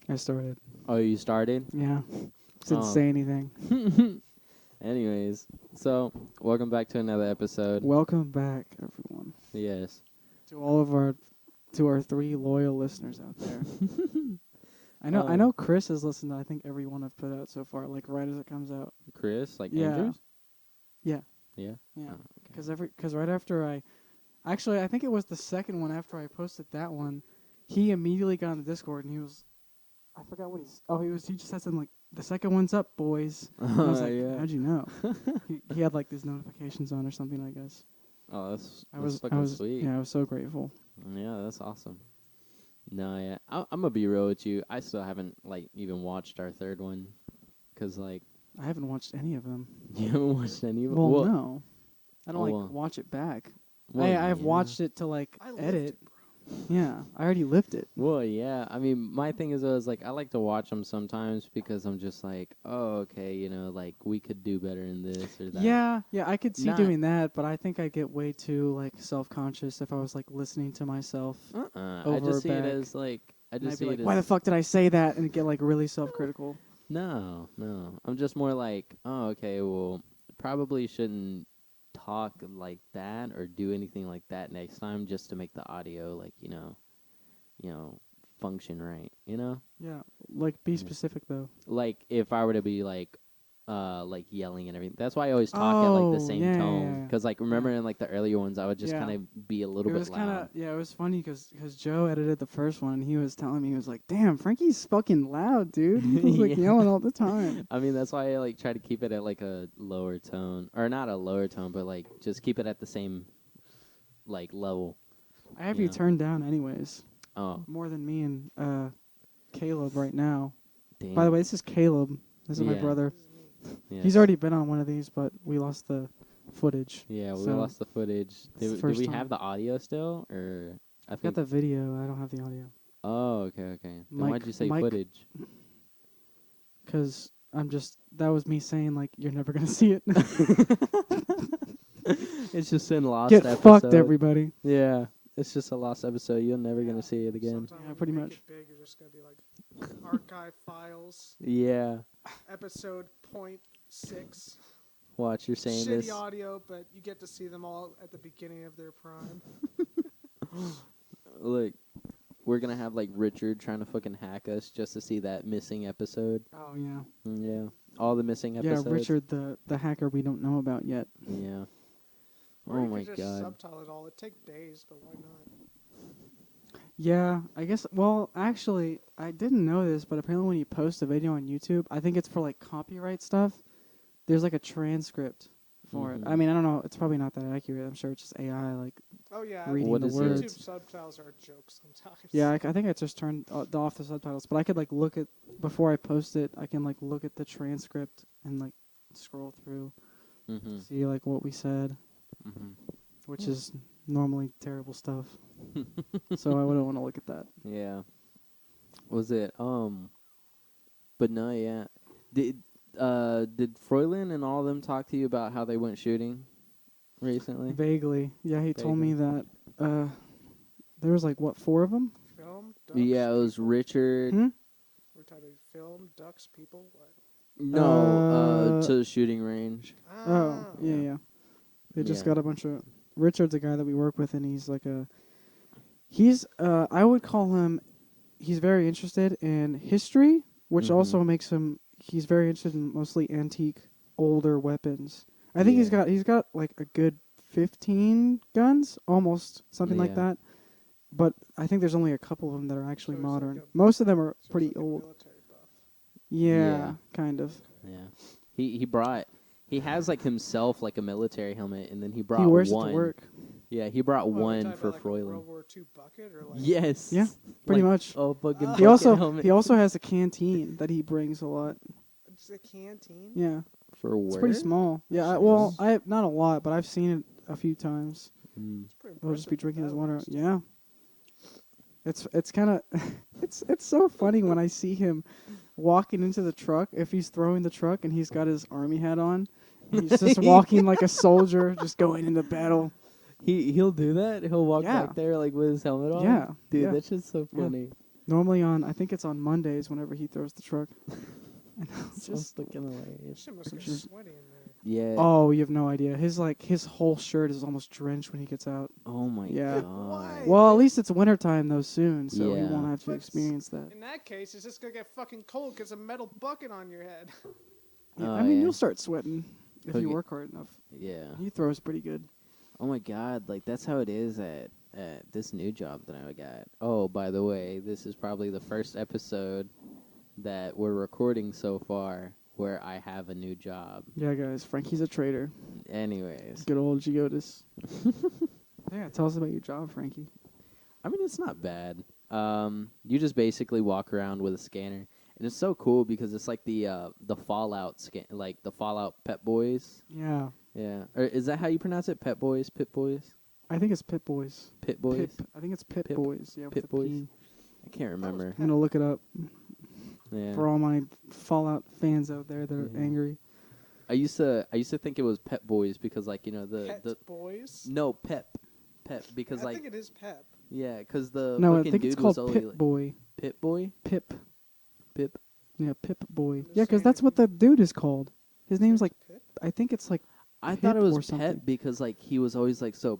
I started. Oh, you started? Yeah. Didn't say anything. Anyways, so welcome back to another episode. Welcome back, everyone, Yes. to our 3 loyal listeners out there. I know Chris has listened to I think every one I've put out so far, like right as it comes out. Chris, like Yeah. Andrews? Yeah. Yeah. Yeah. Oh, okay. Because right after I think it was the second one after I posted that one, he immediately got on the Discord and I forgot what he just said something like, "The second one's up, boys." And I was like, Yeah. "How'd you know?" he had like these notifications on or something, I guess. Oh, that's I was sweet. Yeah, I was so grateful. Yeah, that's awesome. No, yeah. I'm gonna be real with you. I still haven't like even watched our third one, 'cause like I haven't watched any of them. you haven't watched any of it. Well, no, I don't well, watch it back. well, I've yeah. watched it to like I lived edit. it, bro. Yeah, I already lived it. Well, yeah. I mean, my thing is like I like to watch them sometimes because I'm just like, oh, okay, like we could do better in this or that. Yeah, I could see Not- doing that, but I think I get way too like self-conscious if I was like listening to myself. I Over just see it back. as like I And just I'd see be it like, as "Why the fuck did I say that?" and get like really self-critical. No. I'm just more like, oh, okay, well, probably shouldn't talk like that or do anything like that next time just to make the audio like, function right, Yeah, like be Yeah. specific though. Like if I were to be like yelling and everything. That's why I always talk at like the same yeah, tone yeah. cuz like remember in like the earlier ones I would just Yeah. kind of be a little It bit was loud. it was funny because Joe edited the first one and he was telling me, he was like, "Damn, Frankie's fucking loud, dude." He was like Yeah. yelling all the time. I mean, that's why I like try to keep it at like a lower tone or not a lower tone, but like just keep it at the same like level. I have Yeah. you turned down anyways, Oh, more than me and Caleb right now. damn. By the way, this is Caleb. This is my Yeah. brother. Yes. He's already been on one of these, but we lost the footage. Yeah, we so lost the footage. the Do first we time. have the audio still, or I I've think? got the video. I don't have the audio. Oh, okay. Then why'd you say Mike- footage? Because that was me saying, like, you're never going to see it. It's just in lost Get episode. fucked, everybody. Yeah, it's just a lost episode. You're never gonna see it again. Sometime Yeah, when you pretty make much. it big, you're just gonna be like archive files, Yeah. episode .6. Watch, you're saying Shitty this. audio, but you get to see them all at the beginning of their prime. Look, we're gonna have like Richard trying to fucking hack us just to see that missing episode. Oh, yeah. Yeah, all the missing episodes. Yeah, Richard, the hacker we don't know about yet. Yeah. Or Oh you my could just god. subtitle it all. It'd take days, but why not? Yeah, I guess. Well, actually, I didn't know this, but apparently when you post a video on YouTube, I think it's for like copyright stuff. There's like a transcript for it. Mhm. I mean, I don't know. It's probably not that accurate. I'm sure it's just AI. Like, Oh yeah, Reading What the is it? words. YouTube subtitles are a joke sometimes. yeah, I think I just turned off the subtitles, but I could like look at before I post it. I can like look at the transcript and like scroll through, Mhm. see like what we said, Mhm. which is normally terrible stuff. So I wouldn't want to look at that. Yeah. Was it But no, yeah. Did Froylan and all of them talk to you about how they went shooting recently? Vaguely, yeah. He told me that there was like 4 of them. Film, ducks, Yeah, it was people. Richard. We're talking film, ducks, people. What? No, to the shooting range. Oh, yeah. They just Yeah. got a bunch of. Richard's a guy that we work with, and he's like he's I would call him. He's very interested in history, which Mhm. also makes him. He's very interested in mostly antique, older weapons. I think Yeah. he's got like a good 15 guns, almost something like Yeah. that. But I think there's only a couple of them that are actually So he's like modern. a- Most of them are So he's pretty like a old. military buff. Yeah, Yeah. kind of. Yeah. He has like himself like a military helmet, and then he brought He wears one. it to work. Yeah, he brought What, we're one talking for about, like, a Froylan. World War II bucket or like Yes. Yeah, pretty Like, much. Oh, fucking He He bucket helmet. he also has a canteen that he brings a lot. it's a canteen. Yeah, for work. it's pretty small. Yeah, Jeez. I not a lot, but I've seen it a few times. Mm. It's pretty He'll just be impressive drinking that his water. lasts. Yeah, it's kind of it's so funny when I see him walking into the truck. If he's throwing the truck and he's got his army hat on, and he's just walking like a soldier, just going into battle. He'll do that. He'll walk Yeah. back there like with his helmet on. Yeah, Dude, yeah. that's just so Yeah. funny. Normally I think it's on Mondays whenever he throws the truck. So Just fucking hilarious. Shit must get Just- sweaty in there. Yeah. Oh, you have no idea. His whole shirt is almost drenched when he gets out. Oh my Yeah. god. Why? Well, at least it's wintertime though soon, so he Yeah. won't have to But experience that. In that case, it's just gonna get fucking cold because a metal bucket on your head. Yeah, Oh, I mean, yeah. you'll start sweating if He'll you get- work hard enough. Yeah. He throws pretty good. Oh my god, like that's how it is at this new job that I got. Oh, by the way, this is probably the first episode that we're recording so far where I have a new job. Yeah, guys, Frankie's a traitor. Anyways, Good old Geodis. Yeah, tell us about your job, Frankie. I mean it's not bad. You just basically walk around with a scanner, and it's so cool because it's like the Fallout scan, like the Fallout Pet Boys. Yeah, Yeah, or is that how you pronounce it? Pet Boys, Pit Boys, I think it's Pit Boys. Pit Boys. Pip. I think it's Pit Pip. Boys. Yeah, with Pit the Boys. P. I can't remember. I'm gonna look it up Yeah. for all my Fallout fans out there that are Yeah. angry. I used to think it was Pet Boys because like Pet the boys. no Pep because I like think it is Pep. yeah because the No, I fucking think dude it's called was only Pip like, Boy. Pit Boy Pip. Pip. Yeah, Pip Boy. I'm just Yeah, because saying that's if what you- the dude is called. His name's like, Pip. I think it's like, I thought it Pip or was something. Pep because like he was always like so,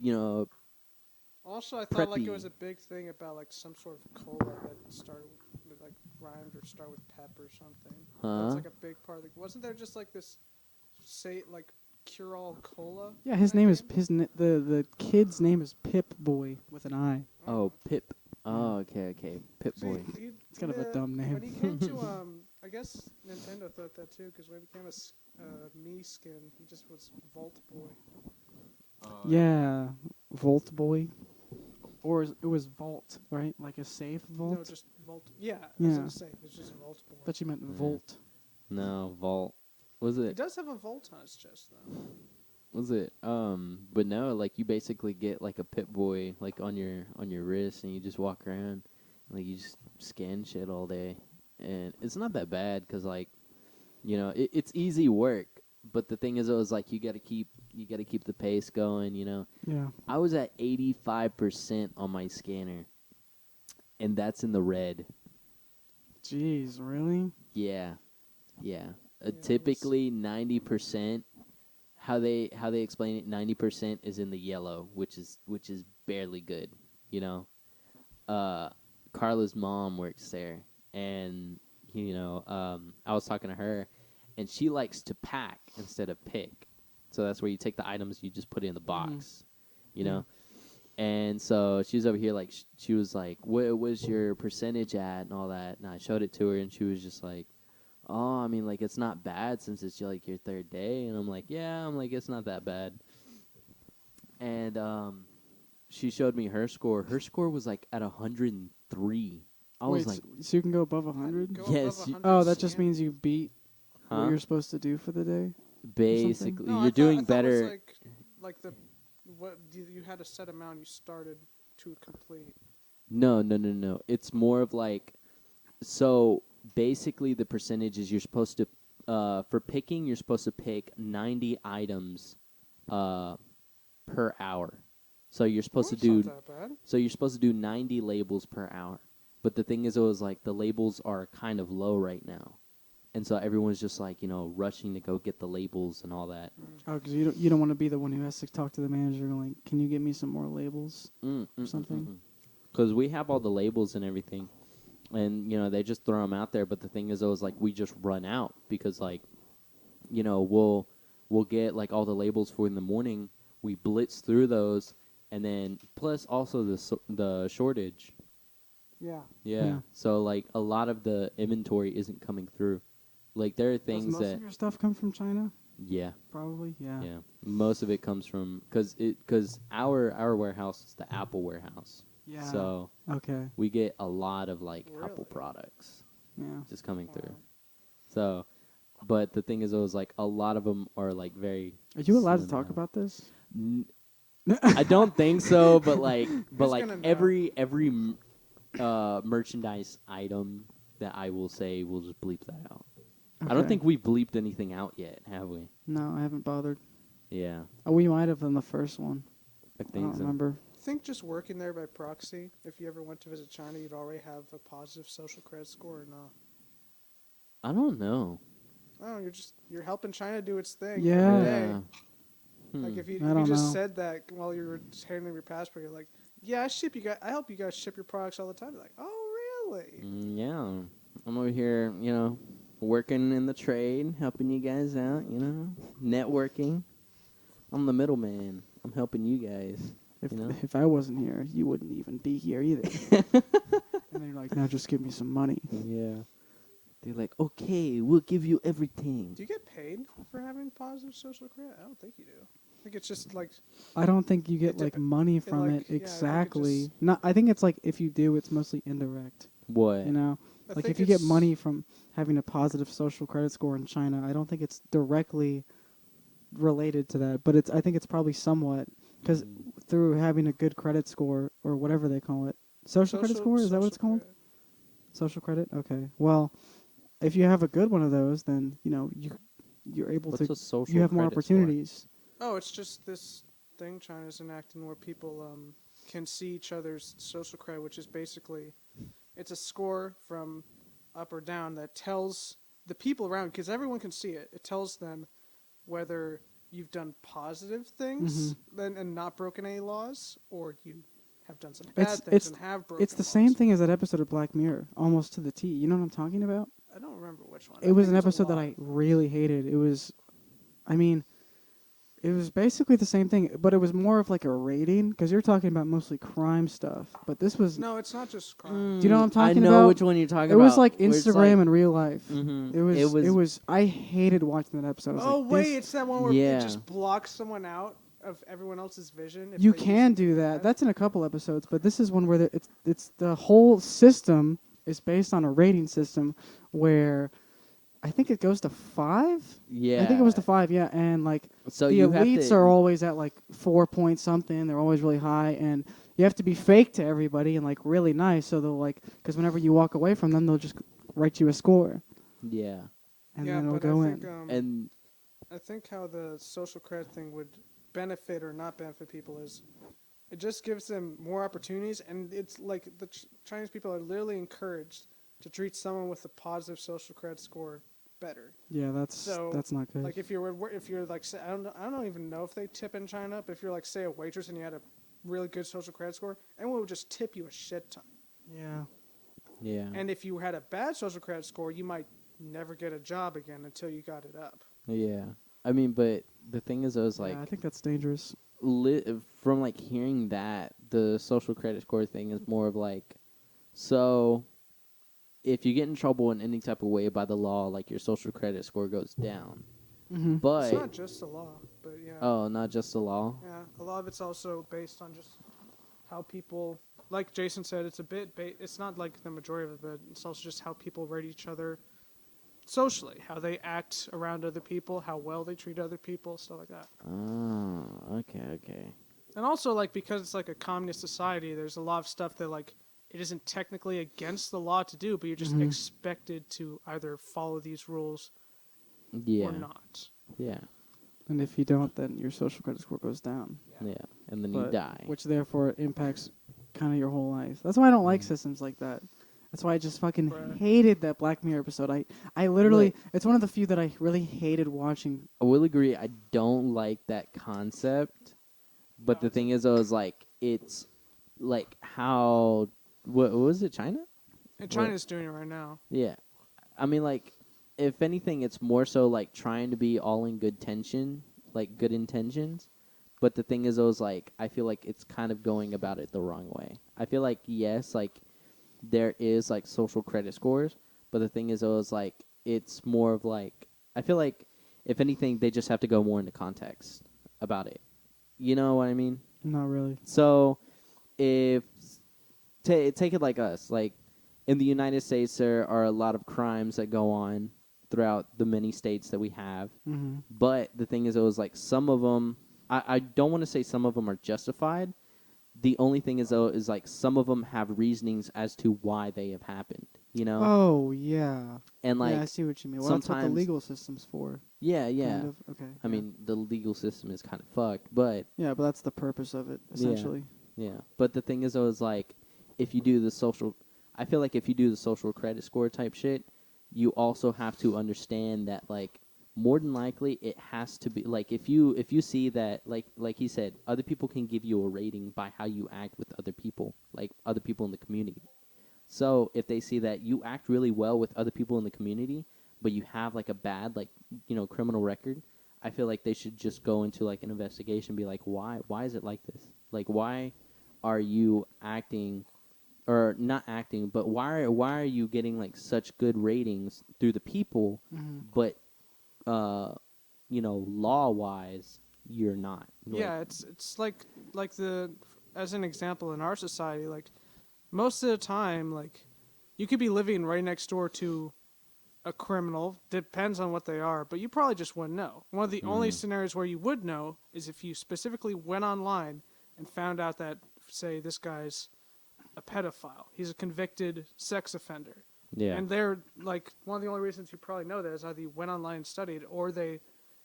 you know. Also, I thought like it Preppy. was a big thing about like some sort of cola that started with like rhymed or start with pep or something. Huh? That's like a big part. Of wasn't there just like this, say like cure-all cola? yeah, his in that name is game? the kid's name is Pip Boy with an I. Oh Pip. Oh okay Pip See, Boy. It's kind of a dumb name. When he came to I guess Nintendo thought that too because when he became a Mii skin, he just was Volt Boy. Yeah, Volt Boy, or it was Vault, right? Like a safe vault. No, just Volt. Yeah, I was Yeah. gonna say it's just Volt Boy. But you meant Yeah. Volt. No Vault. Was He it? does have a Volt on his chest though. Was it? But no, like you basically get like a Pip Boy like on your wrist, and you just walk around, like you just scan shit all day, and it's not that bad because like, you know, it's easy work. But the thing is, it was like you gotta keep the pace going. You know, Yeah. I was at 85% on my scanner, and that's in the red. Jeez, really? Yeah. it was- Typically 90%. How they explain it, 90% is in the yellow, which is barely good, you know. Carla's mom works there, and you know, I was talking to her, and she likes to pack instead of pick. So that's where you take the items, you just put it in the box, you know. And so she was over here, like she was like, "What was your percentage at?" and all that. And I showed it to her, and she was just like, "Oh, I mean, like it's not bad since it's like your third day." And I'm like, "Yeah, I'm like it's not that bad." And she showed me her score. Her score was like at 103. I was like, so you can go above 100? Go Yes, above you- 100 Oh, that just scan. means you beat "Huh?" what you're supposed to do for the day? Basically, No, I you're thought- doing I thought it was better. like the what you had a set amount you started to complete. No. It's more of like, so basically the percentage is you're supposed to, for picking, you're supposed to pick 90 items, per hour. So you're supposed to That's do, not that bad. so you're supposed to do 90 labels per hour. But the thing is, it was like the labels are kind of low right now. And so everyone's just like, you know, rushing to go get the labels and all that. Oh, because you don't want to be the one who has to talk to the manager like, can you get me some more labels? Something. Because we have all the labels and everything, and you know they just throw them out there. But the thing is, though, is like we just run out because like, you know, we'll get like all the labels for in the morning. We blitz through those, and then plus also the shortage. Yeah. Yeah. So like a lot of the inventory isn't coming through. Like there are Does things most that of your stuff come from China? yeah. Probably, yeah. Yeah, most of it comes from because our warehouse is the Apple warehouse. Yeah. So Okay. we get a lot of like Really? Apple products Yeah. just coming through. Wow. So, but the thing is, it was like a lot of them are like very. Are you allowed to slim talk now. about this? I don't think so, but like, Who's gonna know? every merchandise item that I will say, we'll just bleep that out. I don't Okay. think we bleeped anything out yet, have we? No, I haven't bothered. Yeah, Oh, we might have in the first one. I I think don't so. remember. think just working there by proxy, if you ever went to visit China, you'd already have a positive social credit score or not? I don't know. Oh, you're helping China do its thing Yeah. every day. Hmm. Like if I you don't just know. said that while you were handling your passport, you're like, yeah, I help you guys ship your products all the time. You're like, oh really? Yeah. I'm over here, working in the trade, helping you guys out, networking. I'm the middleman. I'm helping you guys. If I wasn't here, you wouldn't even be here either. And then you're like, now just give me some money. Yeah. They're like, okay, we'll give you everything. Do you get paid for having positive social credit? I don't think you do. I think it's just like I don't think you get like money from it I think it exactly. just- Not. I think it's like if you do, it's mostly indirect. What? You know, I like think if you get it's- money from having a positive social credit score in China, I don't think it's directly related to that. But I think it's probably somewhat because through having a good credit score or whatever they call it, social credit score, is that what it's social called? credit. Social credit. Okay. Well, if you have a good one of those, then you're able What's to. a social You have more credit score? opportunities. Oh, it's just this thing China's enacting where people can see each other's social credit, which is basically it's a score from up or down that tells the people around, because everyone can see it. It tells them whether you've done positive things and not broken any laws, or you have done some bad things and have broken It's the laws. same thing as that episode of Black Mirror, almost to the T. You know what I'm talking about? I don't remember which one. It was an episode that I really hated. It was basically the same thing, but it was more of like a rating, because you're talking about mostly crime stuff. But this was... No, it's not just crime. Do you know what I'm talking I about? know which one you're talking It about. was like where it's Instagram like- in real life. Mhm. It was... I hated watching that episode. I was Oh, like, wait, it's that one where Yeah. it just blocks someone out of everyone else's vision. If You they use can something do that. bad. That's in a couple episodes, but this is one where it's the whole system is based on a rating system where I think it goes to 5. Yeah. I think it was to 5. Yeah, and like So the you have elites to, are always at like 4 point something. They're always really high, and you have to be fake to everybody and like really nice. So they'll because whenever you walk away from them, they'll just write you a score, Yeah. and yeah, then it'll but go I think, in. And I think how the social credit thing would benefit or not benefit people is it just gives them more opportunities, and it's like the Chinese people are literally encouraged to treat someone with a positive social credit score better. Yeah, that's not good. Like if you're like say, I don't even know if they tip in China, but if you're like say a waitress and you had a really good social credit score, everyone would just tip you a shit ton. Yeah. yeah. And if you had a bad social credit score, you might never get a job again until you got it up. Yeah. I mean, but the thing is, I was like, Yeah, I think that's dangerous. from like hearing that, the social credit score thing is more of like, so if you get in trouble in any type of way by the law, like your social credit score goes down. Mm-hmm. But It's not just the law, but yeah. oh, not just the law. Yeah, a lot of it's also based on just how people, like Jason said, it's a bit, it's not like the majority of it, but it's also just how people rate each other socially, how they act around other people, how well they treat other people, stuff like that. Oh, okay. And also, like, because it's like a communist society, there's a lot of stuff that, like, it isn't technically against the law to do, but you're just expected to either follow these rules Yeah. or not. Yeah. And if you don't, then your social credit score goes down. Yeah. And then you But- die. Which therefore impacts kind of your whole life. That's why I don't like systems like that. That's why I just fucking Right. hated that Black Mirror episode. I literally, Right. it's one of the few that I really hated watching. I will agree. I don't like that concept, but the thing is, I was like, it's like how what was it? China? And China's doing it right now. Yeah, I mean, like, if anything, it's more so like trying to be all in good tension, like good intentions. But the thing is, I was like, I feel like it's kind of going about it the wrong way. I feel like yes, like there is like social credit scores, but the thing is, I was like, it's more of like, I feel like if anything, they just have to go more into context about it. You know what I mean? Not really. So if take it like us, like in the United States, there are a lot of crimes that go on throughout the many states that we have. Mm-hmm. But the thing is, it was like some of them, I don't want to say some of them are justified. The only thing is, though, is like some of them have reasonings as to why they have happened, you know? Oh, yeah. And like, yeah, I see what you mean. Well, that's what the sometimes- legal system's for. yeah. Kind of. Okay. I mean, the legal system is kind of fucked, but Yeah, but that's the purpose of it, essentially. Yeah, but the thing is, though, is like, if you do the social, I feel like if you do the social credit score type shit, you also have to understand that, like, more than likely it has to be like if you see that like he said, other people can give you a rating by how you act with other people, like other people in the community. So if they see that you act really well with other people in the community, but you have like a bad criminal record, I feel like they should just go into like an investigation, be like, why is it like this? Like, why are you acting or not acting, but why are you getting like such good ratings through the people, but law wise you're not. Yeah, it's like the as an example in our society, like most of the time, like you could be living right next door to a criminal. Depends on what they are, but you probably just wouldn't know. One of the only scenarios where you would know is if you specifically went online and found out that, say, this guy's a pedophile. He's a convicted sex offender. Yeah. And they're like one of the only reasons you probably know that is either you went online and studied, or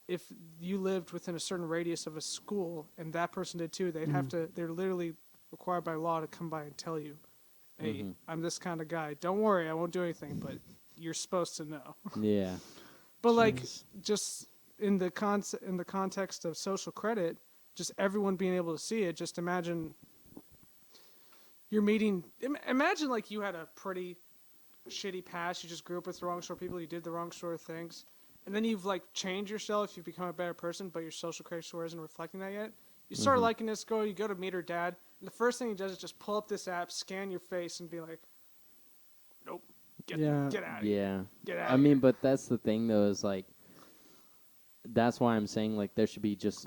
if you lived within a certain radius of a school and that person did too, they'd have to. They're literally required by law to come by and tell you, "Hey, I'm this kind of guy. Don't worry, I won't do anything, but you're supposed to know." Yeah. But like, just in the context of social credit, just everyone being able to see it. Just imagine you're meeting. Imagine like you had a pretty shitty past. You just grew up with the wrong sort of people. You did the wrong sort of things, and then you've like changed yourself. You've become a better person, but your social credit score isn't reflecting that yet. You start liking this girl. You go to meet her dad, and the first thing he does is just pull up this app, scan your face, and be like, "Nope, get out of here. Get out." I mean, but that's the thing though, is like, that's why I'm saying like there should be just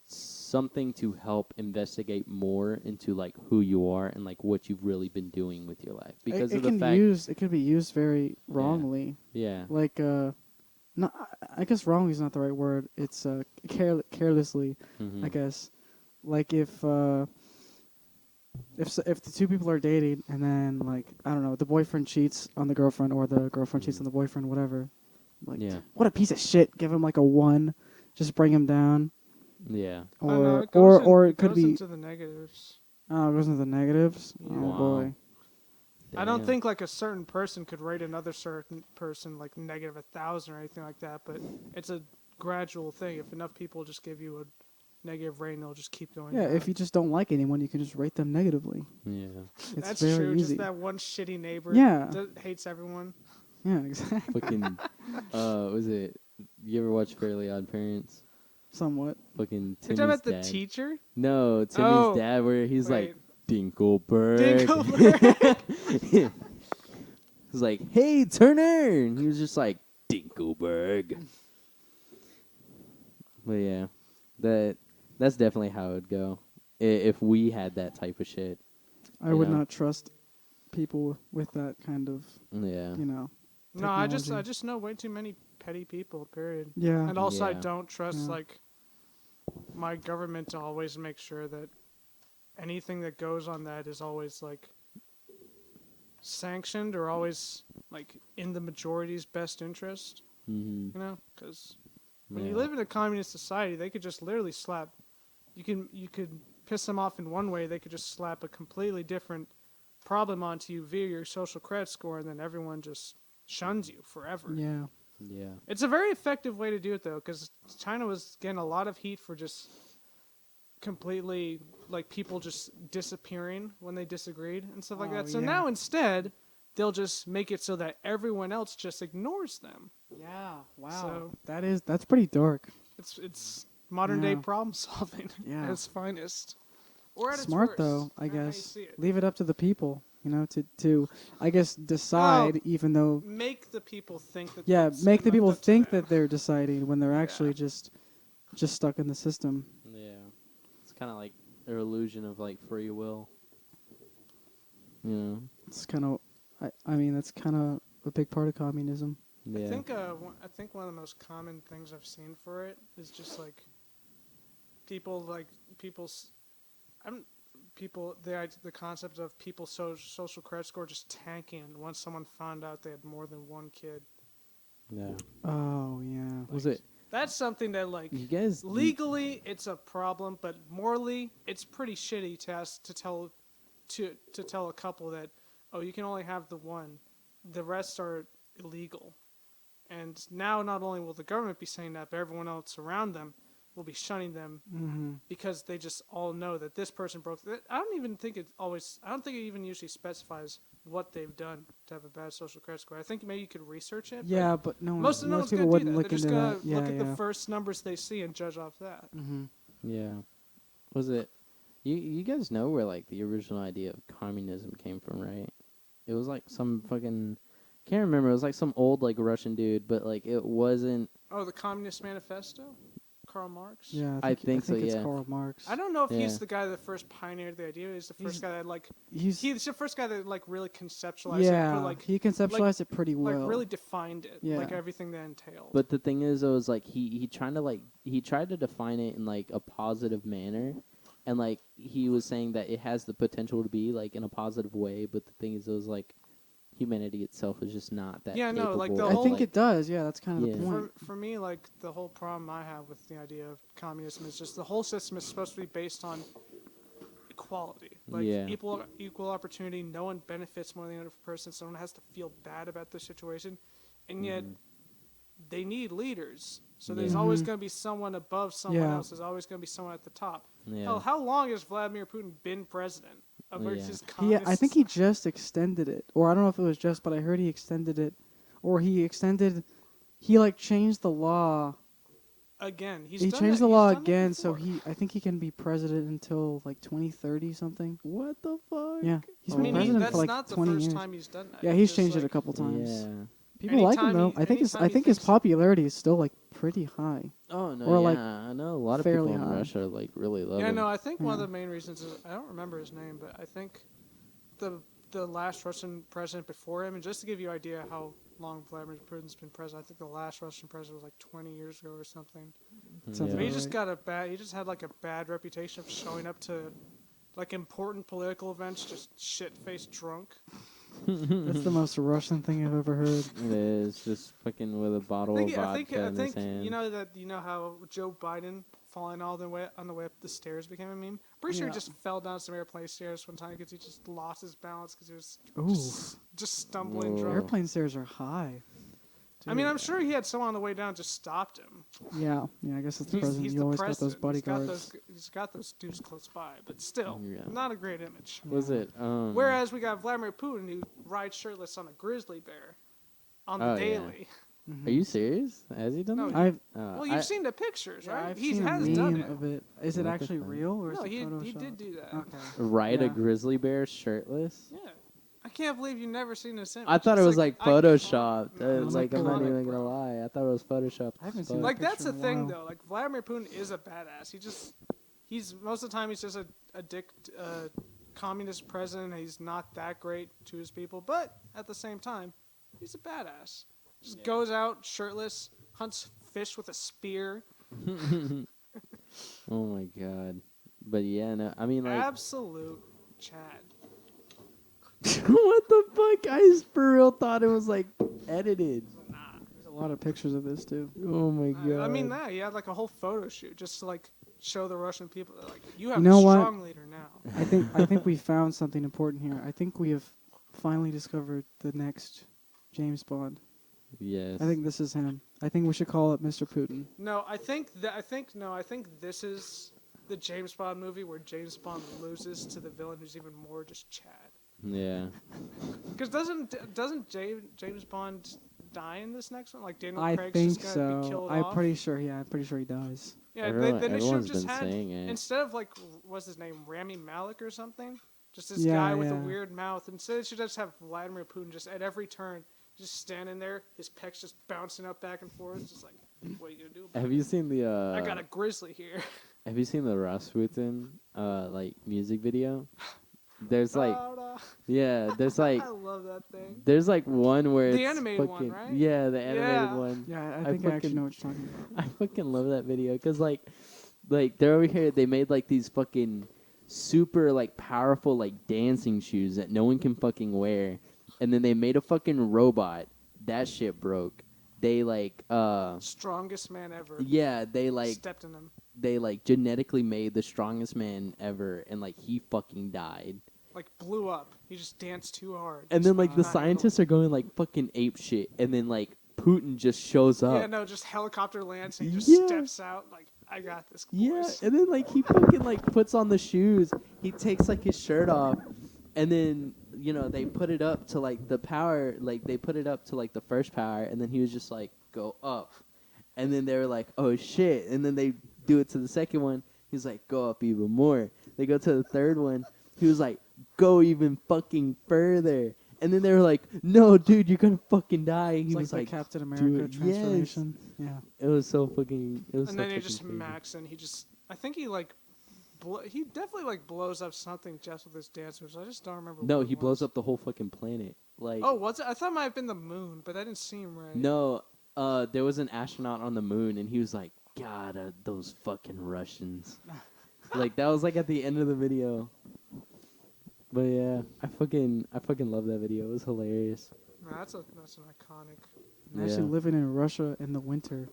something to help investigate more into like who you are and like what you've really been doing with your life, because it of the can fact it could be used very wrongly. Yeah. Like no, I guess wrongly is not the right word. It's carelessly, I guess. Like if the two people are dating and then like I don't know, the boyfriend cheats on the girlfriend or the girlfriend cheats on the boyfriend, whatever. Like what a piece of shit! Give him like a 1, just bring him down. Yeah. Or it could goes be into the negatives. Oh, it goes into the negatives. Yeah. Oh Wow. boy. I don't think like a certain person could rate another certain person like negative 1,000 or anything like that, but it's a gradual thing. If enough people just give you a negative rating, they'll just keep going. Yeah, down. if you just don't like anyone, you can just rate them negatively. Yeah. It's That's very true. easy. Just that one shitty neighbor that hates everyone. Yeah, exactly. Fucking was it, you ever watch Fairly Odd Parents? Somewhat. Fucking You're Timmy's talking about dad. the teacher? No, Timmy's dad, where he's like, Dinkleberg. He's like, "Hey, Turner," and he was just like, "Dinkleberg." But yeah, that's definitely how it would go if we had that type of shit. I would not trust people with that kind of, Yeah. No, technology. I just know way too many petty people, period. Yeah. And also I Yeah. don't trust like my government to always make sure that anything that goes on that is always like sanctioned or always like in the majority's best interest. Mm-hmm. You know, because when you live in a communist society, they could just literally slap. You could piss them off in one way. They could just slap a completely different problem onto you via your social credit score, and then everyone just shuns you forever. Yeah. Yeah. It's a very effective way to do it, though, because China was getting a lot of heat for just completely, like, people just disappearing when they disagreed and stuff like that. So now instead, they'll just make it so that everyone else just ignores them. Yeah. Wow. So that's pretty dark. it's modern day problem solving at its finest. Or at Smart its worst, though, I how you guess. see it. Leave it up to the people, to I guess decide, even though Make the people think that. make the people think that they're deciding when they're actually just stuck in the system. Yeah. It's kind of like their illusion of like free will. You know. It's kind of, I mean, that's kind of a big part of communism. Yeah. I think one of the most common things I've seen for it is just like the concept of people's social credit score just tanking once someone found out they had more than one kid. Yeah. Oh yeah. Was it That's something that, like, You guys legally it's a problem, but morally it's pretty shitty to tell a couple that, oh, you can only have the one, the rest are illegal. And now not only will the government be saying that, but everyone else around them will be shunning them because they just all know that this person broke. I don't think it even usually specifies what they've done to have a bad social credit score. I think maybe you could research it. Yeah, but most people gonna do wouldn't that. look They're just into gonna that. Yeah, look at yeah. the first numbers they see and judge off that. Yeah. Was it? You guys know where like the original idea of communism came from, right? It was like some fucking can't remember. It was like some old like Russian dude, but like it wasn't. Oh, the Communist Manifesto, Karl Marx. Yeah, I think so, it's yeah. Karl Marx. I don't know if Yeah. he's the guy that first pioneered the idea. He's the first guy that like He's he's the first guy that like really conceptualized it. yeah. But, like, He conceptualized it pretty well. like really defined it. Yeah. Like everything that entailed. But the thing is, it was like he tried to define it in like a positive manner, and like he was saying that it has the potential to be like in a positive way. But the thing is, it was like humanity itself is just not that. Yeah, no, like, capable the of, I whole, think like, it does. Yeah, that's kind of Yeah. the point. For me, like, the whole problem I have with the idea of communism is just the whole system is supposed to be based on equality. Like, Yeah. equal opportunity. No one benefits more than the other person. So no one has to feel bad about the situation. And yet, they need leaders. So there's Yeah. always going to be someone above someone Yeah. else. There's always going to be someone at the top. Yeah. Hell, how long has Vladimir Putin been president? Of Yeah. just I think he just extended it, or I don't know if it was just, but I heard he extended it, or he like changed the law. again. He's He done changed that- the he's law done that again, so before. I think he can be president until like 2030 something. What the fuck? Yeah, he's I been mean, president that's for like not the 20 first years. time he's done that. Yeah, He he's just, changed it a like, couple times. Yeah. People like him Anytime though. he- I think anytime he his thinks- popularity is still like pretty high. Oh no. Or, yeah, like, I know a lot of fairly people in high. Russia like really love Yeah, him. no, I think one of Yeah. the main reasons is I don't remember his name, but I think the last Russian president before him, and just to give you an idea how long Vladimir Putin's been president, I think the last Russian president was like 20 years ago or something. Sounds But he about just right. got he just had like a bad reputation of showing up to like important political events just shit-faced drunk. That's the most Russian thing I've ever heard. It is just fucking with a bottle of vodka I in think his hand. you know how Joe Biden falling all the way on the way up the stairs became a meme. Pretty sure he Yeah. just fell down some airplane stairs one time because he just lost his balance because he was Ooh, just stumbling Whoa. drunk. airplane stairs are high. I mean, I'm sure he had someone on the way down just stopped him. Yeah, I guess it's the president. He's You the always president. got those bodyguards. He's got those dudes close by, but still, Yeah. not a great image. Was it? Whereas we got Vladimir Putin who rides shirtless on a grizzly bear on the Oh, yeah. daily. Are you serious? Has he done No, that? I've Well, you've seen the pictures, right? I've He seen has a done meme it. of it. Is it What the actually fuck? real or is No, it he Photoshop? did do that. Okay. Ride a Yeah. grizzly bear shirtless? Yeah. I can't believe you've never seen this image. I thought it It's was like iconic. photoshopped. No, It's like I'm pull not it even up, gonna bro. lie. I thought it was photoshopped. I haven't as seen fuck. Like, that's picture the in a thing, while. though. Like, Vladimir Putin is a badass. He's most of the time he's just a communist president. He's not that great to his people, but at the same time, he's a badass. Just goes out shirtless, hunts fish with a spear. Oh my god. But yeah, no. I mean, like, Absolute Chad. what the fuck? I for real thought it was like edited. There's a lot of pictures of this too. Oh my god. I mean, he had like a whole photo shoot just to like show the Russian people that like you have You know a what? strong leader now. I think we found something important here. I think we have finally discovered the next James Bond. Yes. I think this is him. I think we should call it Mr. Putin. No, I think this is the James Bond movie where James Bond loses to the villain who's even more just Chad. Yeah. Because doesn't James Bond die in this next one? Like Daniel I Craig's think just gonna be so. killed I'm off. pretty sure. Yeah, I'm pretty sure he dies. Yeah, Everyone- they should have everyone's just been had saying it. instead of like what's his name, Rami Malek or something. Just this Yeah, guy with a yeah. weird mouth. Instead, it should just have Vladimir Putin just at every turn, just standing there, his pecs just bouncing up back and forth, just like, what are you gonna do? About Have it? you seen the I got a grizzly here. Have you seen the Rasputin like music video? There's like yeah, there's like I love that thing. there's like one where The it's animated one, fucking, right? Yeah, the animated Yeah. one. Yeah, I I think I actually fucking- know what you're talking about. I fucking love that video because like they're over here. They made like these fucking super like powerful like dancing shoes that no one can fucking wear, and then they made a fucking robot. That shit broke, they like Strongest man ever. yeah, they like Stepped in him. they like genetically made the strongest man ever, and like he fucking died. Like blew up. He just danced too hard. And Just then like the not scientists are going like fucking ape shit, and then like Putin just shows up. Yeah, no, just helicopter lands and he just Yeah. steps out like, I got this, boys. Yeah, and then like he fucking like puts on the shoes. He takes like his shirt off, and then they put it up to like the power. Like they put it up to like the first power, and then he was just like go up, and then they were like oh shit, and then they do it to the second one. He's like go up even more. They go to the third one. He was like go even fucking further. And then they were like, "No, dude, you're gonna fucking die." And It's he like was the like, Captain "Do America it." transformation. Yeah. It was so fucking. It was. And so then he fucking just crazy. max and I think he like, he definitely like blows up something just with his dancers. I just don't remember. No, what he it blows was. up the whole fucking planet. Like, Oh, was it? I thought it might have been the moon, but that didn't seem right. no, there was an astronaut on the moon, and he was like, "God, those fucking Russians." Like that was like at the end of the video. But yeah, I fucking love that video. It was hilarious. No, that's an iconic. I'm actually living in Russia in the winter.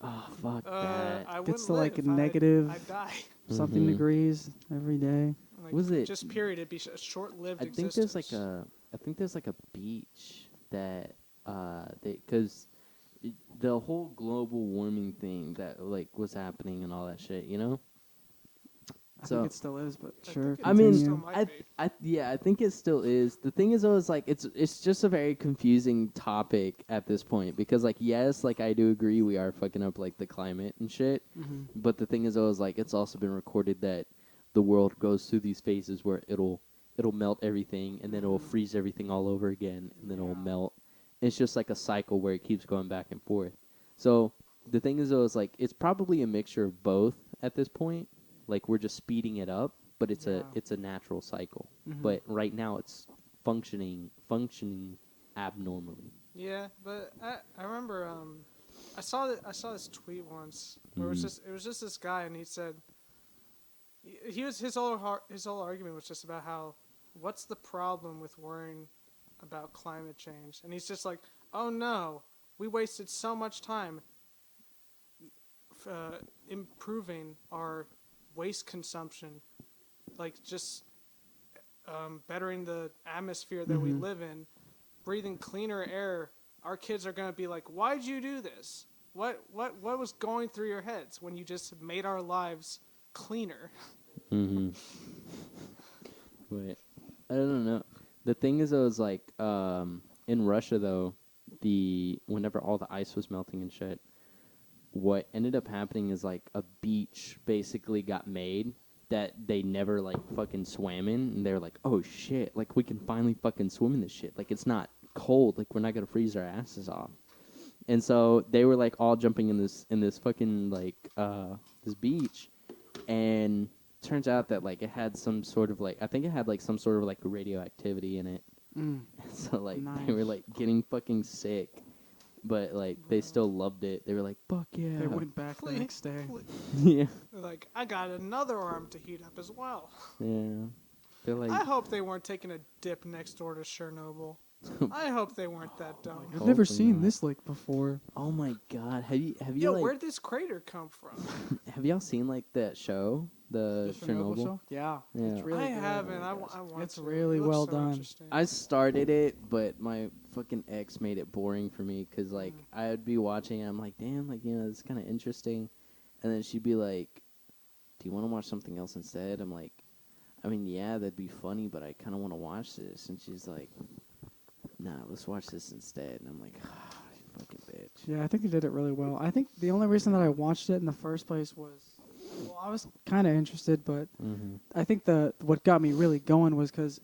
Oh fuck that. I Gets wouldn't to like live. a negative I'd die. something Mhm. degrees every day. Like, Was it- just period? It'd be a short-lived I think existence. there's like a beach that because the whole global warming thing that like was happening and all that shit, I So- think it still is, but I sure. think it I mean, still continue. might be. I think it still is. The thing is, though, is like it's just a very confusing topic at this point because, like, yes, like I do agree we are fucking up like the climate and shit. Mhm. But the thing is, though, is like it's also been recorded that the world goes through these phases where it'll melt everything and then it'll freeze everything all over again and then it'll Yeah. melt. It's just like a cycle where it keeps going back and forth. So the thing is, though, is like it's probably a mixture of both at this point. Like we're just speeding it up, but it's Yeah. a natural cycle. Mhm. But right now it's functioning abnormally. Yeah, but I remember I saw this tweet once where Mhm. it was just this guy and he said he was his whole argument was just about how what's the problem with worrying about climate change, and he's just like, oh no, we wasted so much time improving our waste consumption, like just bettering the atmosphere that we Mhm. live in, breathing cleaner air. Our kids are going to be like, why'd you do this? What was going through your heads when you just made our lives cleaner? Mm-hmm. But I don't know. The thing is, though, is like in Russia, though, whenever all the ice was melting and shit, what ended up happening is like a beach basically got made that they never like fucking swam in, and they're like, oh shit, like we can finally fucking swim in this shit. Like it's not cold, like we're not gonna freeze our asses off. And so they were like all jumping in this fucking like this beach, and turns out that like it had some sort of like I think it had like some sort of like radioactivity in it. Mm. So like Nice. they were like getting fucking sick, but like they still loved it. They were like, "Fuck yeah!" They went back the Please. next day. yeah, They're like, I got another arm to heat up as well. yeah. They're like, I hope they weren't taking a dip next door to Chernobyl. I hope they weren't that dumb. I've never Hopefully seen not. this lake before. "Oh my god, have you Yo, like where'd this crater come from? have y'all seen like that show, the Chernobyl?" show? Yeah. Yeah. It's really I good. haven't. I want It's to. really It looks well so done. interesting. I started it, but my fucking ex made it boring for me because like I'd be watching, and I'm like, damn, like it's kind of interesting, and then she'd be like, "Do you want to watch something else instead?" I'm like, "I mean, yeah, that'd be funny, but I kind of want to watch this." And she's like, "Nah, let's watch this instead." And I'm like, "Ah, you fucking bitch." Yeah, I think they did it really well. I think the only reason that I watched it in the first place was, well, I was kind of interested, but Mm-hmm. I think what got me really going was because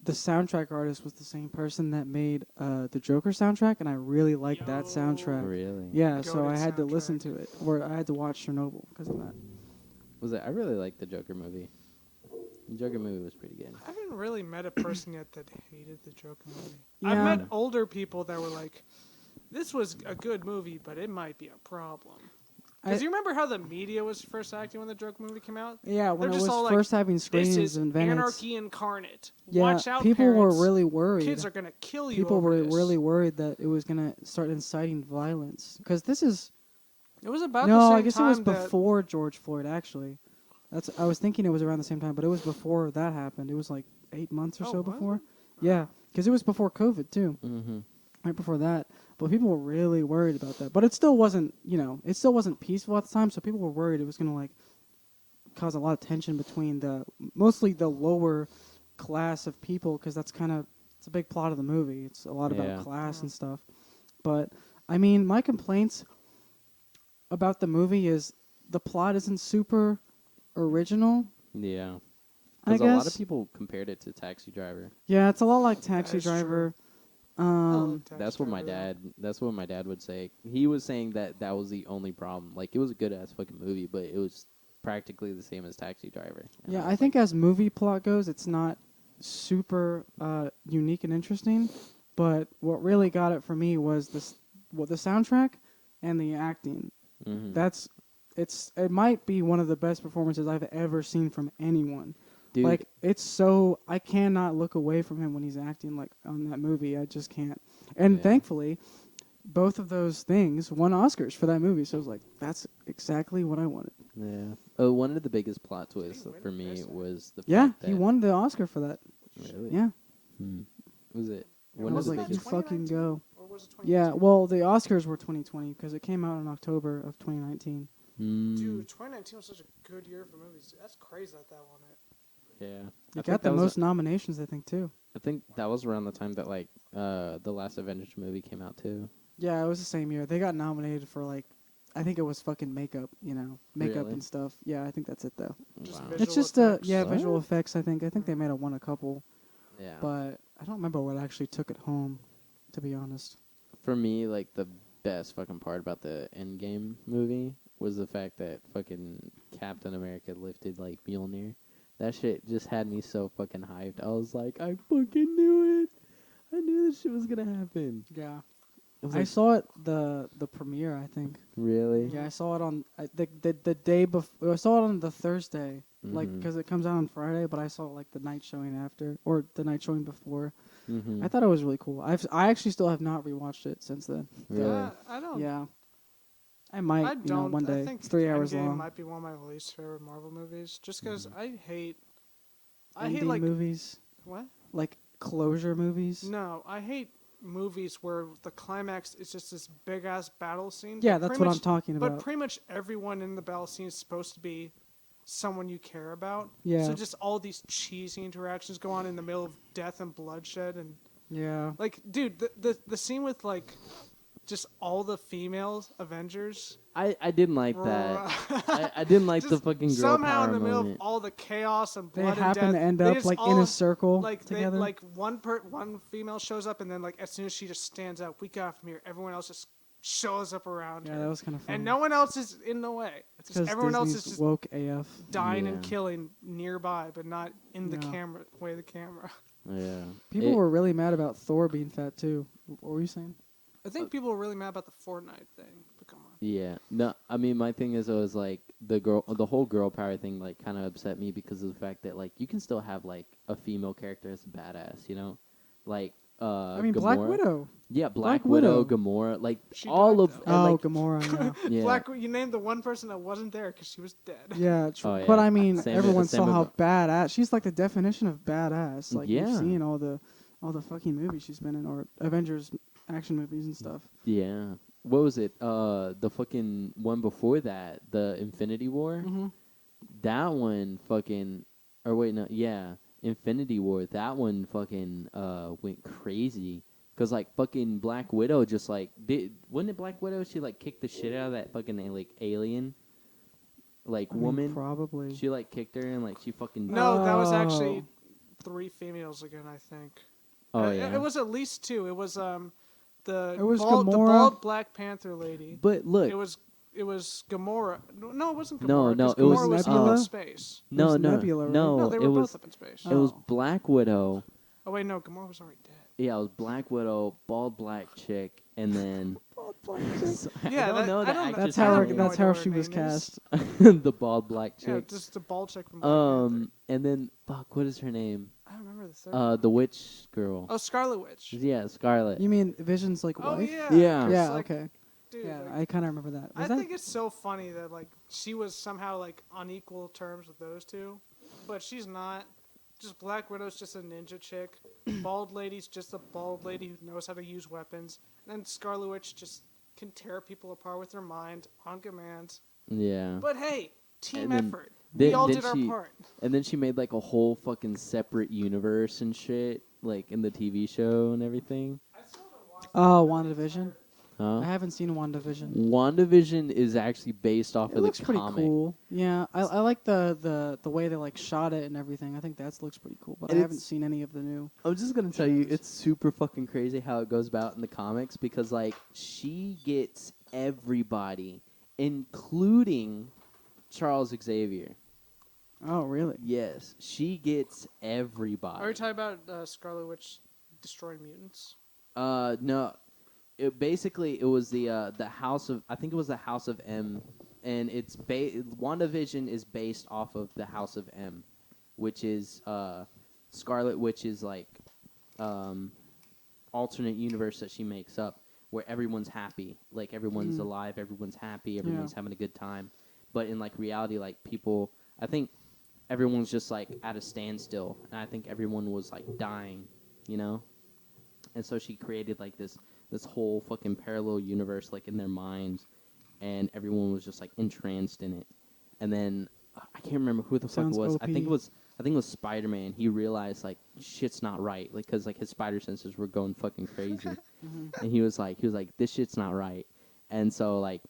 the soundtrack artist was the same person that made the Joker soundtrack, and I really liked that soundtrack. Really? Yeah, so I Goated had to listen soundtrack. to it, or I had to watch Chernobyl because of that. Was it? I really liked the Joker movie. The Joker movie was pretty good. I haven't really met a person yet that hated the Joker movie. Yeah. I've met older people that were like, "This was a good movie, but it might be a problem." Because you remember how the media was first acting when the Joker movie came out? Yeah, when They're it just was all like, first having This screenings is in Venice. anarchy incarnate. Yeah, Watch out, people parents. were really worried. Kids are gonna kill you. People over were this. really worried that it was gonna start inciting violence. Because this is It was about no, the same I guess it was time that before George Floyd. Actually, I was thinking it was around the same time, but it was before that happened. It was like 8 months or Oh, so was before. it? Yeah, because it was before COVID too. Mm-hmm. Right before that. But people were really worried about that. But it still wasn't, it still wasn't peaceful at the time. So people were worried it was gonna like cause a lot of tension between mostly the lower class of people, because it's a big plot of the movie. It's a lot about class and stuff. But I mean, my complaints about the movie is the plot isn't super original. Yeah. I Because a lot of guess. people compared it to Taxi Driver. Yeah, it's a lot like Taxi is true. Driver. I love Taxi That's what my Driver. dad would say. He was saying that was the only problem. Like, it was a good ass fucking movie, but it was practically the same as Taxi Driver. And Yeah, was I think like, as movie plot goes, it's not super unique and interesting. But what really got it for me was the soundtrack and the acting. mhm. It might be one of the best performances I've ever seen from anyone. Dude, Like, I cannot look away from him when he's acting like on that movie. I just can't. And Yeah. thankfully, both of those things won Oscars for that movie. So I was like, that's exactly what I wanted. yeah. One of the biggest plot twists for me was the Yeah, fact that he won the Oscar for that. Really? Yeah. Was it I one of was the like, you biggest? fucking go. Or was it Yeah, 2019? well, the Oscars were 2020 because it came out in October of 2019. Dude, 2019 was such a good year for movies. That's crazy that won it. Yeah. It got the most nominations, I think, too. I think that was around the time that like the last Avengers movie came out too. Yeah, it was the same year. They got nominated for like, I think it was fucking makeup, makeup Really? and stuff. Yeah, I think that's it though. Just Wow. visual It's just effects. visual What? effects. I think they might have won a couple, Yeah. but I don't remember what actually took it home, to be honest. For me, like the best fucking part about the Endgame movie was the fact that fucking Captain America lifted like Mjolnir. That shit just had me so fucking hyped. I was like, I fucking knew it. I knew this shit was gonna happen. Yeah, I was I like, saw it the premiere. I think. really? Yeah, I saw it on the day before. I saw it on the Thursday, like Mhm. because it comes out on Friday. But I saw it like the night showing after, or the night showing before. Mhm. I thought it was really cool. I actually still have not rewatched it since then. Really? I don't. Yeah, I might. I don't. One day. I think It's 3 hours Endgame long. might be one of my least favorite Marvel movies, just because I hate Ending like movies, what? like closure movies. No, I hate movies where the climax is just this big ass battle scene. Yeah, but that's pretty what much- I'm talking But about. pretty much everyone in the battle scene is supposed to be someone you care about. Yeah. So just all these cheesy interactions go on in the middle of death and bloodshed, and Yeah. like, dude, the scene with like just all the female Avengers. I didn't like that. I didn't like the Just fucking girl somehow power in the middle moment. of all the chaos and They blood and happen death, to end they up just like in all- a circle like together. They, like one female shows up, and then like as soon as she just stands up, we got from here. Everyone else just shows up around Yeah, her, that was kind of fun. and no one else is in the way. It's just because everyone else Disney's is just woke AF. dying Yeah. and killing nearby, but not in the Yeah. camera way of the camera. Yeah. People were really mad about Thor being fat too. What were you saying? I think people are really mad about the Fortnite thing. But come on. Yeah. No, I mean my thing is always like the whole girl power thing like kind of upset me because of the fact that like you can still have like a female character that's badass, you know? Like I mean, Gamora. Black Widow. Yeah, Black Black Widow, Widow. Gamora, like She all died, of though. and, Oh, like, Gamora. Yeah. yeah. You named the one person that wasn't there because she was dead. Yeah, true. Oh, But yeah. I mean, Same everyone with- saw same how with- badass. She's like the definition of badass. Like Yeah. you've seen all the fucking movies she's been in, or Avengers action movies and stuff. Yeah. What was it? The fucking one before that, the Infinity War. Mm-hmm. That one fucking, or wait, no, yeah, Infinity War. That one fucking went crazy. Cause like fucking Black Widow just like wasn't it Black Widow? She like kicked the shit out of that fucking like alien, like woman. Probably. She like kicked her and like she fucking. No, that was Oh. actually 3 females again. I think. Oh It- yeah. It was at least 2. It was the It was the Gamora. bald Black Panther lady. But look, It was Gamora. No, it wasn't Gamora. No, no, 'cause it was Gamora was up Nebula? in space. no, was no, Nebula, right? no, No, they it were was both up in space. it was Oh. Black Widow. Oh wait, no, Gamora was already dead. Yeah, it was Black Widow, bald black chick, and then bald black chick. Yeah, I don't know I the don't know. actress' That's how I don't name. know that's how what she her was name is. cast. The bald black Yeah, chick. just the bald chick from Black Panther. And then fuck, what is her name? I don't remember the third one. The witch girl. Oh, Scarlet Witch. Yeah, Scarlet. You mean Vision's like Oh wife? yeah. Yeah. 'cause, Yeah. like, Okay. Dude, Yeah, like, I kind of remember that. Was I that? think it's so funny that like she was somehow like on equal terms with those two, but she's not. Just Black Widow's just a ninja chick. Bald lady's just a bald lady who knows how to use weapons. And then Scarlet Witch just can tear people apart with her mind on command. Yeah. But hey, team And then- effort. We then- all then did our she- part. And then she made like a whole fucking separate universe and shit, like in the TV show and everything. Oh, WandaVision. I Huh? haven't seen WandaVision. WandaVision is actually based off It of looks the pretty comic. cool. Yeah, I like the way they like shot it and everything. I think that looks pretty cool. But And I haven't it's- seen any of the new. I'm just gonna tell you, shows. it's super fucking crazy how it goes about in the comics because like she gets everybody, including Charles Xavier. Oh, really? Yes, she gets everybody. Are we talking about Scarlet Witch destroying mutants? No, it was the House of, I think it was the House of M, and it's WandaVision is based off of the House of M, which is Scarlet Witch's like alternate universe that she makes up where everyone's happy, like everyone's alive, everyone's happy, everyone's having a good time, but in like reality, like people, I think everyone's just like at a standstill, and I think everyone was like dying, you know. And so she created like this whole fucking parallel universe like in their minds, and everyone was just like entranced in it. And then I can't remember who the Sounds fuck it was. OP. I think it was Spider-Man. He realized like shit's not right, like because like his spider senses were going fucking crazy, and he was like this shit's not right. And so like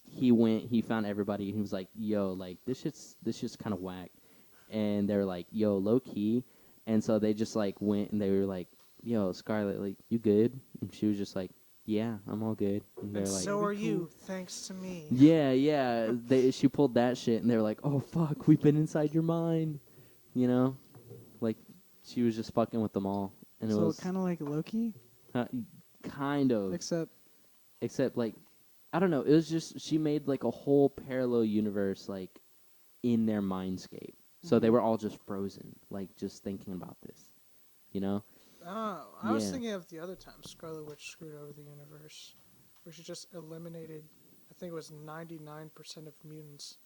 he found everybody and he was like, yo, like this shit's kind of whack. And they were like, yo, low key. And so they just like went and they were like, yo, Scarlet, like, you good? And she was just like, yeah, I'm all good. And they're And like, so are you, thanks to me. yeah. She pulled that shit, and they were like, oh, fuck, we've been inside your mind. You know? Like, she was just fucking with them all. And it So was kind of like Loki, kind of. except like, I don't know. It was just, she made, like, a whole parallel universe, like, in their mindscape. So they were all just frozen, like, just thinking about this. You know? Oh, I was Yeah. thinking of the other time Scarlet Witch screwed over the universe, where she just eliminated, I think it was 99% of mutants.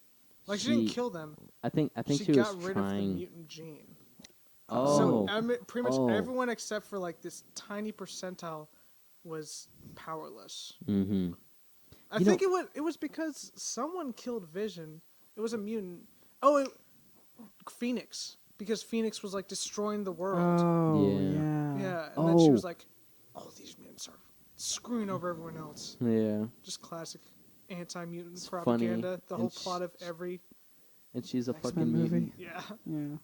Like she didn't kill them. I think she she was got rid trying. of the mutant gene. Oh. So pretty much Oh. everyone except for like this tiny percentile was powerless. Mm-hmm. I think it was because someone killed Vision. It was a mutant. Oh, Phoenix. Because Phoenix was like destroying the world. oh Yeah. Yeah, and then she Oh. was like, "Oh, these mutants are screwing over everyone else." Yeah. Just classic anti-mutant It's propaganda. funny, The and whole plot of every And she's a X-Men fucking movie. mutant. yeah. Yeah.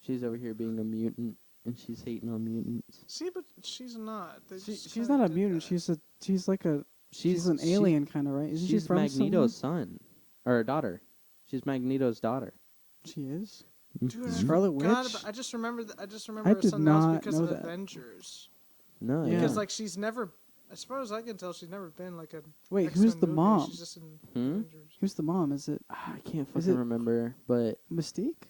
She's over here being a mutant, and she's hating on mutants. See, but she's not. They just She's kinda not a did mutant. that. She's like a she's an alien kind of, right? Isn't she She's from Magneto's son, or daughter. She's Magneto's daughter. somewhere? She is. Dude, I Scarlet forgot Witch? about- I just remember. I just I remember did something else not because know of that. Avengers. No, Yeah. Because like she's never. As far as I can tell, she's never been like a. Wait, X-Men who's the movie. mom? She's just in Hmm? Avengers. Who's the mom? Is it I can't Is fucking it- remember, but Mystique?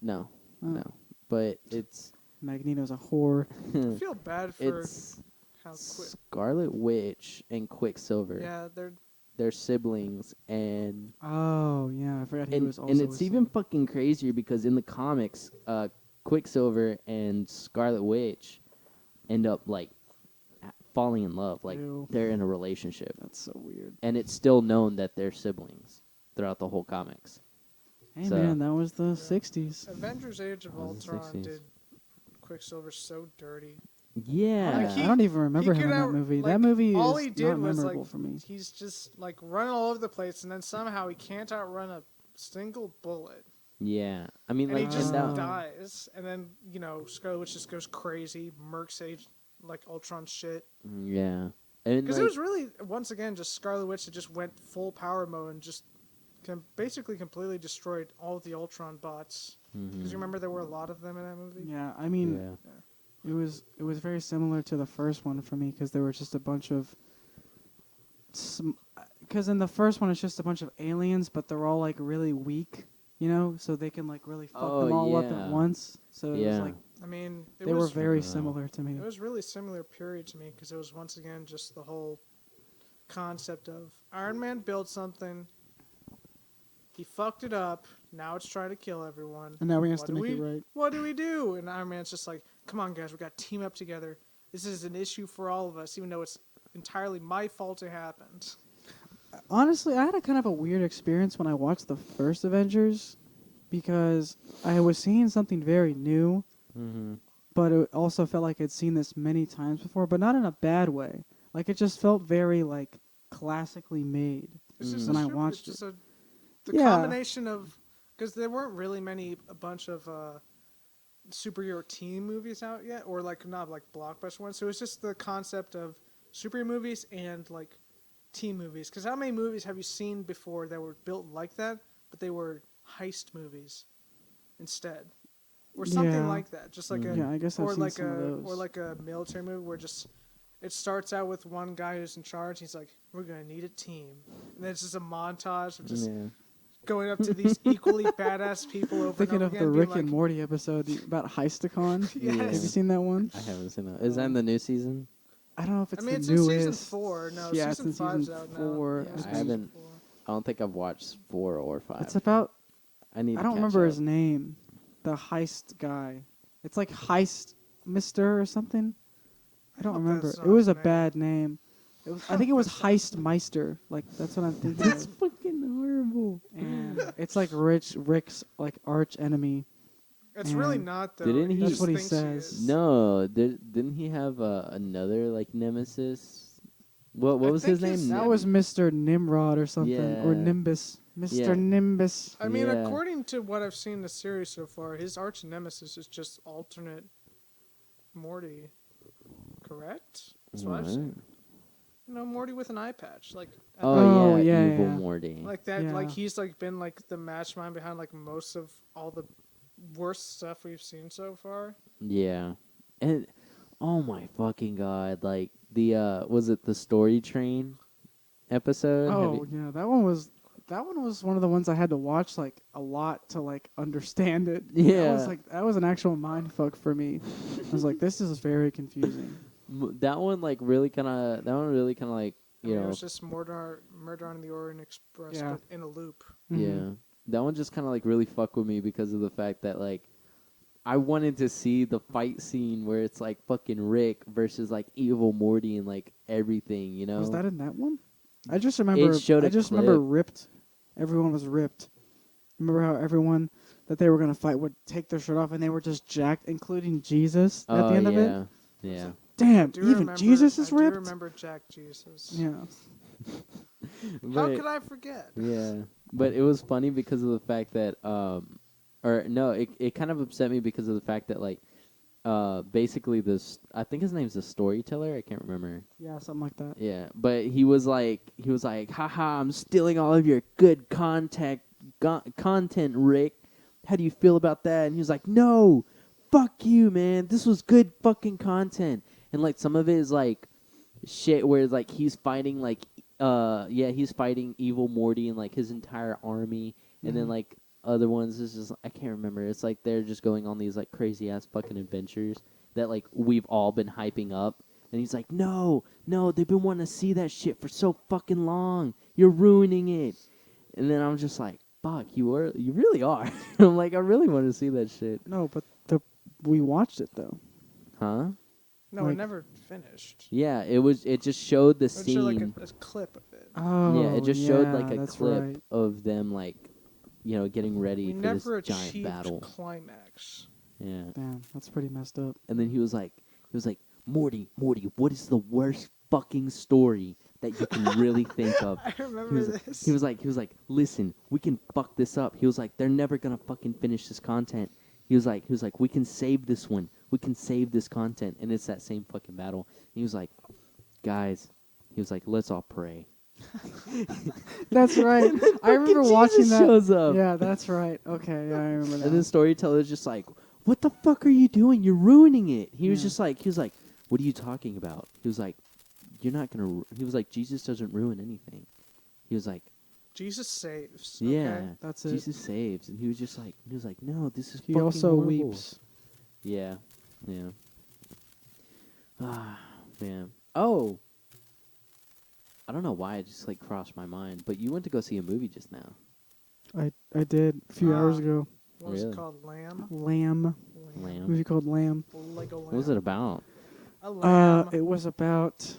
no, Oh. no. But it's Magneto's a whore. I feel bad for it's how quick. Scarlet Witch and Quicksilver. Yeah, they're. They're siblings, and Oh yeah, I forgot he was also. and it's his even son. fucking crazier because in the comics, Quicksilver and Scarlet Witch end up like falling in love, like Ew. they're in a relationship, That's so weird. and it's still known that they're siblings throughout the whole comics. Hey So- man, that was the '60s. Avengers: Age of That was the Ultron 60s. did Quicksilver so dirty. Yeah, Like, I don't even remember he him in could that out- movie. like, That movie all is he did not was, memorable like, for me. He's just like running all over the place, and then somehow he can't outrun a single bullet, yeah. I mean, and like, he just Oh. dies. And then Scarlet Witch just goes crazy, murks Age like Ultron shit. yeah, and Because like, it was really once again just Scarlet Witch that just went full power mode and just basically completely destroyed all of the Ultron bots. Because you remember there were a lot of them in that movie. Yeah, I mean, yeah. it was very similar to the first one for me because there were just a bunch of because in the first one it's just a bunch of aliens, but they're all like really weak, so they can like really fuck them all up at once. So it was like I mean, they were very similar to me. It was really similar period to me because it was once again just the whole concept of Iron Man built something, he fucked it up, now it's trying to kill everyone. And now he has to make it right. What do we do? And Iron Man's just like, come on guys, we got to team up together. This is an issue for all of us, even though it's entirely my fault it happened. Honestly, I had a kind of a weird experience when I watched the first Avengers because I was seeing something very new, but it also felt like I'd seen this many times before, but not in a bad way. Like, it just felt very, like, classically made when I watched it. The combination of... Because there weren't really a bunch of superhero team movies out yet, or, like, not, like, blockbuster ones. So it's just the concept of superhero movies and, like, team movies. Because how many movies have you seen before that were built like that, but they were heist movies instead? Or something like that. Just like I guess I've seen some of those. Or like a military movie where just... It starts out with one guy who's in charge. He's like, we're going to need a team. And then it's just a montage of just going up to these equally badass people over Thinking and of over the again. Rick and Morty episode about Heisticon. Yes. Have you seen that one? I haven't seen that. Is that in the new season? I don't know if it's it's the in newest. season 4. No, yeah, season it's in 5's season out 4. now. I haven't. I don't think I've watched 4 or 5. It's about... I need. I don't remember his name. The heist guy. It's like Heist Mister or something. I don't remember. It was a bad name. It was, I think it was Heist Meister. Like, that's what I'm thinking. That's fucking horrible. And it's like Rick's like arch enemy. It's really not though. Didn't he? That's what he thinks says. No, didn't he have another like nemesis? What was his name? That was Mr. Nimrod or something, or Yeah. Nimbus. Mr. Yeah. Nimbus. I mean, Yeah. according to what I've seen in the series so far, his arch nemesis is just alternate Morty. Correct? That's what I've seen. Morty with an eye patch, like. Oh, yeah, yeah, evil yeah. Morty. Like that, Yeah. like he's like been like the mastermind behind like most of all the worst stuff we've seen so far. Yeah, and oh my fucking god, like the was it the Story Train episode? Oh yeah, that one was one of the ones I had to watch like a lot to like understand it. Yeah, that was an actual mind fuck for me. I was like, this is very confusing. that one really kind of like I mean, it was just Murder on the Orient Express, but in a loop. Yeah, that one just kind of like really fucked with me because of the fact that like I wanted to see the fight scene where it's like fucking Rick versus like evil Morty and like everything, you know? Was that in that one? I just remember. Remember ripped. Everyone was ripped. Remember how everyone that they were gonna fight would take their shirt off and they were just jacked, including Jesus at the end of it. Yeah. Damn, even Jesus is ripped. I do remember Jack Jesus. Yeah. How could I forget? Yeah, but it was funny because of the fact that, it kind of upset me because of the fact that like, basically I think his name's the storyteller. I can't remember. Yeah, something like that. Yeah, but he was like, haha, I'm stealing all of your good content, Rick. How do you feel about that? And he was like, no, fuck you, man. This was good fucking content. And like some of it is like shit where like he's fighting like he's fighting evil Morty and like his entire army, and then like other ones is just I can't remember. It's like they're just going on these like crazy ass fucking adventures that like we've all been hyping up. And he's like, no, they've been wanting to see that shit for so fucking long. You're ruining it. And then I'm just like, fuck, you really are. I'm like, I really want to see that shit. No, but we watched it though. Huh? No, it never finished. Yeah, it just showed the scene. Showed like a clip of it. Oh, yeah, it just showed like a clip right. of them like, getting ready for this giant battle. Climax. Yeah. Damn, that's pretty messed up. And then he was like, Morty, what is the worst fucking story that you can really think of? I remember this. He was like, listen, we can fuck this up. He was like, they're never gonna fucking finish this content. He was like, we can save this one. We can save this content, and it's that same fucking battle. He was like, guys, let's all pray. That's right. I remember watching Jesus that. Shows up. Yeah, that's right. Okay, yeah, I remember that. And the storyteller's just like, what the fuck are you doing? You're ruining it. He was just like, what are you talking about? He was like, you're not gonna. He was like, Jesus doesn't ruin anything. He was like, Jesus saves. yeah, Okay? That's it. Jesus saves, and he was like, no, this is He fucking also horrible. weeps. Yeah, yeah. Ah, man. Oh, I don't know why it just like crossed my mind, but you went to go see a movie just now. I did a few hours ago. What was Really? it called? Lamb? Lamb. Lamb. Movie called Lamb. Lego Lamb. What was it about? A lamb. It was about.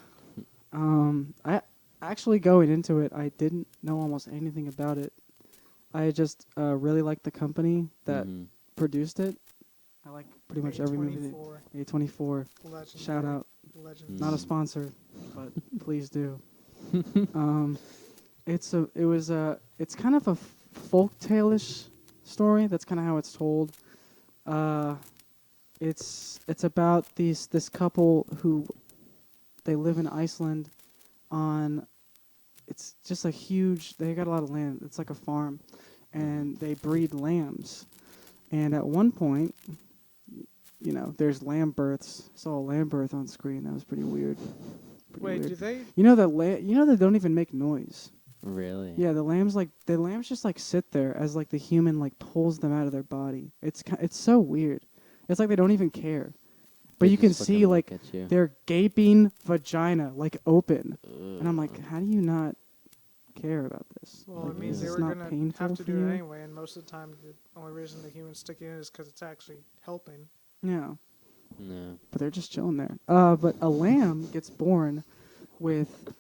I actually going into it, I didn't know almost anything about it. I just really liked the company that Mhm. produced it. I like pretty much every movie. A24. Legendary. Shout out. Legends. Not a sponsor, but please do. It's kind of a folk tale-ish story. That's kind of how it's told. It's about this couple who they live in Iceland on. It's just a huge. They got a lot of land. It's like a farm, and they breed lambs. And at one point, there's lamb births. Saw a lamb birth on screen. That was pretty weird. Wait, do they? You know they don't even make noise. Really? Yeah, the lambs just like sit there as like the human like pulls them out of their body. It's so weird. It's like they don't even care. But They you can just see fucking like look at you. their gaping vagina like open. Ugh. And I'm like, how do you not care about this? Well, Like, it means is they this were not going to painful have to for do you? it anyway, and most of the time, the only reason the humans stick it in is because it's actually helping. Yeah. No. But they're just chilling there. But a lamb gets born with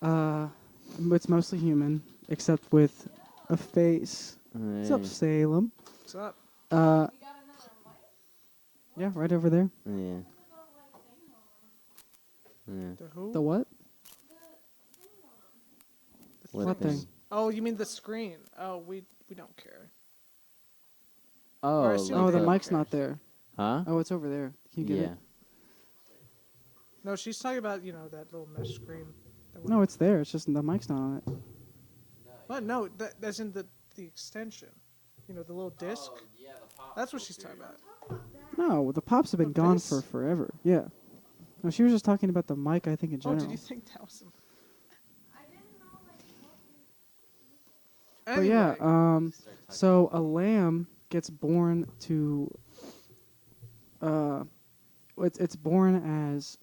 it's mostly human, except with a face. What's up, Hey. Salem? What's up? Yeah, right over there. Yeah. Yeah. The who? The what? What thing? Oh, you mean the screen? Oh, we don't care. Oh, Or I assume Oh, they the don't mic's care. not there. huh? Oh, it's over there. Can you get Yeah. it? No, she's talking about that little mesh screen. No, it's there. It's just the mic's not on it. What? No, that's in the extension. The little disc. Yeah, the pop. That's what she's talking about. No, the pops have been The gone face? for forever. Yeah. No, she was just talking about the mic, I think, in Oh, general. did you think that was? But yeah, Anyway. so a lamb gets born to it's born as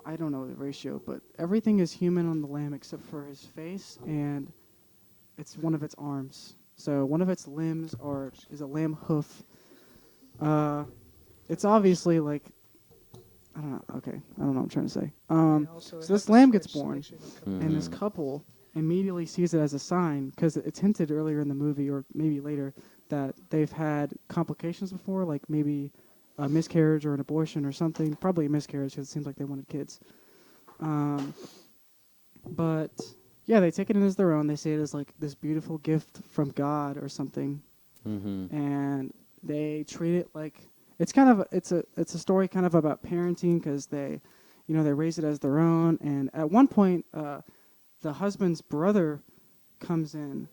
I don't know the ratio, but everything is human on the lamb except for his face and it's one of its arms. So one of its limbs is a lamb hoof. It's obviously like I don't know. Okay, I don't know what I'm trying to say. Also, So it this has to lamb gets switch to born, make sure you don't come and this Mhm. couple immediately sees it as a sign because it's hinted earlier in the movie or maybe later that they've had complications before, like maybe a miscarriage or an abortion or something. Probably a miscarriage because it seems like they wanted kids. But yeah, they take it in as their own. They see it as like this beautiful gift from God or something, Mhm. and they treat it like it's a story kind of about parenting because they raise it as their own. And at one point, the husband's brother comes in,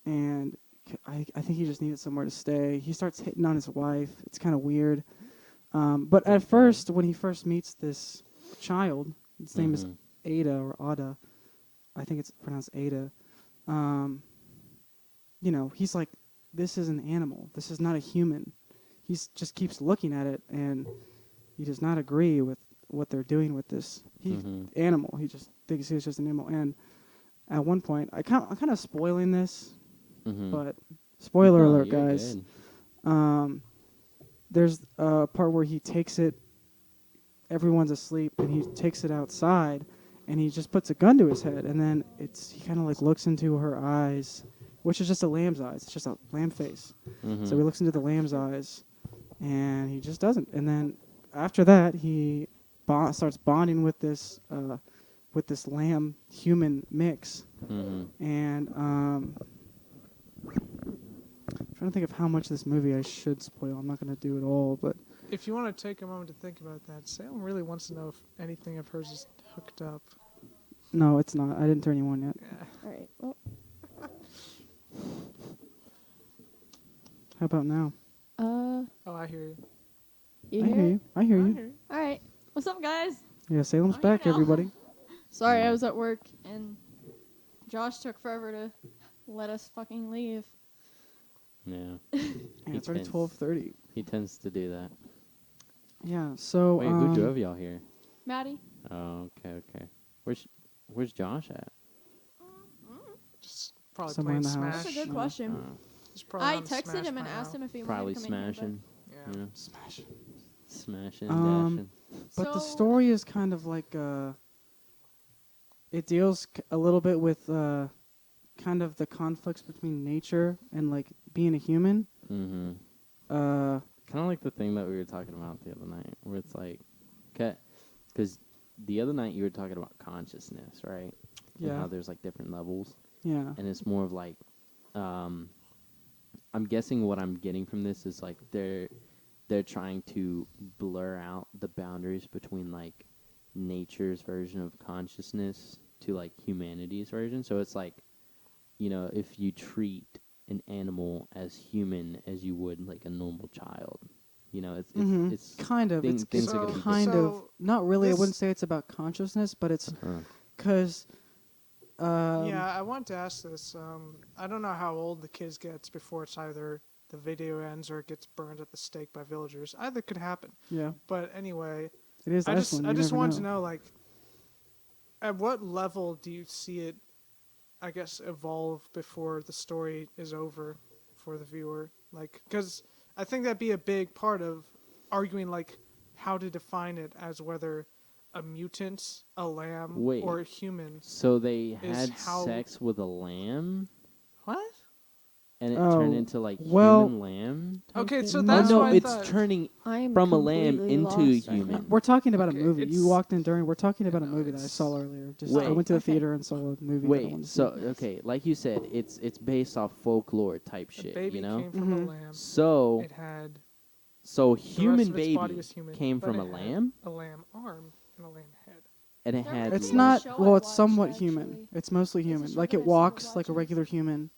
and I think he just needed somewhere to stay. He starts hitting on his wife. It's kind of weird. But at first, when he first meets this child, his name is Mhm. Ada or Ada. I think it's pronounced Ada. He's like, this is an animal. This is not a human. He just keeps looking at it, and he does not agree with what they're doing with this animal. He just thinks it's just an animal. And at one point, I'm kind of spoiling this, Mhm. but spoiler No, alert, you're guys. good. There's a part where he takes it. Everyone's asleep, and he takes it outside, and he just puts a gun to his head, and then he kind of like looks into her eyes, which is just a lamb's eyes. It's just a lamb face. Mhm. So he looks into the lamb's eyes, and he just doesn't. And then after that, he starts bonding with this lamb human mix. Mhm. And I'm trying to think of how much of this movie I should spoil. I'm not going to do it all, but If you want to take a moment to think about that, Salem really wants to know if anything of hers is hooked up. no, it's not. I didn't turn you on yet. Yeah. All right. Well, How about now? Oh, I hear you. you I hear hear it? you. I hear I you. hear you. All right. What's up, guys? Yeah, Salem's Oh, back, you know. everybody. Sorry, I was at work and Josh took forever to let us fucking leave. Yeah. Yeah, it's already 12:30. He tends to do that. Yeah. So Wait, who drove y'all here? Maddie? Oh, okay. Where's Josh at? Just probably Somewhere in playing the house. Smash. That's a good Yeah. question. He's probably I on texted Smash him and by asked now. him if he Probably wanted to come in here. smashing. Yeah. You know, Smash. smashing, Um, dashing. But the So- story is kind of like it deals a little bit with kind of the conflicts between nature and like being a human. Mm-hmm. Uh, Kind of like the thing that we were talking about the other night, where it's like, because the other night you were talking about consciousness, right? And Yeah. how there's like different levels, yeah. and it's more of like, I'm guessing what I'm getting from this is like they're trying to blur out the boundaries between like nature's version of consciousness to like humanity's version. So it's like, you know, if you treat an animal as human as you would like a normal child, you know, Mhm. it's Kind of. things It's are gonna be kind different. of So not really. I this- wouldn't say it's about consciousness, but it's different. because. Yeah, I want to ask this. I don't know how old the kid gets before it's either the video ends or it gets burned at the stake by villagers. Either could happen. Yeah. But anyway, It is I Iceland. just you never want to know, like, at what level do you see it, I guess, evolve before the story is over for the viewer? Like, because I think that'd be a big part of arguing, like, how to define it as whether a mutant, a lamb, Wait. or a human. So they Is had how- sex with a lamb, What? and it Oh, turned into like well- human lamb. Okay, so Oh, that's no, what I it's thought. turning I'm from a lamb completely into lost right human. now. We're talking about Okay, a movie. You it's- walked in during. We're talking about a No, movie that I it's- saw earlier. Just Wait. I went to the Okay. theater and saw a movie. that I Wait, wanted to so see. okay, like you said, it's based off folklore type The shit, baby you know. came from a Mhm. lamb. So It had so the rest human of its body baby was human, came but from it a had lamb, a lamb arm and a lamb head. and it There had. might It's be like- not. show I Well, it's watched, somewhat actually. human. It's mostly It's a human. show Like that it I started walks like a watching. regular human.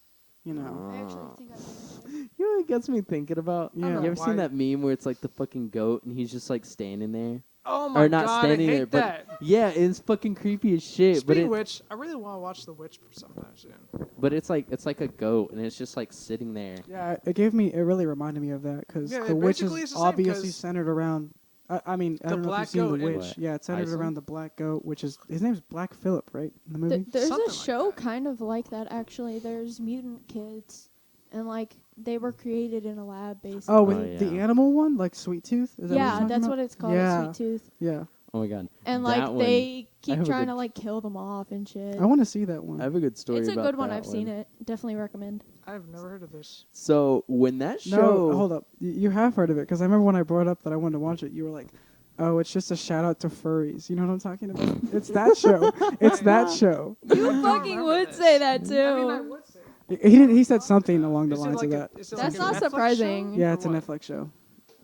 You know. I actually Oh. think I finished it. You know what it gets me thinking about? Yeah. You ever Why- seen that meme where it's like the fucking goat and he's just like standing there? Oh my Or not god, standing I hate there, that. but yeah, it's fucking creepy as shit. Speaking of but which, I really want to watch The Witch sometime soon. it's like a goat and it's just like sitting there. Yeah, it gave me. It really reminded me of that because Yeah, the it witch basically is is the same, obviously 'cause centered around. I mean, I the don't know if black you've seen goat the in witch. what? Yeah, it's centered Iceland? around the black goat, which is his name's Black Phillip, right? In the movie. There's Something a like show that. kind of like that, actually. There's mutant kids, and like they were created in a lab, basically. Oh, with Oh, the yeah. animal one, like Sweet Tooth. Is that yeah, what you're that's talking what about? it's called, Yeah, Sweet Tooth. yeah. Oh my god. And That like one- they keep have a trying good- to like kill them off and shit. I want to see that one. I have a good story It's a about good one. that I've seen it. Definitely recommend. I've never heard of this. So when that show, No, hold up. You have heard of it because I remember when I brought up that I wanted to watch it. You were like, "Oh, it's just a shout out to furries." You know what I'm talking about? It's that show. It's that show. You don't fucking remember would this. say that too. I mean, I would say. He said something along the Is it lines like of a- that. is it That's like a not Netflix surprising. show, Yeah, or it's a what? Netflix show.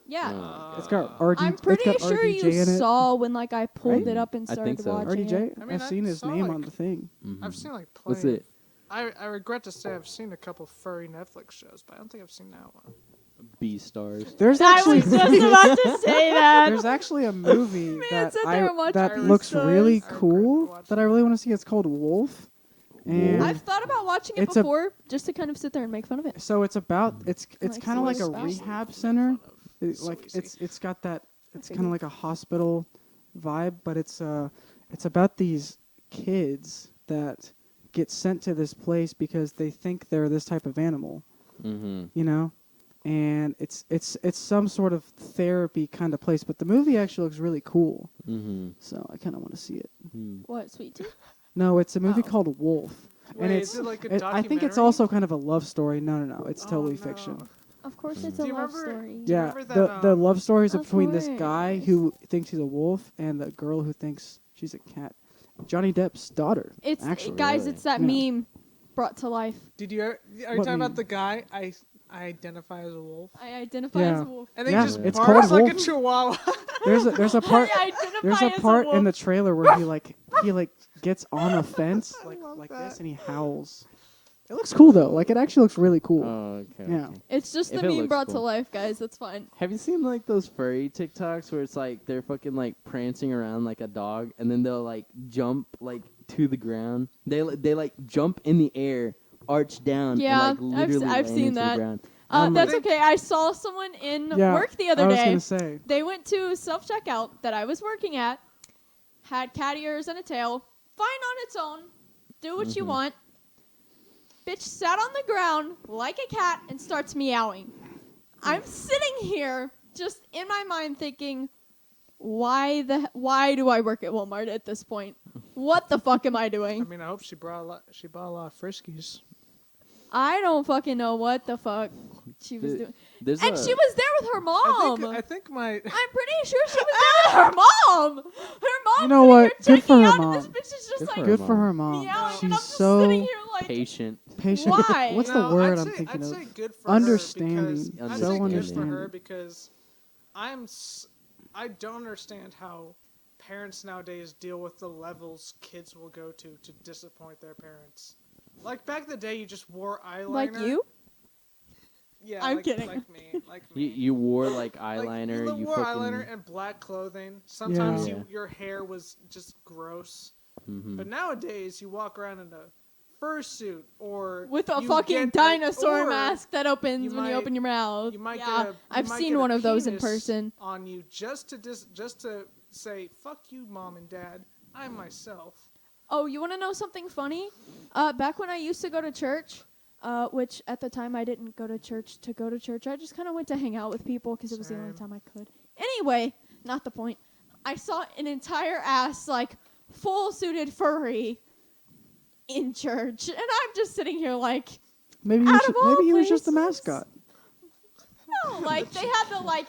Yeah. It's got RD. I'm it's pretty got sure RDJ you in it. saw when like I pulled Right? it up and I think started so. watching RDJ. it. I mean, I've I seen his saw, name like- on the thing. Mhm. I've seen like What's plenty. it? I regret to say I've seen a couple furry Netflix shows, but I don't think I've seen that one. B stars. There's I actually was just about to say that. there's actually a movie that sit there and watch that Harry looks Styles. really I regret cool watching that I really want to see. It's called Wolf. And I've thought about watching it It's a- before just to kind of sit there and make fun of it. so it's about it's Like kind of like a Styles. rehab center. So Like easy. it's got that it's figured. kind of like a hospital vibe, but it's about these kids that get sent to this place because they think they're this type of animal, Mm-hmm. you know, and it's some sort of therapy kind of place. But the movie actually looks really cool, Mm-hmm. so I kind of want to see it. What, Sweet Tooth? No, it's a movie Oh. called Wolf, and Wait, it's is it like a I think it's documentary? also kind of a love story. No, it's Oh, totally no. fiction. Of course, it's Do a you love remember- story. Do you Yeah, remember the that, the love stories Of between this guy course. who thinks he's a wolf and the girl who thinks she's a cat. Johnny Depp's daughter. It's actually. guys, really? it's that Yeah. meme brought to life. Did you? Are you What talking about meme? the guy? I identify as a wolf, I identify Yeah. as a wolf. and then Yeah, he just it's barks called like a Wolf. chihuahua. There's a part I identify there's a as part wolf. in the trailer where he like gets on a fence like love this that. and he howls. It looks cool though. Like it actually looks really cool. Oh, okay. Yeah. okay. It's just If the it meme looks brought to cool. life, guys. That's fine. Have you seen like those furry TikToks where it's like they're fucking like prancing around like a dog, and then they'll like jump like to the ground. They like jump in the air, arch down, Yeah, and like literally I've land seen into that. the ground. That's like- okay. I saw someone in Yeah, work the other I was day. gonna say. They went to self-checkout that I was working at, had cat ears and a tail, fine on its own, do what you Mhm. want. Bitch sat on the ground like a cat and starts meowing. I'm sitting here just in my mind thinking, why do I work at Walmart at this point? What the fuck am I I doing? mean, I hope she bought a lot of Friskies. I don't fucking know what the fuck she was doing. There's And she was there with her mom. I think my I'm pretty sure she was there with her mom. Her mom. You know what? Good for her out, mom. And this bitch is just Good like for Good her for mom. her mom. meowing, and I'm She's just so sitting here like, patient. patient. Why? What's No, the word I'd I'm say, thinking I'd of? say good for Understanding. her because So I'd say good for understanding. her because I don't understand how parents nowadays deal with the levels kids will go to disappoint their parents. Like back in the day, you just wore eyeliner. like you? Yeah, I'm like, kidding. Like me. You wore like Like, eyeliner. you wore fucking, eyeliner and black clothing. Sometimes Yeah. your hair was just gross. Mhm. But nowadays, you walk around in a fursuit or With a you fucking get dinosaur or mask that opens you when you might- open your mouth. You might yeah, get I've seen one of those in person. on you just to say fuck you, mom and dad. I'm myself. Oh, you want to know something funny? Back when I used to go to church, which at the time I didn't go to church. I just kind of went to hang out with people because it was the only Same. time I could. Anyway, not the point. I saw an entire ass, like, full suited furry in church. And I'm just sitting here like, Maybe Out of all he was just the places. mascot. no, like, they had the, like,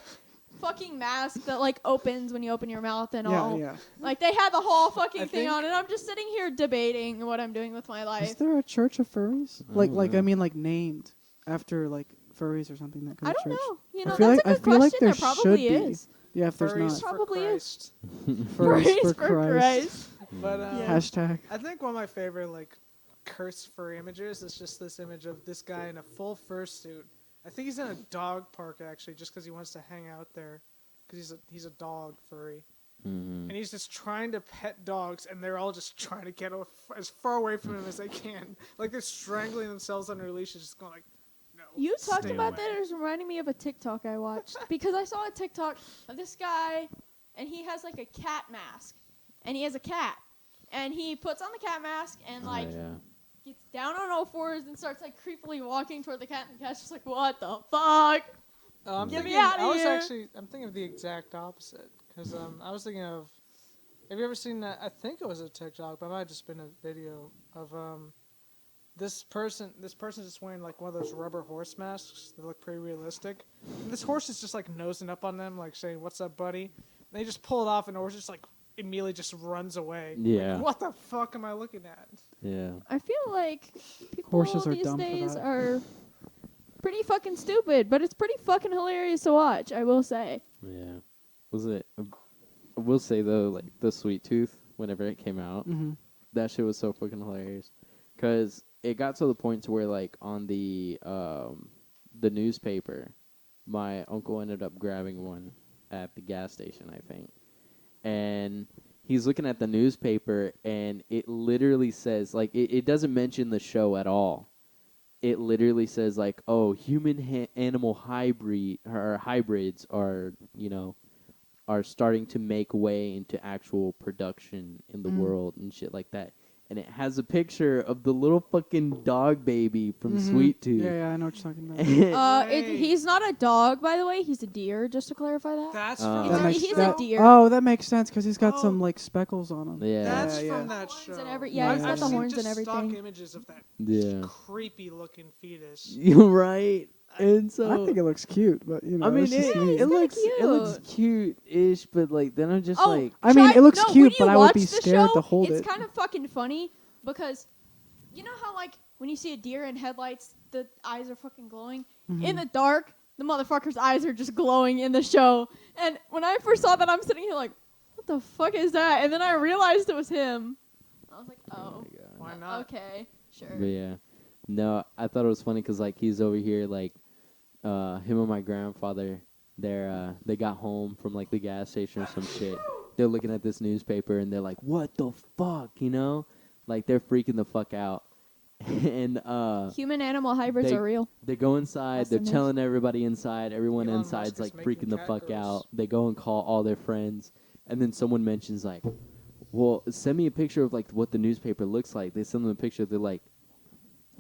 fucking mask that, like, opens when you open your mouth and Yeah, all. yeah. Like, they had the whole fucking I thing think- on, and I'm just sitting here debating what I'm doing with my Is life. there a church of furries? I don't know. I mean, like named after like furries or something that go I to don't church. know. You I know, feel that's like- a good I feel like question. there There probably should be. is. Yeah, if there's Furries not. for Probably is. Christ. Furries for Christ. But Yeah. Hashtag. I think one of my favorite like cursed fur images is just this image of this guy in a full fursuit. I think he's in a dog park actually, just because he wants to hang out there, because he's a dog furry, Mhm. and he's just trying to pet dogs, and they're all just trying to get as far away from him as they can. Like they're strangling themselves under leashes, just going like, no. You talked stay about away. that. It was reminding me of a TikTok I watched because I saw a TikTok of this guy, and he has like a cat mask, and he has a cat, and he puts on the cat mask and Oh, like yeah. gets down on all fours and starts like creepily walking toward the cat, and the cat's just like, what the fuck? I'm Get me thinking, outta here. I'm thinking of the exact opposite, because I was thinking of, have you ever seen that? I think it was a TikTok, but it might have just been a video of this person just wearing like one of those rubber horse masks that look pretty realistic. And this horse is just like nosing up on them, like saying, "What's up, buddy?" And they just pull it off, and the horse just like immediately just runs away. Yeah. Like, what the fuck am I looking at? Yeah. I feel like people Horses are these dumb for days that. are pretty fucking stupid, but it's pretty fucking hilarious to watch. I will say. Yeah. Was it? I will say though, like the Sweet Tooth, whenever it came out, Mm-hmm. that shit was so fucking hilarious, cause it got to the point to where like on the newspaper, my uncle ended up grabbing one at the gas station, I think, and he's looking at the newspaper and it literally says like it doesn't mention the show at all. It literally says like, oh, human animal hybrids are, you know, are starting to make way into actual production in the world and shit like that. And it has a picture of the little fucking dog baby from Sweet Tooth. Yeah, yeah, I know what you're talking about. He's not a dog, by the way. He's a deer. Just to clarify that. That's Oh. from That that he's show. a that, deer. Oh, that makes sense because he's got Oh. some like speckles on him. Yeah. That's Yeah, from yeah. that Horns show. and yeah, he's got I've the seen horns and just stock everything. images of that Yeah. creepy looking fetus. You're right. And so I think it looks cute, but you know, I mean, it's just it, me. it looks kinda it looks cute-ish, but like then I'm just Oh, like, I mean, it looks no, cute, when but you I would be watch the scared show, to hold it's it. kind of fucking funny because you know how like when you see a deer in headlights, the eyes are fucking glowing. Mm-hmm. In the dark, the motherfucker's eyes are just glowing in the show. And when I first saw that, I'm sitting here like, what the fuck is that? And then I realized it was him. I was like, oh, my God. Why not? okay, sure. But yeah, No, I thought it was funny because like he's over here like, him and my grandfather, they got home from like the gas station or some shit. They're looking at this newspaper and they're like, "What the fuck?" You know, like they're freaking the fuck out. And Human-animal hybrids are real. they go inside. That's They're the news. telling everybody inside. Everyone Elon inside's Musk is like making freaking the cat fuck girls. out. They go and call all their friends, and then someone mentions like, "Well, send me a picture of like what the newspaper looks like." They send them a picture. They're like,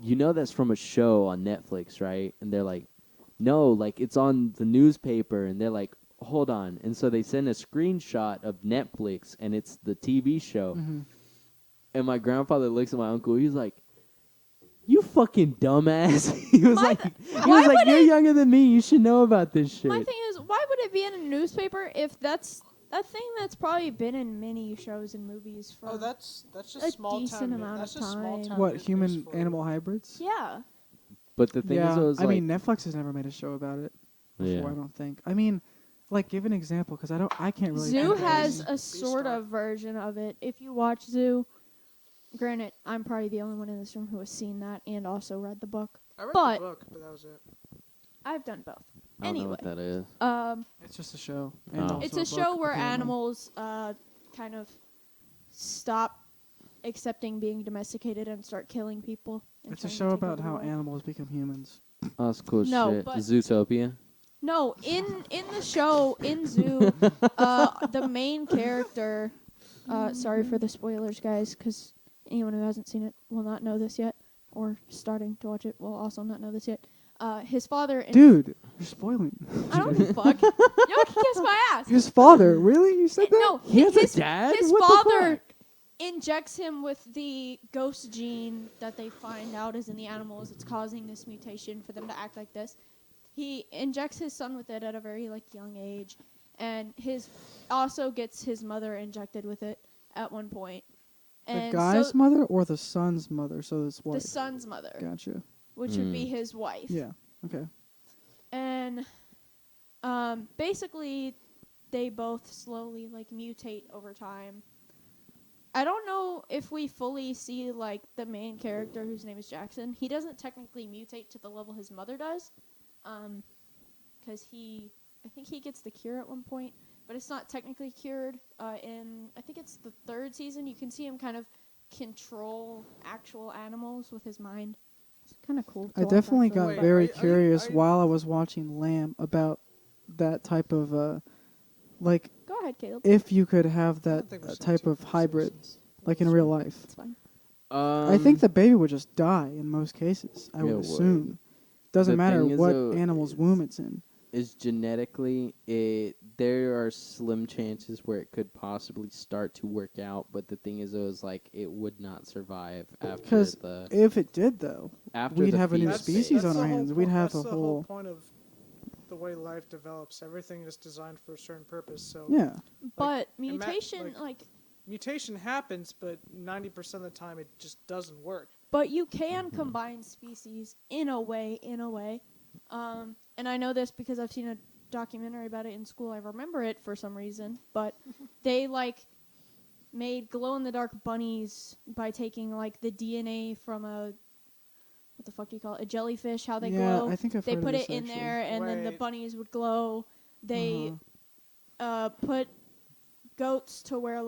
"You know that's from a show on Netflix, right?" And they're like, "No, like it's on the newspaper." And they're like, "Hold on." And so they send a screenshot of Netflix, and it's the TV show. Mm-hmm. And my grandfather looks at my uncle. He's like, "You fucking dumbass." He was My like, th- he why was like, would "You're it- younger than me. You should know about this shit." My thing is, why would it be in a newspaper if that's a thing that's probably been in many shows and movies for? Oh, that's just a small decent town. amount That's of just small time. town What, news human for you. animal hybrids? Yeah. But the thing Yeah, is, it was I like, mean, Netflix has never made a show about it before. Yeah. I don't think. I mean, like, give an example because I can't really. Zoo think of has any. a sort Beastar. of version of it. If you watch Zoo, granted, I'm probably the only one in this room who has seen that and also read the book. I read but- the book, but that was it. I've done both. I don't know Anyway, what that is. It's just a show. And Oh. also it's a book, show where apparently. animals kind of stop accepting being domesticated and start killing people. and It's a trying to show take about over the how world. animals become humans. Oh, that's cool No, shit. but- Zootopia. No, in the show, in Zoo, the main character. Sorry for the spoilers, guys, because anyone who hasn't seen it will not know this yet, or starting to watch it will also not know this yet. His father. Dude, you're spoiling. I don't give a fuck. Y'all can kiss my ass. His father, really? You said that? No, He has his a dad? His What the father fuck? injects him with the ghost gene that they find out is in the animals. It's causing this mutation for them to act like this. He injects his son with it at a very young age, and his also gets his mother injected with it at one point. The And guy's so mother or the son's mother? So this the wife. son's mother, Gotcha. which would be his wife. Yeah. Okay. And basically, they both slowly mutate over time. I don't know if we fully see the main character whose name is Jackson. He doesn't technically mutate to the level his mother does, because I think he gets the cure at one point, but it's not technically cured. I think it's the third season. You can see him kind of control actual animals with his mind. It's kind of cool. I definitely got Wait, very are you- curious are you- while I was watching Lamb about that type of Go ahead, Caleb. if you could have I that don't think we've seen type two of full hybrid seasons. like in real life. It's fine. I think the baby would just die in most cases. I Yeah, would it would. assume. Doesn't The matter thing is, what though, animal's womb it's in. Is genetically, there are slim chances where it could possibly start to work out, but the thing is, though, is it would not survive after 'Cause the If it did, though, after we'd the have a new fetus species phase. on our the whole hands. We'd have that's a the whole point of the way life develops. Everything is designed for a certain purpose. So yeah. But ima- mutation, mutation happens, but 90% of the time it just doesn't work. but you can combine species in a way. And I know this because I've seen a documentary about it in school. I remember it for some reason, but they made glow-in-the-dark bunnies by taking the DNA from what the fuck do you call it? A jellyfish? How they Yeah, glow? I think I've They heard put of it this, in actually. there, and then the Wait. bunnies would glow. They put goats to where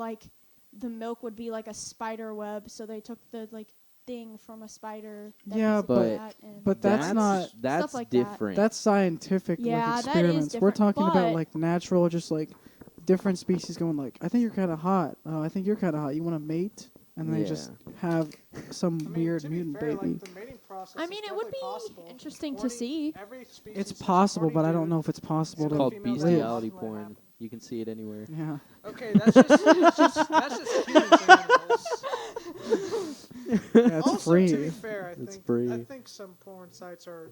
the milk would be a spider web, so they took the thing from a spider. That Yeah, used to do but- that, and but that's not- that's like that. different. That's scientific Yeah, that is experiments. We're different, talking about but- natural, just different species going I think you're kind of hot. Oh, I think you're kind of hot. You want to mate? And they just have some I mean, weird to be mutant fair, baby. the mating process I is mean, it would definitely be possible. interesting to 20 see. Every species It's is possible, 40 but I don't dude. know if it's possible It's Yeah, to called females live. bestiality often let porn. happen. You can see it anywhere. Yeah. Okay, that's just humans and animals. Yeah, it's Also, free. to be fair, I It's think free. I think some porn sites are.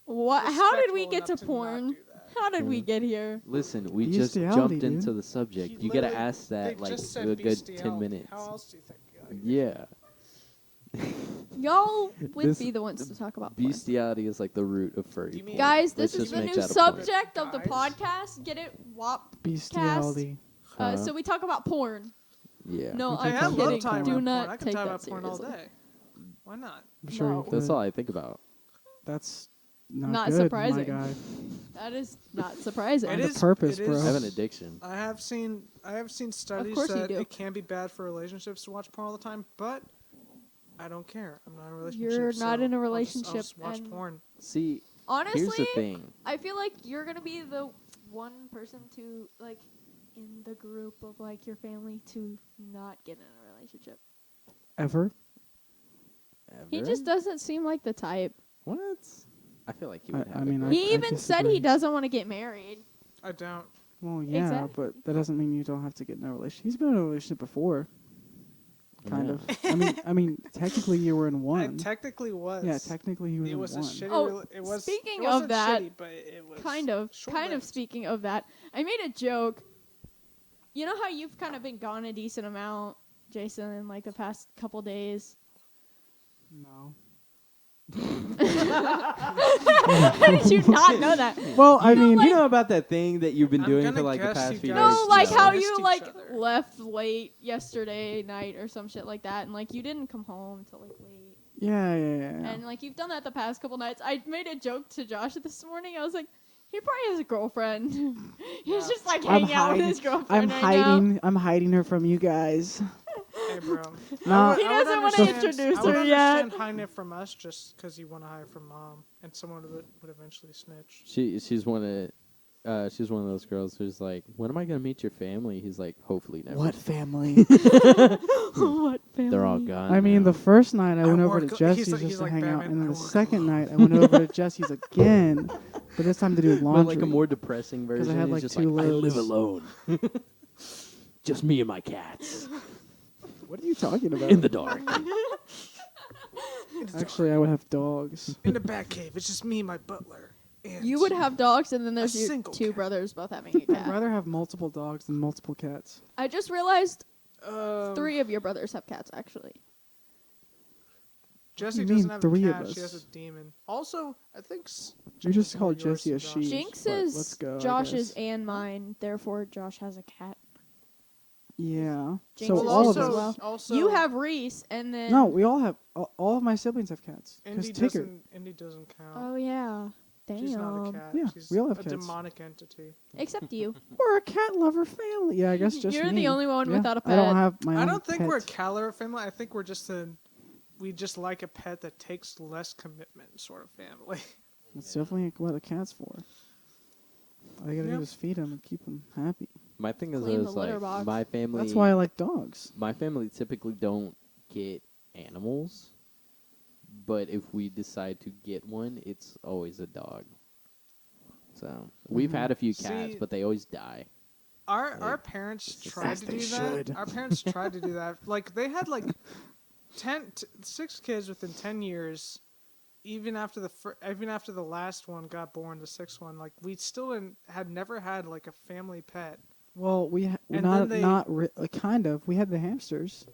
What? How did we respectable get to enough not porn? do that. How did we Mm. get here? Listen, we just Bestiality, jumped dude. into the subject. You You gotta literally- ask that They just said a good 10 bestiality. minutes. How else do you think? Yeah. Y'all would This- be the ones to talk about porn. Bestiality is the root of furry. You mean- porn. Guys, this Let's is just the make new that a point. subject of the Guys. podcast. Get it? Bestiality. Huh? So we talk about porn. Yeah. No, We I'm can talk kidding. about porn. Do porn. not I can take talk that about porn all seriously. day. Why not? I'm sure No. you could. That's all I think about. That's not, Not good, surprising. my guy. That is not surprising. Find It a is- purpose, it bro. is- I have an addiction. I have seen studies course you that do. it can be bad for relationships to watch porn all the time, but I don't care. I'm not in a relationship. You're so not in a I'll relationship, just watch and- porn. See, Honestly, here's the thing. I feel like you're gonna be the one person to like in the group of like your family to not get in a relationship. Ever? He Ever? just doesn't seem like the type. What? I feel like he would I have. mean, it, I- bro. He even said he disagree. doesn't want to get married. I don't. Well, yeah, Exactly. but that doesn't mean you don't have to get in a relationship. He's been in a relationship before, kind Yeah. of. I mean, technically you were in I one. technically was. Yeah, technically he was It in was a one. shitty. Oh, it was. speaking it of wasn't that, shitty, but it was Kind of short-lived. speaking of that, I made a joke. You know how you've kind of been gone a decent amount, Jason, in like the past couple days? No. How did you not know that? Well, I mean, you know about that thing that you've been I'm doing gonna for like the guess past you few guys days? No, like No. how Missed you each like other. left late yesterday night or some shit like that, and like you didn't come home until like late, yeah. and like you've done that the past couple nights. I made a joke to Josh this morning. I was like, he probably has a girlfriend. He's Yeah. just like I'm hanging out with hiding. his girlfriend I'm right hiding. I'm hiding her from you guys. Hey, bro. Nah. He doesn't wanna understand- introduce I would her yet. understand hiding it from us just because you want to hide from mom, and someone would eventually snitch. She's one of those girls who's like, when am I gonna meet your family? He's like, hopefully never. What family? What family? They're all gone. I mean, now. the first night I I went over work- to Jesse's he's like- just he's to like hang out, Batman, and then I the work second night I went over to Jesse's again, but this time to do But laundry. like a more depressing 'Cause version. I had, he's like, just 2 like, I live loads. alone. Just me and my cats What are you talking about? in the dark. Actually, I would have dogs. In the back cave, it's just me and my butler. And You would have dogs, and then there's A your single two cat. brothers both having a I'd cat. rather have multiple dogs than multiple cats. I just realized Um, 3 of your brothers have cats, actually. Jessie You doesn't mean have 3 a of cat. She us? has a demon. Also, I think You just called yours Jessie a and she. Josh's. Jinx but is let's go, I Josh's guess. and mine, therefore Josh has a cat. Yeah. Jinx So is all of as us. well. Also, You have Reese, and then... No, we all have. All of my siblings have cats. Because Indy Tigger. doesn't count. Oh, yeah. Damn. She's not a cat. Yeah, She's we all have a cats. demonic entity. Except you. We're a cat lover family. Yeah, I guess just You're me. the only one Yeah, without a I don't pet. have my own I don't think we're a pet. cat lover family. I think we're just we just like a pet that takes less commitment sort of family. It's definitely what a cat's for. All you gotta Yep. do is feed them and keep them happy. My thing is, Clean the is litter like box. my family. That's why I like dogs. My family typically don't get animals, but if we decide to get one, it's always a dog. So we've had a few cats, See- but they always die. Our parents it's just tried as to they do should. that. Our parents tried to do that. Like they had like 6 kids within 10 years. Even after the last one got born, the 6th one, like we still had never had like a family pet. Well, we're And not then they- not kind of. We had the hamsters.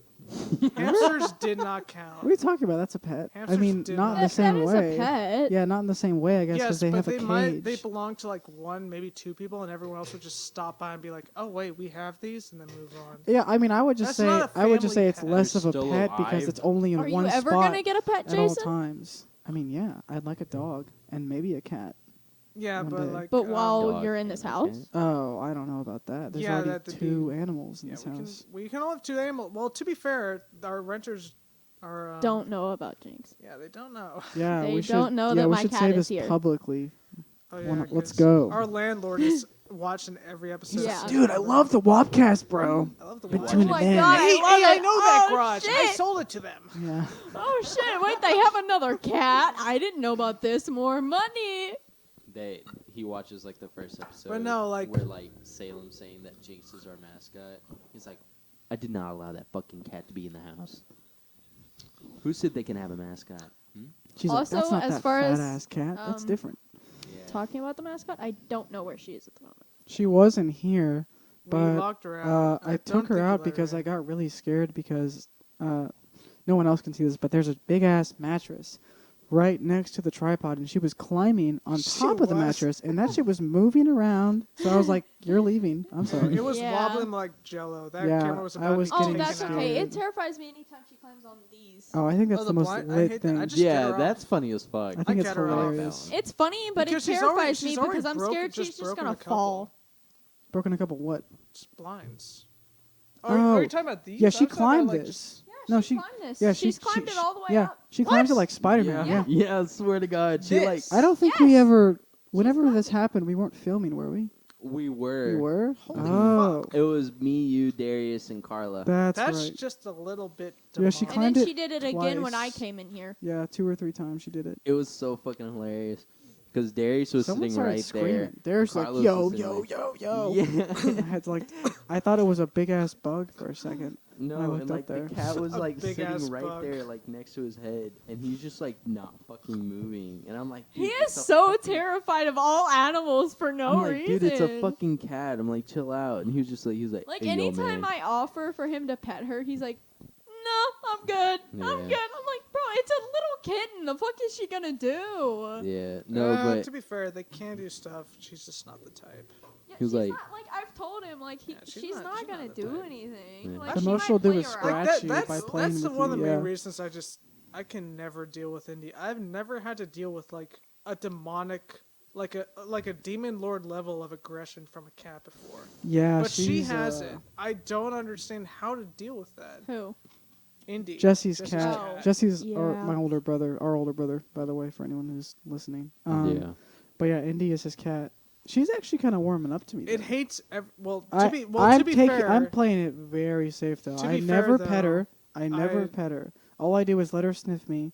Hamsters did not count. What are you talking about? That's a pet. I Hamsters mean, did not in not- the same that is way. a pet. Yeah, not in the same way, I guess, because Yes, they but have a cage. they belong to like 1, maybe 2 people, and everyone else would just stop by and be like, "Oh wait, we have these," and then move on. Yeah, I mean, I would just That's say not a I would just say family it's pet. less You're of a still pet because alive. it's only in Are one you ever spot gonna get a pet, at all Jason? times. I mean, yeah, I'd like a dog and maybe a cat. Yeah, One but day. like, But while Dog you're in and this a house? cat. Oh, I don't know about that. There's Yeah, already that the 2 animals in yeah, this we can house. we can only have 2 animals. Well, to be fair, our renters are Don't know about Jinx. Yeah, they don't know. Yeah, They we should. don't know yeah, that we my should cat say is this here. publicly. Oh Let's 'cause go. Our landlord is watching every episode. Yeah. Dude, I love the Wapcast, bro. I love the Been watch. tuning Oh my in. god, Hey, I love I it. know that Oh, garage. I shit. sold it to them. Yeah. Oh shit, wait, they have another cat. I didn't know about this. More money. He watches like the first episode. But no, like- where like Salem saying that Jinx is our mascot. He's like, I did not allow that fucking cat to be in the house. Who said they can have a mascot? Hmm? She's Also, like, that's not as that far fat as, ass cat. That's different. Yeah. Talking about the mascot, I don't know where she is at the moment. She wasn't here, We but locked her out. I don't took her think out you let because in. I got really scared because no one else can see this, but there's a big ass mattress right next to the tripod, and she was climbing on She top of the was. mattress, and that shit was moving around. So I was like, "You're leaving. I'm sorry." It was Yeah. wobbling like Jello. That Yeah, camera was I about was to be Oh, getting that's taken okay. out. It terrifies me anytime she climbs on these. Oh, I think that's Oh, the the most blind- I lit hate that. thing. I just get Yeah, her off. that's funny as fuck. I think it's get her off. hilarious. It's funny, but Because it she's already- terrifies she's me already because I'm broken- scared just she's just broken gonna a couple. fall. Broken a couple what? It's blinds. Oh. Are you talking about these? Yeah, I she was talking about, climbed like, this. Yeah, No, she she- climbed this. Yeah, She's climbed it all the way yeah, up. she climbs it What? like Spider-Man. Yeah. Yeah, I swear to God. She like This. I don't think we Yes. ever. Whenever this happened, we weren't filming, were we? we were. We were. Holy Oh, fuck. It was me, you, Darius, and Carla. that's That's right. just a little bit. Yeah, she demonic. climbed And then it she did it again when I twice. came in here. Yeah, 2 or 3 times she did it. It was so fucking hilarious because Darius was Someone sitting started right screaming. there. There's like, Carlos yo, was sitting yo, like- yo, yo. Yeah. I had to like, I thought it was a big ass bug for a second. I No, looked and up like there. the cat was A like big-ass sitting right bug. there, like next to his head, and he's just like not fucking moving. And I'm like, He dude, is it's a so fucking- terrified of all animals for no I'm like, reason. dude, it's a fucking cat. I'm like, chill out. And he was just like, Like, hey, yo, anytime man. I offer for him to pet her, he's like, no, I'm good. I'm Yeah. good. I'm like, bro, it's a little kitten. The fuck is she gonna do? Yeah, no, but to be fair, they can do stuff. She's just not the type. Yeah, He was she's like- not, like, I've told him, like, Yeah, she's she's not not gonna the do type. anything. Yeah. Like, The she most might she'll do play is around. scratch Like you that's by playing that's with one of you, the main yeah. reasons I can never deal with Indy. I've never had to deal with like a demonic, like a demon lord level of aggression from a cat before. Yeah, But she she's, has it. I don't understand how to deal with that. Who? Indy. Jesse's cat. Oh. Jesse's Yeah. my older brother. Our older brother, by the way, for anyone who's listening. yeah. But yeah, Indy is his cat. She's actually kind of warming up to me. It though. hates. To I- be I'm to be taking- fair, I'm playing it very safe though. To I be fair, never though, pet her. I never I- pet her. All I do is let her sniff me,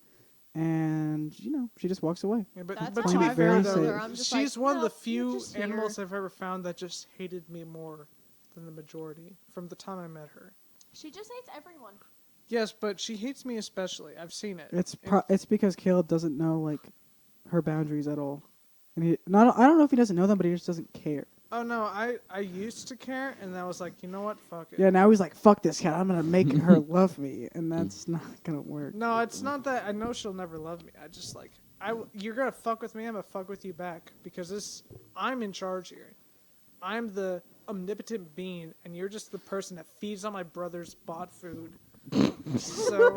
and she just walks away. yeah, but That's but how to be I fair feel though, her. I'm just she's like, one of the "Nope, you're few just here." animals I've ever found that just hated me more than the majority from the time I met her. She just hates everyone. Yes, but she hates me especially. I've seen it. It's because Caleb doesn't know like her boundaries at all, and I don't know if he doesn't know them, but he just doesn't care. Oh no, I used to care, and I was like, you know what, fuck it. Yeah, now he's like, fuck this cat. I'm gonna make her love me, and that's not gonna work. No, it's not that. I know she'll never love me. I just like, you're gonna fuck with me. I'm gonna fuck with you back because I'm in charge here. I'm the omnipotent being, and you're just the person that feeds on my brother's bought food. So,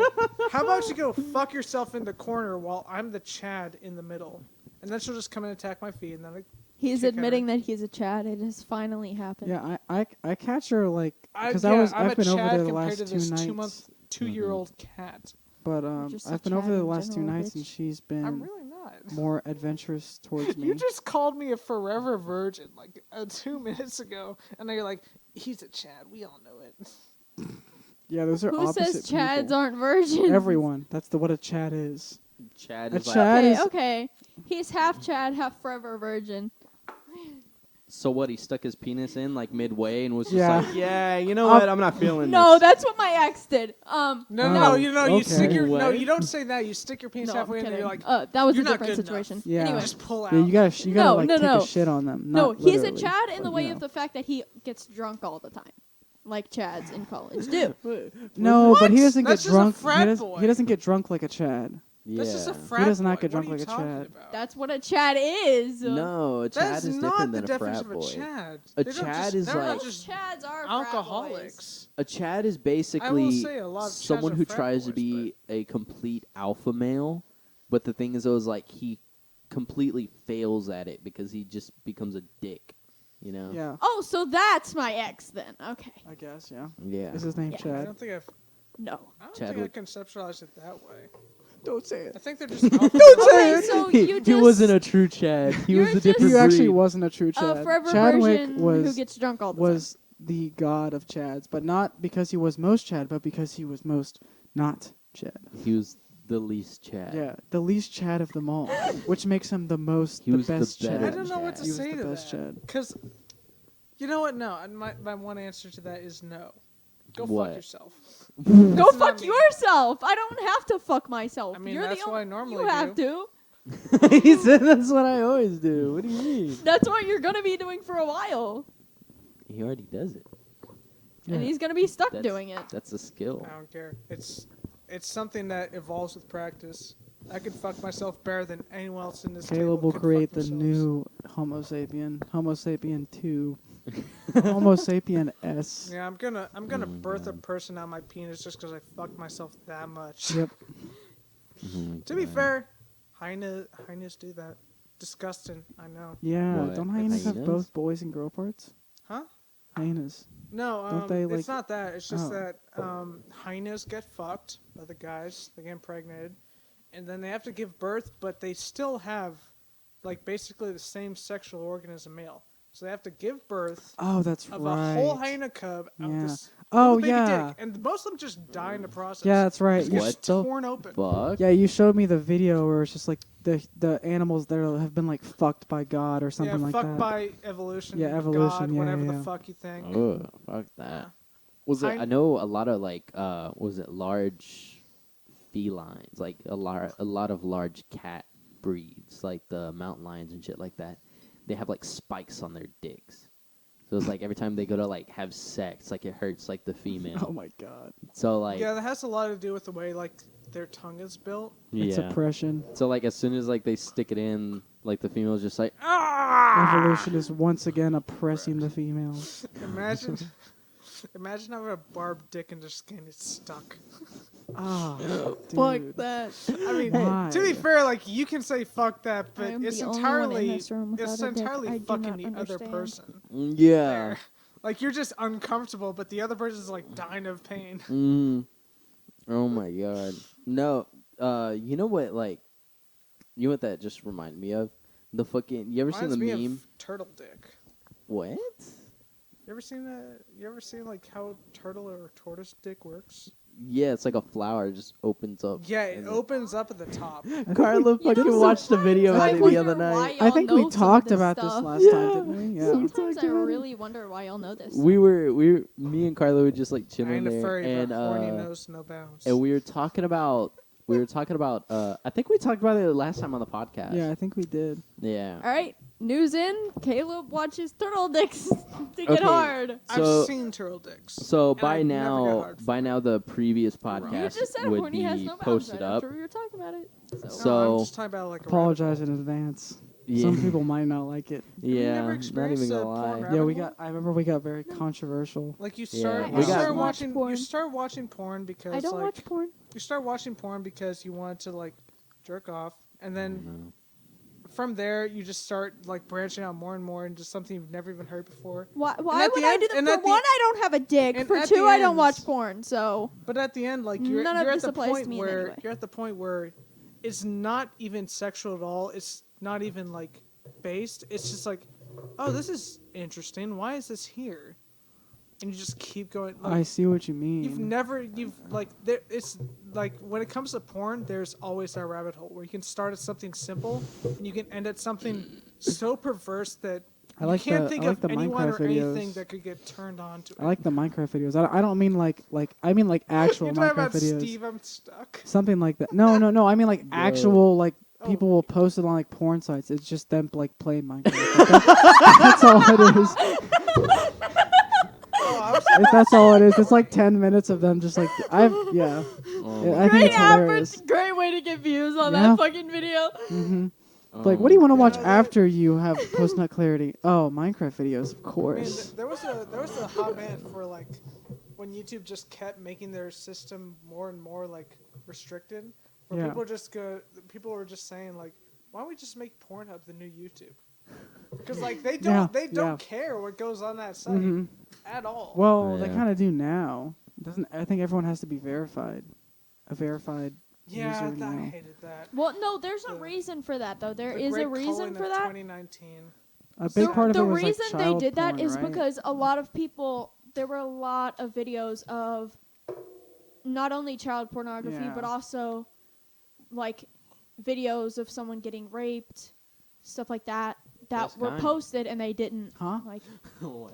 how about you go fuck yourself in the corner while I'm the Chad in the middle, and then she'll just come and attack my feet, and then He's kick her. admitting that he's a Chad. It has finally happened. Yeah, I catch her like because I'm I've a been over Chad there the compared last to 2 this nights. 2-year-old cat. But just a I've been over Chad there the in last 2 general, nights, and bitch. she's I'm been really not. more adventurous towards me. You just called me a forever virgin like 2 minutes ago, and now you're like, he's a Chad. We all know it. Yeah, those are Who opposite says Chads people. aren't virgins? Everyone. That's what a Chad is. Chad A is like, Chad Okay, is okay. He's half Chad, half forever virgin. so what? He stuck his penis in like midway and was just Yeah. like, yeah, you know what? I'm not feeling No, this. that's what my ex did. No, Oh, you okay. stick your no, What? you don't say that. You stick your penis No, I'm halfway in, and kidding. you're like, That was a "You're not different good situation. enough." Yeah. Anyway. just pull out. Yeah, you gotta No, like no, take no. a shit on them. No, Not he's a literally, Chad in but, the way you of know. the fact that he gets drunk all the time. Like Chads in college do. No, but he What? doesn't That's get just a drunk. frat boy. He doesn't get drunk like a Chad. Yeah. That's just a frat does not boy. get drunk What are like you a talking Chad. about? That's what a Chad is. No, a Chad That's is not different the than a definition frat of boy. a Chad. A They don't Chad just, is they're like- not Most just Chads are frat boys. alcoholics. A Chad is I will basically say a lot of Chads someone are who frat tries to boys, be a complete alpha male, but the thing is, though, is like he completely fails at it because he just becomes a dick. You know? Yeah, Oh, so that's my ex then. Okay. I guess. Yeah. Yeah. Is his name Yeah. I Chad? don't think No. Chadwick. I conceptualized it that way. Don't say it. I think they're just alpha Okay, so you he just wasn't a true Chad. He You're was a just- different He actually breed. wasn't a true Chad. a forever Chadwick virgin was who gets drunk all the was the god of Chads, but not because he was most Chad, but because he was most not Chad. He was the least Chad. Yeah, the least Chad of them all, which makes him the most, He the was the best better Chad. I don't know what to He was say the to best that. Chad. Because, you know what? No, and my one answer to that is no. Go What? fuck yourself. Go That's fuck not me. yourself. I don't have to fuck myself. I mean, You're that's the what I only- normally You have to. He said that's what I always do. What do you mean? That's what you're gonna be doing for a while, He already does it. and Yeah. he's gonna be stuck That's- doing it. That's a skill. I don't care. It's something that evolves with practice. I could fuck myself better than anyone else in this Caleb table will could create fuck the themselves. new Homo sapien, Homo sapien 2, Homo sapien S. Yeah, I'm gonna Oh, birth a God. person out of my penis just because I fucked myself that much. Yep. Oh, To be God. fair, hyenas do that. Disgusting, I know. Yeah, What, don't hyenas have hyenas? both boys and girl parts? Huh? Hyenas. No, Don't they, it's like- not that. It's just Oh. that hyenas get fucked by the guys. They get impregnated, and then they have to give birth, but they still have, like, basically the same sexual organ as a male. So they have to give birth Oh, that's of right. a whole hyena cub of Yeah. this Oh, little baby yeah. dick, and most of them just die in the process. Yeah, that's right. Just You get What the torn open. Fuck. Yeah, you showed me the video where it's just like the animals there have been like fucked by God or something Yeah, like fucked that. by evolution. Yeah, God, evolution, yeah, whatever yeah. the fuck you think. Ugh, fuck that. Yeah. Was it? Hyen- I know a lot of like, was it large felines? Like a lot of large cat breeds, like the mountain lions and shit like that. They have like spikes on their dicks. So it's like every time they go to like have sex, like it hurts like the female. Oh my God. So like, Yeah, that has a lot to do with the way like their tongue is built. It's yeah. oppression. So like as soon as like they stick it in, like the female's just like, ah. Evolution is once again oppressing the females. Imagine, imagine having a barbed dick in their skin. It's stuck. Ah, Fuck dude. that. I mean, Why? to be fair, like you can say fuck that, I but am it's the only one in entirely this room without it's a dick. entirely I do fucking not the other understand. person. Yeah. There. Like you're just uncomfortable, but the other person's like dying of pain. Mm. Oh my God. No. You know what? Like, you know what that just reminded me of? The fucking. You ever Reminds seen the me meme? of turtle dick. What? You ever seen that? You ever seen like how turtle or tortoise dick works? Yeah, it's like a flower just opens up. Yeah, it and then- opens up at the top. Carla You know, fucking watched the video I about it the wonder other why night. I y'all think know we some of talked this about stuff. this last Yeah. time, didn't we? Yeah. Sometimes I really wonder why y'all know this. Me and Carla were just like I chilling ain't a there, furry, and but horny knows no bounds. we were talking about. I think we talked about it last time on the podcast. Yeah, I think we did. Yeah. All right, news in. Caleb watches turtle dicks to get Okay. hard. So- I've seen turtle dicks. So And by I've never got now, hard by for now, it. the previous You podcast just said would horny has be no bounds posted right up. after we were talking about it. So, So- No, I'm just talking about like a Apologize rabbit in advance. Yeah. Some people might not like it. Yeah, never not experienced even a gonna porn lie. rabbit Yeah, we hole? got. I remember we got very controversial. Like you Yeah, start, we you got- start watch watching, porn. you start watching porn because I don't like watch porn. you start watching porn because you want to like jerk off, and then from there you just start like branching out more and more into something you've never even heard before. Why at would the I end- do that? and For at the- one, I don't have a dick. and For at two, the I don't end- watch porn. So But at the end, like you're, None of you're at this the applies to point me in where any way. you're at the point where it's not even sexual at all. It's not even like based. It's just like, oh, this is interesting. Why is this here? And you just keep going. Like, I see what you mean. you've like there. It's like when it comes to porn, there's always that rabbit hole where you can start at something simple and you can end at something so perverse that I like you can't the- think I like of the anyone or Minecraft videos. anything that could get turned on to it. I like the Minecraft videos. I don't mean like I mean like actual You're talking Minecraft about videos. Steve. I'm stuck. Something like that. No. I mean like actual like Oh. people will post it on like porn sites. It's just them like playing Minecraft. That's all it is. Oh, I was That's all it is. It's like 10 minutes of them just like Oh Yeah, my I think great it's hilarious. effort, great way to get views on Yeah. that fucking video. hmm Oh Like, what do you want to watch God. after you have post nut clarity? Oh, Minecraft videos, of I mean, course. there was a hot minute for like when YouTube just kept making their system more and more like restricted. Where Yeah. people were just saying like, why don't we just make Pornhub the new YouTube? Because like they Yeah, don't care what goes on that site hmm at all. Well, they Yeah. kind of do now. Doesn't I think everyone has to be verified? A verified yeah, user I now. hated that. Well, no, there's a The- reason for that though. There The is great a reason culling for of that. 2019. A big The- part of the it was reason like they child did that porn, is right? because a lot of people, there were a lot of videos of not only child pornography Yeah. but also like videos of someone getting raped, stuff like that That's were kind. posted and they didn't Huh? like What?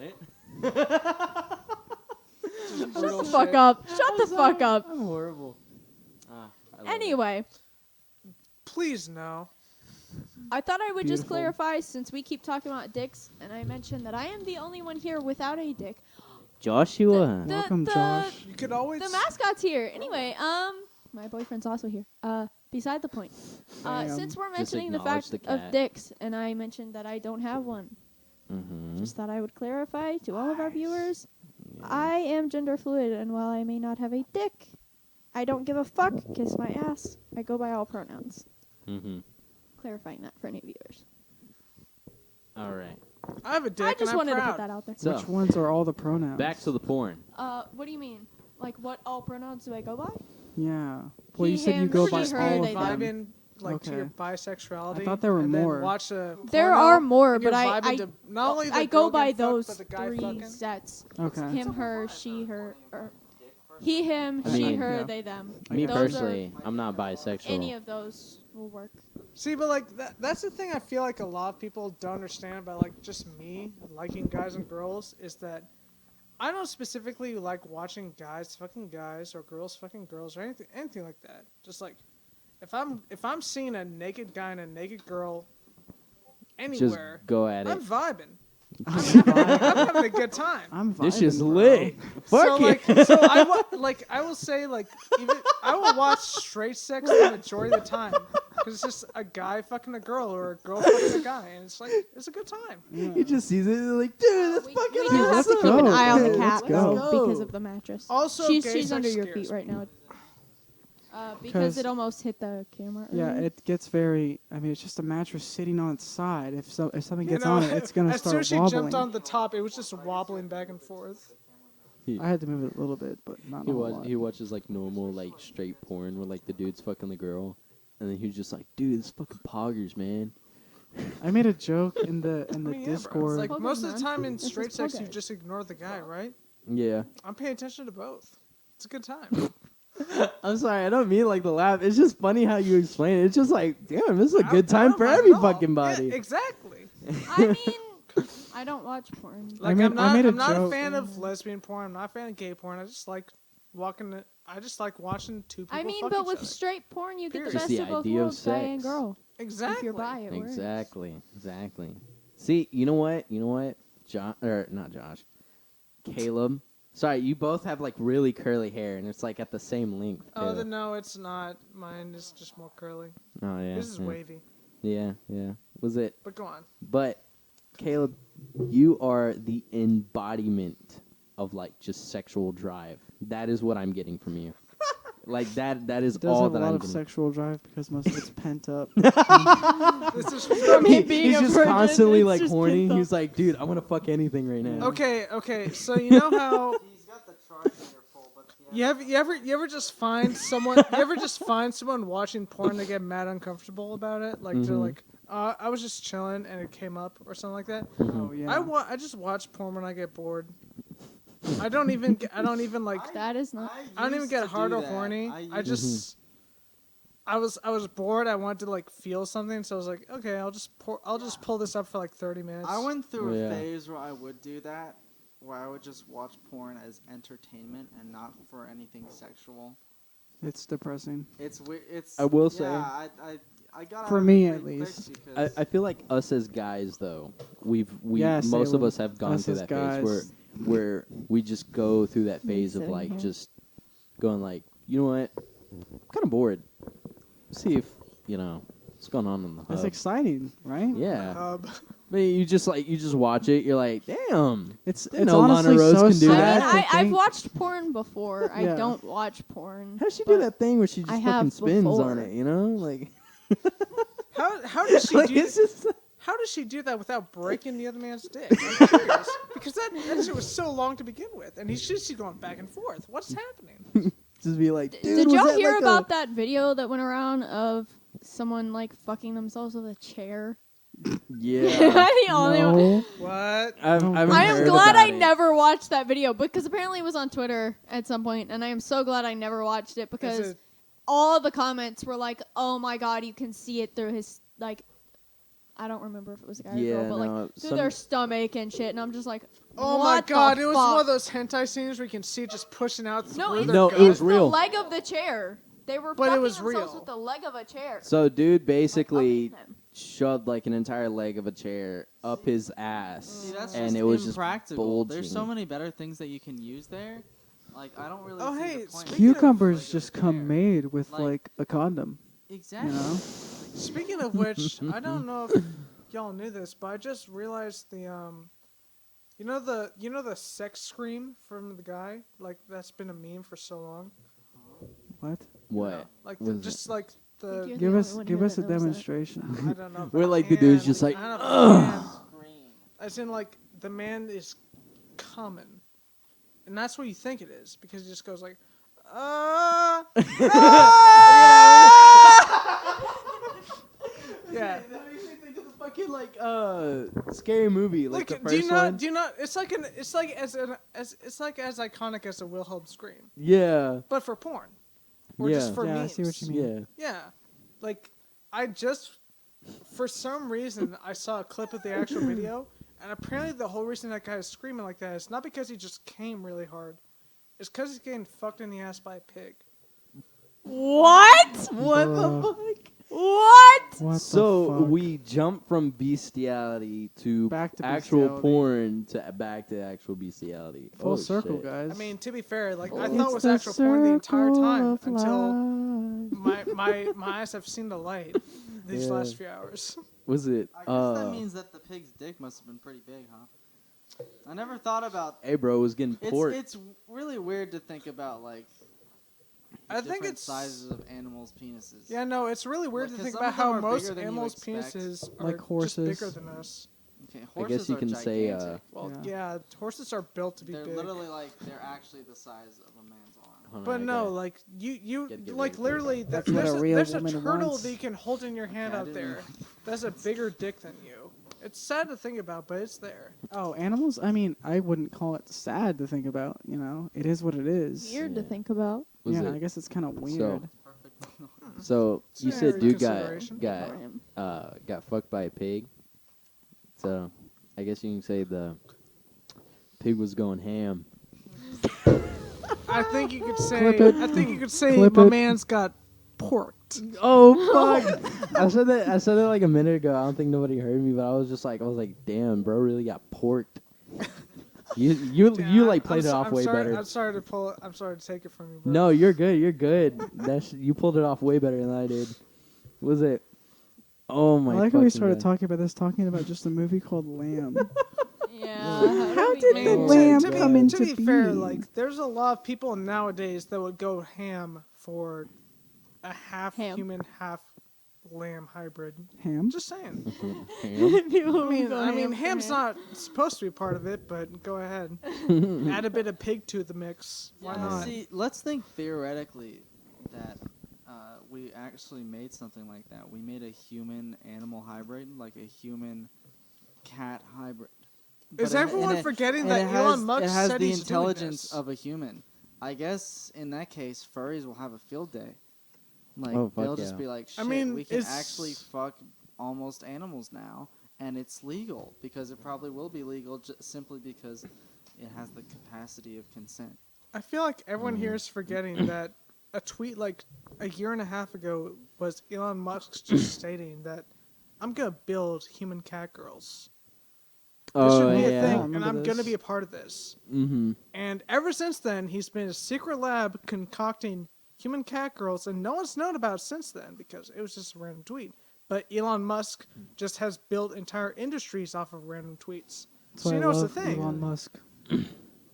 Just shut brutal the fuck shit. up. Shut the fuck up. I'm horrible. I love it. Anyway, Please no. I thought I would just Beautiful. clarify since we keep talking about dicks and I mentioned that I am the only one here without a dick. Joshua. The- Welcome, the- Josh. You could always. The mascot's here. Anyway, my boyfriend's also here. Beside the point. Damn. Since we're Just mentioning the acknowledge fact the of cat. dicks, and I mentioned that I don't have one, Mm-hmm. just thought I would clarify to all of our viewers, I am gender fluid, and while I may not have a dick, I don't give a fuck, kiss my ass. I go by all pronouns. Mm-hmm. Clarifying that for any viewers. All right. I have a dick I and just I'm wanted proud. to put that out there. So Which ones are all the pronouns? back to the porn. What do you mean? Like, what all pronouns do I go by? Yeah. Well, you He, said you him, go she, by her, all they, of them. them. Vibing like to your Okay. bisexuality. I thought there were and more. Then watch a There porno, are more, and you're but vibing I to not only the I girl go by getting fucked, those but the guy 3 fucking. sets. Okay. Him, her, she, her, or he, him, I she, mean- her, Yeah. they, them. Me Those personally, I'm not bisexual. Are, any of those will work. See, but like that's the thing I feel like a lot of people don't understand about like just me liking guys and girls is that I don't specifically like watching guys fucking guys or girls fucking girls or anything like that. Just like if I'm seeing a naked guy and a naked girl Just anywhere, go at I'm it. vibing. I'm I'm having a good time. This is vibing, bro. lit. So Fuck it. like, so I will say like, even I will watch straight sex the majority of the time because it's just a guy fucking a girl or a girl fucking a guy, and it's like it's a good time. Yeah. He just sees it like, dude, that's We fucking do Dude, have let's to keep an go. eye on the Let's cat go. though, because of the mattress. Also, she's gay sex under your scares feet right me. now. Because 'Cause- it almost hit the camera. Yeah, earlier. it gets very. I mean, it's just a mattress sitting on its side. If something You gets know, on it, it's gonna as soon start as she wobbling. jumped on the top, it was just wobbling back and forth. I had to move it a little bit, but not a whole lot. He watches like normal like straight porn where like the dude's fucking the girl, and then he was just like, dude, this fucking poggers, man. I made a joke in the I mean, yeah, bro. Discord. It's like Poggers, most of the man. time in This is straight sex, you poggers. just ignore the guy, right? Yeah. I'm paying attention to both. It's a good time. I'm sorry, I don't mean like the laugh. It's just funny how you explain it. It's just like, damn, this is a I good don't time for mind every at all. fucking body. Yeah, exactly. I mean, I don't watch porn. Like made- I'm I made a I'm not a joke. fan of lesbian porn. I'm not a fan of gay porn. I just like I just like watching two people. I mean, fuck but each with other. straight porn, you get Period. the Just best the of both idea of worlds, guy and sex. girl. Exactly. If you're bi, it works. Exactly. See, you know what? Not Josh. Caleb. Sorry, you both have like really curly hair, and it's like at the same length. Oh, too. then no, it's not. Mine is just more curly. Oh yeah. This is yeah. wavy. Yeah. Was it? But go on. But Caleb, you are the embodiment of like just sexual drive. That is what I'm getting from you. Like that is It does all have a that lot I'm of getting. sexual drive because most of it's pent up. This is being He's a just virgin, constantly it's like just horny. pent up. He's like, dude, I want to fuck anything right now. okay. So you know how He's got the triangle full, but you ever just find someone watching porn they get mad uncomfortable about it? Like they're Mhm. like, I was just chilling and it came up or something like that. Oh yeah. I just watch porn when I get bored. I don't even like. That is not. I don't even get hard or horny. I just. I was bored. I wanted to like feel something, so I was like, okay, I'll just pull this up for like 30 minutes. I went through Yeah. a phase where I would do that, where I would just watch porn as entertainment and not for anything sexual. It's depressing. It's it's. I will say- Yeah, I got For out of me, it at pretty least. quick because I feel like us as guys though, Yeah, most of Salem. us have gone Us through as that guys. phase where we just go through that phase of sitting like here. just going like, you know what, I'm kind of bored. See if what's going on in the It's hub. exciting, right? Yeah, Hub. but you just watch it. You're like, damn. It's Didn't know honestly Lana Rose so can do sad that. to I've think- watched porn before. I Yeah. don't watch porn. How does she do that thing where she just I fucking have spins before. on it? You know, like, How does she like do? it's just. How does she do that without breaking the other man's dick? I'm curious because that shit was so long to begin with, and he's just going back and forth. What's happening? Just be like, dude, Did was y'all that hear like about that video that went around of someone like fucking themselves with a chair? Yeah, Am I the only one? No. What? I am glad I never watched that video because apparently it was on Twitter at some point, and I am so glad I never watched it because Is it- all the comments were like, "Oh my god, you can see it through his like." I don't remember if it was a guy or Yeah, girl, but no, like through some- their stomach and shit, and I'm just like, Oh my what the god! It was fuck? one of those hentai scenes where you can see it just pushing out through No, their it's, No, gut. it was it's real. the leg of the chair. They were But it fucking was themselves real. with the leg of a chair. So, dude Like, basically up them. shoved like an entire leg of a chair up his ass, See, that's and just it was just impractical. bulging. There's so many better things that you can use there. Like I don't really. Oh, see the hey, point. speaking of Cucumbers Like a just chair. come made with Like- like a condom. Exactly. You know? Speaking of which, I don't know if y'all knew this, but I just realized the you know the sex scream from the guy, like that's been a meme for so long. What? What? Yeah, like Was just like You're the the Give only us one give here us a that knows that. demonstration. I don't know. If Where I like the dude's can. just like, I don't know if I can. Scream. As in like the man is coming, and that's what you think it is because he just goes like, yeah. That makes me think of the fucking like scary movie, like the Look, first one. do you not? It's like it's like as iconic as a Wilhelm scream, Yeah. but for porn, or Yeah. just for Yeah, I memes. see what you mean. Yeah. Yeah, like I just for some reason I saw a clip of the actual video, and apparently the whole reason that guy is screaming like that is not because he just came really hard, it's because he's getting fucked in the ass by a pig. What? What Bruh. the fuck? What? What So the fuck? we jump from bestiality to Back to actual bestiality. porn to back to actual bestiality. Full Oh, circle, shit. guys. I mean, to be fair, like I It's thought it was the actual porn the entire circle time of until life. my eyes have seen the light these Yeah. last few hours. Was it? I guess that means that the pig's dick must have been pretty big, huh? I never thought about. Hey, bro, it was getting pork. It's really weird to think about like. I think different it's sizes of animals' penises. Yeah, no, it's really weird Like, to 'cause think some about of them how are most bigger than you animals' expect. penises are Like horses. just bigger than us. Okay, I guess you horses can are say, gigantic. Well, Yeah. yeah, horses are built to be They're big. literally like they're actually the size of a man's arm. Hold on, But I no, gotta- like you Gotta get like ready for it. literally That's what a real there's a woman turtle wants. that you can hold in your hand Okay, I out didn't there. That's a bigger dick than you. It's sad to think about, but it's there. Oh, animals? I mean, I wouldn't call it sad to think about, It is what it is. Weird to Yeah. think about. Was yeah, it? I guess it's kind of weird. So, Perfect. so you It's said a dude got consideration. got For him. got fucked by a pig. So, I guess you can say the pig was going ham. I think you could say Clip it. I think you could say Clip my it. man's got porked. Oh fuck! I said that like a minute ago. I don't think nobody heard me, but I was like, damn, bro, really got porked. You like played it off way better. I'm sorry to pull it. I'm sorry to take it from you, bro. No, you're good. You're good. You pulled it off way better than I did. Was it? Oh my! I like how we fucking started God. talking about just a movie called Lamb. Yeah. How did I the mean, lamb to be- come into To be fair, being? like there's a lot of people nowadays that would go ham for a half Ham. human, half lamb hybrid. Ham? Just saying. Ham? I mean, ham's not supposed to be part of it, but go ahead. Add a bit of pig to the mix. Why Yeah, not? see, let's think theoretically that we actually made something like that. We made a human-animal hybrid, like a human-cat hybrid. Is But everyone forgetting that it Elon has, Musk it has said the he's doing intelligence this? of a human? I guess in that case, furries will have a field day. Like Oh, fuck they'll just yeah. be like, I "Shit, mean, we can it's- actually fuck almost animals now, and it's legal because it probably will be legal simply because it has the capacity of consent." I feel like everyone Mm-hmm. here is forgetting that a tweet like a year and a half ago was Elon Musk just stating that I'm gonna build human cat girls. This Oh should be yeah. a thing, remember and I'm gonna this. be a part of this. Mm-hmm. And ever since then, he's been in a secret lab concocting human cat girls, and no one's known about it since then because it was just a random tweet. But Elon Musk just has built entire industries off of random tweets. That's So why you I know what's the love thing. Elon Musk.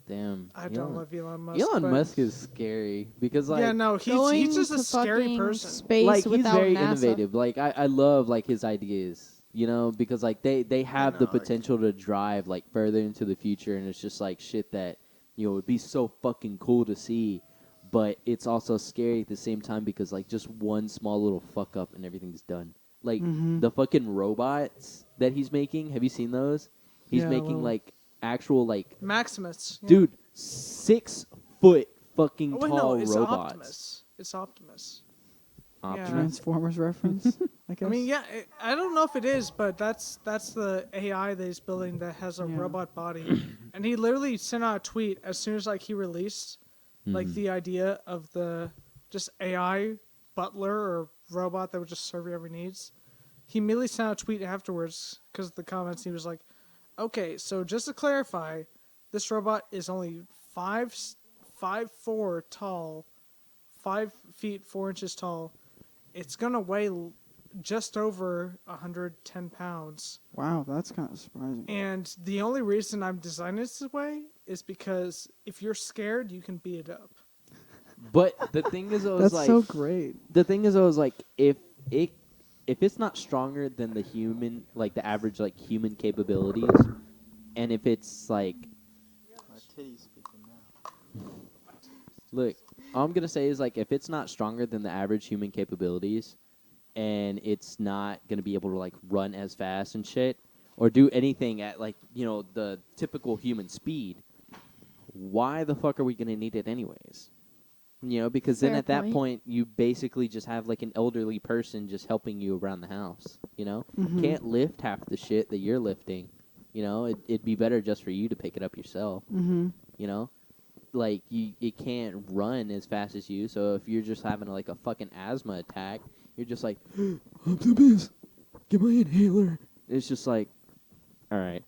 Damn. I don't love Elon Musk. Elon but Musk is scary because like yeah, no, Going he's just a to scary fucking person. Space like he's without very NASA. innovative. Like I love like his ideas, because like they have the know, like- potential to drive like further into the future, and it's just like shit that would be so fucking cool to see, but it's also scary at the same time because like just one small little fuck up and everything's done. Like Mhm. the fucking robots that he's making. Have you seen those? He's Yeah, making well- like actual like Maximus. Yeah. dude 6 foot fucking Oh, wait, tall no, it's robots. Optimus. It's Optimus. Optimus. Transformers reference, I guess. I mean, yeah, I don't know if it is, but that's the AI that he's building that has a Yeah. robot body, and he literally sent out a tweet as soon as like he released like Mhm. the idea of the just AI butler or robot that would just serve you every needs. He immediately sent out a tweet afterwards because of the comments. He was like, "Okay, so just to clarify, this robot is only 5'4" tall, 5 feet 4 inches tall." it's gonna weigh just over 110 pounds. Wow, that's kind of surprising. And the only reason I'm designing this way is because if you're scared, you can beat it up. But the thing is, I was That's like, so great. the thing is, I was like, if it's not stronger than the human, like the average like human capabilities, and if it's like, My titty's speaking now. look, all I'm gonna say is like, if it's not stronger than the average human capabilities, and it's not gonna be able to like run as fast and shit, or do anything at like the typical human speed, why the fuck are we gonna need it anyways? Because then Fair at that point. point, you basically just have like an elderly person just helping you around the house. Mhm. Can't lift half the shit that you're lifting. It'd be better just for you to pick it up yourself. Mhm. Like it can't run as fast as you. So if you're just having like a fucking asthma attack, you're just like, I'm the best. Get my inhaler. It's just like, all right.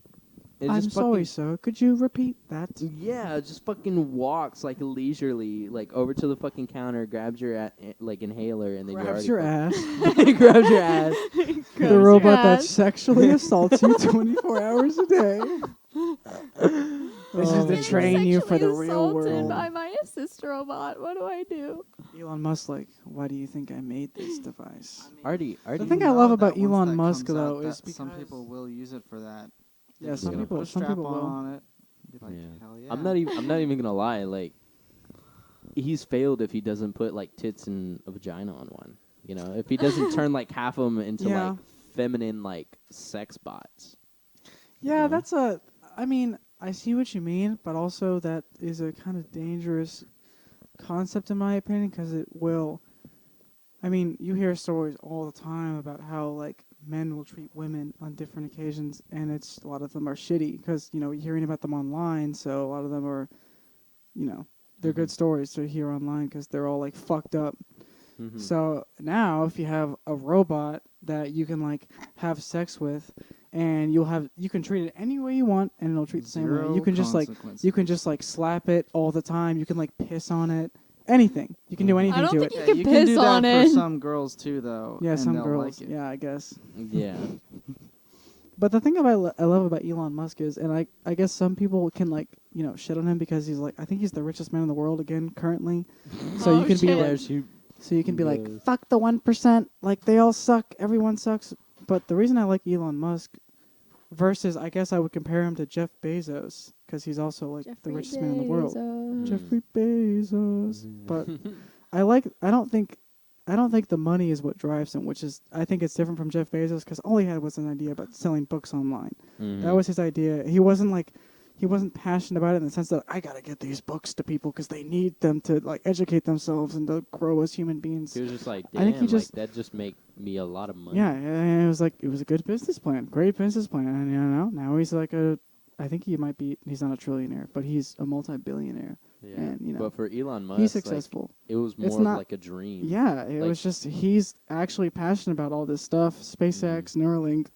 It I'm just sorry, sir. Could you repeat that? Yeah, it just fucking walks like leisurely, like over to the fucking counter, grabs your like inhaler, and then Grabs you're your already ass. grabs your ass. The Grabs your robot that ass. sexually assaults you 24 hours a day. This is Oh to my train God. you for the Sexually real assaulted world. by my assist robot. What do I do? Elon Musk, like, why do you think I made this device? Artie, The thing I You love know about that once Elon that Musk, comes out, though, that is because some people will use it for that. Yeah, They're just some gonna people- put a some strap people will. on it. Be like, Yeah. hell yeah. I'm not even gonna lie. Like, he's failed if he doesn't put like tits and a vagina on one. If he doesn't turn like half of them into Yeah. like feminine like sex bots. Yeah, Yeah. that's I mean, I see what you mean, but also that is a kind of dangerous concept in my opinion because it will. I mean, you hear stories all the time about how like men will treat women on different occasions, and a lot of them are shitty because you're hearing about them online. So a lot of them are, they're good Mhm. stories to hear online because they're all like fucked up. Mhm. So now, if you have a robot that you can like have sex with, and you can treat it any way you want, and it'll treat the same way. Zero You can just like slap it all the time. You can like piss on it, anything. You can do Mhm. anything I don't to think it. you Yeah, can you piss can do that on for it. some girls too, though. Yeah, and some they'll girls. Like it. Yeah, I guess. Yeah. But the thing I love about Elon Musk is, and I guess some people can like shit on him because he's like I think he's the richest man in the world again currently. So Oh, you can be shit. like, so you can be like, fuck the 1%. Like they all suck. Everyone sucks. But the reason I like Elon Musk versus I guess I would compare him to Jeff Bezos because he's also like the Jeffrey richest man in the world. Bezos. Jeffrey Bezos. Mhm. But I don't think the money is what drives him, which is I think it's different from Jeff Bezos because all he had was an idea about selling books online. Mhm. That was his idea. He wasn't passionate about it in the sense that I gotta get these books to people because they need them to like educate themselves and to grow as human beings. He was just like, I damn, think he just- like that just make me a lot of money. Yeah, and it was a good business plan, great business plan, and now he's like I think he's not a trillionaire, but he's a multi-billionaire. Yeah. And, But for Elon Musk, He's like, successful. it was It's more of not- like a dream. Yeah, it Like- was just he's actually passionate about all this stuff. SpaceX, Neuralink.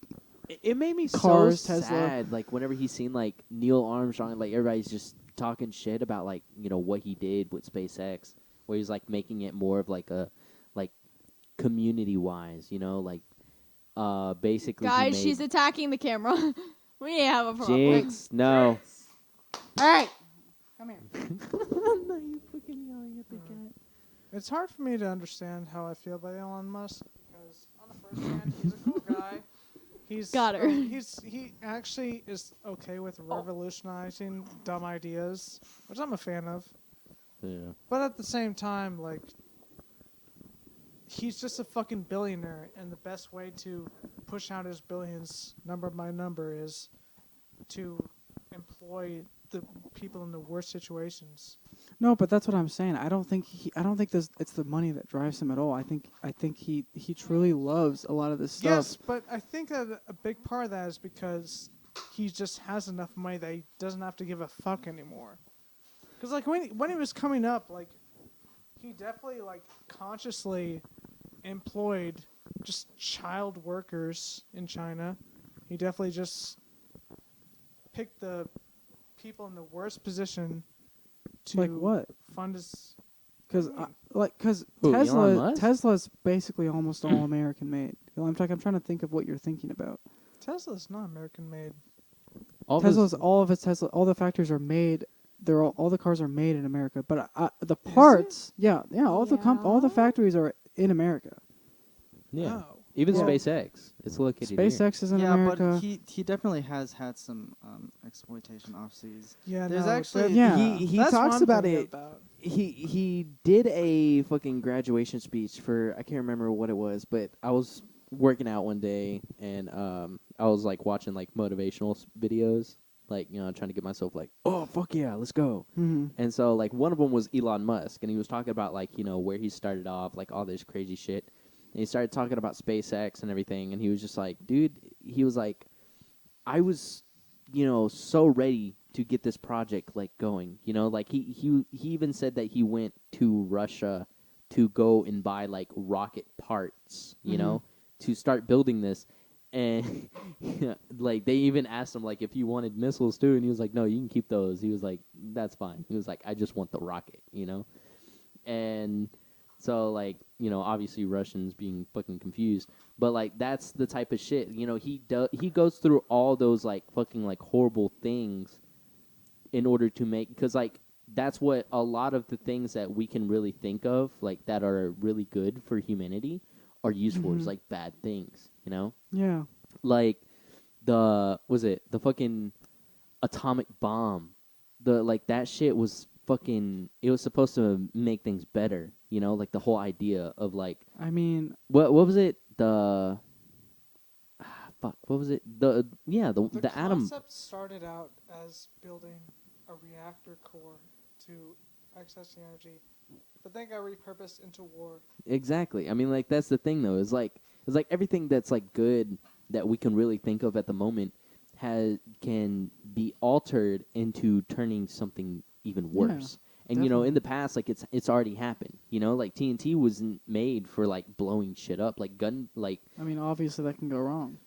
It made me Cars, so Tesla. sad. Like whenever he seen like Neil Armstrong, like everybody's just talking shit about like what he did with SpaceX, where he's like making it more of like a like community wise, like basically. he Guys, made she's attacking the camera. We have a problem. Jinx. No. Hey, come here. No, you fucking yelling at the cat. It's hard for me to understand how I feel about Elon Musk because on the first hand, he's a cool guy. He's Got her. He actually is okay with revolutionizing dumb ideas, which I'm a fan of. Yeah. But at the same time, like, he's just a fucking billionaire, and the best way to push out his billions number by number is to employ the people in the worst situations. No, but that's what I'm saying. I don't think it's the money that drives him at all. I think he truly loves a lot of this stuff. Yes, but I think that a big part of that is because he just has enough money that he doesn't have to give a fuck anymore. Because like when he was coming up, like he definitely like consciously employed just child workers in China. He definitely just picked the people in the worst position to Like what? fund his. Because Who, Elon Musk? Tesla's basically almost all American made. I'm trying to think of what you're thinking about. Tesla's not American made. All the factories are made. All the cars are made in America, but the parts, all the factories are in America. Yeah. Oh. Even Yeah. SpaceX, it's located here. SpaceX is in yeah, America. but he definitely has had some exploitation offseas. Yeah, There's no, actually Yeah. He that's talks what I'm about thinking it. about. He did a fucking graduation speech for, I can't remember what it was, but I was working out one day, and I was like watching like motivational videos, like, you know, trying to get myself like, oh fuck yeah, let's go. Mhm. And so like one of them was Elon Musk, and he was talking about like, you know, where he started off, like all this crazy shit. And he started talking about SpaceX and everything, and he was just like, dude, he was like, I was, you know, so ready to get this project like going, you know, like he even said that he went to Russia to go and buy like rocket parts, you know, to start building this. And like they even asked him like if he wanted missiles too, and he was like, no, you can keep those. He was like, that's fine. He was like, I just want the rocket, you know. And so like, you know, obviously Russians being fucking confused, but like that's the type of shit, you know, he goes through all those like fucking like horrible things in order to make, because like that's what a lot of the things that we can really think of like that are really good for humanity are used for is like bad things, you know. Yeah. Like the fucking atomic bomb, like that shit was fucking, it was supposed to make things better, you know, like the whole idea of like, I mean, what was it, what was it, the atom. concept started out as building a reactor core to access the energy, but then got repurposed into war. Exactly. I mean, like that's the thing though. It's like everything that's like good that we can really think of at the moment can be altered into turning something even worse. And you know, in the past, like it's already happened. You know, like TNT wasn't made for like blowing shit up, like gun, like. I mean, obviously that can go wrong.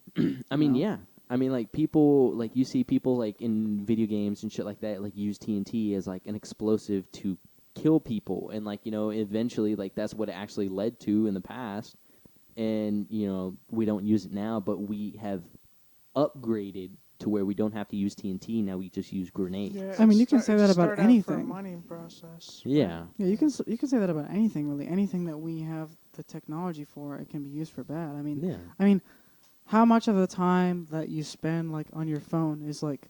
I mean, yeah. I mean, like people, like you see people like in video games and shit like that, like use TNT as like an explosive to kill people, and like, you know, eventually like that's what it actually led to in the past. And you know, we don't use it now, but we have upgraded to where we don't have to use TNT now. We just use grenades. Yeah, I mean, you can it say that about started out for a anything. mining process. Yeah. Yeah, you can say that about anything really. Anything that we have the technology for, it can be used for bad. I mean, Yeah. How much of the time that you spend like on your phone is like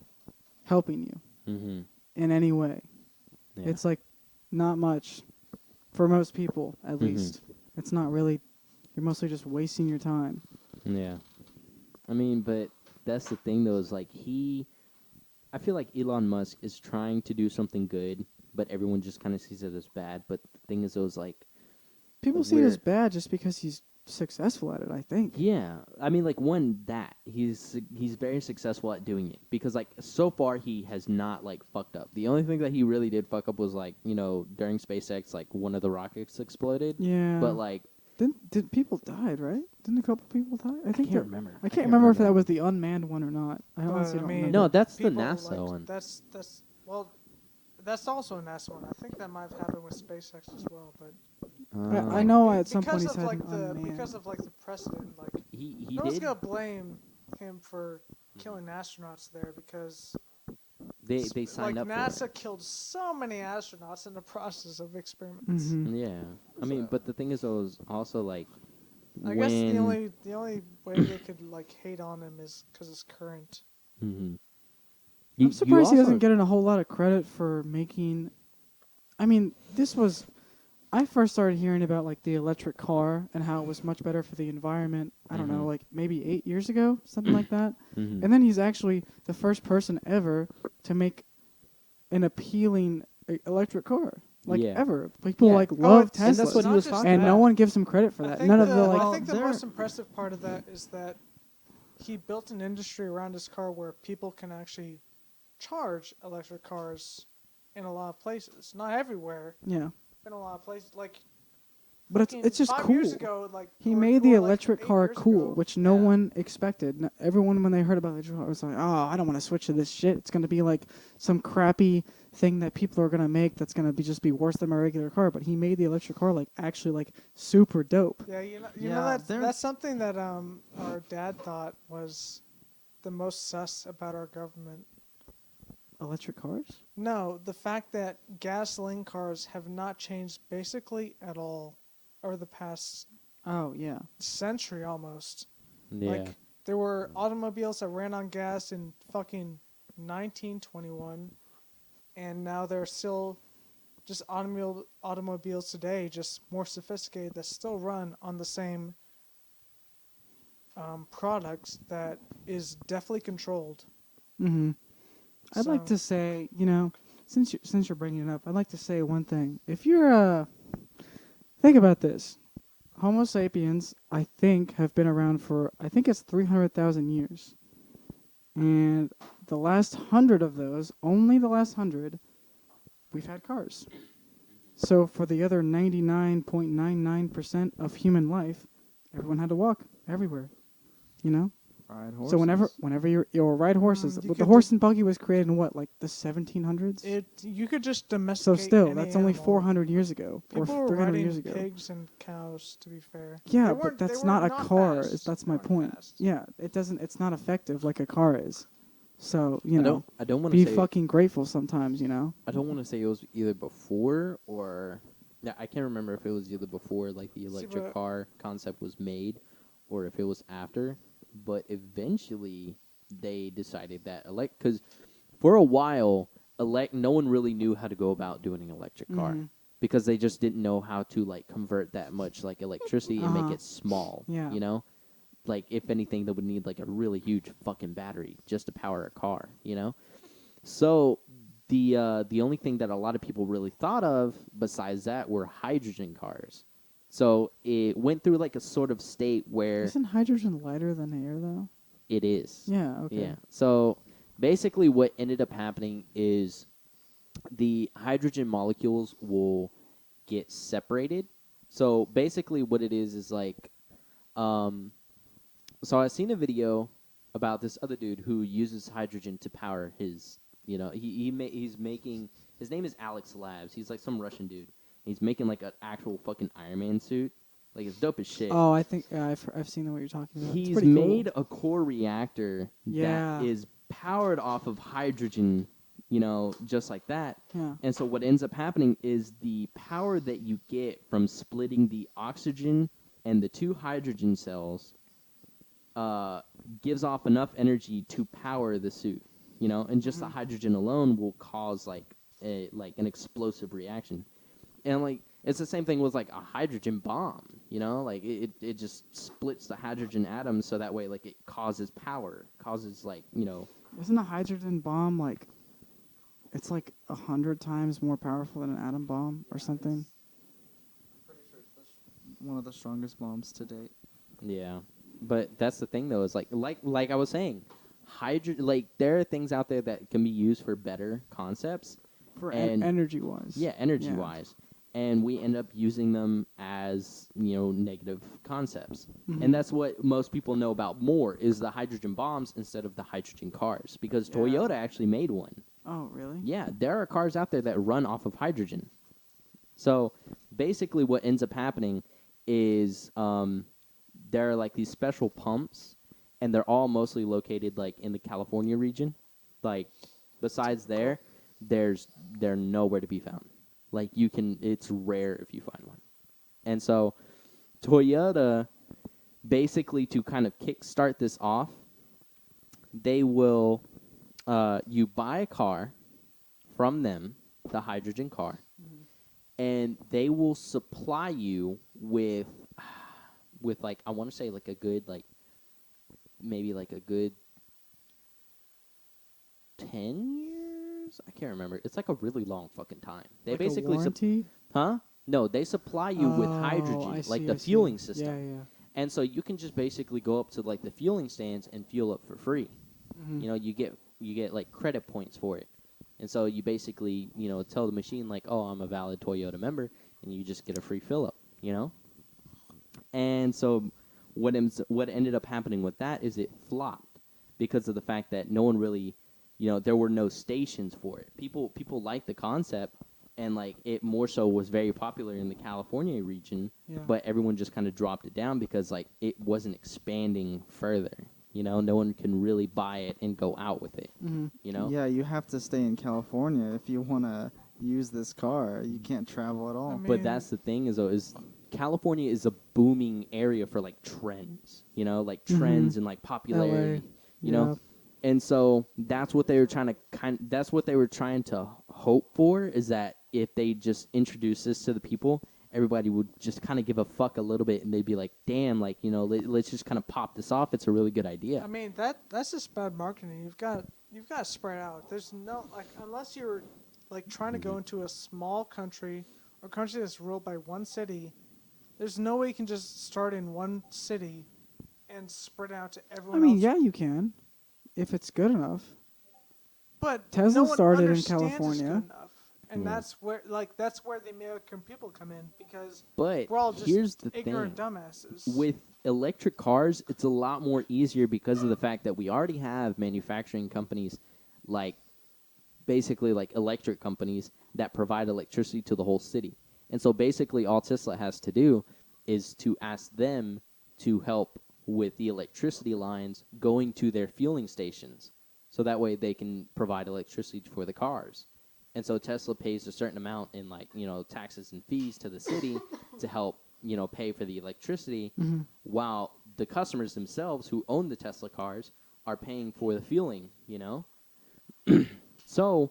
helping you Mm-hmm. in any way? Yeah. It's like not much for most people, at least. It's not really. You're mostly just wasting your time. Yeah. I mean, but that's the thing though, is like I feel like Elon Musk is trying to do something good, but everyone just kind of sees it as bad. But the thing is, those like People see it as bad just because he's successful at it, I think. Yeah, I mean, like he's very successful at doing it because like so far he has not like fucked up. The only thing that he really did fuck up was like, you know, during SpaceX, like one of the rockets exploded. Yeah. But like, did people died, right? Didn't a couple people die? I think can't remember. I can't remember if that was the unmanned one or not. I honestly don't remember. No, that's the People, NASA like, one. That's also a NASA one. I think that might have happened with SpaceX as well, but I know at some point because he's of had like an the unmanned. because of like the precedent, like he no one's did. gonna blame him for killing astronauts there because They signed like up NASA for it. killed so many astronauts in the process of experiments. Mhm. Yeah, I mean, but the thing is, though, is also like I guess the only way they could like hate on him is because it's current. Mm-hmm. I'm surprised he doesn't get in a whole lot of credit for making. I mean, I first started hearing about like the electric car and how it was much better for the environment. I don't know, like maybe 8 years ago, something like that. Mm-hmm. And then he's actually the first person ever to make an appealing electric car, like ever. People like love Tesla, and that's what he was talking and about. no one gives him credit for that. None of the like. I think the most impressive part of that is that he built an industry around his car where people can actually charge electric cars in a lot of places. Not everywhere. Yeah. In a lot of places, like But fucking it's just 5 cool. years ago, like He or- made the or, like, electric 8 car years cool, ago. which no Yeah. one expected. Everyone, when they heard about electric car, was like, "Oh, I don't want to switch to this shit. It's gonna be like some crappy thing that people are gonna make that's gonna be worse than my regular car." But he made the electric car like actually like super dope. Yeah, you know Yeah, that's something that our dad thought was the most sus about our government. Electric cars? No, the fact that gasoline cars have not changed basically at all over the past Oh yeah. century almost. Yeah. Like there were automobiles that ran on gas in fucking 1921, and now there are still just automobiles today, just more sophisticated, that still run on the same products that is definitely controlled. Mm-hmm. I'd like So- to say, since you're bringing it up, I'd like to say one thing. If you're think about this, Homo sapiens, I think, have been around for it's 300,000 years, and the last 100 of those, only the last 100, we've had cars. So for the other 99.99% of human life, everyone had to walk everywhere. Ride horses. So whenever you'll ride horses, you the could horse and buggy was created in what, like the 1700s? You could just So domesticate. still, any that's only animal. 400 years ago, or People were 300 riding years ago. pigs and cows. To be fair. Yeah, They but weren't- that's they not were a car. fast. That's They my weren't point. fast. Yeah, it's not effective like a car is. So I don't want to be say fucking grateful sometimes. I don't want to say it was either before or I can't remember if it was either before like the electric but- car concept was made or if it was after. But eventually they decided that because for a while no one really knew how to go about doing an electric car Mhm. because they just didn't know how to like convert that much like electricity and make Uh-huh. it small. Yeah. Like if anything, they would need like a really huge fucking battery just to power a car. So the only thing that a lot of people really thought of besides that were hydrogen cars. So it went through like a sort of state where Isn't hydrogen lighter than air though? it is. Yeah. Okay. Yeah. So basically, what ended up happening is the hydrogen molecules will get separated. So basically, what it is like, so I seen a video about this other dude who uses hydrogen to power his. He's making. His name is Alex Labs. He's like some Russian dude. He's making like an actual fucking Iron Man suit. Like it's dope as shit. Oh, I think I've seen what you're talking about. It's He's pretty cool. made a core reactor Yeah. that is powered off of hydrogen, just like that. Yeah. And so what ends up happening is the power that you get from splitting the oxygen and the two hydrogen cells gives off enough energy to power the suit, and just the hydrogen alone will cause like an explosive reaction. And like it's the same thing with like a hydrogen bomb, like it just splits the hydrogen atoms so that way like it causes power, causes like, Isn't a hydrogen bomb like it's like 100 times more powerful than an atom bomb or something? Pretty sure it's one of the strongest bombs to date. Yeah. But that's the thing though, is like I was saying, there are things out there that can be used for better concepts. For And- energy wise. Yeah, energy wise. And we end up using them as, negative concepts. Mhm. And that's what most people know about more is the hydrogen bombs instead of the hydrogen cars. Because Yeah. Toyota actually made one. Oh, really? Yeah, there are cars out there that run off of hydrogen. So basically what ends up happening is there are like these special pumps, and they're all mostly located like in the California region. Like besides they're nowhere to be found. Like it's rare if you find one. And so Toyota, basically to kind of kickstart this off, they will, you buy a car from them, the hydrogen car, and they will supply you with like, I want to say like a good, like, maybe like a good 10 years? I can't remember. It's like a really long fucking time. They Like basically a warranty? huh? No, they supply you with Oh, hydrogen, I like see, the I see. fueling system. Yeah, yeah. And so you can just basically go up to like the fueling stands and fuel up for free. Mhm. You get like credit points for it. And so you basically, tell the machine like, "Oh, I'm a valid Toyota member," and you just get a free fill up. you know? And so what ended up happening with that is it flopped because of the fact that no one really, there were no stations for it. People liked the concept, and like it more so was very popular in the California region, Yeah. but everyone just kind of dropped it down because like it wasn't expanding further. No one can really buy it and go out with it. Mm-hmm. Yeah, you have to stay in California if you want to use this car. You can't travel at all. I mean- But that's the thing is California is a booming area for like trends, like trends and like popularity, you know. And so that's what they were trying to hope for, is that if they just introduce this to the people, everybody would just kind of give a fuck a little bit, and they'd be like, damn, like, let's just kind of pop this off. It's a really good idea. I mean, that's just bad marketing. You've got to spread out. There's no, like, unless you're like trying to go into a small country or country that's ruled by one city, there's no way you can just start in one city and spread out to everyone I mean, else. yeah, you can, if it's good enough. But Tesla no one started in understands it's California. good enough. And Yeah. that's where the American people come in, because But we're all just here's the ignorant thing. dumbasses. With electric cars, it's a lot more easier because of the fact that we already have manufacturing companies, like basically like electric companies that provide electricity to the whole city. And so basically all Tesla has to do is to ask them to help with the electricity lines going to their fueling stations. So that way they can provide electricity for the cars. And so Tesla pays a certain amount in like, taxes and fees to the city to help, pay for the electricity, while the customers themselves who own the Tesla cars are paying for the fueling, So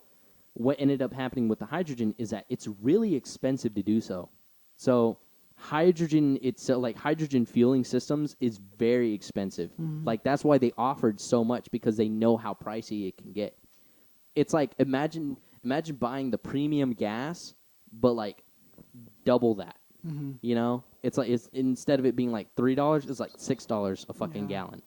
what ended up happening with the hydrogen is that it's really expensive to do so. So hydrogen itself, like hydrogen fueling systems, is very expensive. Like that's why they offered so much, because they know how pricey it can get. It's like imagine buying the premium gas, but like double that. It's like it's instead of it being like $3, it's like $6 a fucking gallon.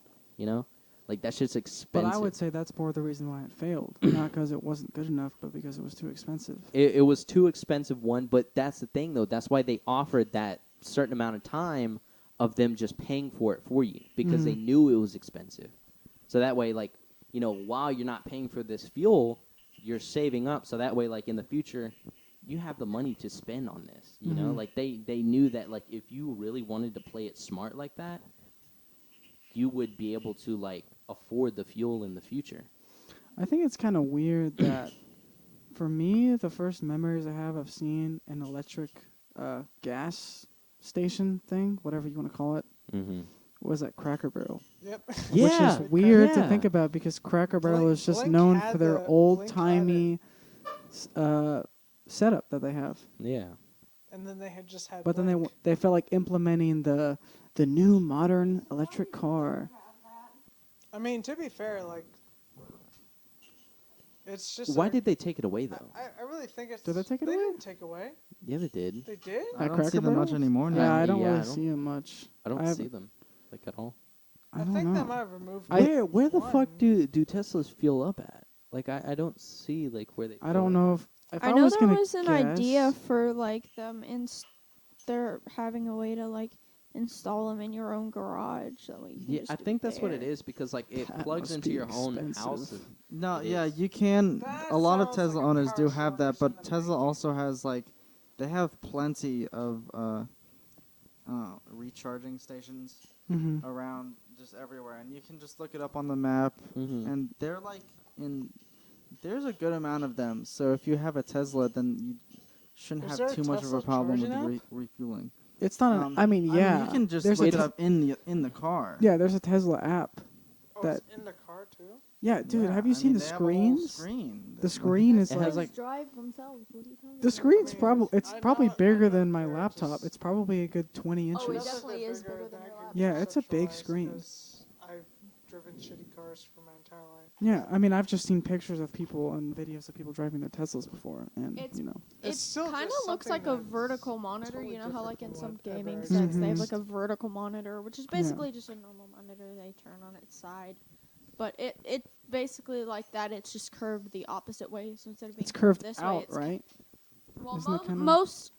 Like that shit's expensive. But I would say that's more the reason why it failed, not because it wasn't good enough, but because it was too expensive. It was too expensive, one, but that's the thing, though. That's why they offered that certain amount of time of them just paying for it for you, because they knew it was expensive. So that way, like, while you're not paying for this fuel, you're saving up. So that way, like, in the future, you have the money to spend on this, Like, they knew that, like, if you really wanted to play it smart like that, you would be able to, like, afford the fuel in the future. I think it's kind of weird that, for me, the first memories I have of seeing an electric gas station thing, whatever you want to call it, was at Cracker Barrel. Yep. Which is weird to think about, because Cracker Barrel is just Blink known had for their the- old-timey setup that they have. Yeah. And then they had just had. But then Blink. they felt like implementing the new modern electric car. I mean, to be fair, like, it's just. Why did they take it away, though? I really think it's. Did they take it They away? didn't take away. Yeah, they did. They did. I At don't Cracker see them much Barrel? anymore now. Yeah, I don't Yeah, really I don't- see them much. I don't haven't- see them, like, at all. I don't think know. they might have removed. Where the one. fuck do Teslas fuel up at? Like, I don't see, like, where they I don't know if I I know was there gonna was an guess, idea for like them they're having a way to like install them in your own garage. That way you can Yeah, just I do think that's what it there. is, because, like, it That plugs must into be your own expensive. house. No, It yeah, is. you can. That A lot of sounds Tesla like a owners do power have that, source in but the Tesla beginning. also has like, they have plenty of recharging stations around just everywhere, and you can just look it up on the map, and they're like there's a good amount of them. So if you have a Tesla, then you shouldn't Is there have a too much of a Tesla problem with charging app? refueling. It's not. I mean, yeah. you can just there's look a it up in the car. Yeah, there's a Tesla app. Oh, that- it's in the car too. Yeah, dude, Yeah, have you I seen mean, the they have a whole screens? screen. The screen is It like has, like- drive themselves. What are you talking the about? screen's I mean, probably it's I probably know- I bigger know than my they're laptop. just- It's probably a good 20 Oh, inches. it Those are definitely the is bigger bigger than that your I laptop. can Yeah, it's a big conceptualize, screen. 'cause I've driven shitty cars for my entire life. Yeah, I mean, I've just seen pictures of people and videos of people driving their Teslas before, and It's- you know, It's It still kind of just looks something like a that's vertical monitor. totally You know how different like in from some what ever gaming existed. sets they have Mhm. like a vertical monitor, which is basically just a normal monitor they turn on its side. But it basically like that. It's just curved the opposite way. So instead of being it's curved this out, way, it's right? Well, Isn't it kinda- most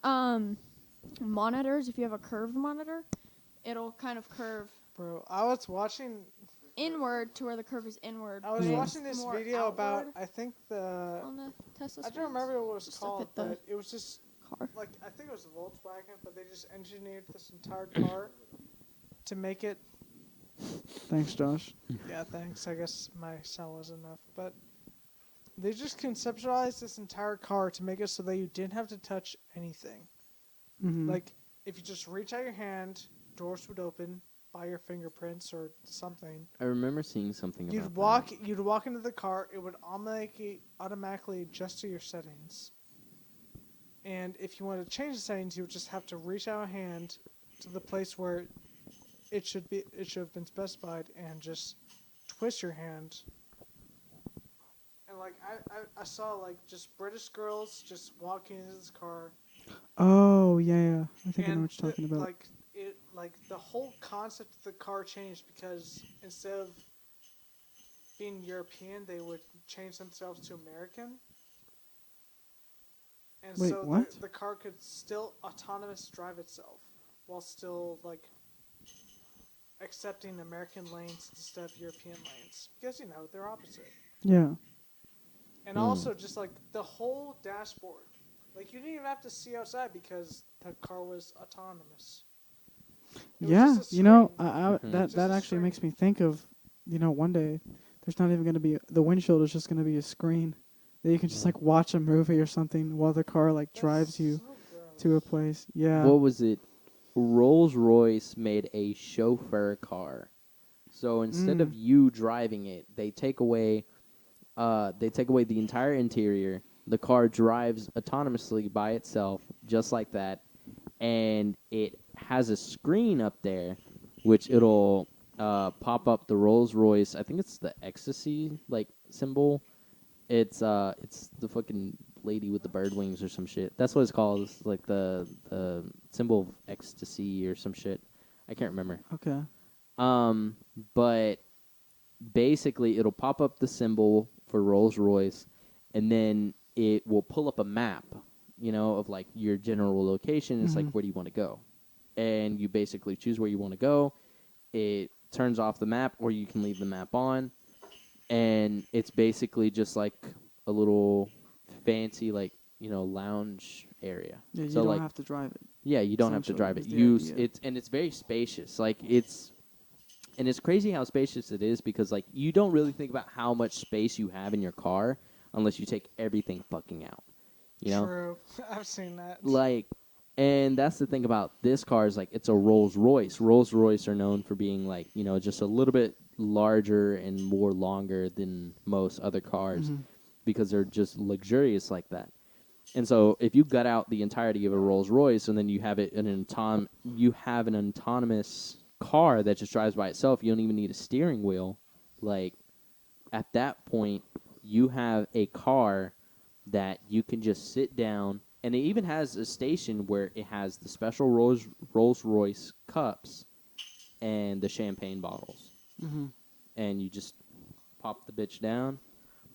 monitors, if you have a curved monitor, it'll kind of curve Bro, I was watching inward to where the curve is inward. I was Yeah. watching this More video about outward I think the on the Tesla. I don't remember what it was Just to called, fit the but it was just car. like I think it was Volkswagen, but they just engineered this entire car to make it. Thanks, Josh. Yeah, thanks. I guess my sound was enough, but they just conceptualized this entire car to make it so that you didn't have to touch anything. Mm-hmm. Like if you just reach out your hand, doors would open by your fingerprints or something. I remember seeing something about You'd walk into the car, it would automatically adjust to your settings. And if you wanted to change the settings, you would just have to reach out a hand to the place where it should have been specified and just twist your hand. And like I saw like just British girls just walking into this car. Oh yeah. I think I know And what you're talking about. Like the whole concept of the car changed because instead of being European, they would change themselves to American. And Wait, so what? the car could still autonomous drive itself while still like accepting American lanes instead of European lanes because they're opposite. Yeah. And also just like the whole dashboard, like you didn't even have to see outside because the car was autonomous. It was Yeah. just a You know, screen. Mhm. that Just that a actually screen. makes me think of, one day there's not even going to be the windshield is just going to be a screen that you can just Yeah. like watch a movie or something while the car like drives you So gross. to a place. Yeah. What was it? Rolls-Royce made a chauffeur car. So instead of you driving it, they take away the entire interior. The car drives autonomously by itself, just like that, and it has a screen up there, which it'll pop up the Rolls-Royce. I think it's the ecstasy symbol. It's the fucking lady with the bird wings or some shit. That's what it's called. It's like the symbol of ecstasy or some shit. I can't remember. Okay. But basically it'll pop up the symbol for Rolls-Royce, and then it will pull up a map, of like your general location. It's like, where do you want to go? And you basically choose where you want to go. It turns off the map, or you can leave the map on. And it's basically just like a little fancy, lounge area. Yeah, you so don't have to drive it. Yeah, you don't have to Essentially, drive is it. the idea. It's very spacious. And it's crazy how spacious it is because you don't really think about how much space you have in your car unless you take everything fucking out. True. I've seen that. And that's the thing about this car is it's a Rolls-Royce. Rolls-Royce are known for being just a little bit larger and more longer than most other cars because they're just luxurious like that. And so if you gut out the entirety of a Rolls-Royce and then you have an autonomous car that just drives by itself, you don't even need a steering wheel. At that point, you have a car that you can just sit down, and it even has a station where it has the special Rolls-Royce cups and the champagne bottles. Mm-hmm. And you just pop the bitch down,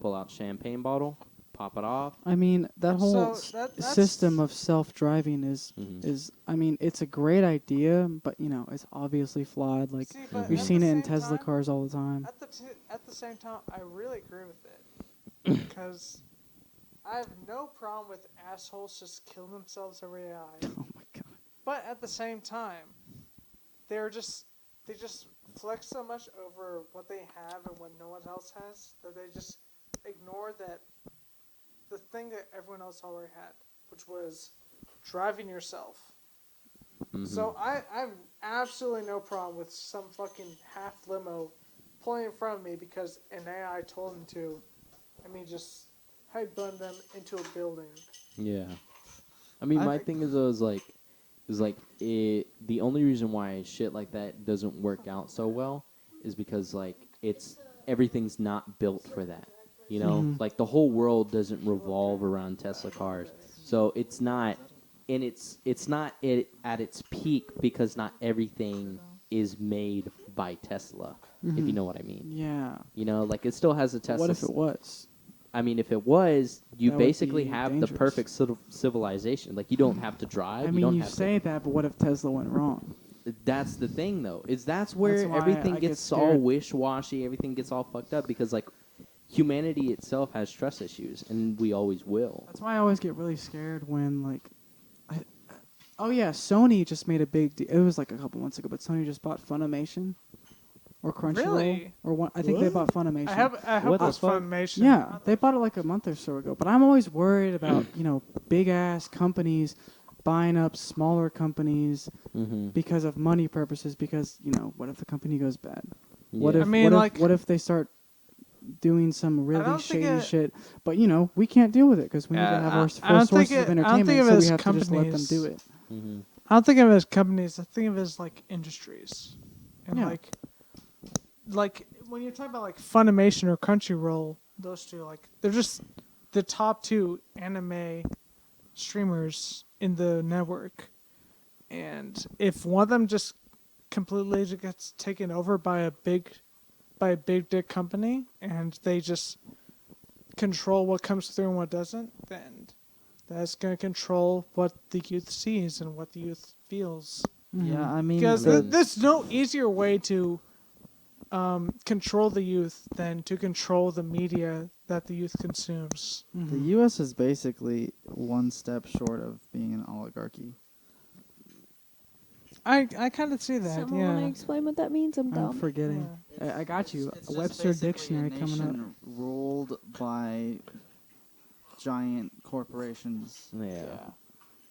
pull out champagne bottle, pop it off. I mean, that whole So that's system of self-driving is Mhm. I mean, it's a great idea, but it's obviously flawed. Like See, but we've at seen the it in same Tesla time- cars all the time. At the same time, I really agree with it because I have no problem with assholes just killing themselves every eye. Oh my god. But at the same time, they just flex so much over what they have and what no one else has that they just ignore the thing that everyone else already had, which was driving yourself. Mhm. So I have absolutely no problem with some fucking half limo pulling in front of me because an AI told him to, and me just headbutt them into a building. Yeah. I mean, my thing is the only reason why shit like that doesn't work out so well is because everything's not built for that. The whole world doesn't revolve around Tesla cars. So it's not, and it's not at its peak because not everything is made by Tesla, if you know what I mean. Yeah. It still has a Tesla. What if it was? I mean, if it was, you That would basically be have the dangerous. perfect civilization. Like, you don't have to drive. I you don't mean, you have say that, but what if Tesla went wrong? That's the thing, though. That's where That's why everything I get gets all scared. wish-washy. Everything gets all fucked up because, like, humanity itself has trust issues, and we always will. That's why I always get really scared when, like, oh yeah, Sony just made a big deal. It was like a couple months ago, but Sony just bought Funimation or Crunchyroll Really? or one. I think they bought Funimation. I hope What the it's fuck? Funimation. Yeah, they bought it like a month or so ago. But I'm always worried about big ass companies buying up smaller companies Mm-hmm. because of money purposes. Because what if the company goes bad? What Yeah. if I mean, what if they start doing some really don't think shady it- shit? But we can't deal with it because we need to have our I full don't think sources of it- I don't think entertainment. of So it we as have to just let them companies. do it. Mm-hmm. I don't think of it as companies. I think of it as like industries, and Yeah. like when you're talking about like Funimation or Crunchyroll, those two they're just the top two anime streamers in the network, and if one of them just completely gets taken over by a big dick company and they just control what comes through and what doesn't, then that's going to control what the youth sees and what the youth feels. Yeah, I mean, Because the- there's no easier way to control the youth than to control the media that the youth consumes. the U.S. is basically one step short of being an oligarchy. I kind of see that, Someone want to yeah. explain what that means? I'm I'm dumb. forgetting. I got you. It's A just Webster basically dictionary a coming up. nation ruled by giant corporations. Yeah.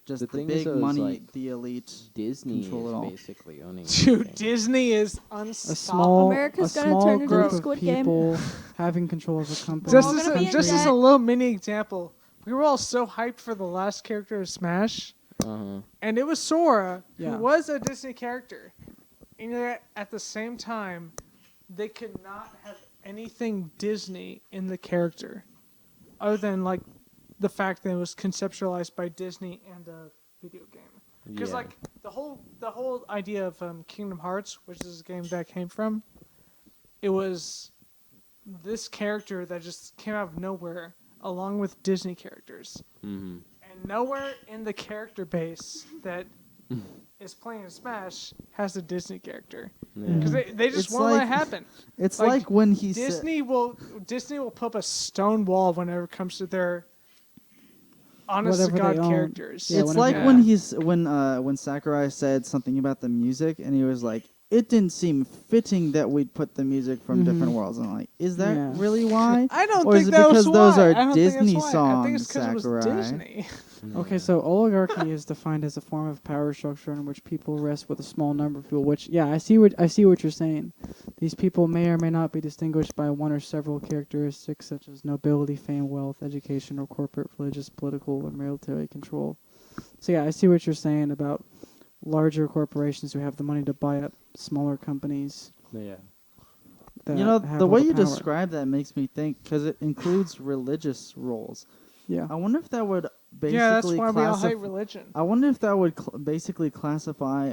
Just The the, thing is, big though, is, money, like, the elite. Disney Control is it all. basically owning Dude, everything. Disney is A unstoppable. America's a gonna small turn into group a of Squid Game. people having control of a company. Just, all as, gonna be in just as debt. a little mini example, we were all so hyped for the last character of Smash, Uh-huh. and it was Sora, Yeah. who was a Disney character. And yet, at the same time, they could not have anything Disney in the character, other than like the fact that it was conceptualized by Disney and a video game. Because Yeah. like the whole idea of Kingdom Hearts, which is a game that came from, it was this character that just came out of nowhere, along with Disney characters, Mm-hmm. and nowhere in the character base that is playing in Smash has a Disney character. Yeah. Because they just It's won't let it like- happen. It's Like, like when he said, Disney will put up a stone wall whenever it comes to their honest to Whatever they God own. characters. Yeah, it's whenever- like Yeah. when Sakurai said something about the music, and he was like, "It didn't seem fitting that we'd put the music from different worlds." And I'm like, "Is that Yeah. really why?" I don't Or think is it that because was those why. are I don't think that's Disney why. I think it's songs, because it was Sakurai? Disney. Okay, so oligarchy is defined as a form of power structure in which people rest with a small number of people. Which, yeah, I see what you're saying. These people may or may not be distinguished by one or several characteristics such as nobility, fame, wealth, education, or corporate, religious, political, or military control. So yeah, I see what you're saying about larger corporations who have the money to buy up smaller companies. Yeah. That You know, have the all way you power. describe that makes me think, because it includes religious roles. Yeah. I wonder if that would basically Yeah, that's why we all hate classify. religion. I wonder if that would basically classify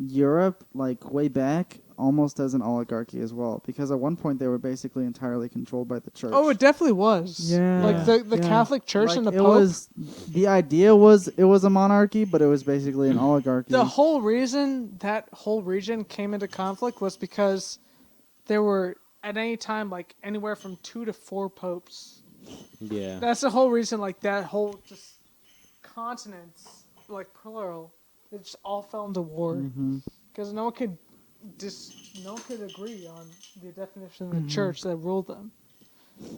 Europe, like way back, almost as an oligarchy as well. Because at one point they were basically entirely controlled by the church. Oh, it definitely was. Yeah. Like the Yeah. Catholic Church Like, and the it Pope. was the idea was it was a monarchy, but it was basically an oligarchy. The whole reason that whole region came into conflict was because there were at any time like anywhere from 2 to 4 popes. Yeah. That's the whole reason. Like that whole just continents, like plural, they just all fell into war Mhm. because no one could agree on the definition of the church that ruled them.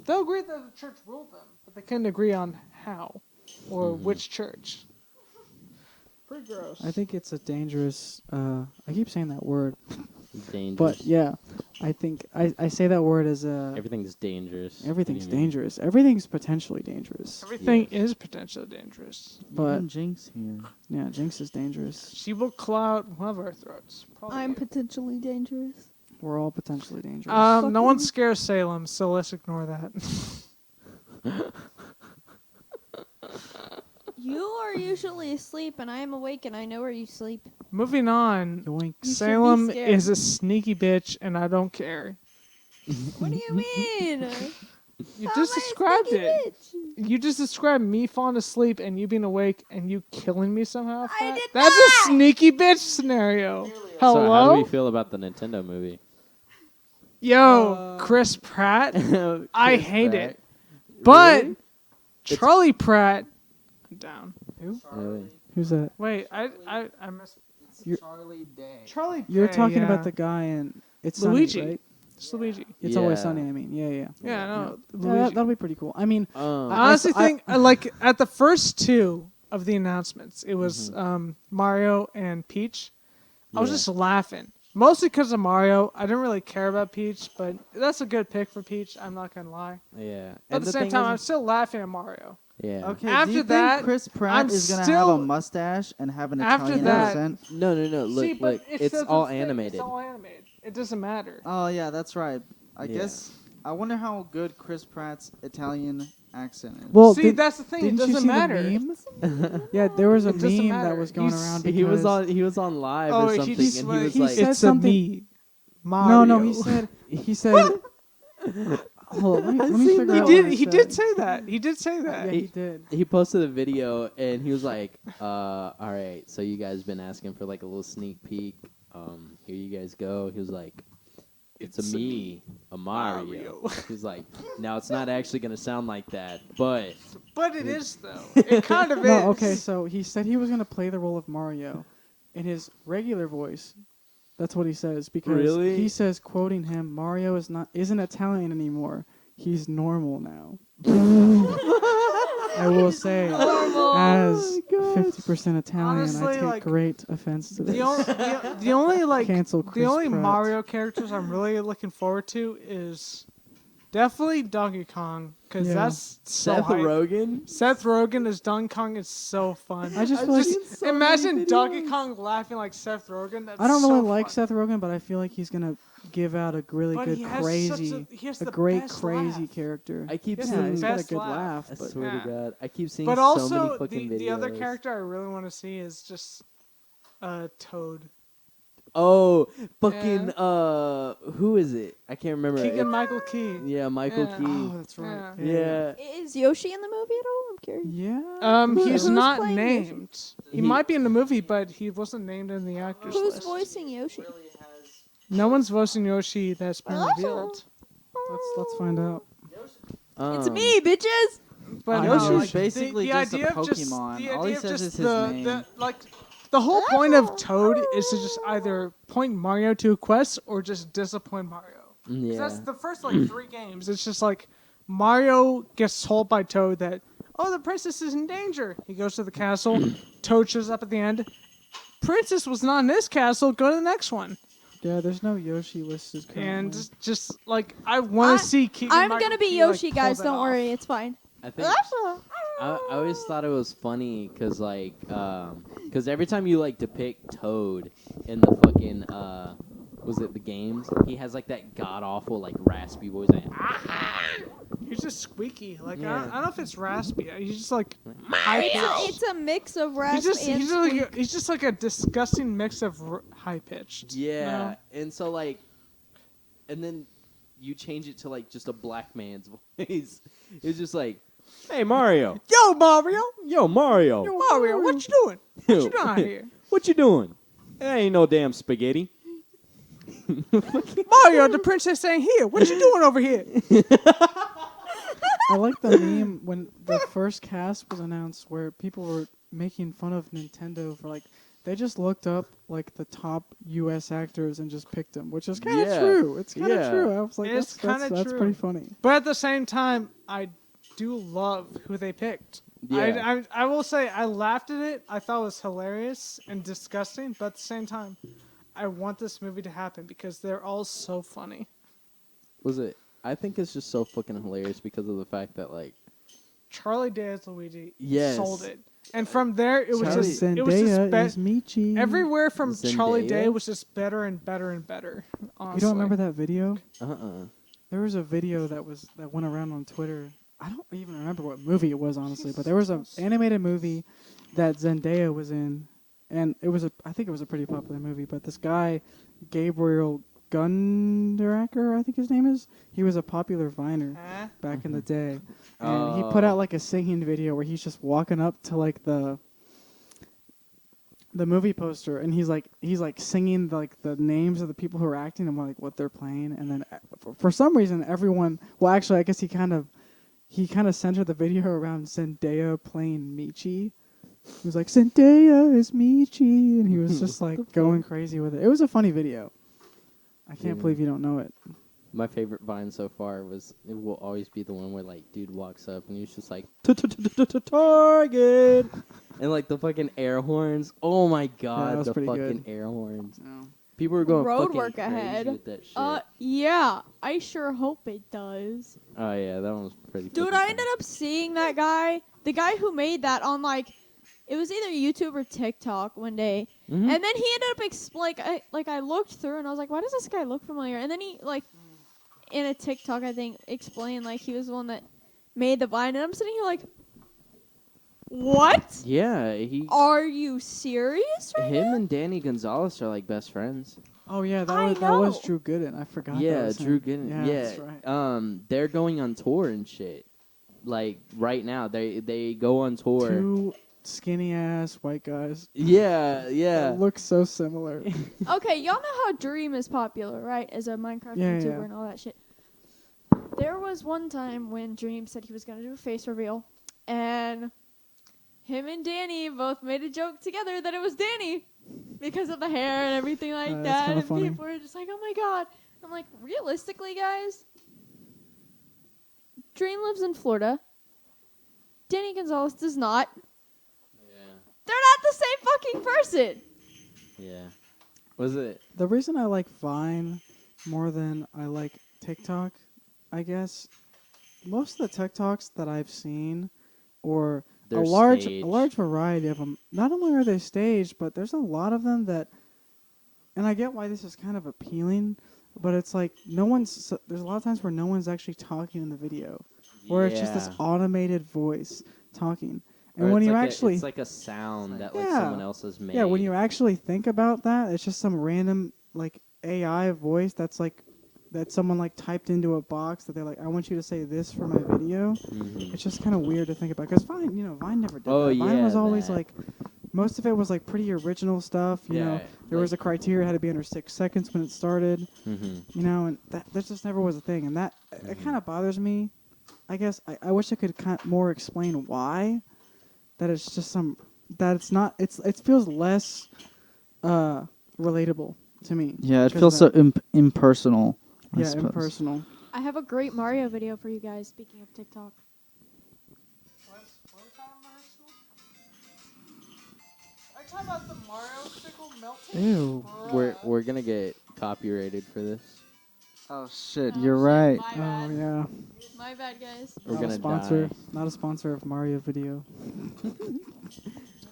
They'll agree that the church ruled them, but they couldn't agree on how or which church. Pretty gross. I think it's a dangerous. I keep saying that word, Dangerous. but yeah, I think I say that word as a. Everything's dangerous. Everything's What do you mean? dangerous. Everything's potentially dangerous. Everything is potentially dangerous. But Even Jinx here. yeah, Jinx is dangerous. She will claw out one of our throats. Probably. I'm potentially dangerous. We're all potentially dangerous. No one Fucking- scares Salem, so let's ignore that. You are usually asleep, and I am awake, and I know where you sleep. Moving on. Yoink. You should be Salem scared. is a sneaky bitch, and I don't care. What do you mean? You just described it. You just described me falling asleep and you being awake and you killing me somehow. I did That's not! a sneaky bitch scenario. So how do Hello? we feel about the Nintendo movie? Yo, Chris Pratt. I Chris hate Pratt. it. But Really? Charlie Pratt. Down. Who? Really? Who's that? Wait, I missed. You're- Charlie Day. Charlie. You're Day, talking yeah. about the guy in It's Luigi. Sunny, right? It's Luigi. It's Always Yeah. Sunny. I mean, yeah. Yeah, no. Yeah, Luigi. that'll be pretty cool. I mean, I I- honestly I- think like at the first two of the announcements, it was Mario and Peach. I was Yeah. just laughing, mostly because of Mario. I didn't really care about Peach, but that's a good pick for Peach. I'm not gonna lie. Yeah. But at the same time, I'm still laughing at Mario. Yeah. Okay, After do you that, think Chris Pratt I'm is gonna have still- a mustache and have an After Italian that- accent? No. Look, See, but look. it It's says all thing, animated. It's all animated. It doesn't matter. Oh yeah, that's right. I Yeah. guess I wonder how good Chris Pratt's Italian accent is. well, See, that's the thing. It didn't you doesn't see matter. the meme? Yeah, there was a It doesn't meme matter. that was going He's- around. He was because- on. He was on live Oh, or he something, just and like- he was he like, said It's something- a me, Mario. No, he said. Hold on, let me seen figure that. He out did. what He said. did say that. He did say that. Yeah, he did. he posted a video and he was like, all right, so you guys been asking for like a little sneak peek. Here you guys go. He was like, it's a me, a Mario. Mario. He's like, now it's not actually gonna sound like that, but But it is though. It kind of is. No, okay, so he said he was going to play the role of Mario in his regular voice. That's what he says because Really? he says, quoting him, Mario isn't Italian anymore. He's normal now. I will say, as 50% Italian, Honestly, I take like, great offense to this. The only like Cancel the Chris only Pratt. Mario characters I'm really looking forward to is definitely Donkey Kong because Yeah. that's so Seth hype. Rogen. Seth Rogen as Donkey Kong is so fun. I just feel like imagine Donkey Kong laughing like Seth Rogen. That's I don't so really like fun. Seth Rogen, but I feel like he's gonna give out a really But good he has crazy, he has a the great best crazy laugh. I character. keep Yes, Yeah, seeing. he's got a best good laugh. laugh. I But swear Yeah. to God, I keep seeing But so also many fucking the other videos. character I really want to see is just Toad. Oh, fucking who is it? I can't remember. Keegan Michael Key. Yeah, Michael Yeah. Key. Oh, that's right. Yeah. Yeah. Is Yoshi in the movie at all? I'm curious. Yeah. He's Who's not playing named. He He- might be in the movie, but he wasn't named in the actors Who's list. voicing Yoshi? No one's voicing Yoshi that's been Oh. revealed. Let's find out. It's me, bitches. But I no, know, Yoshi's like, basically the just a idea of just Pokemon. the All he idea of says just is his the, name. the whole point of Toad is to just either point Mario to a quest or just disappoint Mario. 'Cause Yeah. that's the first like 3 games. It's just like Mario gets told by Toad that, oh, the princess is in danger. He goes to the castle. Toad shows up at the end. Princess was not in this castle. Go to the next one. Yeah, there's no Yoshi listed currently. And just like I want to see Keegan I'm Michael gonna be Key, Yoshi, like, pull guys. that Don't off. worry, it's fine. I think I always thought it was funny because like because every time you like depict Toad in the fucking was it the games, he has like that god awful like raspy voice like, He's just squeaky. Like Yeah. I don't know if it's raspy. He's just like high pitched. It's a mix of rasp He's just and squeak. he's just like a disgusting mix of high pitched. yeah, and so like and then you change it to like just a black man's voice. It's just like, hey Mario, Yo Mario, yo Mario, yo Mario, what you doing? What you doing out here? what you doing? That ain't no damn spaghetti. Mario, the princess ain't here. What you doing over here? I like the meme when the first cast was announced where people were making fun of Nintendo for like they just looked up like the top U.S. actors and just picked them, which is kind of Yeah. true. It's kind of Yeah. true. I was like, It's kinda that's true. pretty funny. But at the same time, I do love who they picked. Yeah. I will say I laughed at it. I thought it was hilarious and disgusting. But at the same time, I want this movie to happen because they're all so funny. Was it? I think it's just so fucking hilarious because of the fact that like Charlie Day as Luigi Yes. sold it. And from there, it was Charlie- just it was just Zendaya is Michi. everywhere from Charlie Zendaya? Day was just better and better and better. Honestly. You don't remember that video? uh-uh. There was a video that went around on Twitter. I don't even remember what movie it was honestly, but there was an animated movie that Zendaya was in, and I think it was a pretty popular movie. But this guy, Gabriel Gunderacker, I think his name is. He was a popular Viner back in the day, and he put out like a singing video where he's just walking up to like the movie poster, and he's like singing like the names of the people who are acting and like what they're playing, and then for some reason everyone. Well, actually, I guess he kind of centered the video around Zendaya playing Michi. He was like, Zendaya is Michi, and he was just like going crazy with it. It was a funny video. I can't believe you don't know it. My favorite Vine so far it will always be the one where like dude walks up and he's just like Target, and like the fucking air horns. Oh my god, the fucking air horns. People were going Road fucking work crazy ahead. with that shit. Yeah, I sure hope it does. Oh yeah, that one was pretty. Dude, I ended up seeing that guy, the guy who made that on like, it was either YouTube or TikTok one day, and then he ended up I looked through and I was like, why does this guy look familiar? And then he like, in a TikTok I think explained like he was the one that made the Vine, and I'm sitting here like, what? Yeah, Are you serious right him now? and Danny Gonzalez are like best friends. Oh yeah, that was Drew Gooden. I forgot. Yeah, that was Drew him. Gooden. Yeah, that's right. They're going on tour and shit. Like right now, they go on tour. Two skinny ass white guys. Yeah. That look so similar. Okay, y'all know how Dream is popular, right? As a Minecraft YouTuber and all that shit. There was one time when Dream said he was going to do a face reveal, and him and Danny both made a joke together that it was Danny because of the hair and everything like that. And funny. people were just like, oh my god. I'm like, realistically, guys, Dream lives in Florida. Danny Gonzalez does not. Yeah. They're not the same fucking person. Yeah. Was it? The reason I like Vine more than I like TikTok, I guess, most of the TikToks that I've seen, or They're a large staged. variety of them, not only are they staged, but there's a lot of them that, and I get why this is kind of appealing, but it's like there's a lot of times where no one's actually talking in the video, where it's just this automated voice talking. And when you actually... it's like a sound that like someone else has made. Yeah, when you actually think about that, it's just some random like AI voice that someone like typed into a box that they're like, I want you to say this for my video. It's just kind of weird to think about, because Vine never did that. Vine was always like, most of it was like pretty original stuff. You know, there was a criteria, it had to be under 6 seconds when it started. You know, and that just never was a thing, and that it kind of bothers me. I guess I wish I could more explain why. That it's just it feels less relatable to me. Yeah, it feels so impersonal. I suppose. Impersonal. I have a great Mario video for you guys, speaking of TikTok. Are you talking about the Mario sickle melting? Ew. We're gonna get copyrighted for this. Oh shit, you're right. My Oh bad. yeah. My bad, guys. We're Not gonna a sponsor. die. Not a sponsor of Mario video.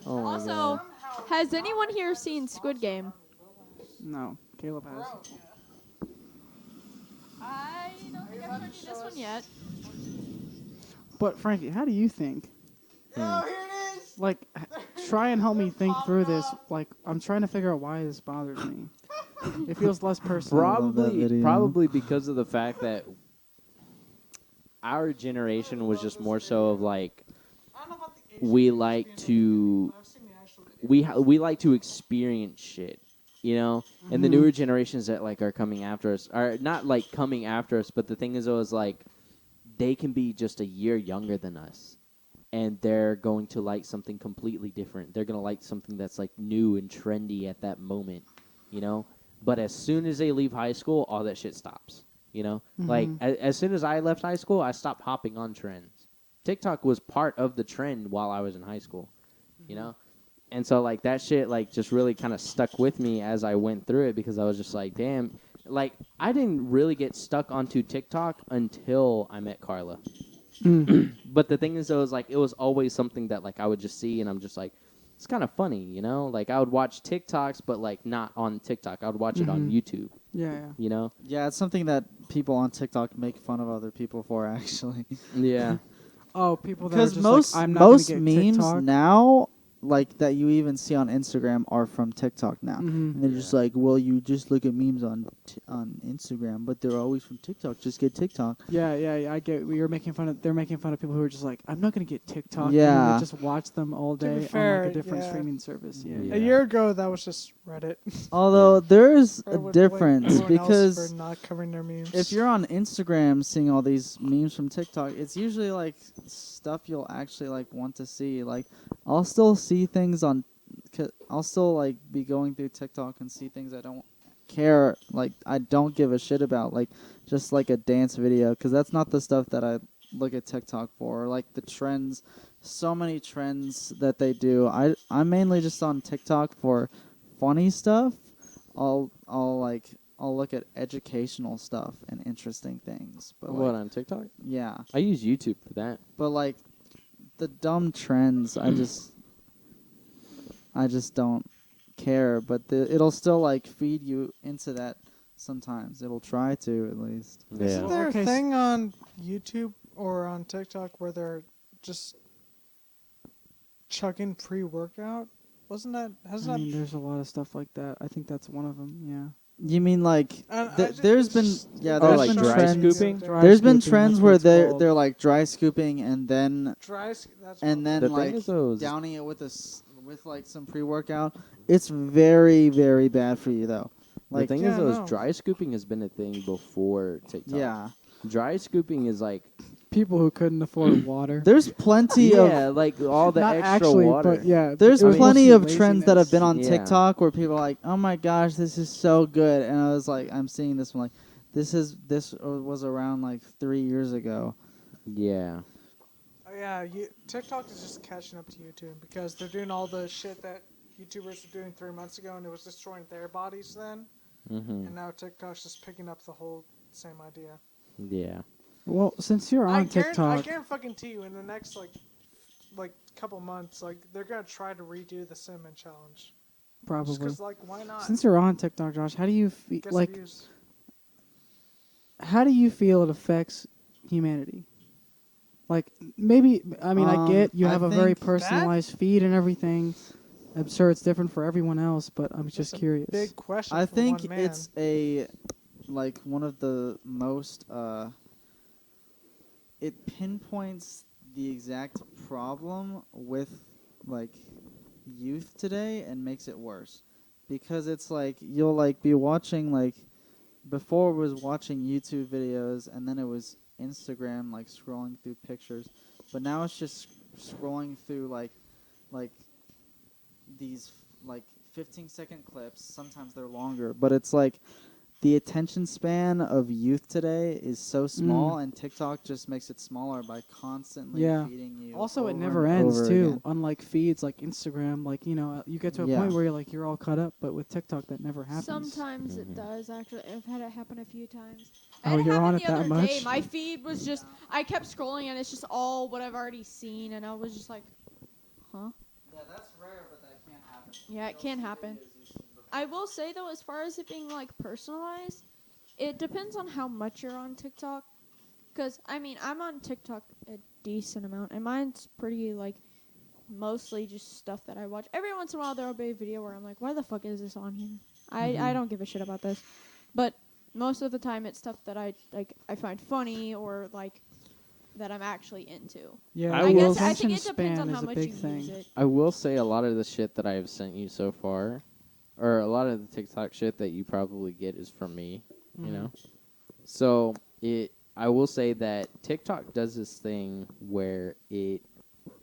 Oh my Also, god. has anyone here seen Squid Game? No, Caleb has. I don't think I've heard you this one yet. But Frankie, how do you think? Oh, here it is. Like, try and help me think through this. Like, I'm trying to figure out why this bothers me. It feels less personal. love that video. Probably because of the fact that our generation was just more so of like, I don't know about the we like to I've seen the actual video. we like to experience shit, you know. And the newer generations that like are coming after us are not like coming after us, but the thing is, always like they can be just a year younger than us, and they're going to like something completely different. They're gonna like something that's like new and trendy at that moment, you know. But as soon as they leave high school, all that shit stops, you know. Like as soon as I left high school, I stopped hopping on trends. TikTok was part of the trend while I was in high school, you know? And so, like, that shit, like, just really kind of stuck with me as I went through it, because I was just like, damn. Like, I didn't really get stuck onto TikTok until I met Carla. But the thing is, though, is, like, it was always something that, like, I would just see, and I'm just like, it's kind of funny, you know? Like, I would watch TikToks, but, like, not on TikTok. I would watch it on YouTube, Yeah. you know? Yeah, it's something that people on TikTok make fun of other people for, actually. Yeah. Oh, people that are Because just most like, I'm not gonna most get memes TikTok. now like that you even see on Instagram are from TikTok now. Mhm. And they're just like, well, you just look at memes on Instagram, but they're always from TikTok. Just get TikTok. Yeah, I get. They're making fun of people who are just like, I'm not gonna get TikTok. Yeah. And then they just watch them all To be day on fair, like a different yeah. streaming service. Yeah. Yeah. A year ago, that was just Reddit. Although there's Or a would blame difference everyone else because for not covering their memes. if you're on Instagram seeing all these memes from TikTok, it's usually like stuff you'll actually like want to see. Like I'll still see things on I'll still like be going through TikTok and see things I don't care, like I don't give a shit about, like just like a dance video, because that's not the stuff that I look at TikTok for. Or, like the trends, so many trends that they do. I'm mainly just on TikTok for funny stuff. I'll look at educational stuff and interesting things. But What, like, on TikTok? yeah, I use YouTube for that. but like the dumb trends, I just don't care. But it'll still like feed you into that sometimes. It'll try to, at least. Isn't Yeah. there Okay, a thing on YouTube or on TikTok where they're just chugging pre-workout? Wasn't that? Hasn't I that? mean, there's a lot of stuff like that. I think that's one of them. Yeah. You mean like I there's it's been just- yeah Oh, there's like been dry trends. scooping? There's been scooping, trends that's where what it's called. they're like dry scooping and then That's and then The like thing is, though, is downing it with with like some pre-workout. It's very, very bad for you though. Like the thing Yeah, is, though, no. is dry scooping has been a thing before TikTok. yeah, Dry scooping is like, People who couldn't afford water. there's plenty yeah, of like all the Not extra actually, water. but yeah. there's it was plenty mostly of trends that have been on Yeah. TikTok where people are like, oh my gosh, this is so good, and I was like, I'm seeing this one like, this was around like 3 years ago. Yeah. Oh, yeah, TikTok is just catching up to YouTube because they're doing all the shit that YouTubers were doing 3 months ago, and it was destroying their bodies then. Mm-hmm. And now TikTok's just picking up the whole same idea. Yeah. Well, since you're on I TikTok, guarantee you, in the next like couple months, like they're gonna try to redo the cinnamon challenge. Just probably. 'cause, like, why not? Since you're on TikTok, Josh, how do you feel? Get some Like, views. how do you feel it affects humanity? Like, maybe I mean, I get you I have a very think personalized feed and everything. I'm sure it's different for everyone else, but I'm just That's a curious. Big question. I for think one man. it's like one of the most it pinpoints the exact problem with like youth today and makes it worse, because it's like you'll like be watching, like before it was watching YouTube videos and then it was Instagram, like scrolling through pictures, but now it's just scrolling through like these like 15-second clips. Sometimes they're longer, but it's like the attention span of youth today is so small, and TikTok just makes it smaller by constantly Yeah. feeding you. Also, it over never and ends over too. again. Unlike feeds like Instagram, like you get to a Yeah. point where you're all cut up. But with TikTok, that never happens. Sometimes it Mhm. does, actually. I've had it happen a few times. Oh, I had you're happen on the it that other much? day. My feed was just, I kept scrolling and it's just all what I've already seen, and I was just like, huh? Yeah, that's rare, but that can happen. Yeah, it can happen. I will say, though, as far as it being, like, personalized, it depends on how much you're on TikTok. Because, I mean, I'm on TikTok a decent amount, and mine's pretty, like, mostly just stuff that I watch. Every once in a while, there will be a video where I'm like, why the fuck is this on here? I don't give a shit about this. But most of the time, it's stuff that I find funny or, like, that I'm actually into. Yeah, I I will- guess I think it attention depends on span how is a much big you thing. use it. I will say a lot of the shit that I have sent you so far, or a lot of the TikTok shit that you probably get is from me, you know? So I will say that TikTok does this thing where it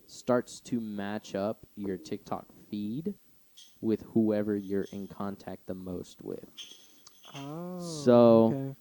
starts to match up your TikTok feed with whoever you're in contact the most with. Oh. So- okay.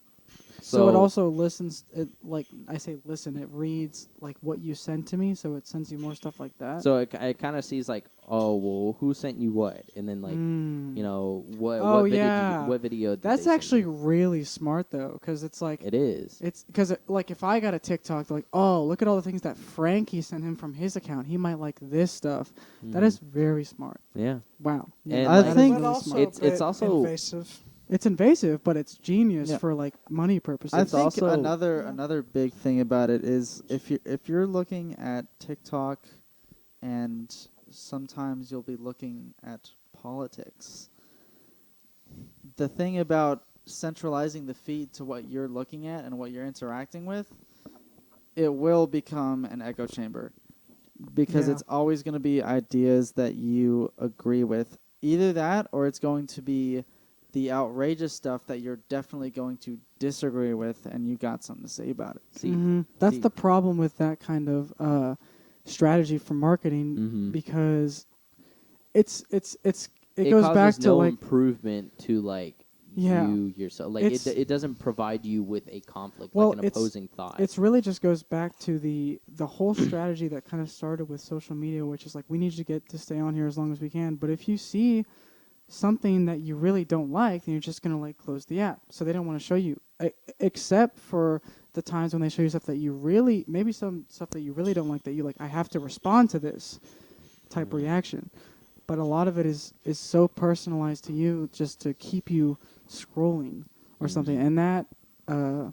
So it also listens. It it reads like what you send to me, so it sends you more stuff like that. So it kind of sees like, oh, well, who sent you what? And then like, you know, Oh, yeah. what video did That's they send actually you? really smart though, because it's like It is. it's because like if I got a TikTok, like oh look at all the things that Frankie sent him from his account, he might like this stuff. That is very smart. Yeah. Wow. And, I that is think- But really also smart. It's a bit also- invasive. It's invasive, but it's genius Yeah. for like money purposes. I It's think also- another big thing about it is if you're looking at TikTok and sometimes you'll be looking at politics. The thing about centralizing the feed to what you're looking at and what you're interacting with, it will become an echo chamber because it's always going to be ideas that you agree with. Either that or it's going to be the outrageous stuff that you're definitely going to disagree with and you got something to say about it. See, that's the problem with that kind of strategy for marketing because it goes causes back to no like improvement to like you yourself. Like it doesn't provide you with a conflict, like an opposing thought. It's really just goes back to the whole strategy that kind of started with social media, which is like we need to stay on here as long as we can. But if you see something that you really don't like, then you're just gonna like close the app. So they don't want to show you, except for the times when they show you stuff that you really, maybe some stuff that you really don't like that you like. I have to respond to this type reaction. But a lot of it is so personalized to you just to keep you scrolling or something. And that, I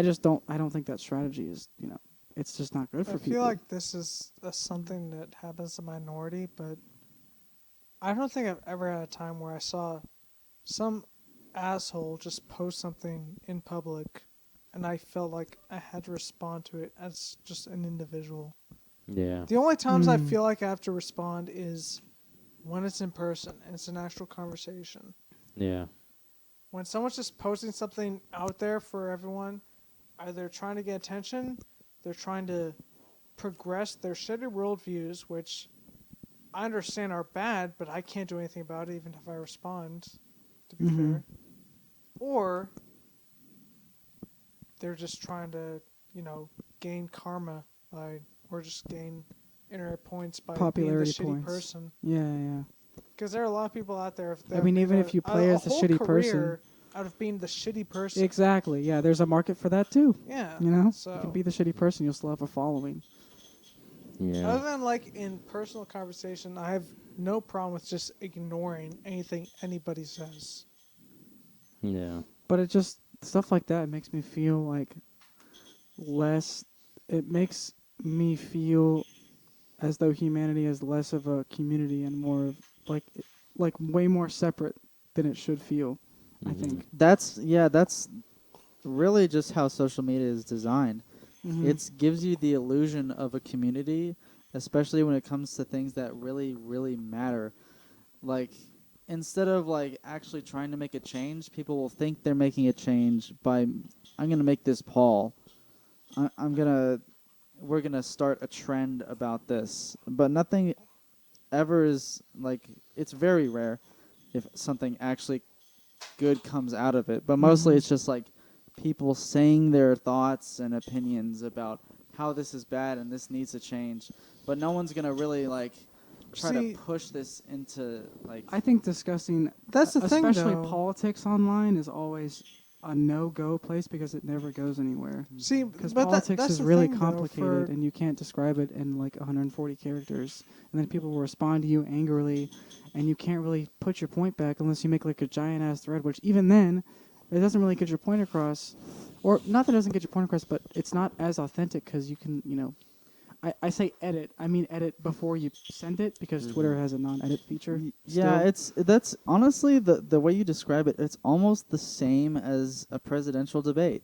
don't think that strategy is, it's just not good for people. I feel like this is something that happens to minority, but I don't think I've ever had a time where I saw some asshole just post something in public and I felt like I had to respond to it as just an individual. Yeah. The only times I feel like I have to respond is when it's in person and it's an actual conversation. Yeah. When someone's just posting something out there for everyone, either trying to get attention, they're trying to progress their shitty worldviews, which I understand are bad, but I can't do anything about it even if I respond, to be fair. Or they're just trying to, gain karma by... or just gain internet points by popularity being the shitty points. person. Yeah. Because there are a lot of people out there. Even if you play as the shitty person, out of being the shitty person. Exactly. Yeah, there's a market for that too. Yeah. So you can be the shitty person, you'll still have a following. Yeah. Other than like in personal conversation, I have no problem with just ignoring anything anybody says. Yeah. But it just stuff like that makes me feel like less. It makes me feel as though humanity is less of a community and more of like way more separate than it should feel. I think that's really just how social media is designed. It gives you the illusion of a community, especially when it comes to things that really, really matter. Like, instead of like actually trying to make a change, people will think they're making a change by, I'm going to make this poll. We're going to start a trend about this. But nothing ever is like, it's very rare if something actually good comes out of it. But mostly it's just like people saying their thoughts and opinions about how this is bad and this needs to change. But no one's going to really like try to push this into like... I think discussing that's the thing, especially though. politics online is always a no-go place because it never goes anywhere. See, because but politics that's is the really thing, complicated and you can't describe it in like 140 characters. And then people will respond to you angrily and you can't really put your point back unless you make like a giant-ass thread, which even then, it doesn't really get your point across. Or not that it doesn't get your point across, but it's not as authentic because you can, I say edit. I mean edit before you send it because Twitter has a non-edit feature. Yeah, that's honestly the way you describe it. It's almost the same as a presidential debate.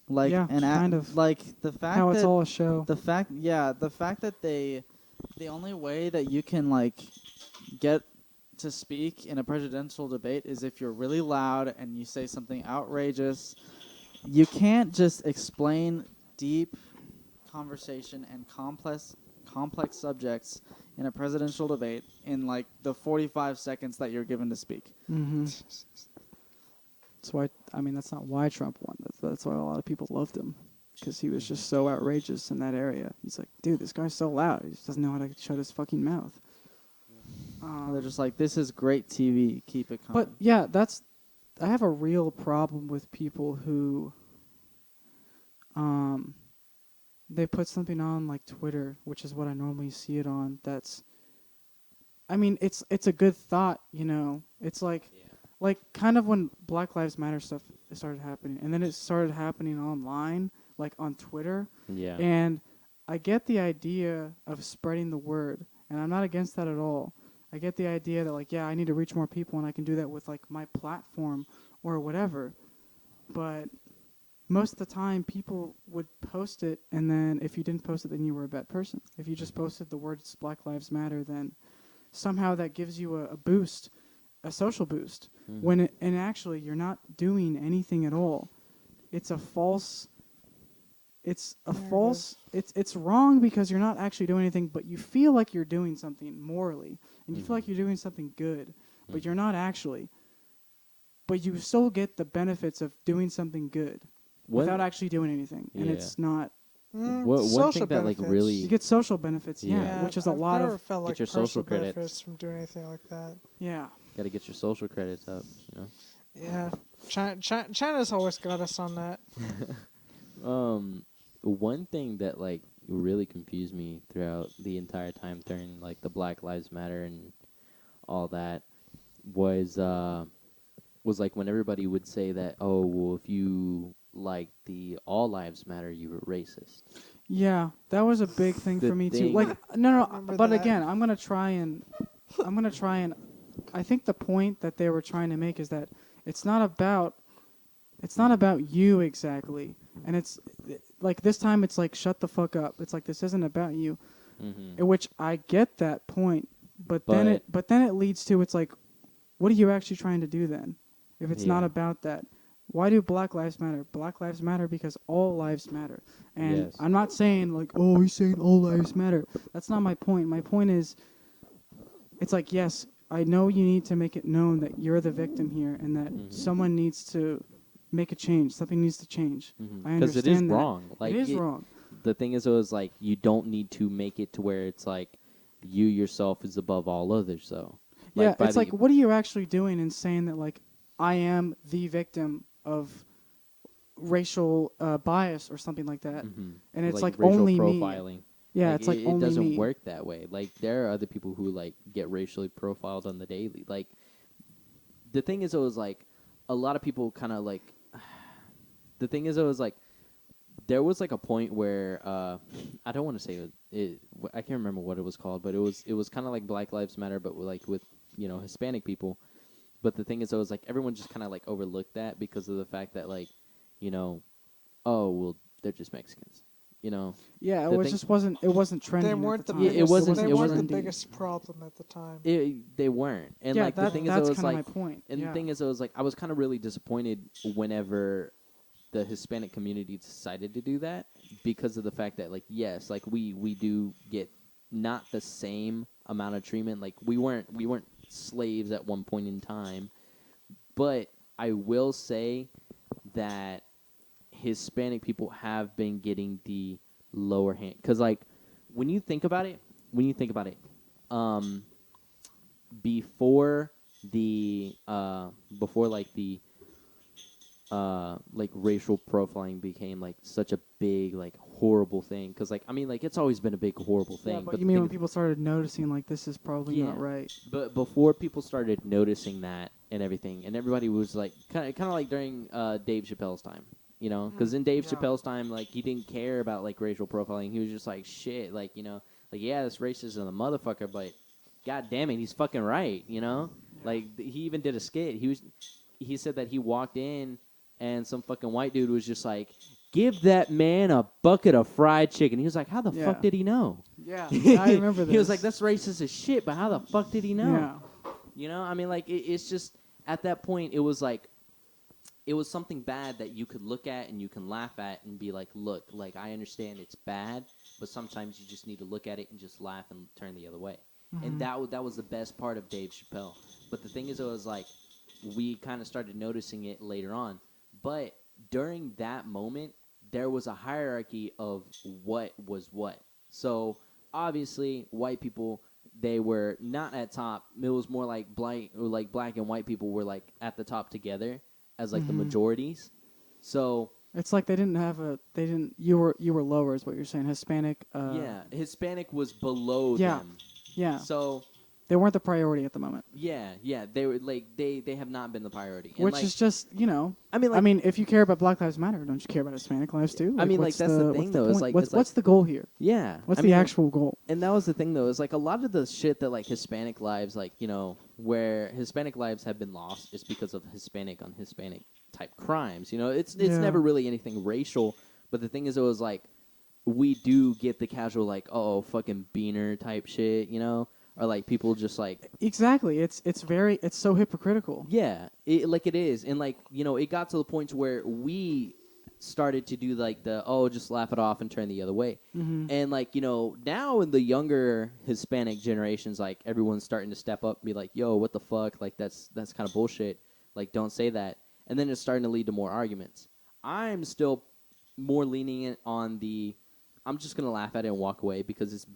Like kind of like the fact how that it's all a show. The fact that the only way that you can like get to speak in a presidential debate is if you're really loud and you say something outrageous. You can't just explain deep conversation and complex subjects in a presidential debate in like the 45 seconds that you're given to speak. That's why. I mean, that's not why Trump won. That's why a lot of people loved him because he was just so outrageous in that area. He's like, dude, this guy's so loud. He just doesn't know how to shut his fucking mouth. They're just like, this is great TV. Keep it coming. But yeah, I have a real problem with people who they put something on like Twitter, which is what I normally see it on. I mean, it's a good thought, It's like kind of when Black Lives Matter stuff started happening, and then it started happening online, like on Twitter. Yeah. And I get the idea of spreading the word, and I'm not against that at all. I get the idea that, like, yeah, I need to reach more people, and I can do that with, like, my platform or whatever. But most of the time, people would post it, and then if you didn't post it, then you were a bad person. If you just posted the words Black Lives Matter, then somehow that gives you a boost, a social boost. And actually, you're not doing anything at all. It's a false... It's wrong because you're not actually doing anything, but you feel like you're doing something morally, and you feel like you're doing something good, but you're not actually. But you still get the benefits of doing something good without actually doing anything, and it's not. One social thing that like benefits. really You get social benefits, Yeah. which is a I've lot never of felt like your social personal credits. benefits from doing anything like that. got to get your social credits up. You know. Yeah, China's always got us on that. One thing that like really confused me throughout the entire time during like the Black Lives Matter and all that was like when everybody would say that, oh well, if you like the All Lives Matter, you were racist. Yeah, that was a big thing The for me too. thing- Like, no, Remember but that. again, I'm gonna try and, I think the point that they were trying to make is that it's not about you exactly, and it's like this time it's like shut the fuck up. It's like this isn't about you, Mm-hmm. in which I get that point, but then it leads to it's like, what are you actually trying to do then? If it's not Yeah. about that. Why do Black Lives Matter? Black Lives Matter because all lives matter. And Yes. I'm not saying like, oh, he's saying all lives matter. That's not my point. My point is, it's like, yes, I know you need to make it known that you're the victim here and that someone needs to make a change. Something needs to change. I understand Because it is that. wrong. Like it is wrong. The thing is, it was like you don't need to make it to where it's like you yourself is above all others. Though. Yeah, by it's the- like, what are you actually doing in saying that, like, I am the victim of racial bias or something like that, and it's like racial only profiling. me. Yeah, Like, it's like it only doesn't me. work that way. Like there are other people who like get racially profiled on the daily. Like the thing is, it was like a lot of people kind of like. The thing is, it was like there was like a point where I don't want to say it. I can't remember what it was called, but it was kind of like Black Lives Matter, but like with Hispanic people. But the thing is, it was like everyone just kind of like overlooked that because of the fact that like, oh well, they're just Mexicans, Yeah, The it thing- just wasn't. It wasn't trending. They weren't at the the time. Yeah, it wasn't- They it weren't the trendy. biggest problem at the time. They weren't, and Yeah, like the thing is, it that's was kind of like, my point. and yeah. the thing is, it was like I was kind of really disappointed whenever the Hispanic community decided to do that because of the fact that like yes, like we do get not the same amount of treatment. Like we weren't slaves at one point in time, but I will say that Hispanic people have been getting the lower hand because like when you think about it, before like the like racial profiling became like such a big like horrible thing because like I mean like it's always been a big horrible thing. Yeah, but the you mean thing when is- people started noticing like this is probably Yeah. not right? But before people started noticing that and everything, and everybody was like kind of like during Dave Chappelle's time, because in Dave Chappelle's time, like he didn't care about like racial profiling. He was just like shit, like like yeah, this racist is a motherfucker, but god damn it, he's fucking right, Like he even did a skit. He said that he walked in and some fucking white dude was just like, give that man a bucket of fried chicken. He was like, how the fuck Yeah. did he know? Yeah, I remember this. He was like, that's racist as shit, but how the fuck did he know? Yeah. I mean, like, it's just, at that point, it was like, it was something bad that you could look at and you can laugh at and be like, look, like, I understand it's bad, but sometimes you just need to look at it and just laugh and turn the other way. And that was the best part of Dave Chappelle. But the thing is, it was like, we kind of started noticing it later on. But during that moment, there was a hierarchy of what was what. So, obviously, white people, they were not at top. It was more like black and white people were like at the top together as like the majorities. So It's like you were lower is what you're saying. Hispanic. yeah, Hispanic was below Yeah. them. Yeah. So They weren't the priority at the moment. Yeah, they were like they have not been the priority. And Which like, is just, you know, I mean, if you care about Black Lives Matter, don't you care about Hispanic lives too? I mean, like, what's that's the thing, though, is, point? like, what's the goal here? yeah, What's I the mean, actual goal? And that was the thing, though, is like a lot of the shit that like Hispanic lives, like, you know, where Hispanic lives have been lost is because of Hispanic on Hispanic type crimes. You know, it's never really anything racial. But the thing is, it was like we do get the casual like, oh, fucking beaner type shit, you know, or like people just like exactly. It's so hypocritical. yeah, it is, and like you know, it got to the point where we started to do like the just laugh it off and turn the other way. And like, you know, now in the younger Hispanic generations, like everyone's starting to step up and be like, yo, what the fuck, like that's kind of bullshit, like don't say that. And then it's starting to lead to more arguments. I'm still more lenient on the I'm just gonna laugh at it and walk away, because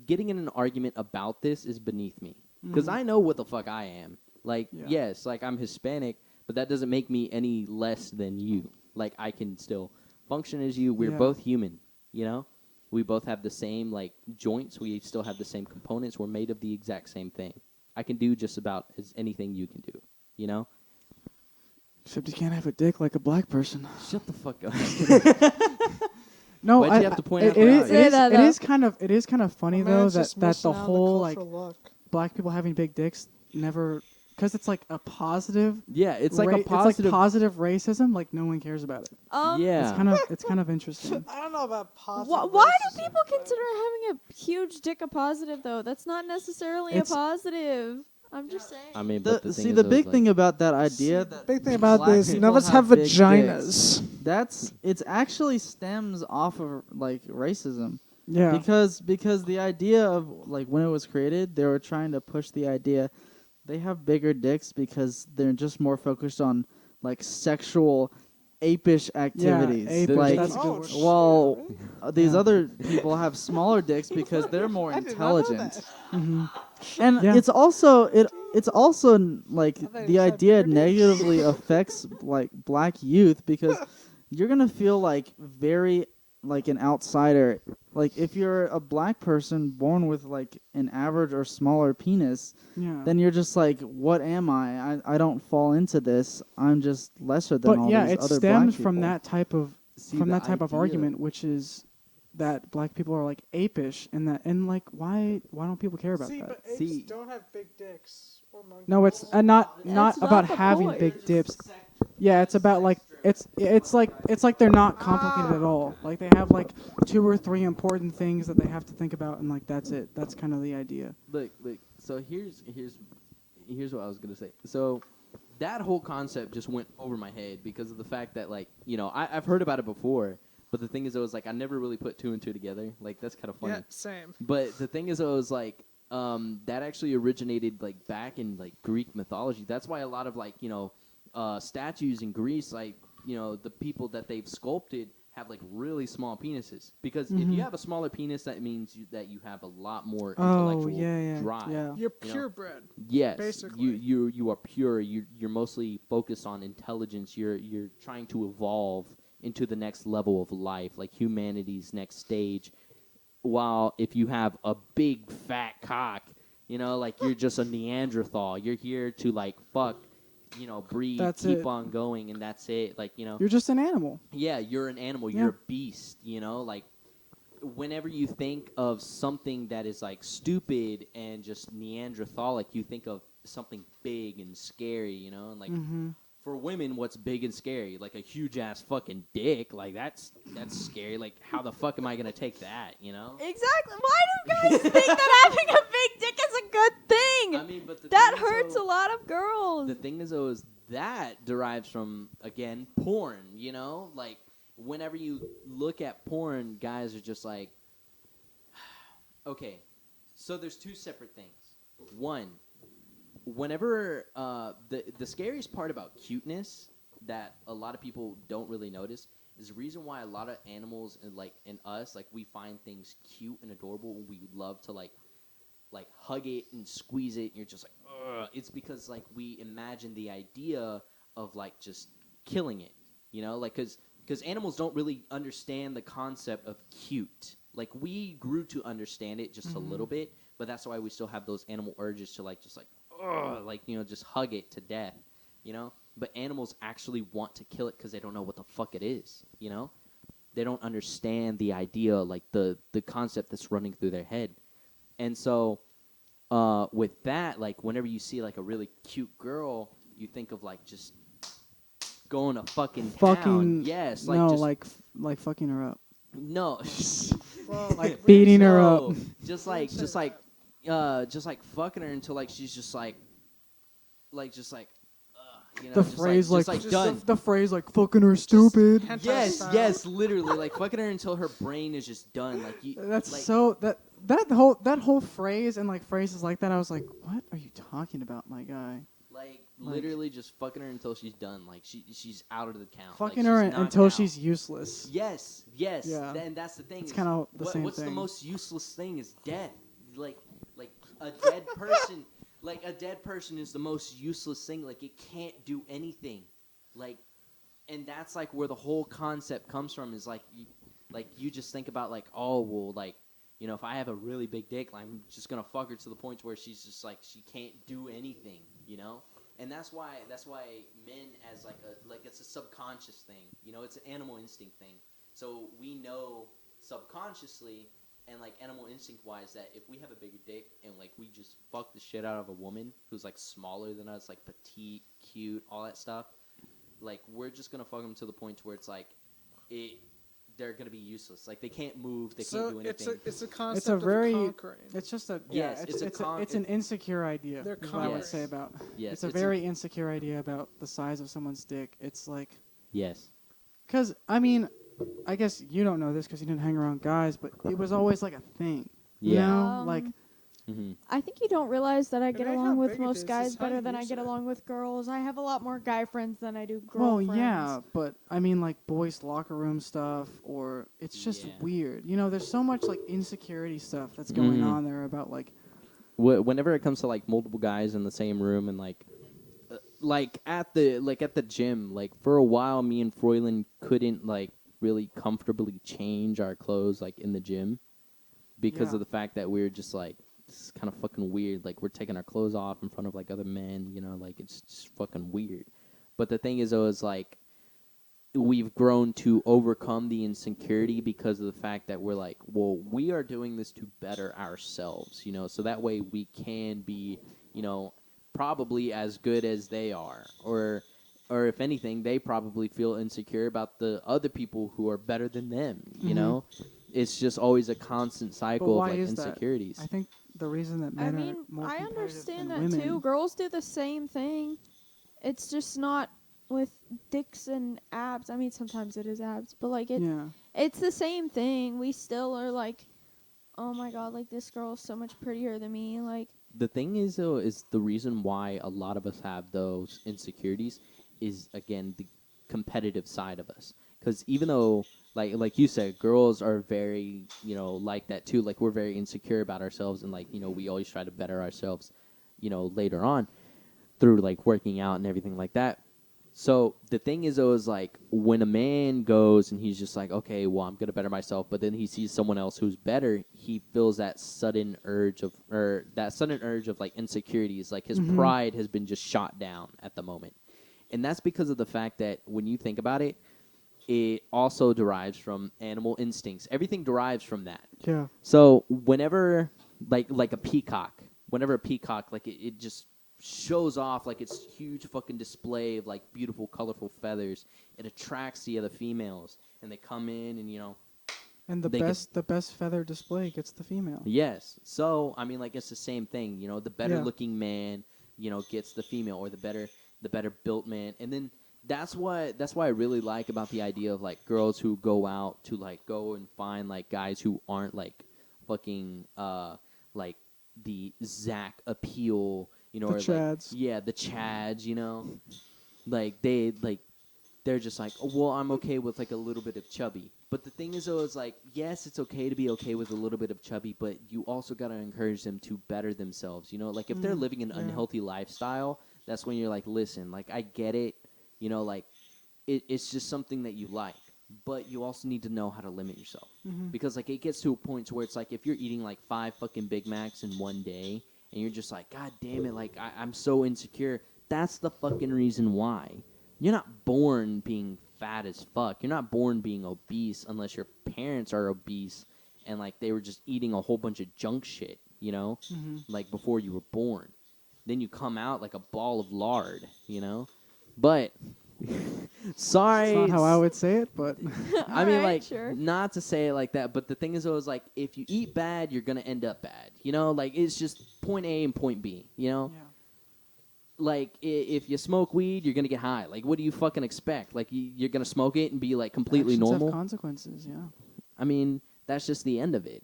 getting in an argument about this is beneath me, because I know what the fuck I am. Like, yes, like I'm Hispanic, but that doesn't make me any less than you. Like, I can still function as you. We're both human, you know? We both have the same, like, joints. We still have the same components. We're made of the exact same thing. I can do just about anything you can do, you know? Except you can't have a dick like a black person. Shut the fuck up. No, Why'd you have to point out it that? it is kind of funny though that the whole like luck. black people having big dicks never, because it's like a positive. Yeah, it's like a positive. It's like positive racism. Like no one cares about it. Yeah. It's kind of interesting. I don't know about positive. Why racism, do people but- consider having a huge dick a positive, though? That's not necessarily a It's- positive. I'm just saying. I mean, but the thing See, is, the though, big is, thing like, about that idea that Big thing about black this, none people of us have big dicks, vaginas. it's actually stems off of like racism. Yeah. Because the idea of like when it was created, they were trying to push the idea they have bigger dicks because they're just more focused on like sexual apish activities. apish, like that's a good Oh, word. shit, well, really? these Yeah. other people have smaller dicks because they're more I did not know intelligent. that. And Yeah. it's also like thought you the said idea bigger dicks. negatively affects like black youth because you're gonna feel like very like an outsider. Like if you're a black person born with like an average or smaller penis, Yeah. then you're just like, what am I? I don't fall into this. I'm just lesser than But all yeah, these it other stems black from people. that type of See, from the that type of idea- argument, which is that black people are like apish, and like why don't people care about See, that? but apes See- don't have big dicks or monkeys. No, it's not That's about not the having point. big dips. Yeah, it's about like it's like they're not complicated at all. Like they have like 2 or 3 important things that they have to think about, and like that's it. That's kind of the idea. Look. So here's what I was gonna say. So that whole concept just went over my head because of the fact that, like, you know, I've heard about it before, but the thing is, it was like I never really put 2 and 2 together. Like that's kind of funny. Yeah, same. But the thing is, it was like that actually originated like back in like Greek mythology. That's why a lot of like, you know, statues in Greece, like, you know, the people that they've sculpted have like really small penises, because if you have a smaller penis, that means that you have a lot more intellectual drive. yeah. You're You know? purebred. Yes, Basically. you are pure. You're mostly focused on intelligence. You're trying to evolve into the next level of life, like humanity's next stage. While if you have a big fat cock, you know, like you're just a Neanderthal. You're here to like fuck, you know, breed, That's keep it. on going, and that's it. Like, you know, You're just an animal. yeah, you're an animal. Yeah. You're a beast. You know, like whenever you think of something that is like stupid and just Neanderthalic, you think of something big and scary. You know, and like for women, what's big and scary? Like a huge ass fucking dick. Like that's scary. Like how the fuck am I gonna take that? You know. Exactly. Why do guys think that having a big dick is a good thing? I mean, but the That thing is, hurts though, a lot of girls. The thing is, though, is that derives from, again, porn, you know? Like, whenever you look at porn, guys are just like, okay, so there's 2 separate things. One, whenever, the scariest part about cuteness that a lot of people don't really notice is the reason why a lot of animals and us, like, we find things cute and adorable, and we love to, like hug it and squeeze it, and you're just like, ugh. It's because like we imagine the idea of like just killing it, you know, like because animals don't really understand the concept of cute. Like we grew to understand it just a little bit, but that's why we still have those animal urges to like just like ugh, like just hug it to death, But animals actually want to kill it because they don't know what the fuck it is, They don't understand the idea, like the concept that's running through their head, and so with that, like whenever you see like a really cute girl, you think of like just going to fucking town. Yes, like no, just like fucking her up. no. Well, Like beating her No, up. just We like, didn't just say like, just like fucking her until like she's just like, just like, The just phrase like, like, just like done. the phrase like fucking her stupid. hentai Yes, style. yes, literally, like fucking her until her brain is just done. Like you, That's like, so that whole phrase and like phrases like that. I was like, what are you talking about, my guy? like literally just fucking her until she's done. Like she's out of the count. Fucking like, her she's knocked until out. she's useless. Yes, yes. Yeah. And that's the thing. It's is kind of the what, same what's thing. the most useless thing is death. Like a dead person. Like a dead person is the most useless thing. Like it can't do anything. Like, and that's like where the whole concept comes from. Is like you just think about like, oh well, like if I have a really big dick, like, I'm just gonna fuck her to the point where she's just like she can't do anything. And that's why men as like it's a subconscious thing. It's an animal instinct thing. So we know subconsciously and like animal instinct wise that if we have a bigger dick and like we just fuck the shit out of a woman who's like smaller than us, like petite, cute, all that stuff, like we're just gonna fuck them to the point where it's like they're gonna be useless. Like they can't move, they can't do anything. It's a concept It's a very. of conquering. It's just a. Yes, Yeah, it's an insecure idea. They're Is what I would conquering. say about. Yes, It's a very insecure idea about the size of someone's dick. It's like. yes. Because, I mean, I guess you don't know this because you didn't hang around guys, but it was always like a thing. You Yeah. know? Like, Mm-hmm. I think you don't realize that I get ain't how along with big it most is, guys it's how better you than I use get it. along with girls. I have a lot more guy friends than I do girl well, friends. yeah, but I mean, like boys' locker room stuff, or it's just Yeah. weird. There's so much like insecurity stuff that's going Mhm. on there about like. Whenever it comes to like multiple guys in the same room and like at the gym, like for a while, me and Froylan couldn't like really comfortably change our clothes like in the gym because Yeah. of the fact that we were just like this is kind of fucking weird. Like we're taking our clothes off in front of like other men, like it's just fucking weird. But the thing is, though, is like we've grown to overcome the insecurity because of the fact that we're like, well, we are doing this to better ourselves, so that way we can be, probably as good as they are, or if anything, they probably feel insecure about the other people who are better than them, Mhm. It's just always a constant cycle of why like is that? insecurities. I think the reason that I men mean, are more I competitive understand than that women. too. Girls do the same thing. It's just not with dicks and abs. I mean, sometimes it is abs, but like Yeah. it's the same thing. We still are like, oh my god, like this girl is so much prettier than me. Like, The thing is, though, is the reason why a lot of us have those insecurities is, again, the competitive side of us. Because even though, like you said, girls are very, like that too. Like we're very insecure about ourselves, and like we always try to better ourselves, later on through like working out and everything like that. So the thing is, though, is like when a man goes and he's just like, okay, well, I'm gonna better myself, but then he sees someone else who's better, he feels that sudden urge of like insecurities, like his pride has been just shot down at the moment, and that's because of the fact that when you think about it, it also derives from animal instincts. Everything derives from that. Yeah. So whenever like a peacock, like it just shows off like its huge fucking display of like beautiful colorful feathers, it attracts the other females and they come in and And the they best feather display gets the female. yes. So I mean, like it's the same thing, the better Yeah. looking man, gets the female, or the better built man. And then that's what I really like about the idea of like girls who go out to like go and find like guys who aren't like fucking like the Zach appeal, The or Chads. like the Chads, like they're just like, oh, well, I'm okay with like a little bit of chubby. But the thing is, though, is like, yes, it's okay to be okay with a little bit of chubby, but you also got to encourage them to better themselves. Like if they're living an yeah. unhealthy lifestyle, that's when you're like, listen, like I get it, like it's just something that you like. but you also need to know how to limit yourself. Mhm. Because, like, it gets to a point where it's like if you're eating, like, 5 fucking Big Macs in one day and you're just like, God damn it, like, I'm so insecure, that's the fucking reason why. You're not born being fat as fuck. You're not born being obese unless your parents are obese and, like, they were just eating a whole bunch of junk shit, you know? Mhm. Like, before you were born. Then you come out like a ball of lard, you know? But, sorry. It's not how I would say it, but I mean, Alright, like, sure. not to say it like that, but the thing is, always like, if you eat bad, you're going to end up bad, you know? Like, it's just point A and point B, you know? yeah. Like, if you smoke weed, you're going to get high. Like, what do you fucking expect? Like, you're going to smoke it and be, like, completely Actions normal? have consequences, yeah. I mean, that's just the end of it.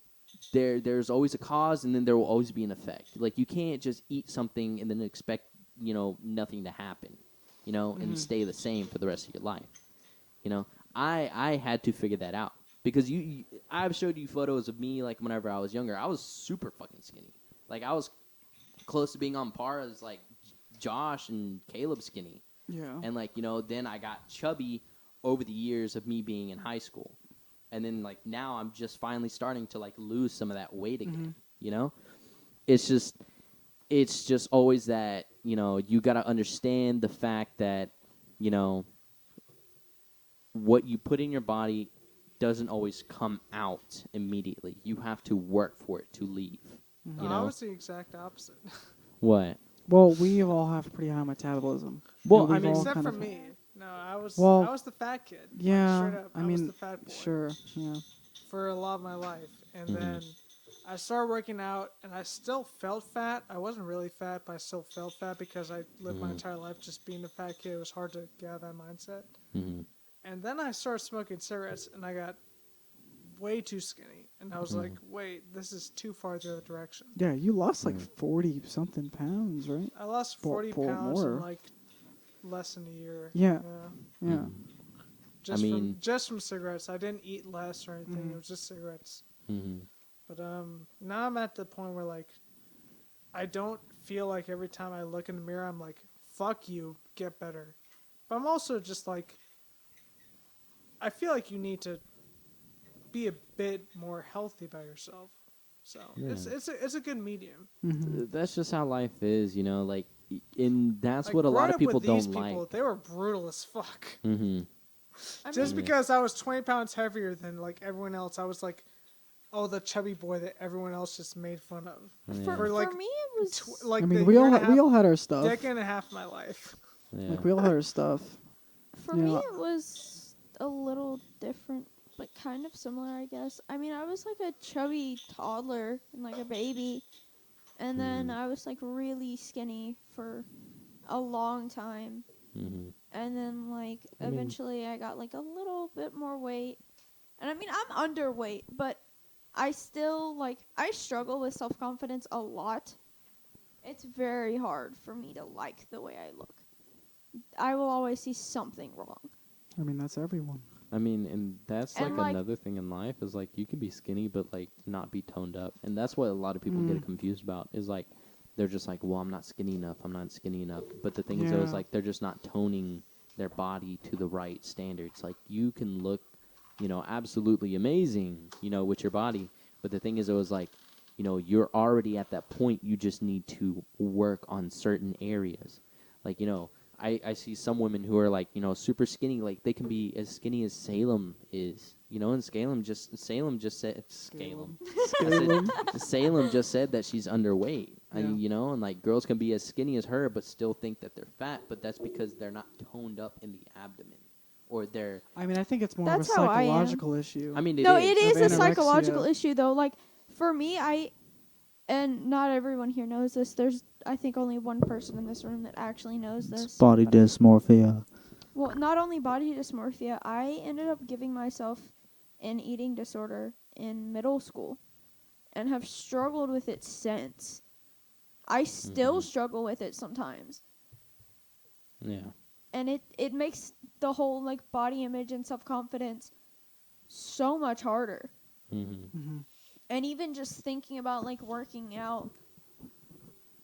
There's always a cause, and then there will always be an effect. Like, you can't just eat something and then expect, you know, nothing to happen, you know, and stay the same for the rest of your life. You know, I had to figure that out because I've showed you photos of me, like, whenever I was younger. I was super fucking skinny. Like, I was close to being on par as, like, Josh and Caleb skinny. Yeah. And, like, you know, then I got chubby over the years of me being in high school. And then, like, now I'm just finally starting to, like, lose some of that weight again, you know? It's just always that, you know, you got to understand the fact that, you know, what you put in your body doesn't always come out immediately. You have to work for it to leave, you I know? was the exact opposite. What? Well, we all have pretty high metabolism. Well, And I we've mean, all Except kind for of- me. No, I was the fat kid. Like, Yeah, straight up, I was mean, the fat boy sure, yeah. for a lot of my life. And Mhm. then I started working out, and I still felt fat. I wasn't really fat, but I still felt fat because I lived my entire life just being a fat kid. It was hard to get out of that mindset. Mm-hmm. And then I started smoking cigarettes, and I got way too skinny. And I was like, wait, this is too far the other direction. Yeah, you lost like 40-something pounds, right? I lost Well, 40 well, pounds in more. like less than a year. Yeah. Yeah. Just mean- from cigarettes. I didn't eat less or anything. It was just cigarettes. Mm-hmm. But now I'm at the point where like I don't feel like every time I look in the mirror I'm like, fuck you, get better. But I'm also just like I feel like you need to be a bit more healthy by yourself. So it's a good medium. Mm-hmm. That's just how life is, you know, like, and that's Like, what a lot growing of up people with these don't people, like. they were brutal as fuck. Mm-hmm. Just mean- because I was 20 pounds heavier than like everyone else, I was like, oh, the chubby boy that everyone else just made fun of. Yeah. For like, For me, it was like I mean, the we year all and a we half- all had our stuff. decade and a half of my life. Yeah. Like we all had our stuff. for you me know, it was a little different, but kind of similar, I guess. I mean, I was like a chubby toddler and like a baby, and then I was like really skinny for a long time, Mm-hmm. and then like I mean- eventually I got like a little bit more weight, and I mean I'm underweight, but I still like I struggle with self-confidence a lot. It's very hard for me to like the way I look. I will always see something wrong. I mean, that's everyone. I mean, and that's And, like like- another thing in life is like you can be skinny but like not be toned up, and that's what a lot of people get confused about. Is like they're just like, well, I'm not skinny enough. I'm not skinny enough. But the thing is, though, is Yeah. like they're just not toning their body to the right standards. Like you can look, you know, absolutely amazing, you know, with your body. But the thing is, though, is like, you know, you're already at that point. You just need to work on certain areas. Like, you know, I see some women who are like, you know, super skinny. Like they can be as skinny as Salem is, you know. And Salem just said Salem. Salem just said that she's underweight. Yeah. You know, and like girls can be as skinny as her, but still think that they're fat. But that's because they're not toned up in the abdomen, or they're. I mean, I think it's more That's of a how I am. psychological issue. I mean, No, is. it is Of a psychological anorexia. issue though. Like for me, and not everyone here knows this. There's I think only one person in this room that actually knows this. Body dysmorphia. Well, not only body dysmorphia, I ended up giving myself an eating disorder in middle school and have struggled with it since. I still struggle with it sometimes. Yeah. And it makes the whole like body image and self-confidence so much harder. Mm-hmm. And even just thinking about like working out,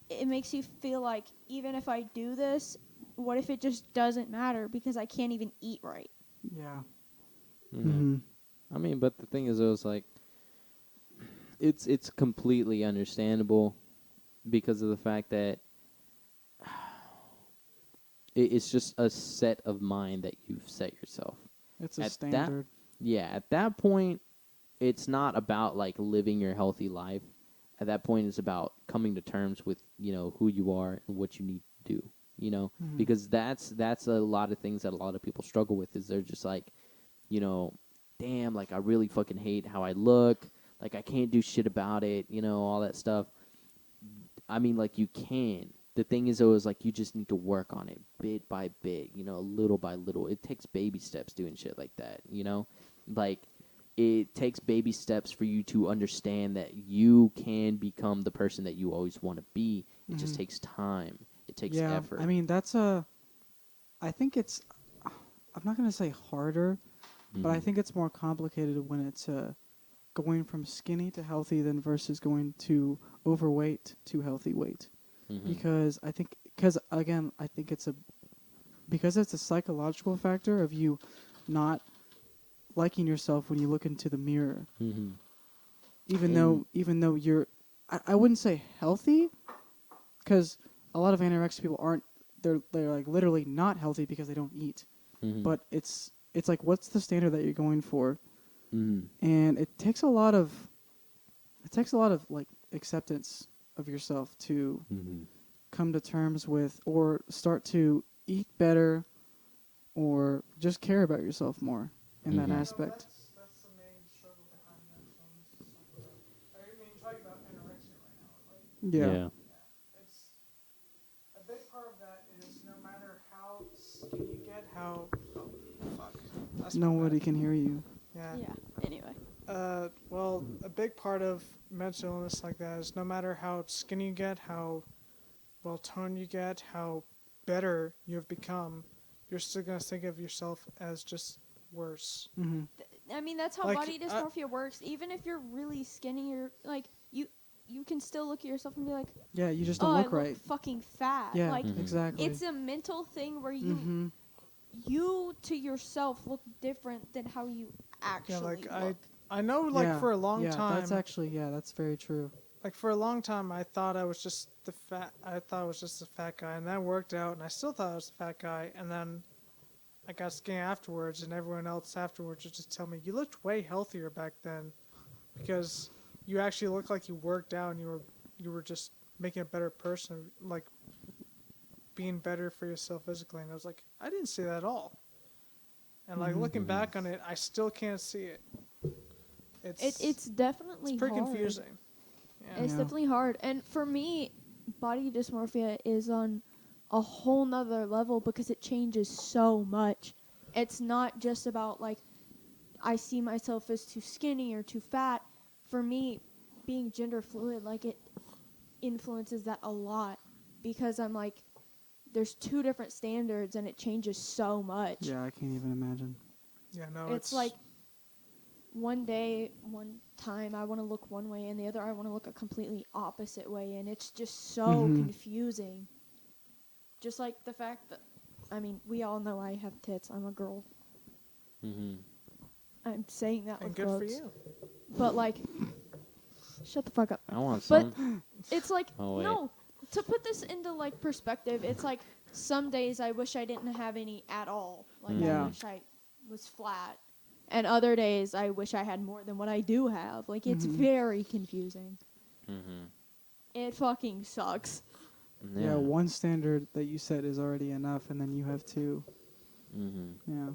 it makes you feel like even if I do this, what if it just doesn't matter because I can't even eat right? Yeah. Mm-hmm. I mean, but the thing is, it was like, it's completely understandable because of the fact that it's just a set of mind that you've set yourself. It's a At that- standard. Yeah, at that point, it's not about like living your healthy life. At that point, it's about coming to terms with who you are and what you need to do. Mhm. Because that's a lot of things that a lot of people struggle with. Is they're just like, damn, like I really fucking hate how I look. Like I can't do shit about it. All that stuff. I mean, like you can. The thing is, though, is like you just need to work on it bit by bit, little by little. It takes baby steps doing shit like that, Like, it takes baby steps for you to understand that you can become the person that you always want to be. It just Mhm. takes time. It takes Yeah, effort. I mean, I think it's, I'm not going to say harder, but I Mhm. think it's more complicated when it's going from skinny to healthy than versus going to overweight to healthy weight. Mhm. Because again, I think because it's a psychological factor of you not liking yourself when you look into the mirror. Mhm. Even And- though you're, I wouldn't say healthy, because a lot of anorexic people aren't. They're like literally not healthy because they don't eat. Mhm. But it's like, what's the standard that you're going for? Mhm. And it takes a lot of like acceptance of yourself to Mhm. come to terms with, or start to eat better, or just care about yourself more in that Mhm. aspect. That's the main struggle behind mental illness. I mean, talking about anorexia right now. Like, Yeah. it's a big part of that is no matter how skinny you get, how fuck. That's my Nobody bad. can hear you. Yeah. Yeah. Anyway. Well, a big part of mental illness like that is no matter how skinny you get, how well toned you get, how better you have become, you're still gonna think of yourself as just worse. Mm-hmm. I mean, that's how Like, body dysmorphia works. Even if you're really skinny, you're like you can still look at yourself and be like, Yeah, you just oh, don't I look right. look fucking fat. Yeah, Like Mhm. exactly. it's a mental thing where Mm-hmm. you to yourself look different than how you actually Yeah, like look. I know, like Yeah, for a long yeah, time, that's very true. like for a long time, I thought I was just the fat. I thought I was just a fat guy, and that worked out, and I still thought I was a fat guy, and then I got skinny afterwards, and everyone else afterwards would just tell me, "You looked way healthier back then, because you actually looked like you worked out, and you were just making a better person, like being better for yourself physically." And I was like, I didn't see that at all. And like Mhm. looking back on it, I still can't see it. It's definitely pretty hard. confusing. Yeah. It's Yeah. definitely hard. And for me, body dysmorphia is on a whole nother level because it changes so much. It's not just about like I see myself as too skinny or too fat. For me, being gender fluid, like it influences that a lot because I'm like, there's two different standards and it changes so much. Yeah, I can't even imagine. Yeah, no, It's like one time I want to look one way and the other I want to look a completely opposite way, and it's just so Mhm. confusing. Just like the fact that, I mean, we all know I have tits. I'm a girl. Mhm. I'm saying that and with good quotes. for you. But like, shut the fuck up. I want But some. it's like, Oh, wait. no, to put this into like perspective, it's like some days I wish I didn't have any at all. Like Yeah. I wish I was flat. And other days I wish I had more than what I do have. Like it's Mhm. very confusing. Mhm. It fucking sucks. Yeah, one standard that you set is already enough, and then you have two. Mhm. Yeah.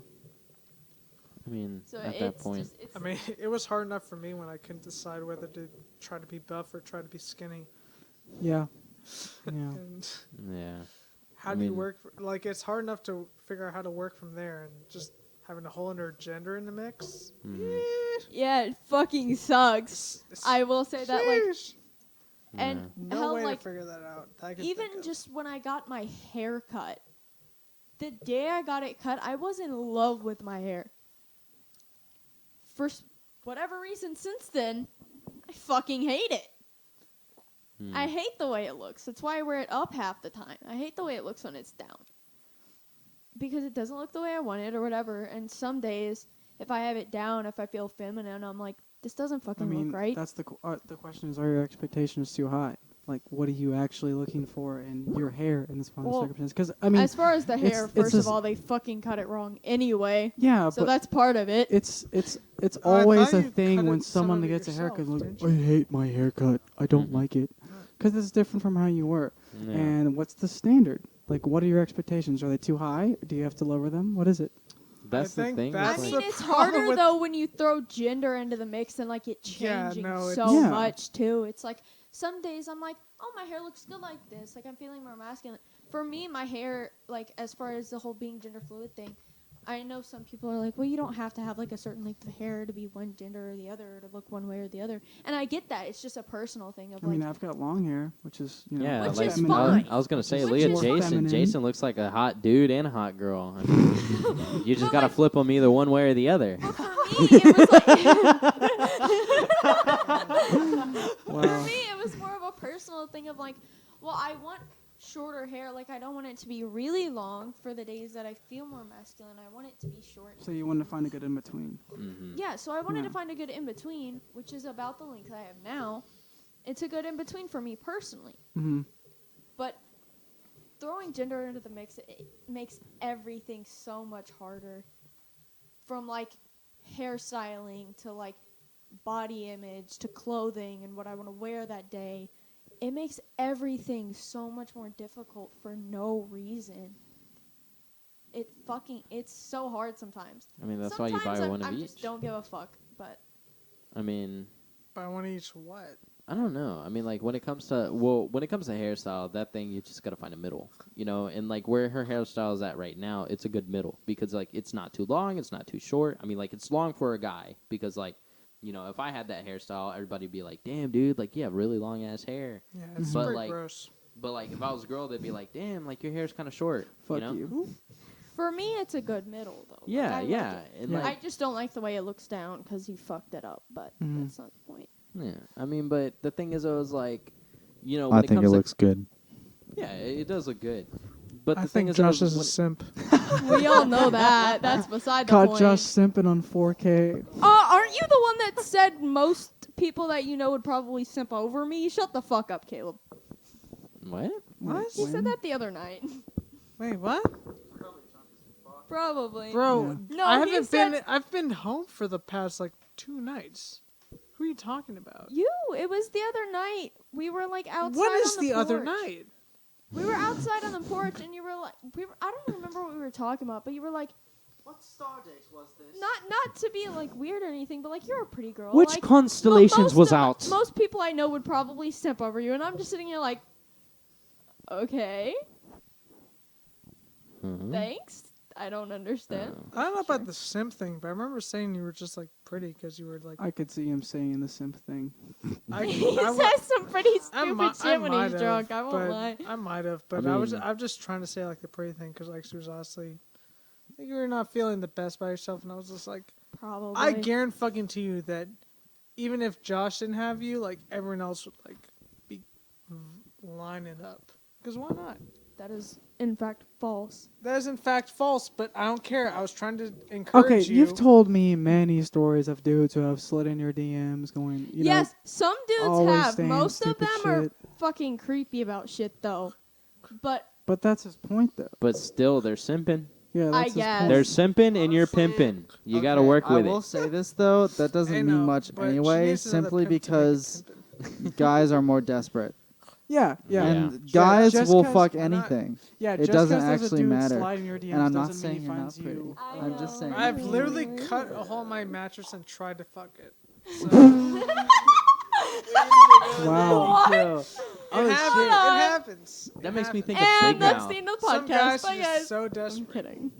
I mean, So at that it's point, just it's I mean, it was hard enough for me when I couldn't decide whether to try to be buff or try to be skinny. Yeah. Yeah. And yeah. how I do you mean- work? Like, it's hard enough to figure out how to work from there, and just having a whole other gender in the mix. Mhm. yeah, it fucking sucks. I will say that like Sheesh. and No hell way like to figure that out. that I could even think of. just when I got my hair cut, the day I got it cut, I was in love with my hair. For whatever reason since then, I fucking hate it. Mhm. I hate the way it looks. That's why I wear it up half the time. I hate the way it looks when it's down. Because it doesn't look the way I want it or whatever. And some days if I have it down, if I feel feminine, I'm like, this doesn't I fucking mean, look right. that's the question is, are your expectations too high? Like, what are you actually looking for in your hair in this kind of Well, circumstance? Because I mean, as far as the hair, it's first this- of all, they fucking cut it wrong anyway. yeah, So but that's part of it. it's Oh, I always thought a you thing cut when it some someone of it gets a yourself, haircut. Like, didn't I you? hate my haircut. I don't Mhm. like it because it's different from how you were. Yeah. And what's the standard? Like, what are your expectations? Are they too high? Do you have to lower them? What is it? That's the think thing. that's I it's mean, like- it's problem harder with- though when you throw gender into the mix and like it Yeah, changing no, so it's- Yeah. much too. It's like some days I'm like, oh, my hair looks good like this. Like I'm feeling more masculine. For me, my hair, like as far as the whole being gender fluid thing, I know some people are like, well, you don't have to have like a certain length of hair to be one gender or the other, or to look one way or the other. And I get that. It's just a personal thing of I like, mean, I've got long hair, which is Yeah, Which like is feminine. fine. I was gonna say, Which look is at more Jason. feminine. Jason looks like a hot dude and a hot girl. I mean, you just But gotta like- flip them either one way or the other. but for me, it was like, Wow. for me, it was more of a personal thing of like, well, I want shorter hair. Like I don't want it to be really long for the days that I feel more masculine. I want it to be short. So you want to find a good in between. Mm-hmm. Yeah, so I wanted Yeah. to find a good in between, which is about the length I have now. It's a good in between for me personally. Mm-hmm. But throwing gender into the mix, it makes everything so much harder. From like hairstyling to like body image to clothing and what I want to wear that day. It makes everything so much more difficult for no reason. It's so hard sometimes. I mean, that's Sometimes why you buy I'm, one of I each. just don't give a fuck, but I mean, Buy one each what? I don't know. I mean, like when it comes to hairstyle, that thing you just gotta find a middle, you know. And like where her hairstyle is at right now, it's a good middle because like it's not too long, it's not too short. I mean, like it's long for a guy because like, you know, if I had that hairstyle, everybody'd be like, "Damn, dude, like you have really long ass hair." Yeah, it's But, pretty like, gross. But like if I was a girl, they'd be like, "Damn, like your hair's kind of short." Fuck you know? you. for me, it's a good middle though. Like, Yeah, I like yeah, it. and Yeah. like I just don't like the way it looks down because he fucked it up, but Mhm. that's not the point. yeah. I mean, but the thing is, I was like, you know, I when think it comes to- looks good. Yeah, it does look good. But I the thing think is, Josh though, is a when- simp. We all know that. That's beside the Caught point. Josh simping on 4K. Aren't you the one that said most people that you know would probably simp over me? Shut the fuck up, Caleb. What? What? He said that the other night. Wait, what? Probably. Bro, No, I he haven't said- been. I've been home for the past like 2 nights. Who are you talking about? You. It was the other night. We were like outside. What is on the other porch. night? We were outside on the porch, and you were like, I don't remember what we were talking about, but you were like, What stardate was this? not to be like weird or anything, but like you're a pretty girl. Which like, constellations was out? Most people I know would probably simp over you, and I'm just sitting here like, okay, Mhm. thanks. I don't understand. Oh. I don't know about Sure. the simp thing, but I remember saying you were just like pretty because you were like. I could see him saying the simp thing. He I, says some pretty stupid mi- shit when might he's have, drunk. I won't but lie. I might have, but I I'm mean- just trying to say like the pretty thing because like she was honestly, I think you were not feeling the best by yourself, and I was just like, Probably. I guarantee fucking to you that even if Josh didn't have you, like everyone else would like be lining up. Because why not? That is, in fact, false. That is in fact false, but I don't care. I was trying to encourage Okay, you. you've told me many stories of dudes who have slid in your DMs going, you Yes, some dudes always have. saying Most of stupid them are shit. fucking creepy about shit, though. But but that's his point, though. But still, they're simping. Yeah, that's I his guess. point. They're simping and you're pimping. You got to work with I will it. say this though, that doesn't I mean know, much but she anyway, needs another simply pimp to make it because pimpin'. guys are more desperate. Yeah, yeah. Yeah. And guys Just will 'cause fuck we're not- anything. Yeah, It just doesn't 'cause there's a actually dude matter. sliding your DMs And I'm not doesn't saying mean he you're not finds pretty. you. I I'm just know. saying. I've literally cut a hole in my mattress and tried to fuck it. So, Wow. it happens. It That makes me happens. think of and Big that's Mouth. the end of the Some podcast. guys Bye, are just guys. so I'm desperate. kidding.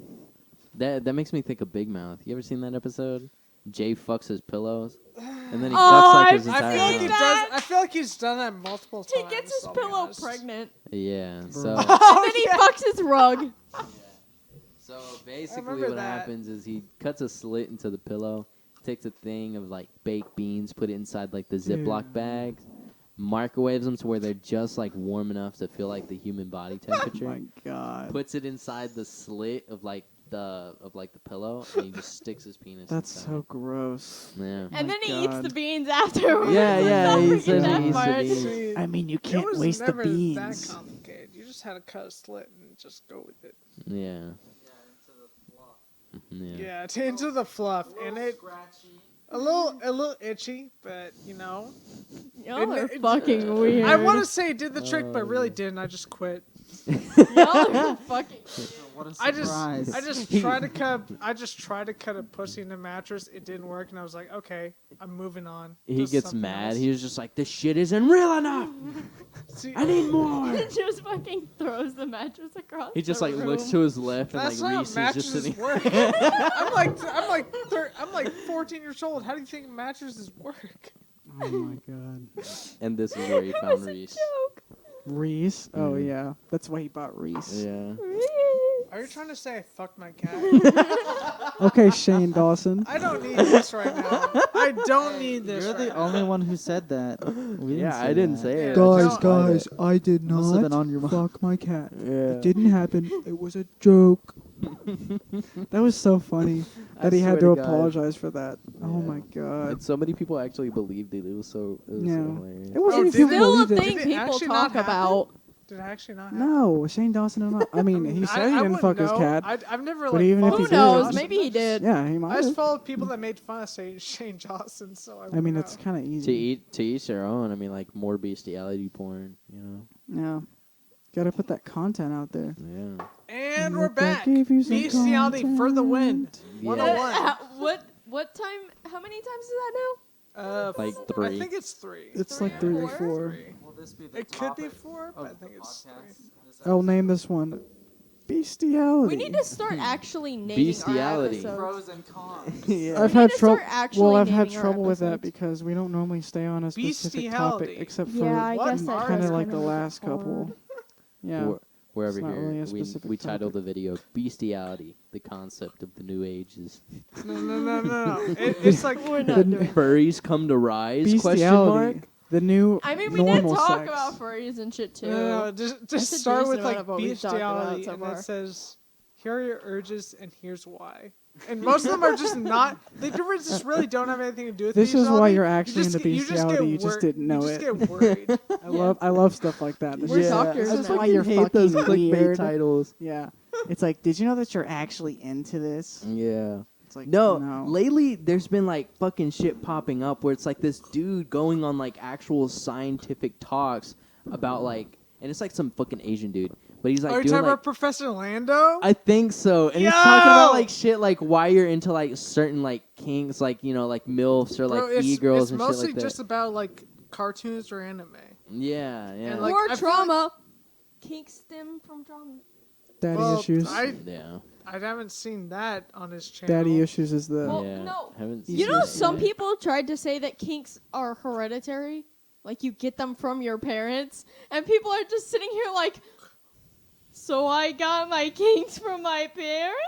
That makes me think of Big Mouth. You ever seen that episode? Jay fucks his pillows, and then he Oh, fucks like I've his I entire feel like he house. that. does. I feel like he's done that multiple He times. gets his I'll be pillow honest. pregnant, Yeah. So and then he fucks his rug. so basically, remember what that. happens is he cuts a slit into the pillow, takes a thing of like baked beans, put it inside like the Ziploc bags, microwaves them to where they're just like warm enough to feel like the human body Oh temperature. my god. Puts it inside the slit of like the pillow, and he just sticks his penis. That's inside. so gross. Yeah. And my then he eats God. the beans afterwards. Yeah, yeah, Don't he forget says he that eats the part. beans. See, I mean, you it can't was waste the never beans. that complicated. You just had to cut a slit and just go with it. Yeah. Yeah, into the fluff, and it a little itchy, but you know. Y'all are It- fucking weird. I want to say it did the trick, but really yeah. didn't. I just quit. Y'all are fucking. What a I surprise. just tried to cut a pussy in the mattress. It didn't work, and I was like, okay, I'm moving on. He Just gets something mad. else. He was just like, "This shit isn't real enough. See, I need more." Just fucking throws the mattress across. He just the like room. looks to his left, and that's like not Reese how is just mattresses sitting. work. I'm like 14 years old. How do you think mattresses work? Oh my god. And this is where he It found was a Reese. joke. Reese? Oh Mhm. yeah. That's why he bought Reese. Yeah. Are you trying to say I fucked my cat? Okay, Shane Dawson. I don't need this right now. I don't need this. You're right the only one who said that. We Yeah, I didn't say it. Yeah, I Guys, just implied guys, it. I did Must have not been on your mind. fuck my cat. Yeah. It didn't happen. It was a joke. That was so funny that he had to swear to God. apologize for that. Oh Yeah. my god. And so many people actually believed it. It was so Yeah. hilarious. It wasn't Oh, even did people it? Still a believed it. thing Did it people actually not talk happen? about. Did it actually not happen? No, Shane Dawson did not. I mean, he said he I didn't fuck wouldn't his know. cat. I've never But like. even if followed he Who did- knows? Johnson. Maybe he did. Yeah, he I might just have. followed people that made fun of Shane Johnson, so I. I mean, wouldn't it's know. kind of To easy. each their own. I mean, like more bestiality porn. You know. Yeah. Gotta put that content out there. Yeah. And Look, we're I back. gave you some Bestiality for the win. content. Yeah. 101. What time? How many times is that now? Like I 3. think it's 3. It's Three like or 3 or four? 4. Three. Will this be the It could be topic 4, but I of think the it's 3. podcast? This I'll name episode? this one Bestiality. We need to start actually naming Bestiality. our episodes. Pros and cons. Yeah. I've We had need to trouble. start actually Well, I've had naming our trouble with that episodes. because we don't normally stay on a specific topic, Bestiality. except for Yeah, I What guess that are kind does of like kinda the make it last couple. hard. Yeah. We're It's over not here. really a specific We titled topic. the video "Bestiality: The Concept of the New Ages." No. It's like We're not The- doing. Furries come to rise? Question Bestiality. mark. The new I mean, we did normal talk sex. about furries and shit too. No, That's just a start with decent like amount of what we've talked about bestiality, so and far. it says, "Here are your urges, and here's why." And most of them are just not. They just really don't have anything to do with This is bestiality. why you're actually you just, into get- you just get bestiality. You just wor- didn't know you it. just get worried. I love stuff like that. This We're is- doctors That's now. why you're hate those fucking clickbait weird. titles. Yeah. It's like, did you know that you're actually into this? Yeah. It's like, No, lately there's been like fucking shit popping up where it's like this dude going on like actual scientific talks about like, and it's like some fucking Asian dude, but he's like Are you doing talking like, about Professor Lando? I think so, and he's talking about Yo! like shit like why you're into like certain like kinks, like you know like milfs or like Bro, it's e-girls and shit mostly like that. just about like cartoons or anime. Yeah. And, like, or I feel trauma. Kinks stem from trauma. Daddy Well, issues. Yeah. I haven't seen that on his channel. Daddy issues is the. Well, yeah. no. Haven't You You seen know, it some yet. people tried to say that kinks are hereditary. Like, you get them from your parents. And people are just sitting here like, so I got my kinks from my parents?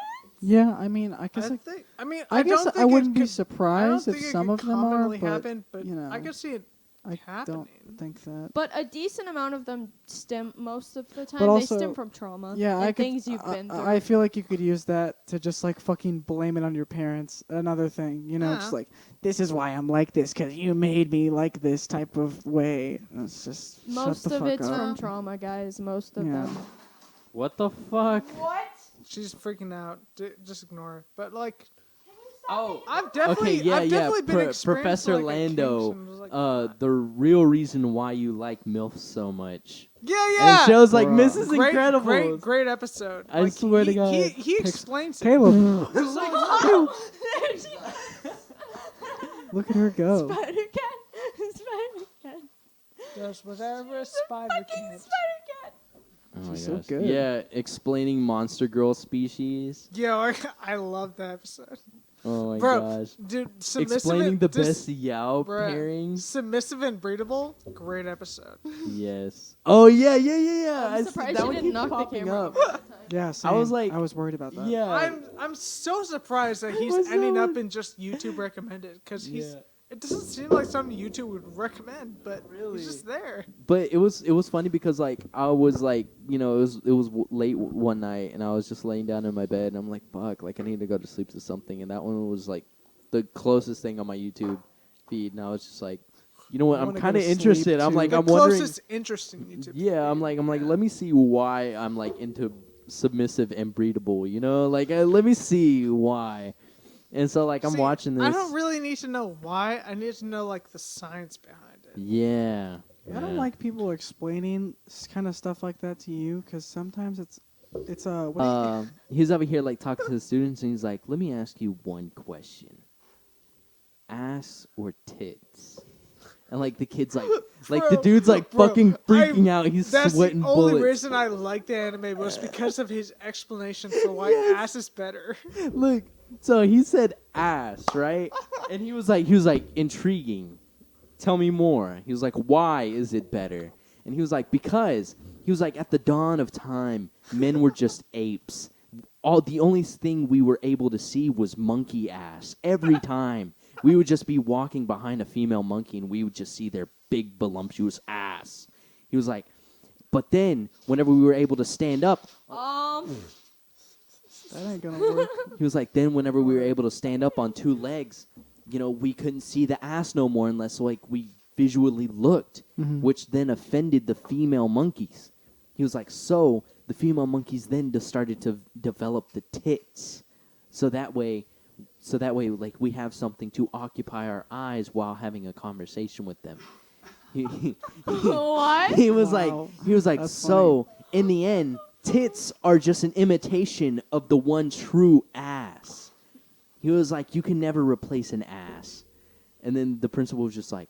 Yeah, I mean, I guess. I guess don't think I wouldn't be I don't surprised think if it some could of them are, commonly but happen, but you know, I can see it I happening. don't think that. But a decent amount of them stem, most of the time, But they also- stem from trauma. Yeah, and I could. things you've been through. I feel like you could use that to just like fucking blame it on your parents. Another thing, you know, just Yeah. like this is why I'm like this because you made me like this type of way. It's just Most shut the of fuck it's up. from trauma, guys. Most of Yeah. them. What the fuck? What? She's freaking out. Just ignore her. But like, Oh. I've definitely, Okay, yeah, I've yeah. definitely been experienced Professor like, a kinks Lando, and was like, the real reason why you like MILFs so much. yeah, And yeah. it shows like Bruh. Mrs. Incredibles. Great episode. I Like, swear to God. he explains it. Caleb, It's like, There she look at her go. Spider Cat. Spider Cat. does whatever a She's a spider fucking can. Spider Cat. Oh my She's so gosh. good. Yeah, explaining monster girl species. Yo, I love that episode. Oh my Bro, gosh. dude, submissive Explaining and the dis- best Yao bruh, pairings. Submissive and breedable, great episode. Yes. Oh yeah, yeah, yeah, yeah. I'm surprised you didn't knock the camera over that time. Yeah, I was same. like- I was worried about that. Yeah. I'm so surprised that he's was ending so- up in just YouTube recommended because he's It doesn't seem like something YouTube would recommend, but Really? it's just there. But it was funny because like I was like, you know, it was late one night and I was just laying down in my bed and I'm like, fuck, like I need to go to sleep to something, and that one was like the closest thing on my YouTube feed, and I was just like, you know what, I I'm wanna go kind of to sleep, interested. I'm too. like, The I'm wondering. closest interesting YouTube. Yeah, I'm like, let me see why I'm like into submissive and breedable. You know, like let me see why. And so like I'm See, watching this. I don't really need to know why. I need to know like the science behind it. Yeah. I don't like people explaining kind of stuff like that to you because sometimes it's He's over here like talking to the students, and he's like, "Let me ask you one question: ass or tits?" And like the kid's like the Bro, dude's like bro, fucking freaking out. He's That's sweating the only bullets. reason I liked the anime was because of his explanation for why ass is better. Look, so he said ass, right? And he was like intriguing. Tell me more. He was like, why is it better? And he was like, because he was like, at the dawn of time, men were just apes. The only thing we were able to see was monkey ass every time. We would just be walking behind a female monkey and we would just see their big voluptuous ass. He was like, but then whenever we were able to stand up, that ain't gonna work. he was like, then whenever we were able to stand up on two legs, you know, we couldn't see the ass no more unless like we visually looked, which then offended the female monkeys. He was like, so the female monkeys then started to develop the tits, so that way like we have something to occupy our eyes while having a conversation with them. What? He was Wow. like, That's so in the end, tits are just an imitation of the one true ass. He was like, you can never replace an ass. And then the principal was just like,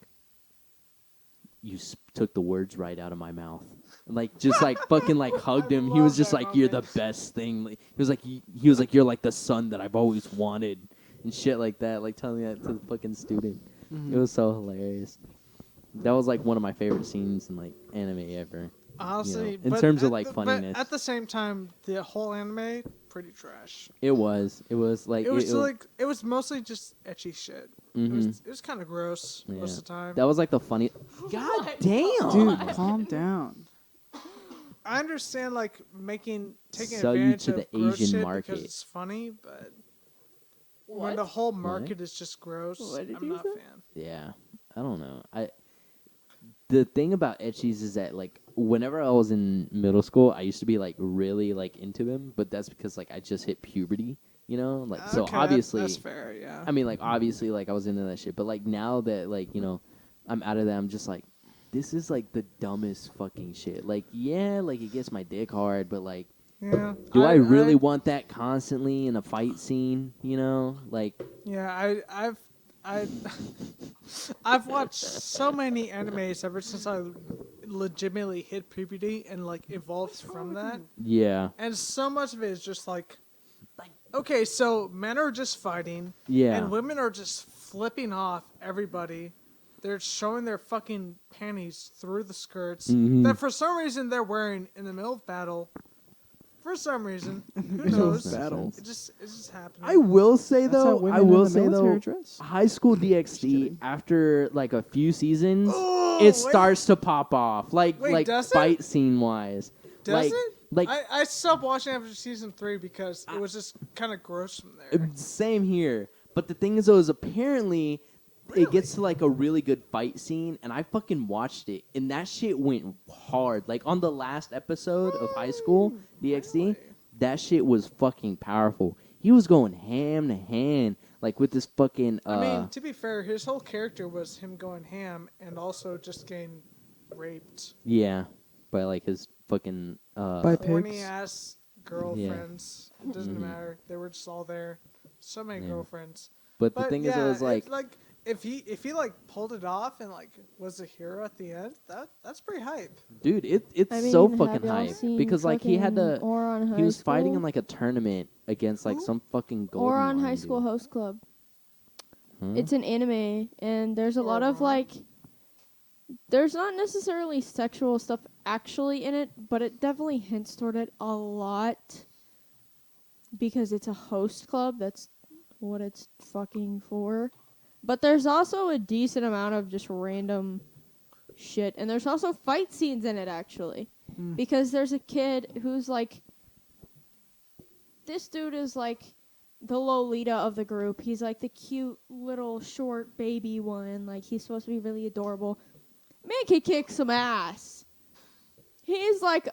you took the words right out of my mouth. And like, just like fucking like hugged him. He was love just that like, you're the moment. best thing. Like, he was like, you're like the son that I've always wanted. And shit like that. Like telling that to the fucking student. It was so hilarious. That was like one of my favorite scenes in like anime ever. Honestly, You know, in but terms of at like the- funniness. But at the same time, the whole anime pretty trash. It was like It was mostly just ecchi shit. Mhm. It was kind of gross most of the time. That was like the funny. God damn, Dude, calm down. I understand like taking Sell you advantage to of the gross Asian shit market. because it's funny, but when What? the whole market is just gross, What did I'm you not say? a fan. Yeah, I don't know. The thing about etchies is that like whenever I was in middle school, I used to be like really like into them, but that's because like I just hit puberty, you know. Like so Okay, obviously, that's fair. Yeah. I mean like obviously like I was into that shit, but like now that like you know I'm out of that, I'm just like this is like the dumbest fucking shit. Like yeah, like it gets my dick hard, but like Yeah. do I really want that constantly in a fight scene? You know, like Yeah, I've watched so many animes ever since I legitimately hit puberty and like evolved from that. yeah, And so much of it is just like okay, so men are just fighting yeah. and women are just flipping off everybody. They're showing their fucking panties through the skirts Mhm. that for some reason they're wearing in the middle of battle. For some reason, who middle of knows? battle. It's just happening. I will say That's how though, women I in will the say military though, dress. High School DxD kidding. after like a few seasons, Oh, it wait. starts to pop off, like Wait, does it? fight scene wise. Does like, it? Like I stopped watching after season 3 because it was just kind of gross from there. same here. But the thing is though, is apparently it gets to like a really good fight scene, and I fucking watched it, and that shit went hard. Like on the last episode of High School DxD. Really? That shit was fucking powerful. He was going hand to hand, like with this fucking. I mean, to be fair, his whole character was him going ham and also just getting raped. yeah, by like his fucking. By Horny pigs. ass girlfriends. It doesn't matter. They were just all there. So many Yeah. girlfriends. But the But thing yeah, is, I was like, if he like pulled it off and like was a hero at the end, that's pretty hype. dude, it's I mean, so have fucking y'all hype seen because like he had to. fucking Oron He was High fighting in School? like a tournament against like Who? some fucking golden. Oron Lion High dude. School Host Club. Huh? It's an anime, and there's a lot of Oron? like. There's not necessarily sexual stuff actually in it, but it definitely hints toward it a lot. Because it's a host club, that's what it's fucking for. But there's also a decent amount of just random shit. And there's also fight scenes in it, actually. Because there's a kid who's like... This dude is like the Lolita of the group. He's like the cute little short baby one. Like, he's supposed to be really adorable. Man can kick some ass. He's like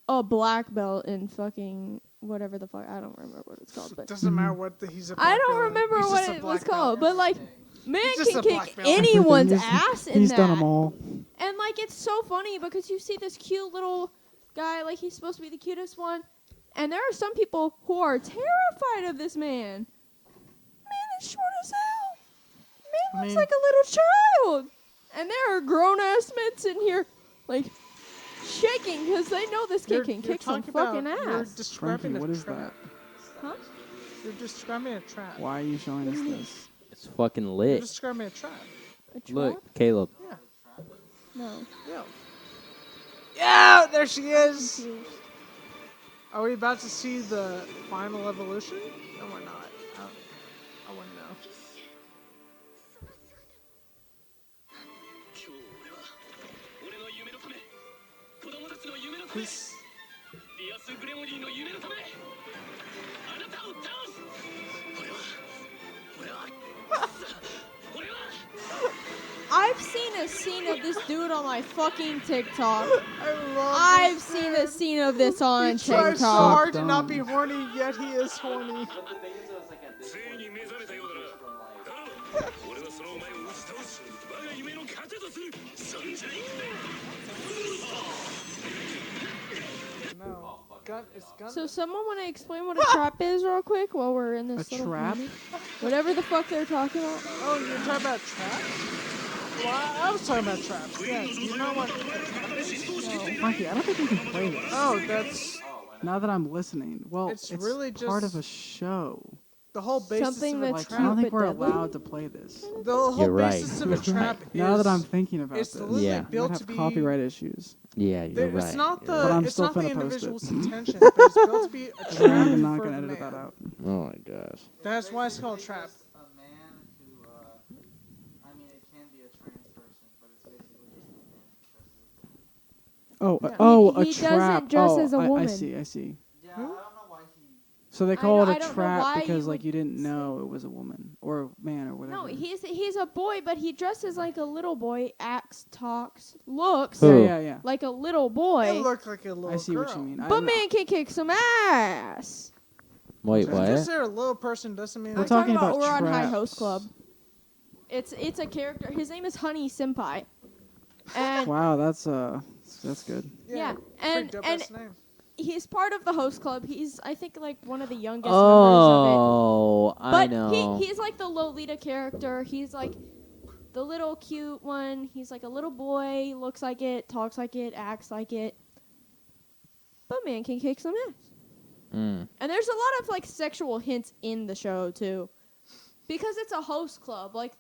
a black belt in fucking whatever the fuck. I don't remember what it's called. But Doesn't matter what he's a black I don't belt in. remember He's what just a it was black belt. called. But like, man He's just can a kick black belt. anyone's Everything. ass in He's that. done them all. And like, it's so funny because you see this cute little guy, like he's supposed to be the cutest one, and there are some people who are terrified of this man. Man is short as hell. Man looks like a little child. And there are grown ass men sitting here, like, shaking because they know this kid can kick some fucking You're ass. describing Frankie, a what is trap. that? Huh? You're describing a trap. Why are you showing us this? It's fucking You're lit. describing a trap. A trap? Look, Caleb. Yeah. No. Yeah. Yeah, there she is. Confused. Are we about to see the final evolution? No, we're not. I wouldn't know. This, I've seen a scene of this dude on my fucking TikTok. I love I've this seen man. a scene of this on He tries so TikTok. hard to not be horny, yet he is horny. No. Gun. So someone want to explain what a trap is real quick while we're in this A little trap? movie? Whatever the fuck they're talking about. Oh, you're talking about traps? Well, I was talking about traps. Yeah, you know what a trap is? No. Frankie, I don't think we can play this. Oh, that's Now that I'm listening, well, It's it's really part just- of a show. the whole basis Something of a that's Like, I don't trap. think we're deadly? allowed to play this. The whole You're right. basis of a trap is Now that I'm thinking about it's this, literally Yeah. I might built have to be copyright issues. Yeah, you're right. It's not you're the But I'm it's still not the finna post individual's it. intention, but it's built to be a I'm trap even not for gonna the edit that man. out. Oh my gosh. That's why it's called trap. A man who, I mean, it can be a trans person, but it's basically just a man who dresses. Oh, Yeah. oh, He a doesn't trap. dress oh, as a I woman. see. Yeah, I don't know why he. So they I call don't- it I a don't know trap why because you like would you didn't say- know it was a woman or a man or whatever. No, he's a boy, but he dresses like a little boy, acts, talks, looks Who? yeah. like a little It boy. looked like a little I see girl. what you mean. But man can kick some ass. Wait, Okay. Because what? they're a little person doesn't mean We're I'm they're talking talking about about We're on High traps. Host Club. It's a character. His name is Honey Senpai. And Wow, that's good. yeah, pretty and dope-ass name. he's part of the host club. He's I think like one of the youngest members Oh, of it. I But know. he's like the Lolita character. He's like the little cute one. He's like a little boy, looks like it, talks like it, acts like it. But man can kick some ass. Mm. And there's a lot of like sexual hints in the show too, because it's a host club. Like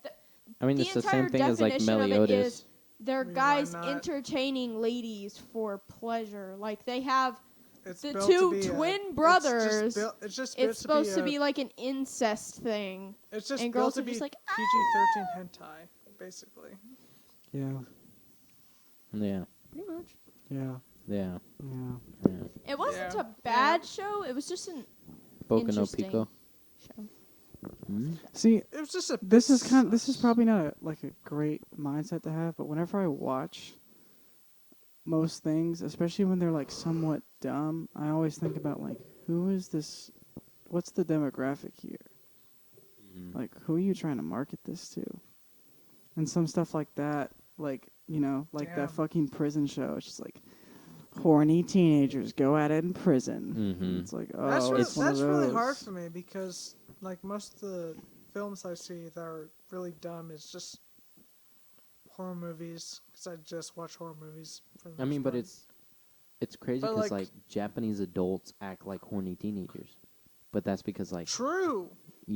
I mean, the it's the entire same thing as like definition of it Meliodas. is they're I mean, why guys not? entertaining ladies for pleasure. Like they have It's the built two to be twin brothers. It's just built It's supposed to a- be like an incest thing. It's just and built girls to are be just like, PG-13 hentai, basically. Yeah, Yeah, Pretty much. yeah, yeah, yeah. yeah. It wasn't Yeah. a bad show. It was just an Boku no Interesting. Pico. show. Mm? See, It was just a. this is probably not like a great mindset to have, but whenever I watch most things, especially when they're like somewhat dumb, I always think about like who is this? What's the demographic here? Like who are you trying to market this to? And some stuff like that, like like Damn. that fucking prison show. It's just like horny teenagers go at it in prison. Mhm. It's like oh, That's it's one of really those. hard for me because like most of the films I see that are really dumb is just horror movies because I just watch horror movies. For the I mean, most but part. it's crazy But, because like- Japanese adults act like horny teenagers, but that's because like true. a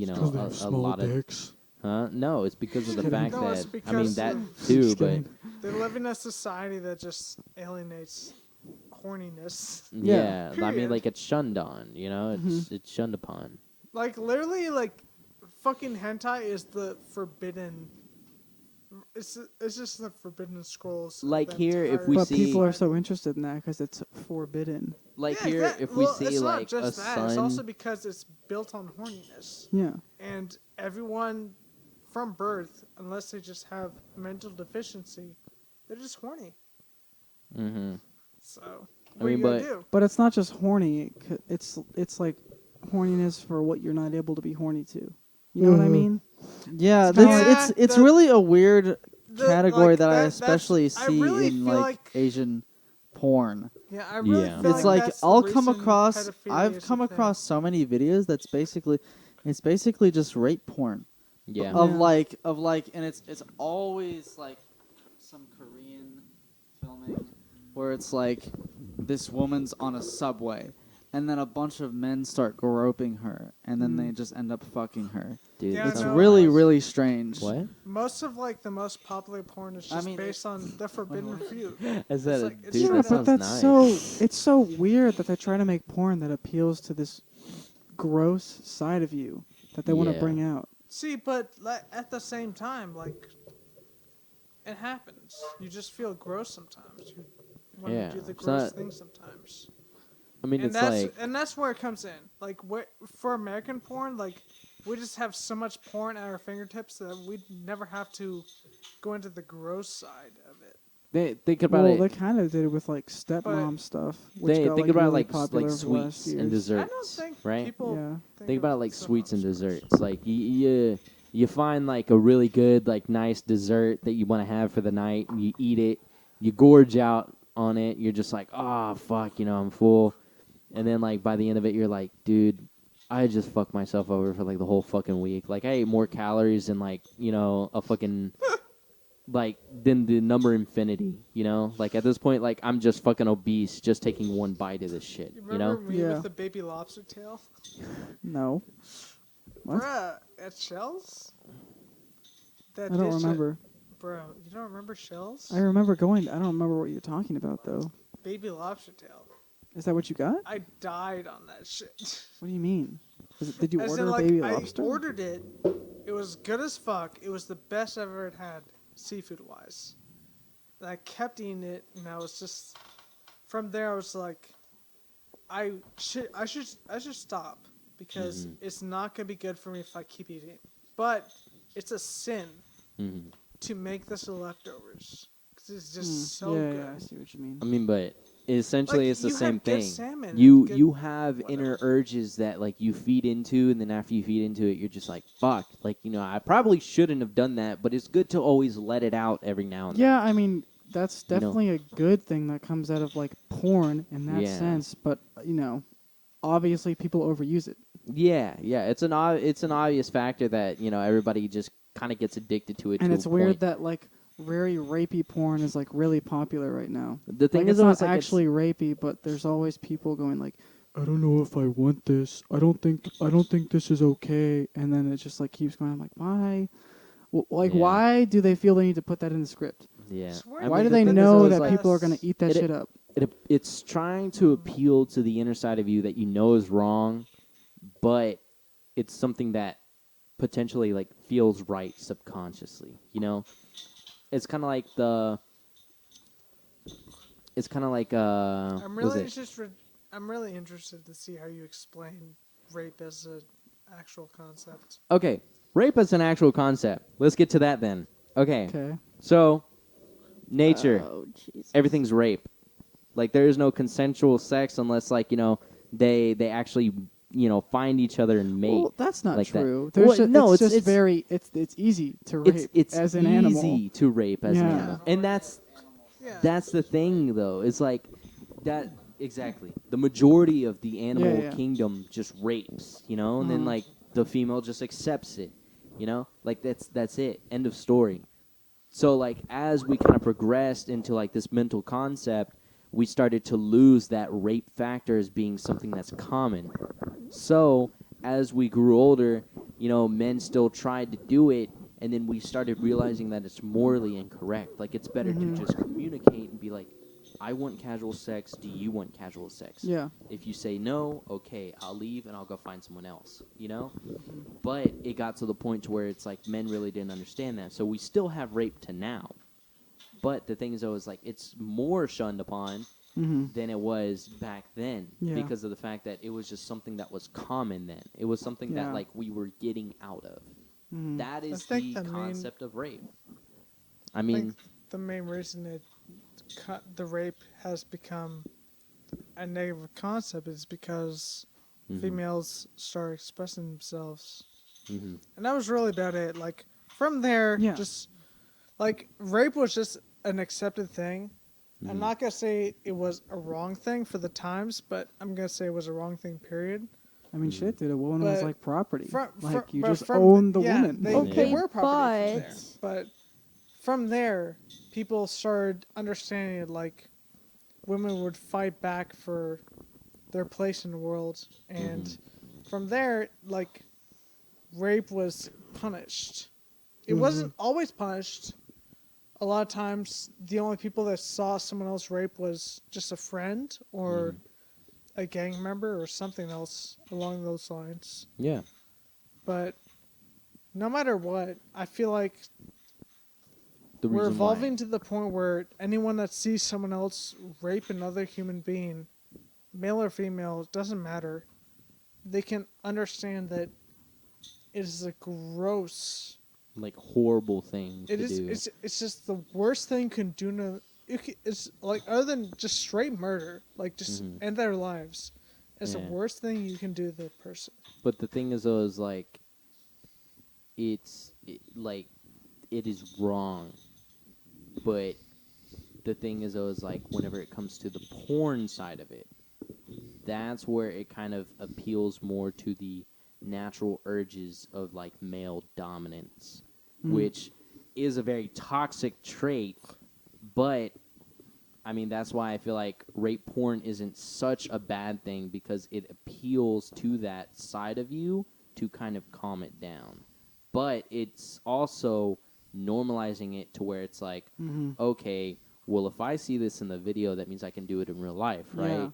lot of no, it's because of the Just fact kidding. No, it's that I mean because that of- too, Just but kidding. They live in a society that just alienates horniness. yeah, I mean Period. like it's shunned on, it's Mhm. it's shunned upon. Like literally, like fucking hentai is the forbidden. It's just the forbidden scrolls. of Like the here, if entire we But see- people are society. so interested in that because it's forbidden. Like Yeah, here, exact- if we well, see it's not like just a that. sun. It's also because it's built on horniness, Yeah. and everyone from birth, unless they just have mental deficiency, they're just horny. Mm-hmm. So I what mean, are you gonna but- do? But it's not just horny. It's like horniness for what you're not able to be horny to. You know what I Mm-hmm. mean? Yeah, It's kinda it's like- really a weird The- category like, that I that's- especially I see really in feel like Asian porn. Yeah, I really Yeah. feel It's like like that's the I'll come reason across pedophilia I've is a come thing. across so many videos that's basically just rape porn. Yeah. Of Yeah. like and it's always like some Korean filming where it's like this woman's on a subway and then a bunch of men start groping her and then they just end up fucking her. Dude, Yeah, It's no, really it's- really strange. What? Most of like the most popular porn is I just mean, based on the forbidden fruit. I said, like- it's dude, straight that up- sounds but that's nice. it's so weird that they try to make porn that appeals to this gross side of you that they want to Yeah. bring out. See, but at the same time, like it happens. You just feel gross sometimes. You want Yeah, to do the it's gross not- things sometimes. I mean, And it's that's like, and that's where it comes in. Like for American porn, like we just have so much porn at our fingertips that we never have to go into the gross side of it. think about Well, it. they kind of did it with like stepmom stuff. Which They got, think like, about really like popular like over the last sweets years. and I don't desserts, think right? people Yeah. Think about it like some sweets and monsters. desserts. Like you find like a really good like nice dessert that you want to have for the night, and you eat it, you gorge out on it. You're just like, oh fuck, I'm full. And then like by the end of it, you're like, dude, I just fucked myself over for like the whole fucking week. Like I ate more calories than like a fucking like than the number infinity. Like at this point, like I'm just fucking obese just taking one bite of this shit. You remember me Yeah. with the baby lobster tail? No. What? Bruh, at Shells? That I don't dish at- remember. Bro, you don't remember Shells? I remember going. I don't remember what you're talking about though. Baby lobster tail. Is that what you got? I died on that shit. What do you mean? Did you As order in, a like, baby lobster? I ordered it. It was good as fuck. It was the best I've ever had, seafood wise. And I kept eating it, and I was just. From there, I was like, I should stop because it's not gonna be good for me if I keep eating. But it's a sin to make this the leftovers because it's just so yeah, good. yeah, I see what you mean. I mean, but essentially Like, it's the you same have good thing. salmon, You good you have inner whatever. urges that like you feed into, and then after you feed into it, you're just like, fuck. Like I probably shouldn't have done that, but it's good to always let it out every now and then. Yeah, I mean that's You know. definitely a good thing that comes out of like porn in that Yeah. sense. But obviously people overuse it. Yeah. It's an obvious factor that everybody just kind of gets addicted to it. And to it's a weird point. that like very rapey porn is like really popular right now. The thing Like, is, it's though, not it's like actually rapey, but there's always people going like, I don't know if I want this. I don't think this is okay. And then it just like keeps going. I'm like, why? Like, Yeah. why do they feel they need to put that in the script? yeah. Swear I to Why mean, do the they thing is, know though, is, that like, people are gonna eat that it- shit up? it's trying to appeal to the inner side of you that you know is wrong, but it's something that potentially like feels right subconsciously. It's kind of like I'm what was really it? I'm really interested to see how you explain rape as an actual concept. Okay, rape as an actual concept. Let's get to that then. Okay, Okay. so nature, Oh, Jesus. everything's rape. Like there is no consensual sex unless like they actually find each other and mate. Well, that's not like that. true. Well, no, it's it's- just very. It's easy to rape it's as an easy animal. to rape as an Yeah. animal, and that's Yeah. that's the thing though. It's like that exactly. The majority of the animal yeah. kingdom just rapes, and then like the female just accepts it, like that's it. End of story. So like as we kind of progressed into like this mental concept, we started to lose that rape factor as being something that's common. So as we grew older, men still tried to do it, and then we started realizing that it's morally incorrect. Like it's better to just communicate and be like, I want casual sex. Do you want casual sex? Yeah. If you say no, okay, I'll leave and I'll go find someone else, you know? But it got to the point to where it's like men really didn't understand that. So we still have rape to now. But the thing is, though, is like it's more shunned upon than it was back then because of the fact that it was just something that was common then. It was something that like we were getting out of. That is the concept of rape. I mean, the main reason the rape has become a negative concept is because females start expressing themselves, and that was really about it. Like from there, just like rape was just an accepted thing. I'm not gonna say it was a wrong thing for the times, but I'm gonna say it was a wrong thing. Period. I mean, shit, dude. A woman was like property. You but just own the woman. They were property from there. But from there, people started understanding it, like women would fight back for their place in the world, and from there, like rape was punished. It wasn't always punished. A lot of times, the only people that saw someone else rape was just a friend or a gang member or something else along those lines. Yeah. But no matter what, I feel like we're evolving to the point where anyone that sees someone else rape another human being, male or female, it doesn't matter. They can understand that it is a gross, like horrible thing to do. It's just the worst thing you can do. It's like other than just straight murder, like just end their lives. It's the worst thing you can do to the person. But the thing is, though, is like it is wrong. But the thing is, though, is like whenever it comes to the porn side of it, that's where it kind of appeals more to the natural urges of like male dominance, which is a very toxic trait. But I mean, that's why I feel like rape porn isn't such a bad thing, because it appeals to that side of you to kind of calm it down. But it's also normalizing it to where it's like, okay, well, if I see this in the video, that means I can do it in real life, right? Yeah.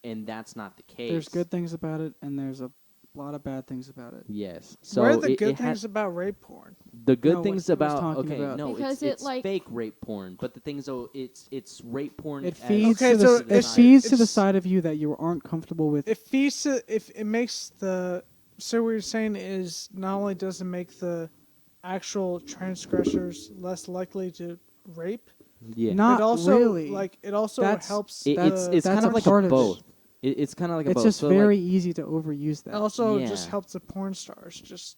And that's not the case. There's good things about it, and there's a lot of bad things about it. Yes. So what are the good things about rape porn? The good things about because it's fake rape porn, but the thing is, though, it's rape porn. It feeds to the side of you that you aren't comfortable with. It feeds to it makes the. So what you're saying is not only does it make the actual transgressors less likely to rape, not it also, really. Like it also helps. It's kind of like a both. It's kind of like a both. It's just very easy to overuse that. It also just helps the porn stars just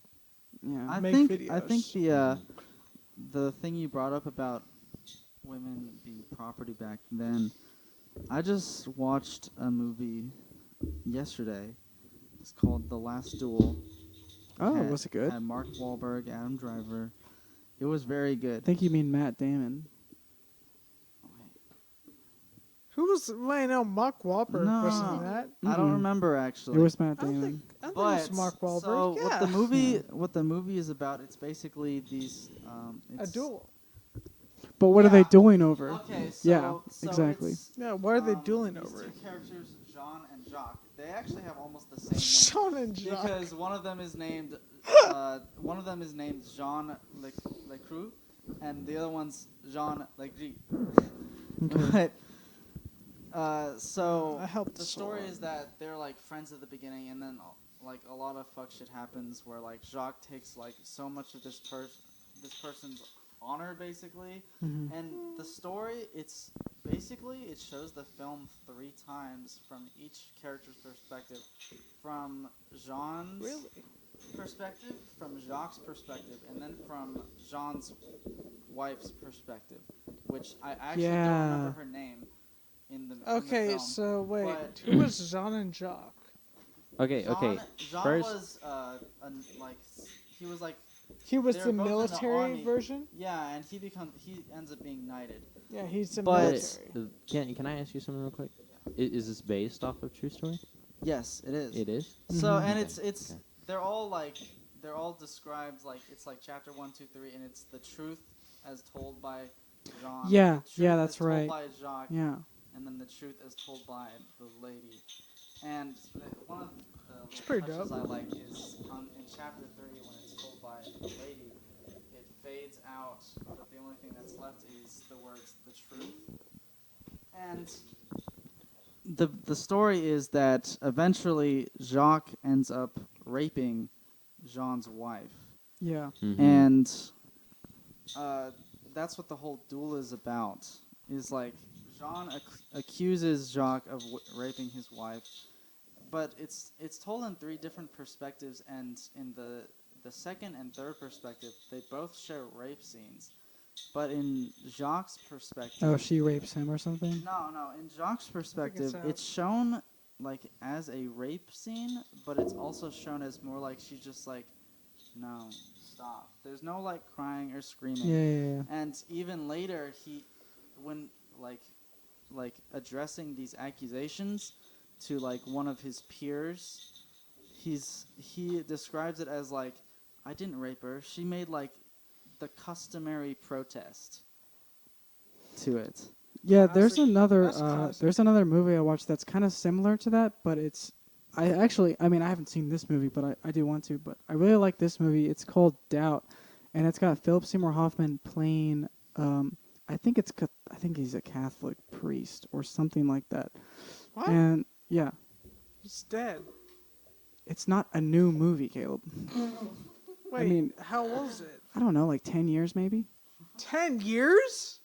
make videos. I think the thing you brought up about women being property back then, I just watched a movie yesterday. It's called The Last Duel. Oh, was it good? Had Mark Wahlberg, Adam Driver. It was very good. I think you mean Matt Damon. Who was? Wait, no, Mark Wahlberg wasn't that. I don't remember actually. It was Matt Damon. I think it was Mark Wahlberg. So what the movie is about? It's basically these. A duel. But what are they dueling over? Okay, so exactly. Yeah, what are they dueling over? These two characters, Jean and Jacques, they actually have almost the same Jean name. and Jacques. Because one of them is named Jean Lecroux, and the other one's Jean Legris. Okay. But so I helped the story is that they're like friends at the beginning, and then like a lot of fuck shit happens where like Jacques takes like so much of this person's honor basically, and the story it shows the film 3 times from each character's perspective, from Jean's perspective, from Jacques' perspective, and then from Jean's wife's perspective, which I actually don't remember her name in the film. So wait, who was Jean and Jacques? Okay. Jean First, was he was like. He was the military version? Yeah, and he ends up being knighted. Yeah, he's the military. Can I ask you something real quick? Is this based off of true story? Yes, it is. It is? So and it's they're all described like it's like chapter 1, 2, 3, and it's the truth as told by Jean. Yeah, that's right. Told by Jacques. Yeah. and then the truth is told by the lady. And one of the It's little pretty touches dope. I like is in chapter 3 when it's told by the lady, it fades out, but the only thing that's left is the words "the truth." And the story is that eventually Jacques ends up raping Jean's wife, Yeah. and that's what the whole duel is about. Is like Jean accuses Jacques of raping his wife, but it's told in 3 different perspectives, and in the second and third perspective, they both share rape scenes. But in Jacques' perspective, Oh, she rapes him or something. no. In Jacques' perspective, out. it's shown like as a rape scene, but it's also shown as more like she's just like, no, stop. There's no like crying or screaming. Yeah. And even later, when like addressing these accusations to like one of his peers, he describes it as like, I didn't rape her. She made like the customary protest to it. Yeah, Classic. That's classic. there's another movie I watched that's kind of similar to that, but I haven't seen this movie, but I do want to, but I really like this movie. It's called Doubt, and it's got Philip Seymour Hoffman playing, I think he's a Catholic priest or something like that. What? And yeah, He's dead. it's not a new movie, Caleb. Wait, mean- how old is it? I don't know, like 10 years maybe? 10 years?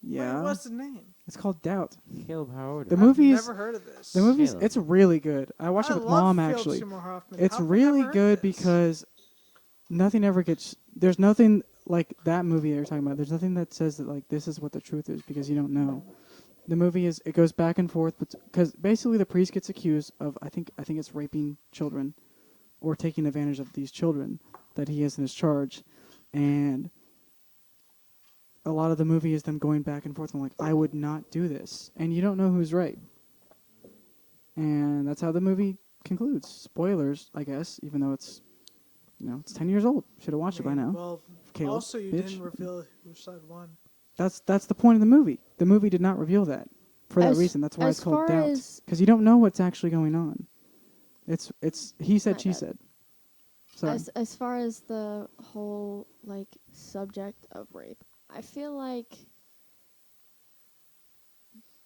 Yeah. Wait, what's the name? It's called Doubt. Caleb, how old The are you? movie's I've never heard of this. The movie's Caleb. it's really good. I watched it with love Mom Philip actually. Seymour Hoffman. It's How have I really never heard good of this? because there's nothing like that movie that you're talking about. There's nothing that says that like this is what the truth is because you don't know. The movie it goes back and forth because basically the priest gets accused of I think it's raping children or taking advantage of these children that he has in his charge, and a lot of the movie is them going back and forth and like I would not do this, and you don't know who's right. And that's how the movie concludes. Spoilers, I guess, even though it's 10 years old. Should have watched it by now. Well, Caleb, also you bitch. didn't reveal who side won. That's the point of the movie. The movie did not reveal that for that reason. That's why it's called Doubt, because you don't know what's actually going on. It's he said, she said. Sorry. As far as the whole like subject of rape, I feel like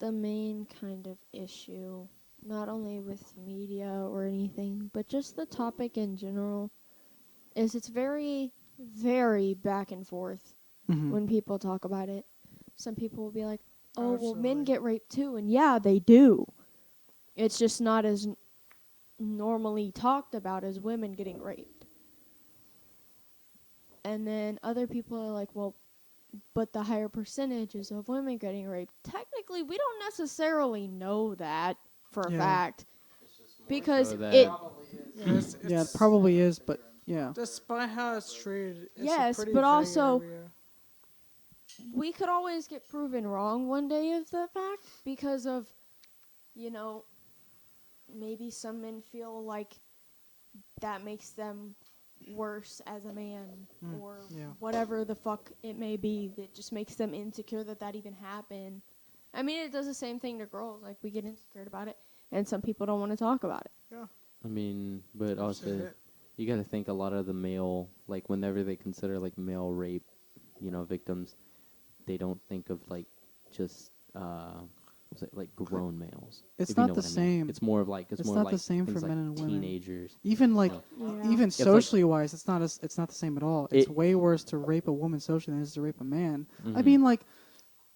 the main kind of issue, not only with media or anything, but just the topic in general, is it's very, very back and forth when people talk about it. Some people will be like, oh, well, men Absolutely. get raped too, and yeah, they do. It's just not as normally talked about as women getting raped. And then other people are like, well, but the higher percentages of women getting raped, technically, we don't necessarily know that for a Yeah. fact. Because so that- it, Yeah, it probably is, but yeah. Despite how it's treated, it's Yes, a pretty but vague also- area. we could always get proven wrong one day of the fact because of, maybe some men feel like that makes them worse as a man or yeah. whatever the fuck it may be that just makes them insecure that even happened. I mean, it does the same thing to girls. Like, we get insecure about it, and some people don't want to talk about it. I mean, but I've also seen it. you got to think a lot of the male, like whenever they consider like male rape, victims, they don't think of like just like grown males. It's if you not know the what I mean. same. It's more of like It's more not like the same things for like men and women. teenagers. Even like Yeah. even like- socially wise, it's not the same at all. It's It- way worse to rape a woman socially than it is to rape a man. I Mhm. mean, like,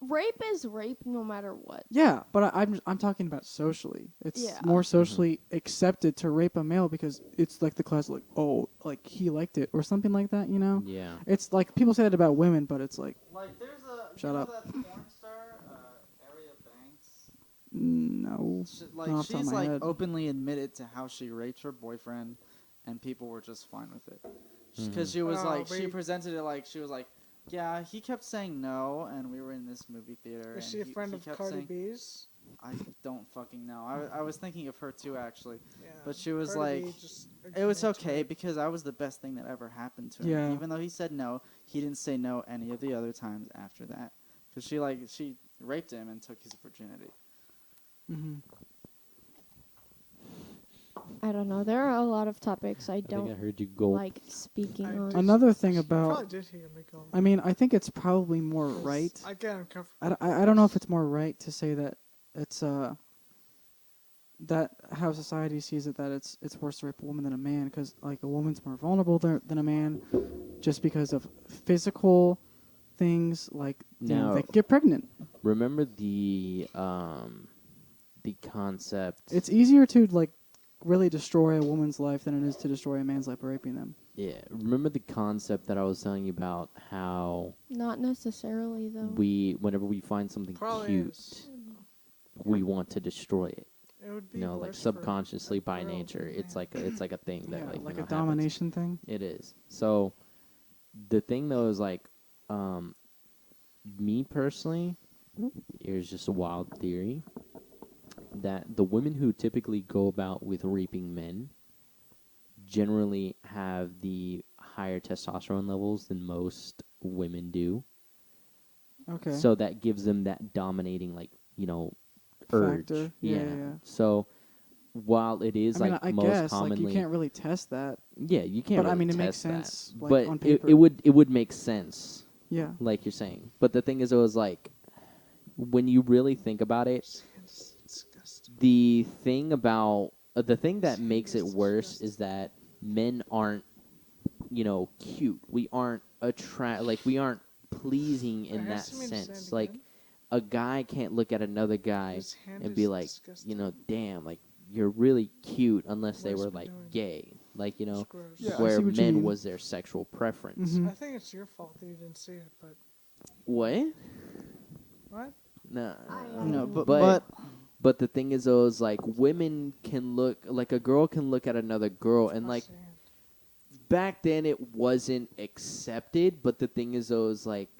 Rape is rape no matter what. yeah, but I'm talking about socially. It's Yeah. more socially accepted to rape a male because it's like the class like, oh, like he liked it or something like that. Yeah. It's like people say that about women, but it's like Like there's a Shut up. that porn star, Aria Banks. no. Like Not off the top of she's my like head. openly admitted to how she raped her boyfriend, and people were just fine with it. Because she was Oh, like, she wait. presented it like she was like, yeah, he kept saying no, and we were in this movie theater. Is and she a he friend of kept Cardi saying, B's? I don't fucking know. I was thinking of her too actually, Yeah. but she was Cardi B like, just it was agreed to okay it. because I was the best thing that ever happened to him. Yeah. Even though he said no, he didn't say no any of the other times after that. Because she raped him and took his virginity. Mm-hmm. I don't know. There are a lot of topics I I think I don't heard you go. like speaking I on. did- Another thing You about, probably did hear me go. I mean, I think it's probably more 'cause right. I get uncomfortable. I don't know if it's more right to say that it's that how society sees it, that it's worse to rape a woman than a man, because like a woman's more vulnerable than a man, just because of physical things, like Now- they can get pregnant. Remember the concept. It's easier to like really destroy a woman's life than it is to destroy a man's life by raping them. Yeah, remember the concept that I was telling you about how Not necessarily though. whenever we find something Probably cute, is. we want to destroy it. It would be You know, like worse for subconsciously a by girl nature, than a it's man. like a thing that Yeah, like, like you a know, happens. domination thing. It is. So the thing though is like, me personally, here's just a wild theory that the women who typically go about with raping men generally have the higher testosterone levels than most women do. Okay. So that gives them that dominating, like, you know, urge. Factor. Yeah. So while it is I mean, like I most guess commonly, like you can't really test that. yeah, you can't. But, I really mean, it makes test that. sense, like, but on paper. it would make sense, Yeah. like you're saying. But the thing is, it was like when you really think about it, It's disgusting. the thing that Sand makes it is worse disgusting. is that men aren't, you know, cute. We aren't we aren't pleasing in It that has to mean sense. sand Like again. a guy can't look at another guy His hand and is be like, disgusting. you know, damn, like you're really cute, unless they What is were he like doing? gay, like, you know, It's gross. Yeah, I where see what you men mean. was their sexual preference. Mhm. I think it's your fault that you didn't see it, but What? what? No. No, but but the thing is, though, is like women can look, like a girl can look at another girl, and Not like sand. back then it wasn't accepted. But the thing is, though, is like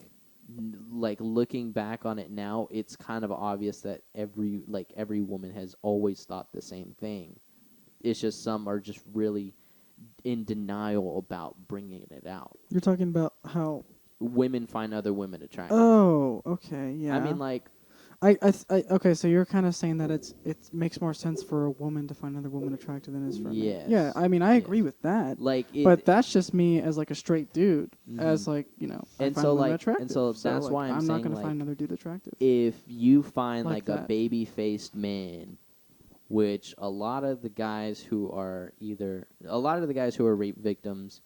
like looking back on it now, it's kind of obvious that every woman has always thought the same thing. It's just some are just really in denial about bringing it out. You're talking about how. Women find other women attractive. Oh, okay, yeah. I mean, like, okay, so you're kind of saying that it makes more sense for a woman to find another woman attractive than it is for a man. Yes. Yeah, I mean, I Yes. agree with that. like it, But that's just me as like a straight dude, Mhm. as like, you know, I And find so, women like- attractive. and so that's like, why I'm not saying, gonna like, find another dude attractive. if you find Like like a that. baby-faced man, which a lot of the guys who are rape victims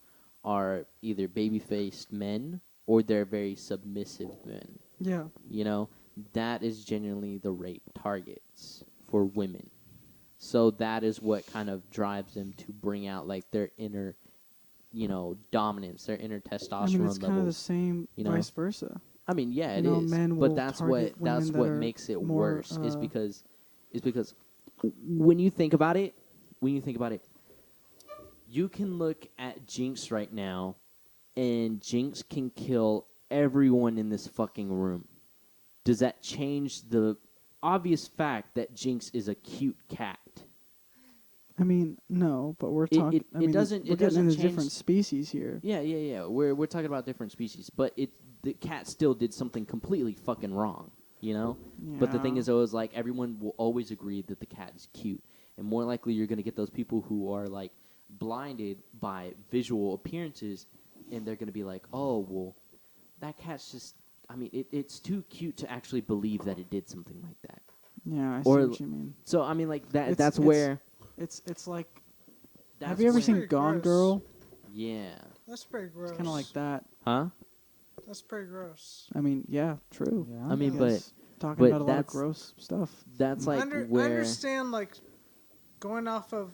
are either baby-faced men or they're very submissive men. Yeah. You know, that is generally the rape targets for women. So that is what kind of drives them to bring out like their inner, you know, dominance, their inner testosterone I mean, it's kind of the levels. same, you know? vice versa. I mean, yeah, You it know, is. men will But that's target what women that are makes it more, worse is because when you think about it, you can look at Jinx right now, and Jinx can kill everyone in this fucking room. Does that change the obvious fact that Jinx is a cute cat? I mean, no, but we're It- talking. it- I it mean, doesn't- we're it getting doesn't into change- different species here. Yeah. We're talking about different species, but the cat still did something completely fucking wrong, you know? But the thing Yeah. is, though, is like everyone will always agree that the cat is cute, and more likely you're gonna get those people who are like blinded by visual appearances, and they're gonna be like, oh, well, that cat's just. I mean, it's too cute to actually believe that it did something like that. Yeah, I see Or- what you mean. So I mean, like that. It's- That's it's- where. It's like. That's Have you ever where- seen Pretty Gone gross. Girl? Yeah. That's pretty gross. It's kind of like that. Huh? That's pretty gross. I mean, yeah, true. Yeah. I mean, I but guess talking but about a lot of that's- gross stuff. that's like I where. understand, like, going off of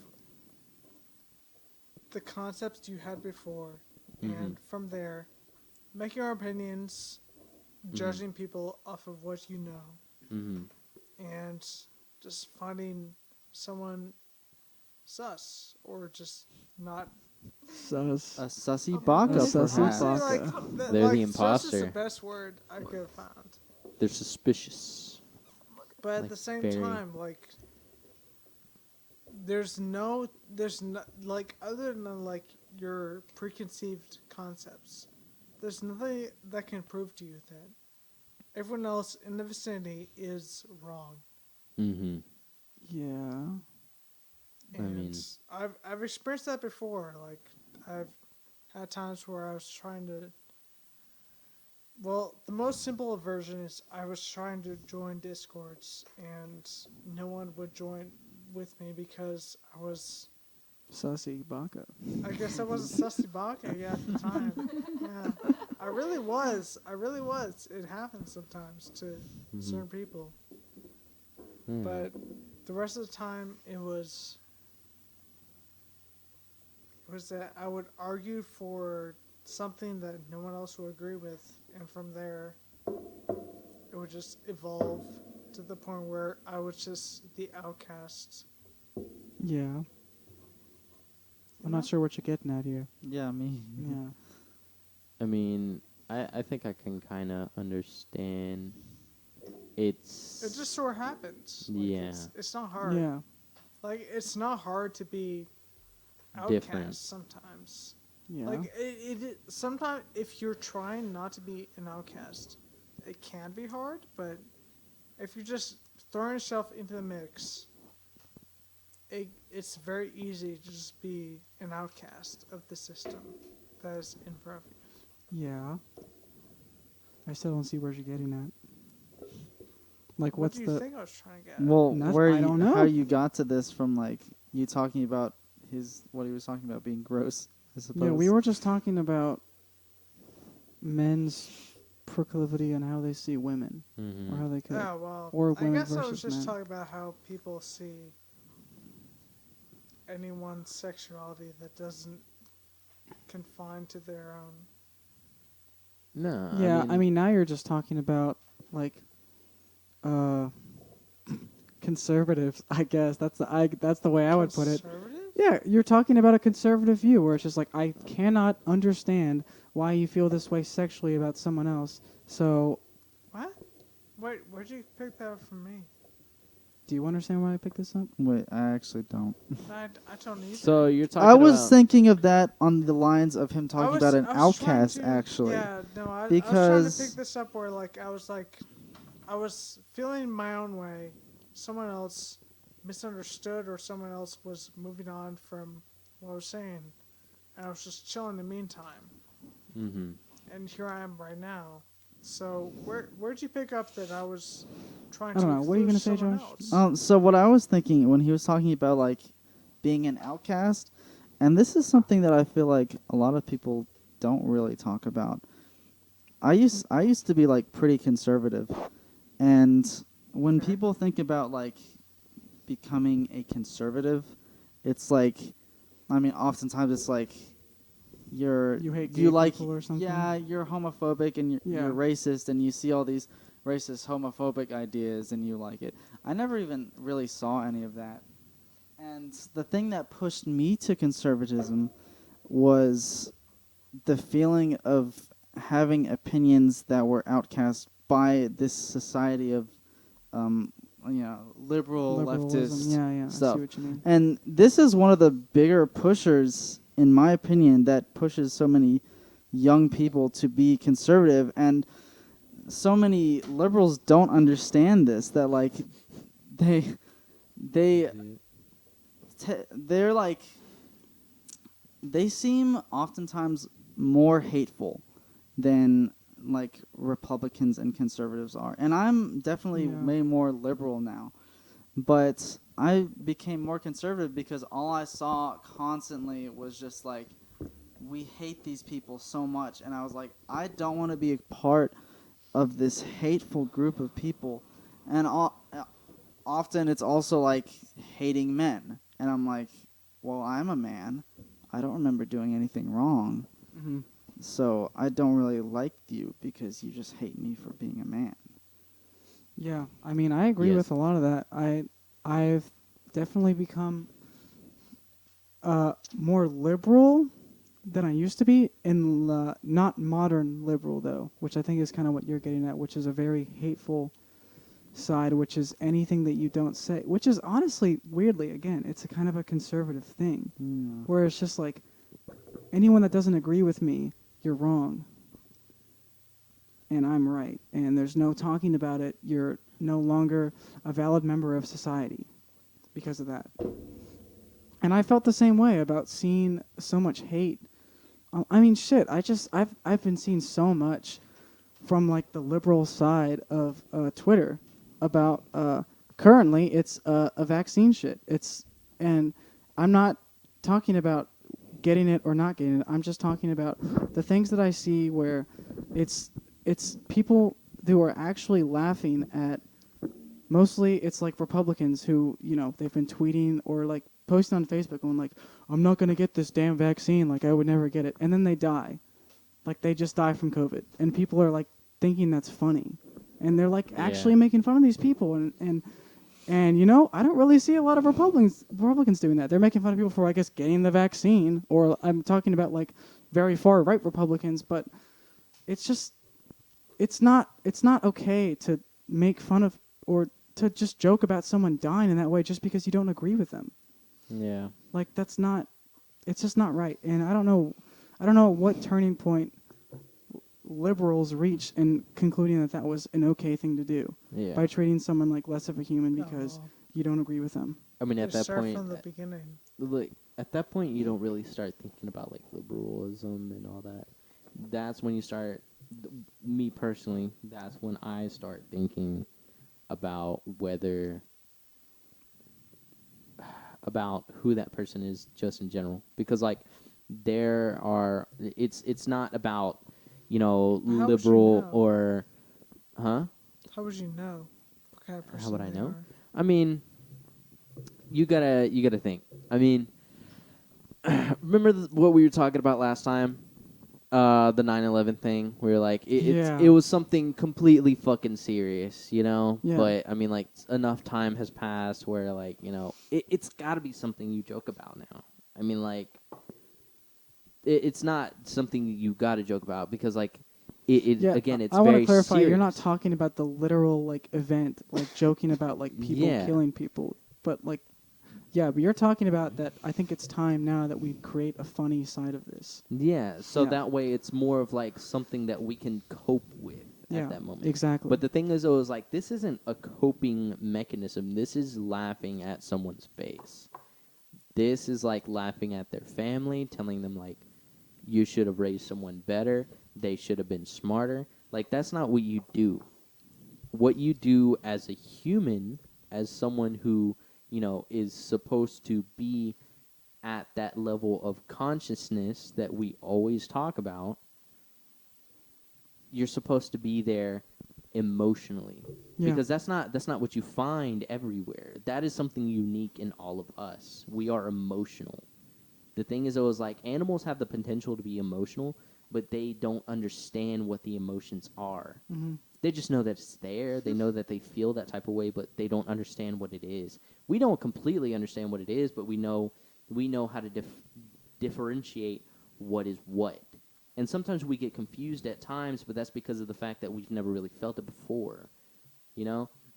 the concepts you had before, and from there, making your opinions, judging people off of what you know, Mm-hmm. and just finding someone sus or just not. Sus. a sussy A baka, sussy perhaps. baka. They're the sus is the imposter. best word I could have found. They're suspicious. But at Like, the same very- time, like, there's no, like, other than, like, your preconceived concepts, there's nothing that can prove to you that everyone else in the vicinity is wrong. Mm-hmm. Yeah. I mean- And I've experienced that before. Like I've had times where I was trying to. Well, the most simple version is I was trying to join Discords and no one would join with me because I was. Sussy Baka. I guess I was a sussy baka at the time. Yeah, I really was. It happens sometimes to certain people, but the rest of the time it was that I would argue for something that no one else would agree with, and from there it would just evolve to the point where I was just the outcast. Yeah. I'm not sure what you're getting at here. Yeah, me. Yeah. I mean, I think I can kind of understand. It just sort of happens. Like, Yeah. it's not hard. Yeah. Like it's not hard to be Different. outcast sometimes. Yeah. Like it sometimes if you're trying not to be an outcast, it can be hard. But if you're just throwing yourself into the mix, it's very easy to just be an outcast of the system that is in front of you. Yeah. I still don't see where you're getting at. Like, What what's do you the? think I was trying to get? Well, Nothing- I don't know. how you got to this from like you talking about what he was talking about being gross, I suppose. Yeah, we were just talking about men's proclivity and how they see women, Mm-hmm. or how they could. Yeah, well, or I women guess I was versus just men. talking about how people see anyone's sexuality that doesn't confine to their own. No. Yeah, I mean, now you're just talking about like, conservatives. I guess that's the way I would put it. Conservative? Yeah, you're talking about a conservative view where it's just like I cannot understand why you feel this way sexually about someone else. So, What? Wait, where'd you pick that up from me? do you understand why I picked this up? Wait, I actually don't. I don't either. So you're talking I was about thinking of that on the lines of him talking about an I was trying outcast, to- actually. Yeah, no, I was trying Because- to pick this up where I was feeling my own way. Someone else misunderstood or someone else was moving on from what I was saying. And I was just chilling in the meantime. Mm-hmm. And here I am right now. So where'd you pick up that I was trying I to don't know. What are you include gonna say, someone Josh? else? So what I was thinking when he was talking about like being an outcast, and this is something that I feel like a lot of people don't really talk about. I used to be like pretty conservative, and when Okay. people think about like becoming a conservative, it's like, I mean, oftentimes it's like You hate gay you like people or something? yeah, you're homophobic and you're Yeah. racist, and you see all these racist homophobic ideas and you like it. I never even really saw any of that. And the thing that pushed me to conservatism was the feeling of having opinions that were outcast by this society of liberal Liberalism. leftist Yeah, I stuff. see what you mean. And this is one of the bigger pushers, in my opinion, that pushes so many young people to be conservative. And so many liberals don't understand this, that like they're like, they seem oftentimes more hateful than like Republicans and conservatives are. And I'm definitely Yeah. way more liberal now. But I became more conservative because all I saw constantly was just like, we hate these people so much. And I was like, I don't want to be a part of this hateful group of people. And often it's also like hating men. And I'm like, well, I'm a man. I don't remember doing anything wrong. Mm-hmm. So I don't really like you because you just hate me for being a man. Yeah, I mean, I agree Yes. with a lot of that. I've definitely become more liberal than I used to be, in not modern liberal though, which I think is kind of what you're getting at, which is a very hateful side, which is anything that you don't say, which is honestly, weirdly, again, it's a kind of a conservative thing, where it's just like, anyone that doesn't agree with me, you're wrong. and I'm right, and there's no talking about it. You're no longer a valid member of society because of that. And I felt the same way about seeing so much hate. I mean, shit. I've been seeing so much from like the liberal side of Twitter about currently it's a vaccine shit. And I'm not talking about getting it or not getting it. I'm just talking about the things that I see where it's people who are actually laughing at. Mostly it's like Republicans who, they've been tweeting or like posting on Facebook going like, I'm not going to get this damn vaccine, like I would never get it. And then they die. Like they just die from COVID. And people are like thinking that's funny. And they're like actually making fun of these people. And I don't really see a lot of Republicans doing that. They're making fun of people for, I guess, getting the vaccine. Or I'm talking about like very far right Republicans, but it's just it's not okay to make fun of or to just joke about someone dying in that way just because you don't agree with them. Yeah. Like it's just not right. And I don't know what turning point liberals reached in concluding that was an okay thing to do by treating someone like less of a human because you don't agree with them. I mean, at that point, from the beginning. Like at that point, you don't really start thinking about like liberalism and all that. That's when you start. Me personally, that's when I start thinking about about who that person is just in general, because like it's not about liberal or How would you know what kind of person how would I they know? are? I mean, you gotta think. I mean, remember what we were talking about last time? The 9/11 thing, where like it was something completely fucking serious, Yeah. But I mean, like enough time has passed where like it's got to be something you joke about now. I mean, like it's not something you got to joke about because like again, it's I want very to clarify. serious. You're not talking about the literal like event, like joking about like people killing people, but like. Yeah, but you're talking about that. I think it's time now that we create a funny side of this. Yeah, so that way it's more of like something that we can cope with at that moment. Exactly. But the thing is, though, is like this isn't a coping mechanism. This is laughing at someone's face. This is like laughing at their family, telling them like, you should have raised someone better. They should have been smarter. Like that's not what you do. What you do as a human, as someone who is supposed to be at that level of consciousness that we always talk about, you're supposed to be there emotionally. Yeah. Because that's not what you find everywhere. That is something unique in all of us. We are emotional. The thing is, though, is like animals have the potential to be emotional, but they don't understand what the emotions are. Mm-hmm. They just know that it's there. They know that they feel that type of way, but they don't understand what it is. We don't completely understand what it is, but we know how to differentiate what is what. And sometimes we get confused at times, but that's because of the fact that we've never really felt it before.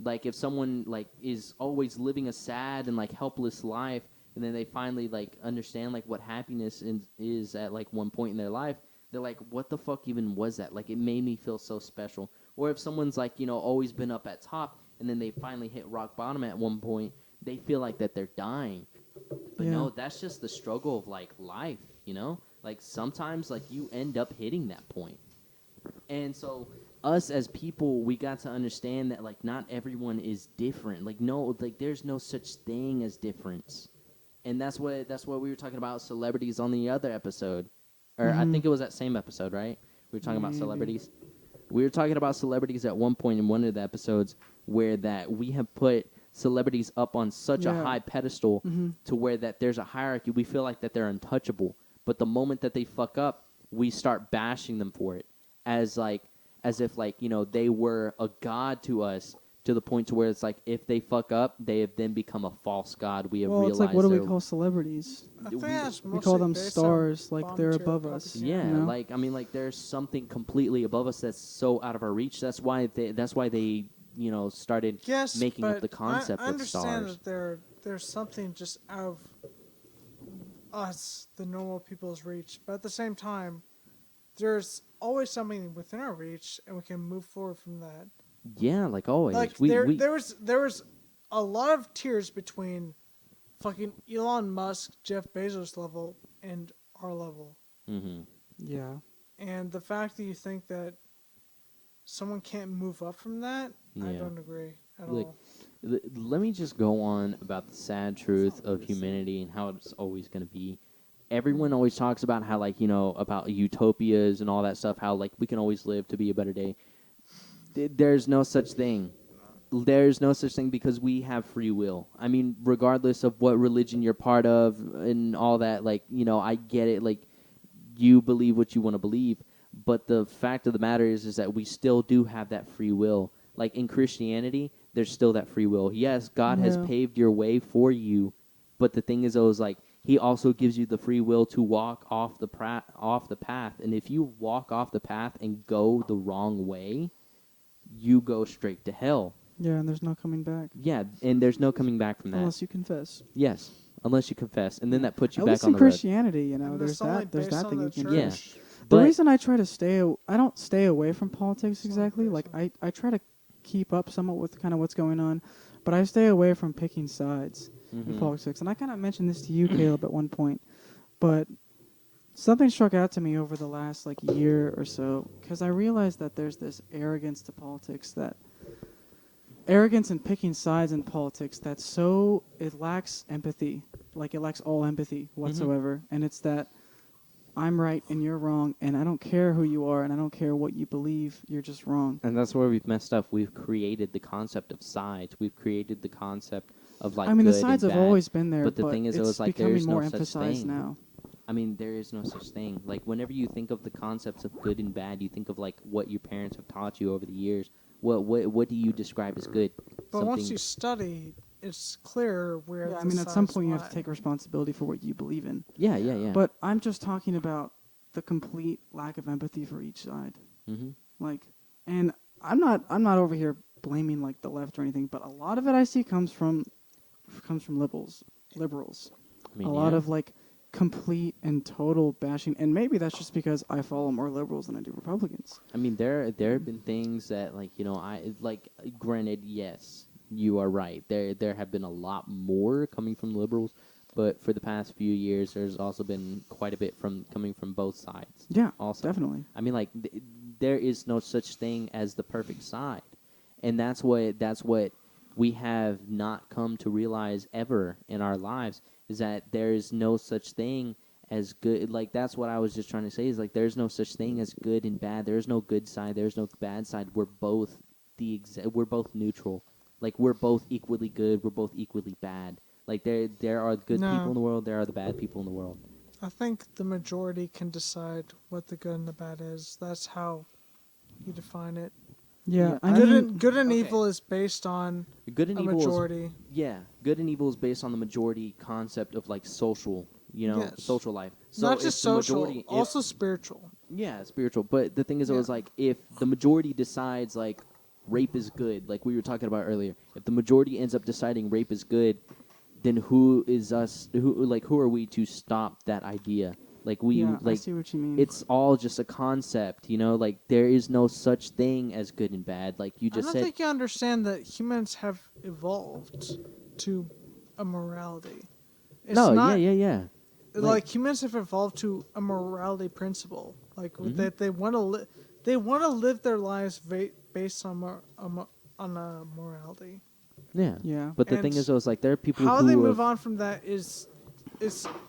Like if someone like is always living a sad and like helpless life, and then they finally like understand like what happiness is at like one point in their life, they're like, what the fuck even was that? Like it made me feel so special. Or if someone's like, always been up at top and then they finally hit rock bottom at one point, they feel like that they're dying. But no, that's just the struggle of like life, Like sometimes like you end up hitting that point. And so us as people, we got to understand that like not everyone is different. Like no, like there's no such thing as difference. And that's what we were talking about celebrities on the other episode. Or I think it was that same episode, right? We were talking about celebrities. We were talking about celebrities at one point in one of the episodes where that we have put celebrities up on such a high pedestal to where that there's a hierarchy. We feel like that they're untouchable. But the moment that they fuck up, we start bashing them for it as if they were a god to us, to the point to where it's like if they fuck up, they have then become a false god. We have realized. It's like, what do we call celebrities? I think that's We call them mostly based stars, on like they're volunteer above us. propaganda. Yeah, You know? like I mean, like there's something completely above us that's so out of our reach. That's why they started Yes, making up but the concept I of understand stars. that there's something just out of us, the normal people's reach. But at the same time, there's always something within our reach, and we can move forward from that. Yeah, like always. Like there was a lot of tiers between fucking Elon Musk, Jeff Bezos level, and our level. Mm-hmm. Yeah. And the fact that you think that someone can't move up from that, I Yeah. don't agree at Look, all. Let me just go on about the sad truth of humanity and how it's always going to be. Everyone always talks about how, like, about utopias and all that stuff, how, like, we can always live to be a better day. There's no such thing. There's no such thing because we have free will. I mean, regardless of what religion you're part of and all that, like, I get it. Like, you believe what you want to believe. But the fact of the matter is that we still do have that free will. Like, in Christianity, there's still that free will. Yes, God has paved your way for you. But the thing is, though, is like, he also gives you the free will to walk off the path. And if you walk off the path and go the wrong way, you go straight to hell. Yeah, and there's no coming back. Yeah, and there's no coming back from that. Unless you confess. Yes, unless you confess, and then that puts you At back least on in the road. Christianity, And there's it's only that based on thing the you can church. do. The But reason I try to I don't stay away from politics exactly. Like, I try to keep up somewhat with kind of what's going on, but I stay away from picking sides in politics. And I kind of mentioned this to you, Caleb, at one point, but something struck out to me over the last year or so, because I realized that there's this arrogance to politics, arrogance in picking sides in politics it lacks empathy. Like, it lacks all empathy whatsoever. And it's that I'm right and you're wrong, and I don't care who you are, and I don't care what you believe, you're just wrong. And that's where we've messed up. We've created the concept of sides. We've created the concept of, like, I mean, the good sides and have bad. always been there, But the thing is, it's like, becoming there's more no such emphasized thing. now. I mean, there is no such thing. Like, whenever you think of the concepts of good and bad, you think of, like, what your parents have taught you over the years. What do you describe as good? But once you study, it's clear where. Yeah, the I mean, at some sides point you have lie. to take responsibility for what you believe in. Yeah. But I'm just talking about the complete lack of empathy for each side. Mm-hmm. Like, and I'm not over here blaming the left or anything, but a lot of it I see comes from liberals. I mean, A lot of complete and total bashing, and maybe that's just because I follow more liberals than I do Republicans. I mean, there have been things that, granted, yes, you are right. There have been a lot more coming from liberals, but for the past few years, there's also been quite a bit coming from both sides. Yeah, also, definitely. I mean, there is no such thing as the perfect side, and that's what we have not come to realize ever in our lives, is that there is no such thing as good. Like, that's what I was just trying to say, is like, there's no such thing as good and bad. There's no good side. There's no bad side. We're both we're both neutral. Like, we're both equally good. We're both equally bad. Like, there are good people in the world. There are the bad people in the world. I think the majority can decide what the good and the bad is. That's how you define it. Yeah, I Good mean, and, good and okay. evil is based on Good and a evil majority. good and evil is based on the majority concept of, like, social, Yes. social life. So Not if just the social, majority- if- also spiritual. Yeah, spiritual. But the thing is, Yeah. always like, if the majority decides, like, rape is good, like we were talking about earlier, if the majority ends up deciding rape is good, then who are we to stop that idea? Like, I see what you mean. it's all just a concept, like, there is no such thing as good and bad. Like you just I don't said. think you understand that humans have evolved to a morality. It's No, not, yeah. Like, humans have evolved to a morality principle. Like, Mm-hmm. that they want to they want to live their lives based on a morality. Yeah. Yeah. But the And thing is, though, is like, there are people How who they have- move on from that is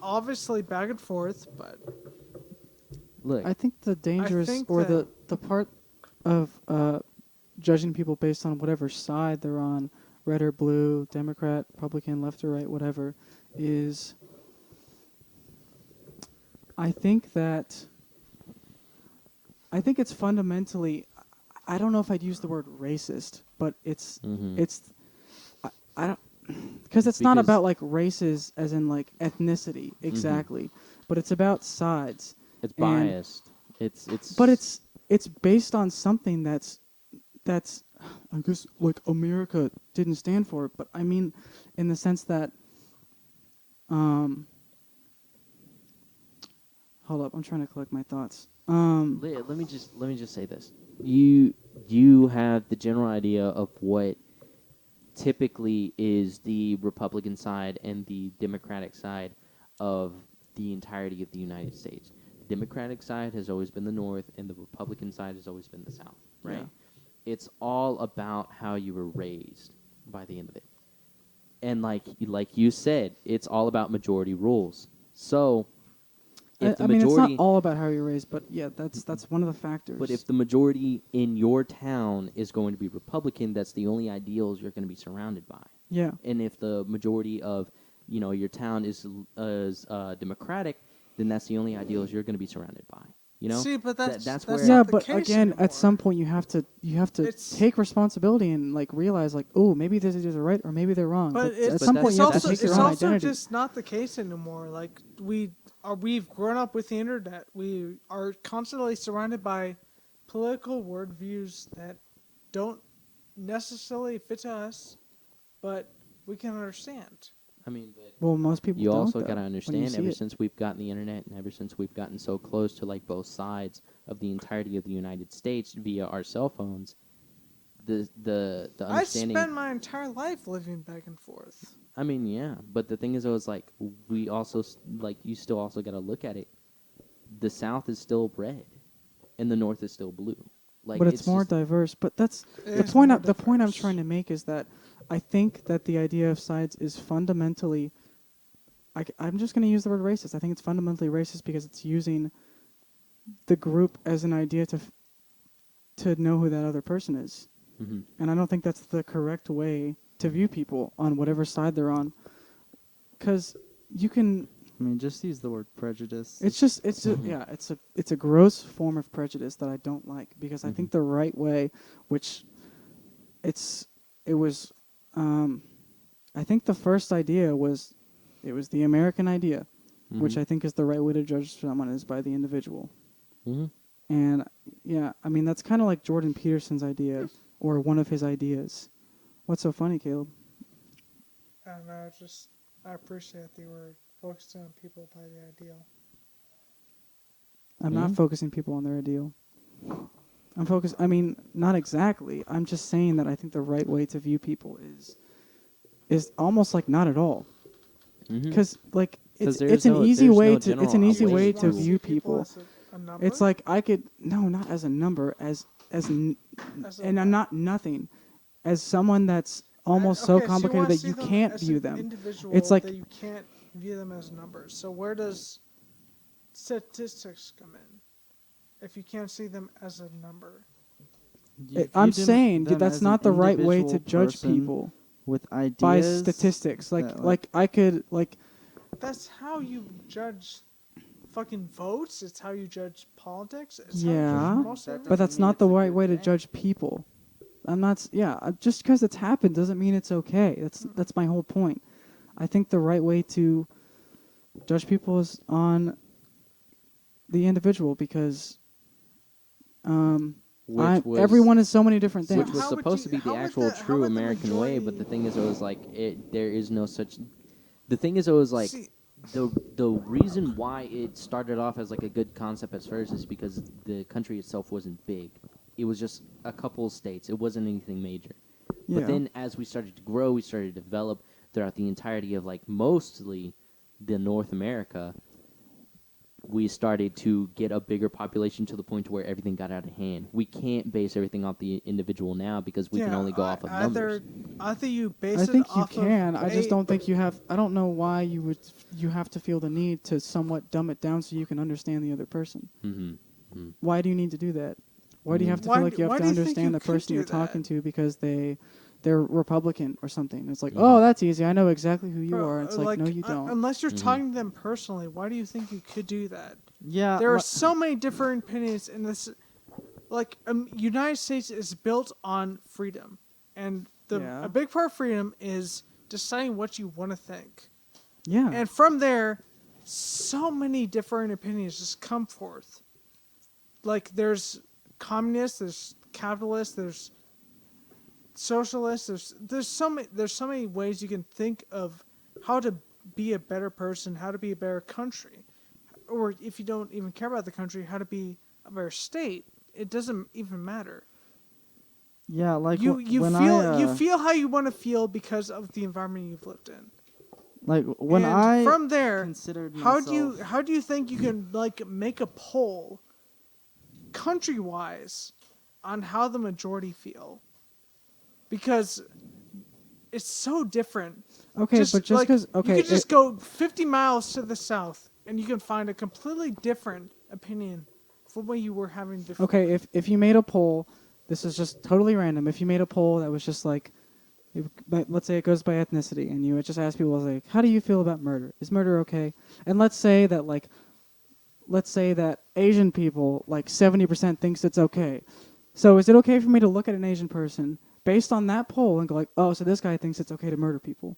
obviously back and forth, but Look, I think the dangerous think or that- the part of judging people based on whatever side they're on, red or blue, Democrat, Republican, left or right, whatever, is I think it's fundamentally, I don't know if I'd use the word racist, but it's I don't, because it's not Because- about races as in ethnicity exactly, but it's about sides. it's and- biased. It's. But it's based on something that's I guess America didn't stand for it, but I mean in the sense that hold Hold up, I'm trying to collect my thoughts. Let me just say this. You have the general idea of what typically is the Republican side and the Democratic side of the entirety of the United States. The Democratic side has always been the North, and the Republican side has always been the South, right? Yeah. It's all about how you were raised by the end of it. And like you said, it's all about majority rules. So if the I mean, it's majority... not all about how you're raised, but yeah, that's one of the factors. But if the majority in your town is going to be Republican, that's the only ideals you're going to be surrounded by. Yeah. And if the majority of, your town is Democratic, then that's the only ideals you're going to be surrounded by. See, but that's where... Yeah, not the but case again, anymore. at some point you have to It's- take responsibility and like realize like, oh, maybe these ideas are right or maybe they're wrong. But at it's, some point it's you have also, to take your it's own also identity. just not the case anymore. Like we've grown up with the internet. We are constantly surrounded by political worldviews that don't necessarily fit to us, but we can understand. I mean, but Well, most people you don't. also though, got to when you understand, see ever it. since we've gotten the internet and ever since we've gotten so close to like both sides of the entirety of the United States via our cell phones, the I understanding... spent my entire life living back and forth. I mean, yeah, but the thing is, though, is like we also you still also got to look at it. The South is still red, and the North is still blue. Like, but it's more just, diverse. But that's It the is point. more The point I'm diverse. trying to make is that I think that the idea of sides is fundamentally. I'm just going to use the word racist. I think it's fundamentally racist because it's using the group as an idea to know who that other person is, and I don't think that's the correct way to view people on whatever side they're on, because you can. I mean, just use the word prejudice. It's a gross form of prejudice that I don't like because I think the right way, which I think the first idea was the American idea, which I think is the right way to judge someone is by the individual. And yeah, I mean that's kind of like Jordan Peterson's idea or one of his ideas. What's so funny, Caleb? I don't know. I appreciate that you were focused on people by the ideal. I'm not focusing people on their ideal. I'm focused. I mean, not exactly. I'm just saying that I think the right way to view people is almost like not at all. Because like it's an easy way to view people. As a number? It's like I could not as a number as and I'm not nothing as someone that's almost so Okay, complicated wanna that see you them can't as view an them. individual It's like that you can't view them as numbers. So where does statistics come in? If you can't see them as a number. I'm saying that's not the right way to judge people with ideas by statistics. Like I could like. That's how you judge fucking votes. It's how you judge politics. It's how you Yeah, judge most everything. but that's not the right way to judge people. I'm not. Yeah, just because it's happened doesn't mean it's okay. That's my whole point. I think the right way to judge people is on the individual because everyone is so many different things. Which was supposed to be the actual true American way, but the thing is, it was like there is no such. The thing is, it was like the reason why it started off as like a good concept at first is because the country itself wasn't big. It was just a couple of states. It wasn't anything major. Yeah. But then as we started to grow, we started to develop throughout the entirety of like mostly the North America. We started to get a bigger population to the point where everything got out of hand. We can't base everything off the individual now because we can only go off of numbers. I think you base I it think you off can. of I just don't think you have. I don't know why you have to feel the need to somewhat dumb it down so you can understand the other person. Why do you need to do that? Why do you have to feel like you have to understand the person you're talking to because they're Republican or something? It's like, oh, that's easy. I know exactly who you are. It's like, no, you don't. Unless you're talking to them personally, why do you think you could do that? Yeah, There are so many different opinions in this. Like, United States is built on freedom, and a big part of freedom is deciding what you want to think. Yeah. And from there, so many different opinions just come forth. Like, there's communists, there's capitalists, there's socialists. There's so many ways you can think of how to be a better person, how to be a better country, or if you don't even care about the country, how to be a better state. It doesn't even matter. Yeah, like You when you I feel how you want to feel because of the environment you've lived in. like when and I from there, considered how myself, do you think you can like make a poll country wise on how the majority feel? Because it's so different. Okay, but just like, because you could just go 50 miles to the south and you can find a completely different opinion from what you were having before. okay, if you made a poll, this is just totally random. If you made a poll that was just like, let's say it goes by ethnicity, and you would just ask people like, how do you feel about murder? Is murder okay? And let's say that Asian people, like 70% thinks it's okay. So is it okay for me to look at an Asian person based on that poll and go like, oh, so this guy thinks it's okay to murder people?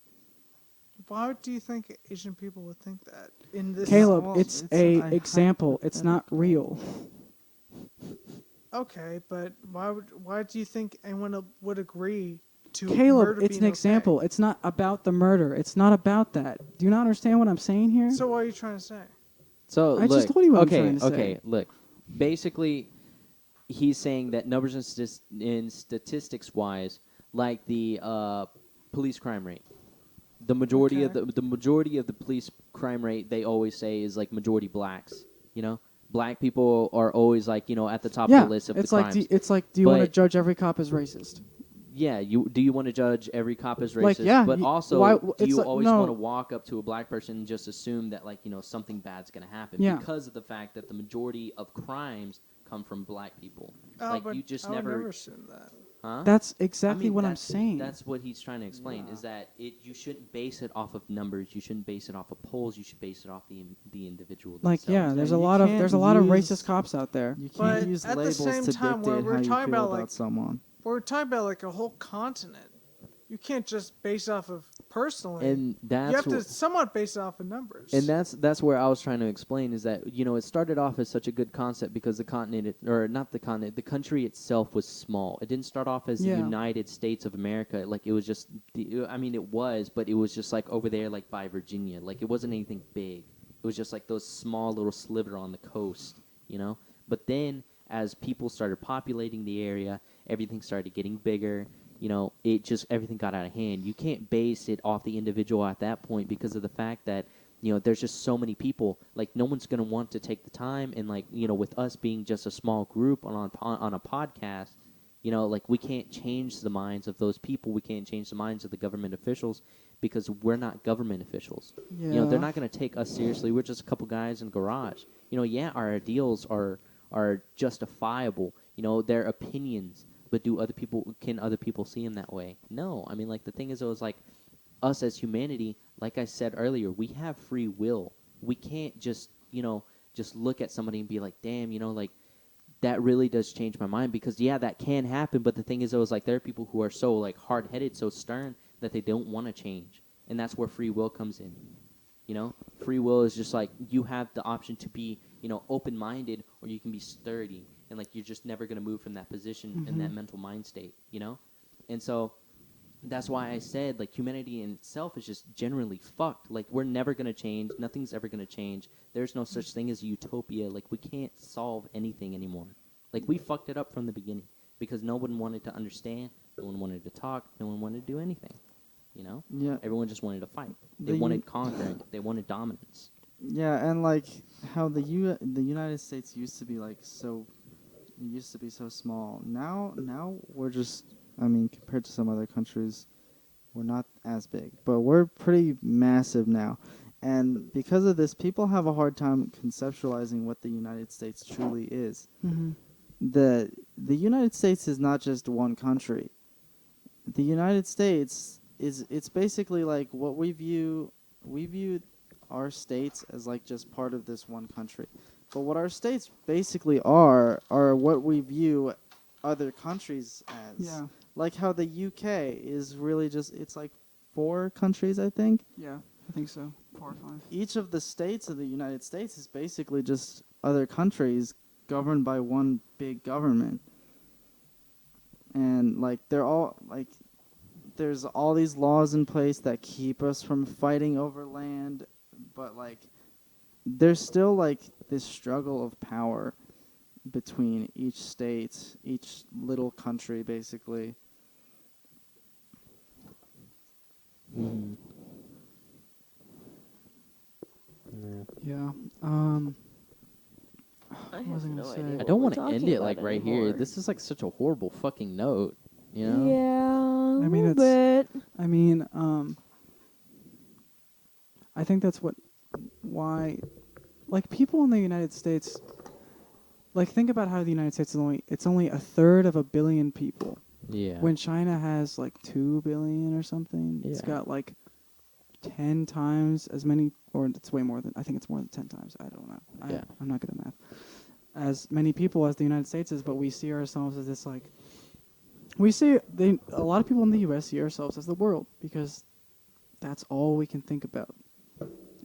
Why do you think Asian people would think that? In this Caleb, Well, it's it's a a example. It's not real. Okay, but why do you think anyone would agree to Caleb, murder it's being an example. okay? It's not about the murder. It's not about that. Do you not understand what I'm saying here? So what are you trying to say? So I just told you what I'm trying to say. Okay, look. Basically, he's saying that numbers and statistics wise, like the police crime rate, the majority of Okay. the majority of the police crime rate, they always say is like majority blacks. You know, black people are always like at the top of Yeah, the list of it's the like crimes. do you want to But- judge every cop as racist? Yeah, do you want to judge every cop as racist? Like, yeah, but also, why- do it's you like- always no. want to walk up to a black person and just assume that something bad's going to happen Yeah. because of the fact that the majority of crimes come from black people? Oh, but you just I would never, never assume that. huh? That's exactly what I'm that's- saying. That's what he's trying to explain. Yeah. Is that you shouldn't base it off of numbers. You shouldn't base it off of polls. You should base it off the individual. like, themselves. yeah, there's Yeah, a you lot of can't racist use- cops out there. you But can't use at the labels same to time, when dictate we're how you talking feel about, about like- someone. We're talking about like a whole continent. You can't just base off of personally. And that's you have to what- somewhat base it off of numbers. And that's where I was trying to explain is that it started off as such a good concept because the continent or not the continent, the country itself was small. It didn't start off as the Yeah. United States of America. Like it was just it was, but it was just like over there like by Virginia. Like it wasn't anything big. It was just like those small little sliver on the coast, But then as people started populating the area, everything started getting bigger. Everything got out of hand. You can't base it off the individual at that point because of the fact that, there's just so many people. Like, no one's going to want to take the time. And, with us being just a small group on a podcast, we can't change the minds of those people. We can't change the minds of the government officials because we're not government officials. Yeah. They're not going to take us seriously. We're just a couple guys in a garage. Our ideals are justifiable. Their opinions. But can other people see him that way? No. I mean, the thing is, it was like us as humanity, like I said earlier, we have free will. We can't just look at somebody and be like, damn, that really does change my mind because, yeah, that can happen. But the thing is, it was like there are people who are so, hard-headed, so stern that they don't want to change. And that's where free will comes in. Free will is just like you have the option to be, open-minded or you can be sturdy. And, you're just never going to move from that position and that mental mind state, And so that's why I said, humanity in itself is just generally fucked. We're never going to change. Nothing's ever going to change. There's no such thing as a utopia. We can't solve anything anymore. We fucked it up from the beginning because no one wanted to understand. No one wanted to talk. No one wanted to do anything, Yeah. Everyone just wanted to fight. They The wanted conquering. They wanted dominance. Yeah, and how the United States used to be so small. Now we're just, compared to some other countries, we're not as big, but we're pretty massive now. And because of this, people have a hard time conceptualizing what the United States truly is. Mm-hmm. The United States is not just one country. The United States it's basically like what we view our states as just part of this one country. But what our states basically are what we view other countries as. Yeah. Like how the UK is really it's 4 countries, I think. Yeah, I think so. 4 or 5. Each of the states of the United States is basically just other countries governed by one big government. And they're all there's all these laws in place that keep us from fighting over land, but there's still like this struggle of power between each state, each little country, basically. Mm-hmm. Yeah. I What was I have gonna no say? idea. I what don't we're want to end talking it about like right anymore. here. This is like such a horrible fucking note. You know? Yeah, I mean, a it's- bit. I mean, I think that's why, like, people in the United States, like, think about how the United States it's only a third of a billion people. Yeah. When China has like 2 billion or something, it's Yeah. got like 10 times as many, or it's way more than, I think it's more than 10 times. I don't know. Yeah. I'm not good at math. As many people as the United States is, but we see ourselves as this, like, a lot of people in the U.S. see ourselves as the world because that's all we can think about.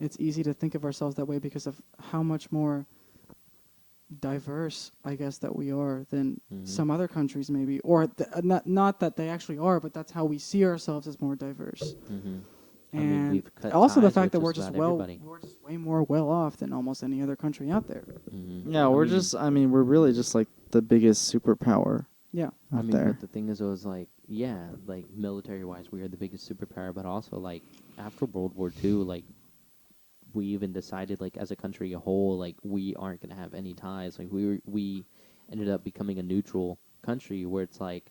It's easy to think of ourselves that way because of how much more diverse, I guess, that we are than some other countries, maybe, or not that they actually are, but that's how we see ourselves as more diverse. Mm-hmm. And we've cut also the ties fact with that we're just just about everybody. we're just way more well off than almost any other country out there. Mm-hmm. Yeah, we're really just like the biggest superpower Yeah. out I mean, there. but the thing is, it was like, yeah, like military-wise, we are the biggest superpower, but also like after World War II, like we even decided, like as a country a whole, like we aren't gonna have any ties. Like we ended up becoming a neutral country where it's like,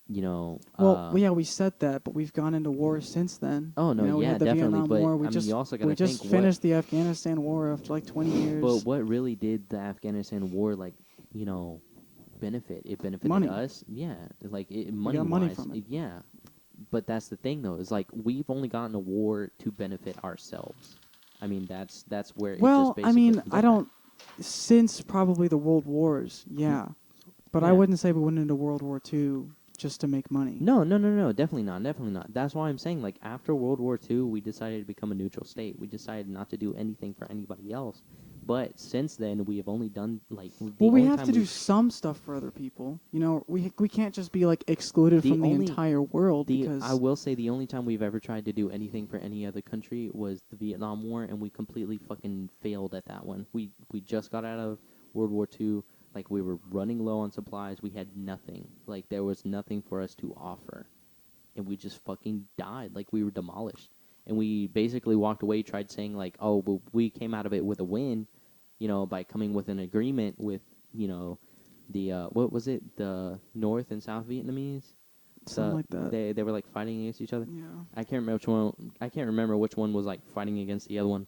you know. Well, yeah, we said that, but we've gone into war since then. Oh, no, you know, we yeah, had the definitely, Vietnam but, War. I mean, you also gotta we just think finished the Afghanistan War after like 20 years. But what really did the Afghanistan war, like, you know, benefit? It benefited Money. us, yeah. Like got money from it. yeah. But that's the thing, though, is like we've only gotten a war to benefit ourselves. I mean, that's where. Well, it just I basically mean, comes I at. don't. Since probably the World Wars, yeah. But I Yeah. wouldn't say we went into World War II just to make money. No, definitely not. That's why I'm saying, like, after World War II, we decided to become a neutral state. We decided not to do anything for anybody else. But since then, we have only done, like, Well, we have to do some stuff for other people. You know, we can't just be like excluded from the entire world because I will say the only time we've ever tried to do anything for any other country was the Vietnam War, and we completely fucking failed at that one. We just got out of World War II. Like, we were running low on supplies. We had nothing. Like, there was nothing for us to offer. And we just fucking died. Like, we were demolished. And we basically walked away, tried saying, like, oh, well, we came out of it with a win, you know, by coming with an agreement with, you know, the, what was it? The North and South Vietnamese? something like that. They were, like, fighting against each other. Yeah. I can't remember which one was, like, fighting against the other one.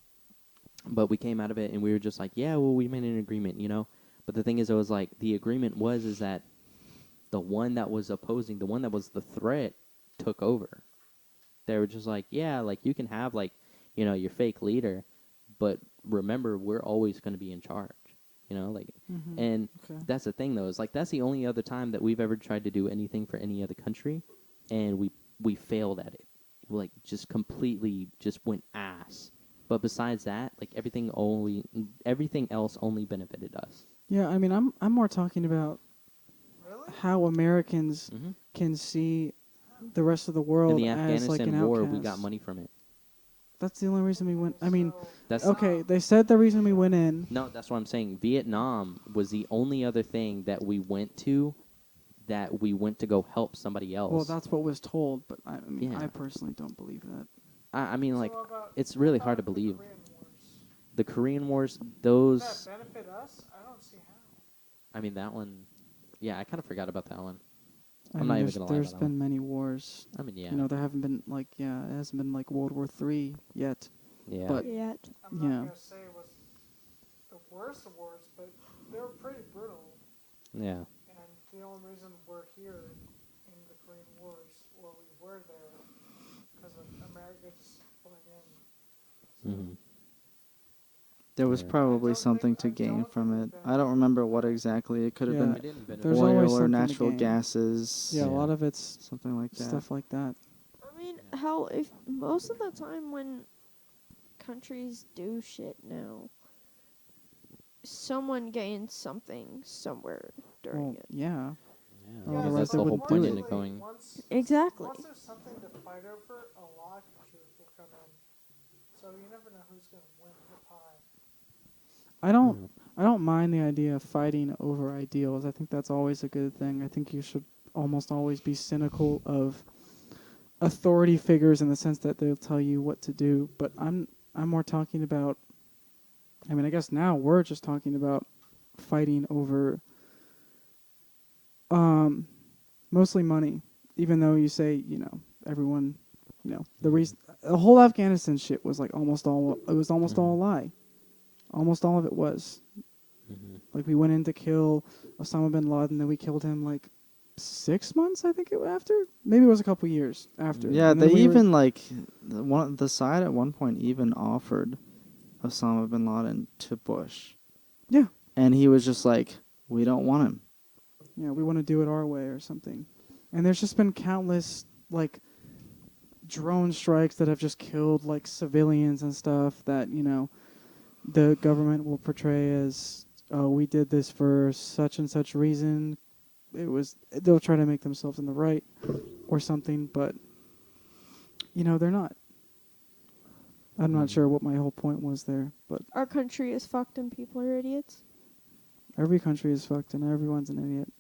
But we came out of it, and we were just like, yeah, well, we made an agreement, you know? But the thing is, it was like, the agreement is that the one that was opposing, the one that was the threat, took over. They were just like, yeah, like, you can have, like, you know, your fake leader, but remember, we're always going to be in charge, you know? Like, and that's the thing, though, is, like, that's the only other time that we've ever tried to do anything for any other country, and we failed at it. Like, just completely just went ass. But besides that, like, everything else only benefited us. Yeah, I mean, I'm more talking about how Americans can see the rest of the world In the as like an Afghanistan war, outcast. we got money from it. That's the only reason we went. I mean, That's okay, they said the reason we went in. No, that's what I'm saying. Vietnam was the only other thing that we went to go help somebody else. Well, that's what was told, but I mean, Yeah. I personally don't believe that. I mean, like, So about- it's really hard to about the believe. Korean Wars? The Korean Wars, Does those... that benefit us? I don't see how. I mean, that one... Yeah, I kind of forgot about that one. I I'm mean, not even gonna lie there's about that been many wars. I mean, yeah. You know, there haven't been like it hasn't been like World War III yet. Yeah. but- Yet. I'm Yeah. not going to say it was the worst of wars, but they were pretty brutal. Yeah. And the only reason we're here in the Korean Wars, or we were there, because of America just pulling in. Mm-hmm. There was Yeah. probably I don't something think- to I gain don't from think it. that- I don't remember what exactly. It could have Yeah. been There's always oil or something to natural gain. gases. Yeah, a Yeah. lot of it's Something like that. stuff like that. I mean, hell, if most of the time when countries do shit now, someone gains something somewhere during Well, it. yeah. Yeah. Otherwise That's they the whole wouldn't point do in it. it going... Exactly. Once there's something to fight over, a lot of countries will come in. So you never know who's going to win the pie. I don't mind the idea of fighting over ideals. I think that's always a good thing. I think you should almost always be cynical of authority figures in the sense that they'll tell you what to do. But I'm more talking about. I mean, I guess now we're just talking about fighting over mostly money. Even though you say, everyone, the whole Afghanistan shit was like almost all a lie. Almost all of it was. Mm-hmm. Like we went in to kill Osama bin Laden, then we killed him like 6 months, I think after. Maybe it was a couple years after. Yeah, And then they even the side at one point even offered Osama bin Laden to Bush. Yeah. And he was just like, we don't want him. Yeah, we want to do it our way or something. And there's just been countless like drone strikes that have just killed like civilians and stuff that, the government will portray as, oh, we did this for such and such reason. They'll try to make themselves in the right or something, but they're not. I'm not sure what my whole point was there, but Our country is fucked and people are idiots. every country is fucked and everyone's an idiot.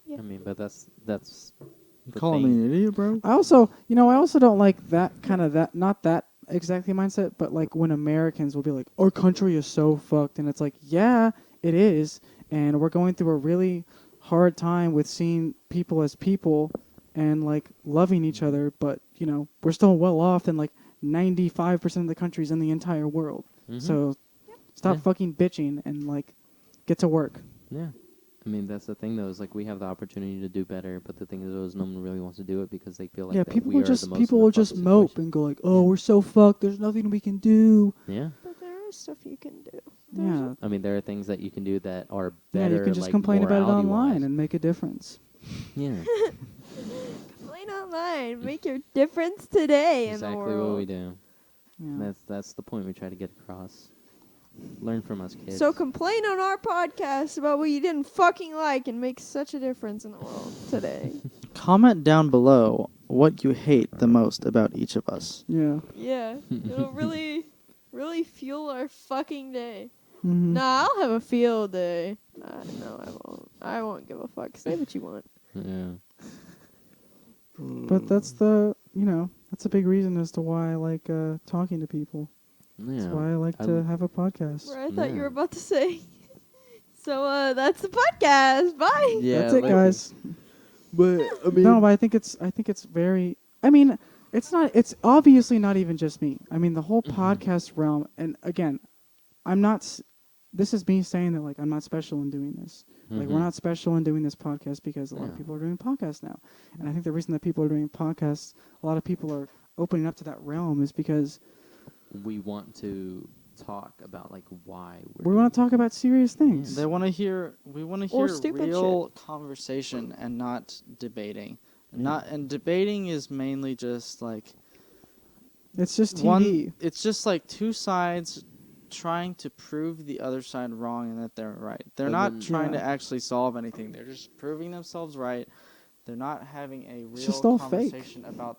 Yeah. I mean, but that's You the calling thing. me an idiot, bro? I also don't like that kind of not that exactly mindset, but like when Americans will be like, our country is so fucked, and it's like, yeah, it is, and we're going through a really hard time with seeing people as people and like loving each other, but we're still well off than like 95% of the countries in the entire world. Mhm. So stop Yeah. fucking bitching and like get to work. Yeah. I mean, that's the thing, though, is like we have the opportunity to do better, but the thing is no one really wants to do it because they feel like that people we will are just the most people in a will just fucked mope situation. and go like, oh, we're so fucked. There's nothing we can do. Yeah. But there is stuff you can do. Yeah. I mean, there are things that you can do that are Yeah, better. you can just like, complain about it online morality-wise. and make a difference. Yeah. Complain online. Make your difference today in the Exactly world. what we do. Yeah. That's the point we try to get across. Learn from us, kids. So complain on our podcast about what you didn't fucking like and make such a difference in the world today. Comment down below what you hate the most about each of us. Yeah. Yeah. It'll really, really fuel our fucking day. Mm-hmm. Nah, I'll have a field day. No, I won't. I won't give a fuck. Say what you want. Yeah. But that's that's a big reason as to why I like talking to people. That's Yeah. why I like to have a podcast. Where I thought you Yeah. were about to say. So that's the podcast. Bye. Yeah, That's it, like- guys. But I mean, No, but I think it's very. I mean, it's not. It's obviously not even just me. I mean, the whole podcast realm. And again, I'm not. This is me saying that like I'm not special in doing this. Like we're Mhm. not special in doing this podcast because a lot of Yeah. people are doing podcasts now. And I think the reason that people are doing podcasts, a lot of people are opening up to that realm, is because We want to talk about like why we want to talk about serious things. We want to hear Or stupid real conversation and not debating. And debating is mainly just like It's just TV. it's just like two sides trying to prove the other side wrong and that they're right. They're And not then- trying to Yeah. actually solve anything. They're just proving themselves right. They're not having a real just all fake. conversation about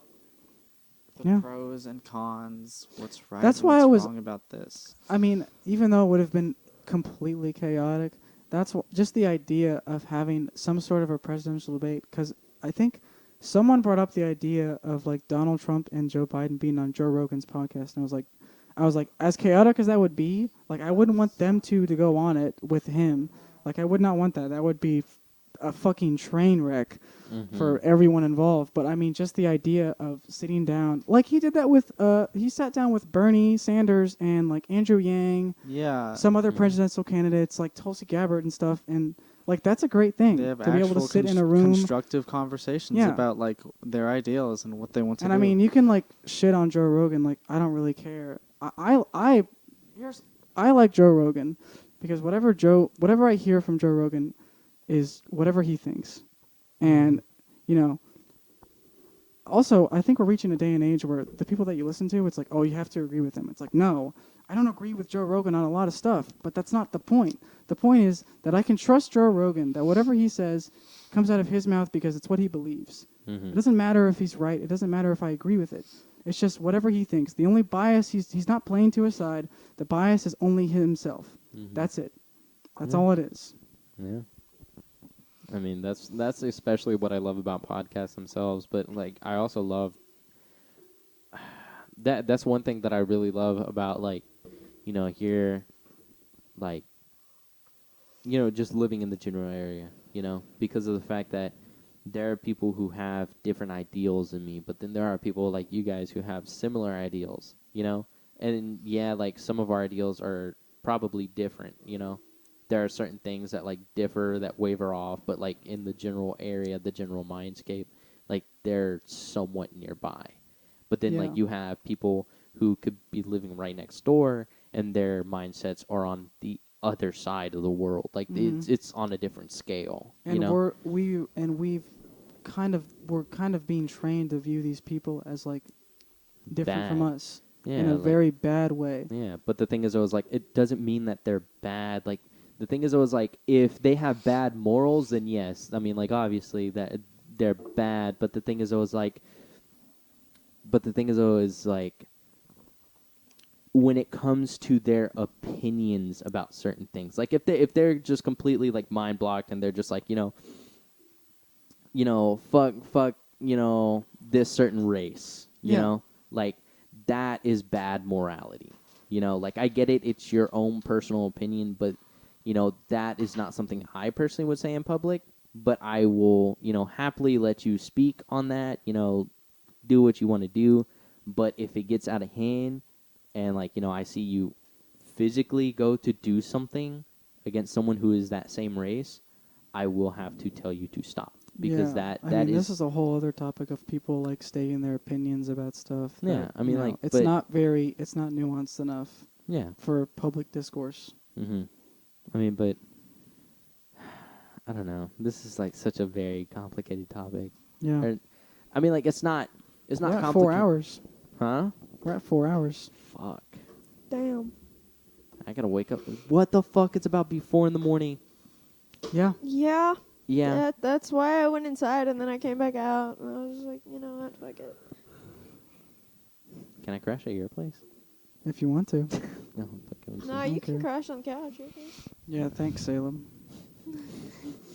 the Yeah. pros and cons, what's right That's and why what's I was- wrong about this. I mean, even though it would have been completely chaotic, that's just the idea of having some sort of a presidential debate. Because I think someone brought up the idea of like Donald Trump and Joe Biden being on Joe Rogan's podcast, and I was like, as chaotic as that would be, like I wouldn't want them to go on it with him. Like I would not want that. That would be a fucking train wreck for everyone involved. But I mean, just the idea of sitting down, like he did that with, he sat down with Bernie Sanders and like Andrew Yang, Yeah. some other presidential candidates like Tulsi Gabbard and stuff, and like that's a great thing They have to be able to actual sit in a room. constructive conversations Yeah. about like their ideals and what they want to And do. I mean, you can like shit on Joe Rogan, like I don't really care. I like Joe Rogan because whatever I hear from Joe Rogan is whatever he thinks. And, also, I think we're reaching a day and age where the people that you listen to, it's like, oh, you have to agree with them. It's like, no, I don't agree with Joe Rogan on a lot of stuff, but that's not the point. The point is that I can trust Joe Rogan, that whatever he says comes out of his mouth because it's what he believes. It doesn't matter if he's right. It doesn't matter if I agree with it. It's just whatever he thinks. The only bias he's not playing to his side. The bias is only himself. Mhm. That's it. That's Yeah. all it is. Yeah. I mean, that's especially what I love about podcasts themselves. But like, I also love that. That's one thing that I really love about like, here, like, just living in the general area. Because of the fact that there are people who have different ideals than me, but then there are people like you guys who have similar ideals. And yeah, like some of our ideals are probably different. There are certain things that like differ that waver off, but like in the general area, the general mindscape, like they're somewhat nearby. But then like Yeah. you have people who could be living right next door and their mindsets are on the other side of the world. Like Mhm. it's on a different scale. And we're kind of being trained to view these people as like different from Bad. us Yeah, in a like- very bad way. Yeah, but the thing is, always like it doesn't mean that they're bad. Like the thing is, always like if they have bad morals, then yes. I mean, like obviously that they're bad. But the thing is, always like when it comes to their opinions about certain things, like if they're just completely like mind blocked and they're just like fuck this certain race, Yeah. like that is bad morality. Like I get it, it's your own personal opinion, but that is not something I personally would say in public, but I will, happily let you speak on that, do what you want to do. But if it gets out of hand and like, I see you physically go to do something against someone who is that same race, I will have to tell you to stop. Because yeah. that this is a whole other topic of people like stating their opinions about stuff. Yeah, that, I mean, like, it's but- not nuanced enough yeah. for public discourse. Mm-hmm. I mean, but I don't know. This is like such a very complicated topic. Yeah. Or- I mean, like it's not We're at complicated. 4 hours. Huh? We're at 4 hours. Fuck. Damn. I gotta wake up. What the fuck? It's about to be 4 a.m. Yeah. Yeah. Yeah. That's why I went inside and then I came back out and I was like, you know what, fuck it. Can I crash at your place? If you want to. No, I'm fucking. No, you can Okay. crash on the couch. Okay. Yeah, thanks, Salem.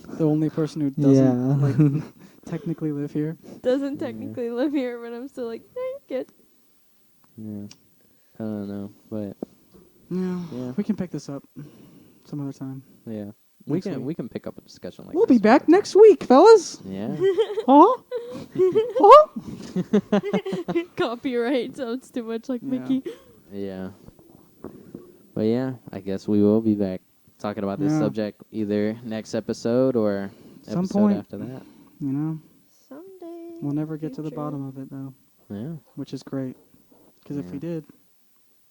The only person who doesn't like technically live here. Doesn't technically live here, but I'm still like, yeah, you're good. Yeah. I don't know, but Yeah. Yeah. We can pick this up some other time. yeah, Next week. we can pick up a discussion like. We'll this be back sometime. next week, fellas. Yeah. Huh? Huh? Copyright sounds too much like Yeah. Mickey. Yeah. But yeah, I guess we will be back talking about this Yeah. subject either next episode or Some episode point. after that. You know, Someday. we'll never get to the future. bottom of it though, Yeah. which is great. Because if Yeah. we did,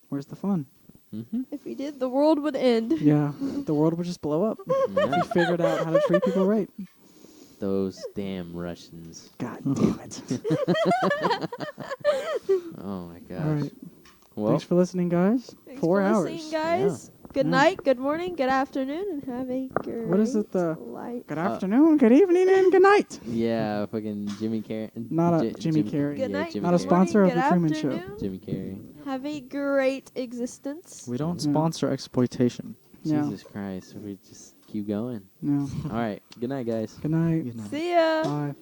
where's the fun? Mm-hmm. If we did, the world would end. Yeah, the world would just blow up if Yeah. we figured out how to treat people right. Those damn Russians. God damn it! Oh my gosh. All right, Well, thanks for listening, guys. Thanks 4 for hours. listening, guys. Good Yeah. night, good morning, good afternoon, and have a great What is it, the- life. Good afternoon, good evening, and good night. yeah, fucking Jimmy Carrey. Not a Jimmy Carrey. Good night, Jimmy Not a Carrey. sponsor of good The Truman Show. afternoon. Jimmy Carrey. Have a great existence. We don't Yeah. sponsor exploitation. Yeah. Jesus Christ, we just keep going. No. All right. Good night, guys. Good night. Good night. See ya. Bye.